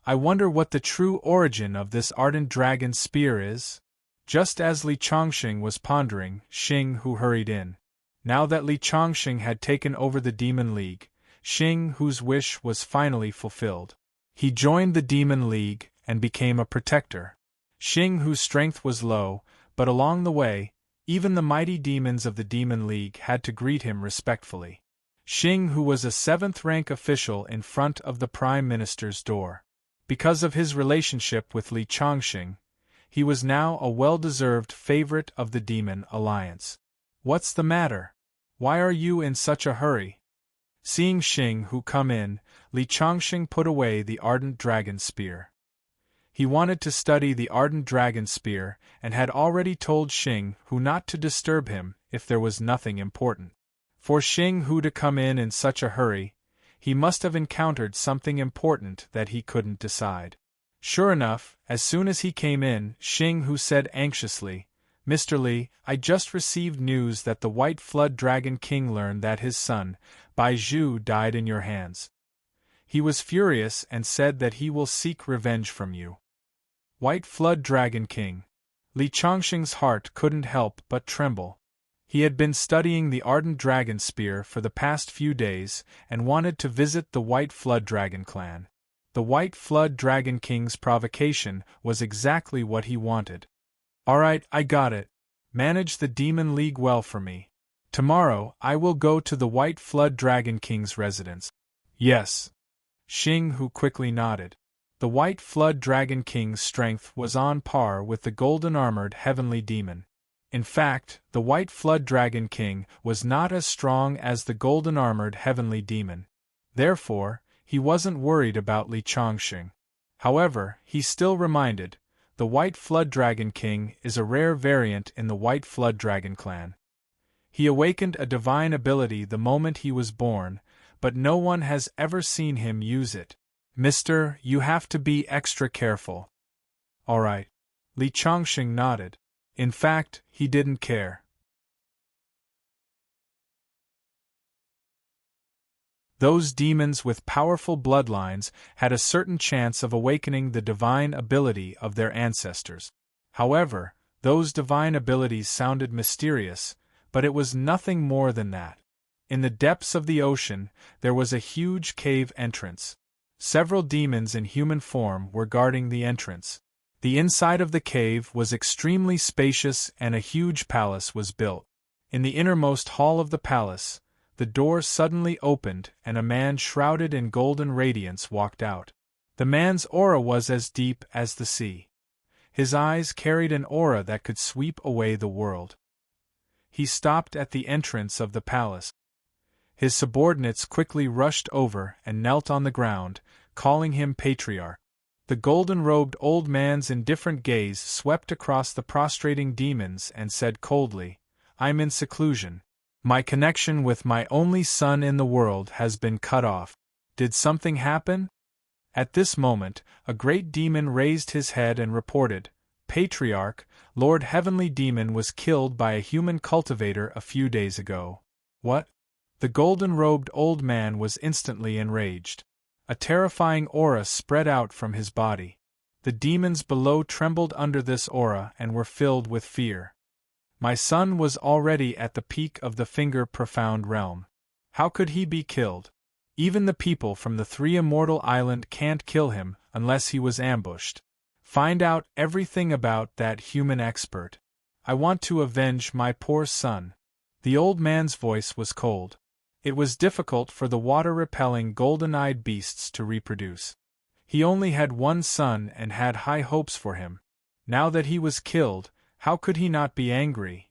I wonder what the true origin of this Ardent Dragon Spear is? Just as Li Changsheng was pondering, Xing Hu hurried in. Now that Li Changsheng had taken over the Demon League, Xing Hu's wish was finally fulfilled. He joined the Demon League and became a protector. Xing Hu's strength was low, but along the way, Even the mighty demons of the Demon League had to greet him respectfully. Xing, who was a 7th-rank official in front of the Prime Minister's door. Because of his relationship with Li Chongqing, he was now a well-deserved favorite of the Demon Alliance. "What's the matter? Why are you in such a hurry?" Seeing Xing who come in, Li Chongqing put away the ardent dragon spear. He wanted to study the ardent dragon spear and had already told Xing Hu not to disturb him if there was nothing important. For Xing Hu to come in such a hurry, he must have encountered something important that he couldn't decide. Sure enough, as soon as he came in, Xing Hu said anxiously, "Mr. Li, I just received news that the White Flood Dragon King learned that his son, Bai Zhu, died in your hands. He was furious and said that he will seek revenge from you." White Flood Dragon King. Li Chongqing's heart couldn't help but tremble. He had been studying the ardent dragon spear for the past few days and wanted to visit the White Flood Dragon clan. The White Flood Dragon King's provocation was exactly what he wanted. "Alright, I got it. Manage the Demon League well for me. Tomorrow I will go to the White Flood Dragon King's residence." "Yes." Xing Hu quickly nodded. The White Flood Dragon King's strength was on par with the golden-armored heavenly demon. In fact, the White Flood Dragon King was not as strong as the golden-armored heavenly demon. Therefore, he wasn't worried about Li Chongqing. However, he still reminded, the White Flood Dragon King is a rare variant in the White Flood Dragon clan. He awakened a divine ability the moment he was born, but no one has ever seen him use it. "Mister, you have to be extra careful." "Alright." Li Chongqing nodded. In fact, he didn't care. Those demons with powerful bloodlines had a certain chance of awakening the divine ability of their ancestors. However, those divine abilities sounded mysterious, but it was nothing more than that. In the depths of the ocean, there was a huge cave entrance. Several demons in human form were guarding the entrance. The inside of the cave was extremely spacious and a huge palace was built. In the innermost hall of the palace, the door suddenly opened and a man shrouded in golden radiance walked out. The man's aura was as deep as the sea. His eyes carried an aura that could sweep away the world. He stopped at the entrance of the palace. His subordinates quickly rushed over and knelt on the ground, calling him patriarch. The golden-robed old man's indifferent gaze swept across the prostrating demons and said coldly, "I'm in seclusion. My connection with my only son in the world has been cut off. Did something happen?" At this moment, a great demon raised his head and reported, "Patriarch, Lord Heavenly Demon was killed by a human cultivator a few days ago." "What?" The golden-robed old man was instantly enraged. A terrifying aura spread out from his body. The demons below trembled under this aura and were filled with fear. My son was already at the peak of the finger-profound realm. How could he be killed? Even the people from the Three Immortal Island can't kill him unless he was ambushed. Find out everything about that human expert. I want to avenge my poor son. The old man's voice was cold. It was difficult for the water-repelling golden-eyed beasts to reproduce. He only had one son and had high hopes for him. Now that he was killed, how could he not be angry?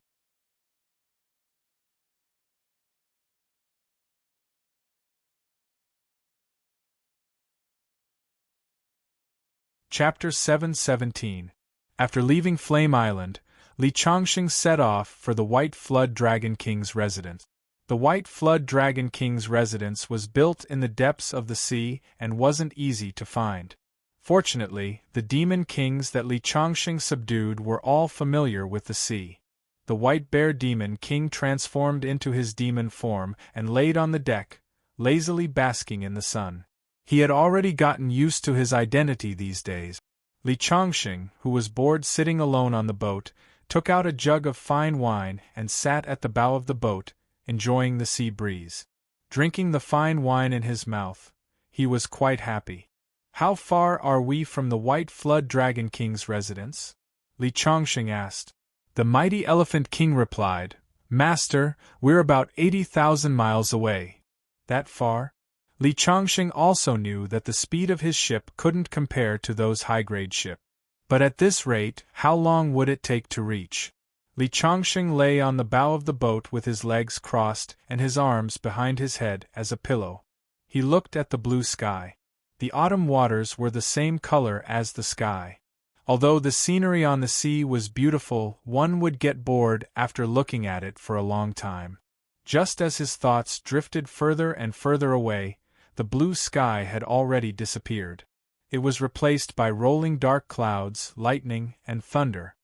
Chapter 717. After leaving Flame Island, Li Chongqing set off for the White Flood Dragon King's residence. The White Flood Dragon King's residence was built in the depths of the sea and wasn't easy to find. Fortunately, the demon kings that Li Chongqing subdued were all familiar with the sea. The White Bear Demon King transformed into his demon form and laid on the deck, lazily basking in the sun. He had already gotten used to his identity these days. Li Chongqing, who was bored sitting alone on the boat, took out a jug of fine wine and sat at the bow of the boat, enjoying the sea breeze. Drinking the fine wine in his mouth, he was quite happy. "How far are we from the White Flood Dragon King's residence?" Li Chongqing asked. The mighty Elephant King replied, "Master, we're about 80,000 miles away." That far? Li Changxing also knew that the speed of his ship couldn't compare to those high-grade ships. But at this rate, how long would it take to reach? Li Changxing lay on the bow of the boat with his legs crossed and his arms behind his head as a pillow. He looked at the blue sky. The autumn waters were the same color as the sky. Although the scenery on the sea was beautiful, one would get bored after looking at it for a long time. Just as his thoughts drifted further and further away, the blue sky had already disappeared. It was replaced by rolling dark clouds, lightning, and thunder.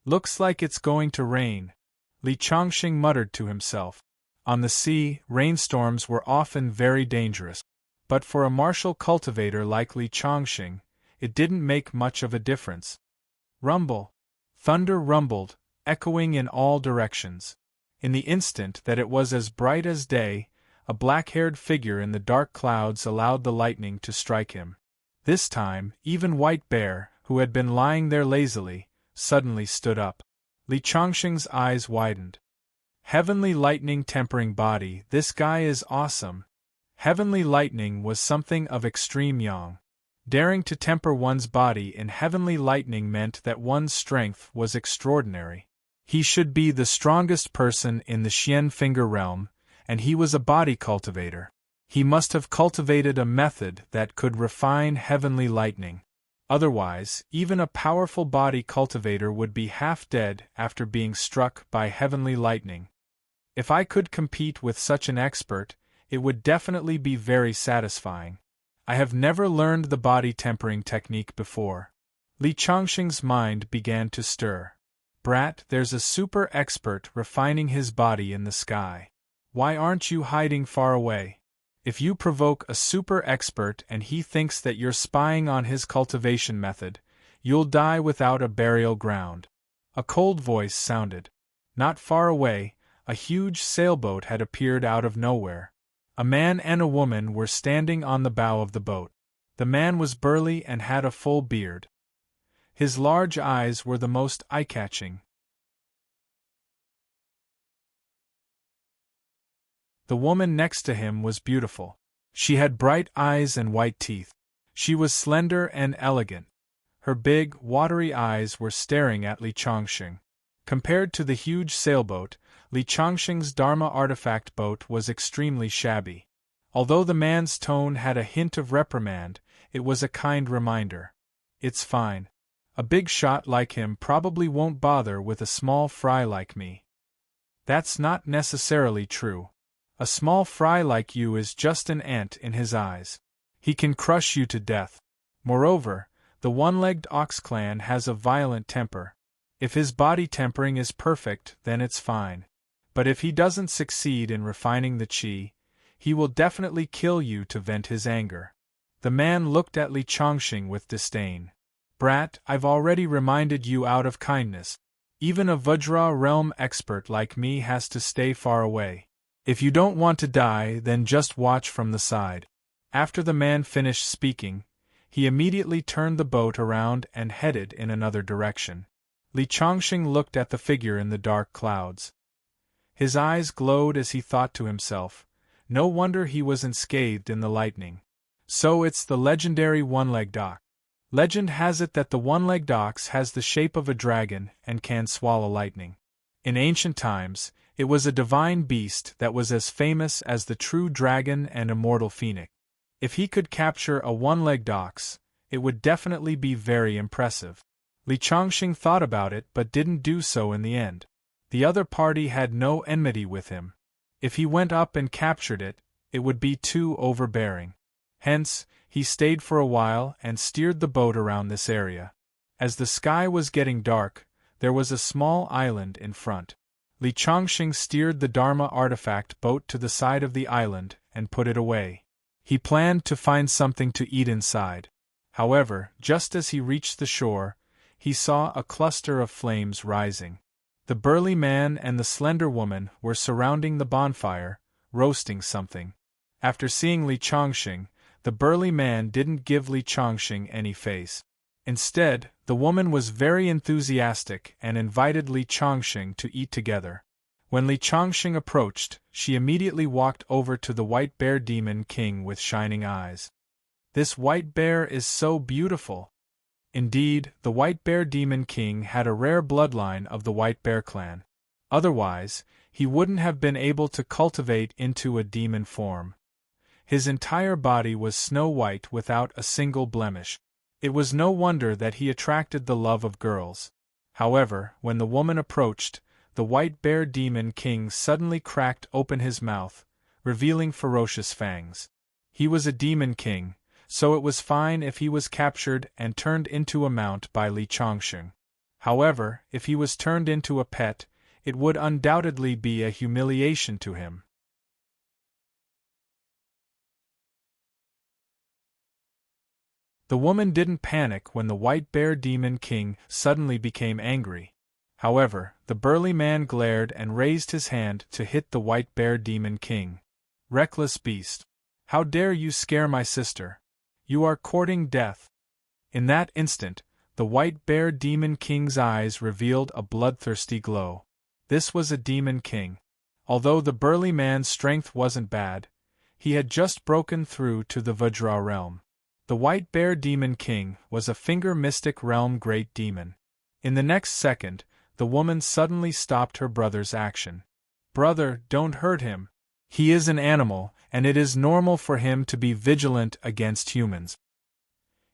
"Looks like it's going to rain," Li Changxing muttered to himself. On the sea, rainstorms were often very dangerous. But for a martial cultivator like Li Changxing, it didn't make much of a difference. Rumble! Thunder rumbled, echoing in all directions. In the instant that it was as bright as day, a black-haired figure in the dark clouds allowed the lightning to strike him. This time, even White Bear, who had been lying there lazily, suddenly stood up. Li Changxing's eyes widened. Heavenly lightning tempering body, this guy is awesome. Heavenly lightning was something of extreme yang. Daring to temper one's body in heavenly lightning meant that one's strength was extraordinary. He should be the strongest person in the Xian Finger realm, and he was a body cultivator. He must have cultivated a method that could refine heavenly lightning. Otherwise, even a powerful body cultivator would be half dead after being struck by heavenly lightning. If I could compete with such an expert, it would definitely be very satisfying. I have never learned the body tempering technique before. Li Changxing's mind began to stir. Brat, there's a super expert refining his body in the sky. Why aren't you hiding far away? If you provoke a super expert and he thinks that you're spying on his cultivation method, you'll die without a burial ground. A cold voice sounded. Not far away, a huge sailboat had appeared out of nowhere. A man and a woman were standing on the bow of the boat. The man was burly and had a full beard. His large eyes were the most eye-catching. The woman next to him was beautiful. She had bright eyes and white teeth. She was slender and elegant. Her big, watery eyes were staring at Li Changxing. Compared to the huge sailboat, Li Changxing's Dharma artifact boat was extremely shabby. Although the man's tone had a hint of reprimand, it was a kind reminder. It's fine. A big shot like him probably won't bother with a small fry like me. That's not necessarily true. A small fry like you is just an ant in his eyes. He can crush you to death. Moreover, the one-legged ox clan has a violent temper. If his body tempering is perfect, then it's fine. But if he doesn't succeed in refining the qi, he will definitely kill you to vent his anger. The man looked at Li Changxing with disdain. Brat, I've already reminded you out of kindness. Even a Vajra realm expert like me has to stay far away. If you don't want to die, then just watch from the side. After the man finished speaking, he immediately turned the boat around and headed in another direction. Li Changxing looked at the figure in the dark clouds. His eyes glowed as he thought to himself, no wonder he was unscathed in the lightning. So it's the legendary one-legged ox. Legend has it that the one-legged ox has the shape of a dragon and can swallow lightning. In ancient times, it was a divine beast that was as famous as the true dragon and immortal phoenix. If he could capture a one-legged ox, it would definitely be very impressive. Li Changxing thought about it but didn't do so in the end. The other party had no enmity with him. If he went up and captured it, it would be too overbearing. Hence, he stayed for a while and steered the boat around this area. As the sky was getting dark, there was a small island in front. Li Changxing steered the Dharma artifact boat to the side of the island and put it away. He planned to find something to eat inside. However, just as he reached the shore, he saw a cluster of flames rising. The burly man and the slender woman were surrounding the bonfire, roasting something. After seeing Li Changxing, the burly man didn't give Li Changxing any face. Instead, the woman was very enthusiastic and invited Li Chongqing to eat together. When Li Chongqing approached, she immediately walked over to the white bear demon king with shining eyes. "This white bear is so beautiful." Indeed, the white bear demon king had a rare bloodline of the white bear clan. Otherwise, he wouldn't have been able to cultivate into a demon form. His entire body was snow white without a single blemish. It was no wonder that he attracted the love of girls. However, when the woman approached, the white bear demon king suddenly cracked open his mouth, revealing ferocious fangs. He was a demon king, so it was fine if he was captured and turned into a mount by Li Chongqing. However, if he was turned into a pet, it would undoubtedly be a humiliation to him. The woman didn't panic when the white bear demon king suddenly became angry. However, the burly man glared and raised his hand to hit the white bear demon king. "Reckless beast! How dare you scare my sister? You are courting death." In that instant, the white bear demon king's eyes revealed a bloodthirsty glow. This was a demon king. Although the burly man's strength wasn't bad, he had just broken through to the Vajra realm. The white bear demon king was a finger mystic realm great demon. In the next second, the woman suddenly stopped her brother's action. "Brother, don't hurt him. He is an animal, and it is normal for him to be vigilant against humans."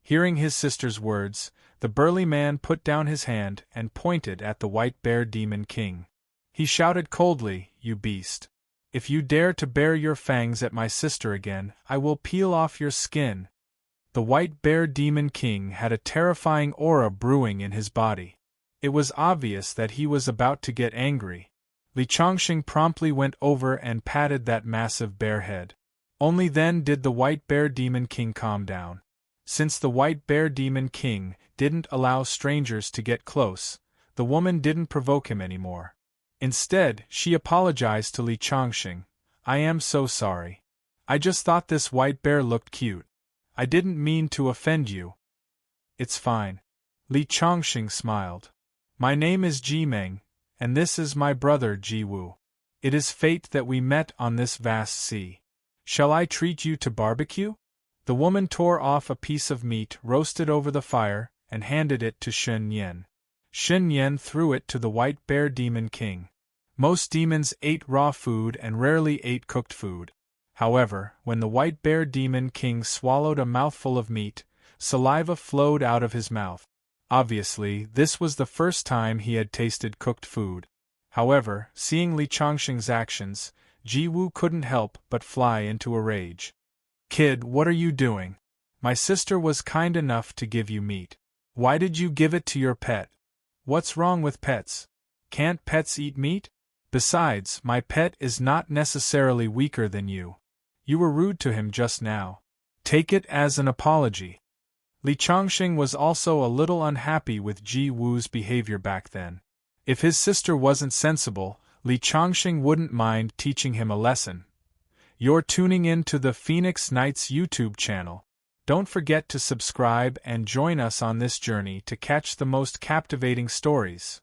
Hearing his sister's words, the burly man put down his hand and pointed at the white bear demon king. He shouted coldly, "You beast! If you dare to bare your fangs at my sister again, I will peel off your skin." The white bear demon king had a terrifying aura brewing in his body. It was obvious that he was about to get angry. Li Chongqing promptly went over and patted that massive bear head. Only then did the white bear demon king calm down. Since the white bear demon king didn't allow strangers to get close, the woman didn't provoke him anymore. Instead, she apologized to Li Chongqing. "I am so sorry. I just thought this white bear looked cute. I didn't mean to offend you." "It's fine." Li Chongqing smiled. "My name is Ji Meng, and this is my brother Ji Wu. It is fate that we met on this vast sea. Shall I treat you to barbecue?" The woman tore off a piece of meat roasted over the fire and handed it to Shen Yan. Shen Yan threw it to the white bear demon king. Most demons ate raw food and rarely ate cooked food. However, when the white bear demon king swallowed a mouthful of meat, saliva flowed out of his mouth. Obviously, this was the first time he had tasted cooked food. However, seeing Li Chongqing's actions, Ji Wu couldn't help but fly into a rage. "Kid, what are you doing? My sister was kind enough to give you meat. Why did you give it to your pet? What's wrong with pets? Can't pets eat meat? Besides, my pet is not necessarily weaker than you. You were rude to him just now. Take it as an apology." Li Chongqing was also a little unhappy with Ji Wu's behavior back then. If his sister wasn't sensible, Li Chongqing wouldn't mind teaching him a lesson. You're tuning in to the Phoenix Knights YouTube channel. Don't forget to subscribe and join us on this journey to catch the most captivating stories.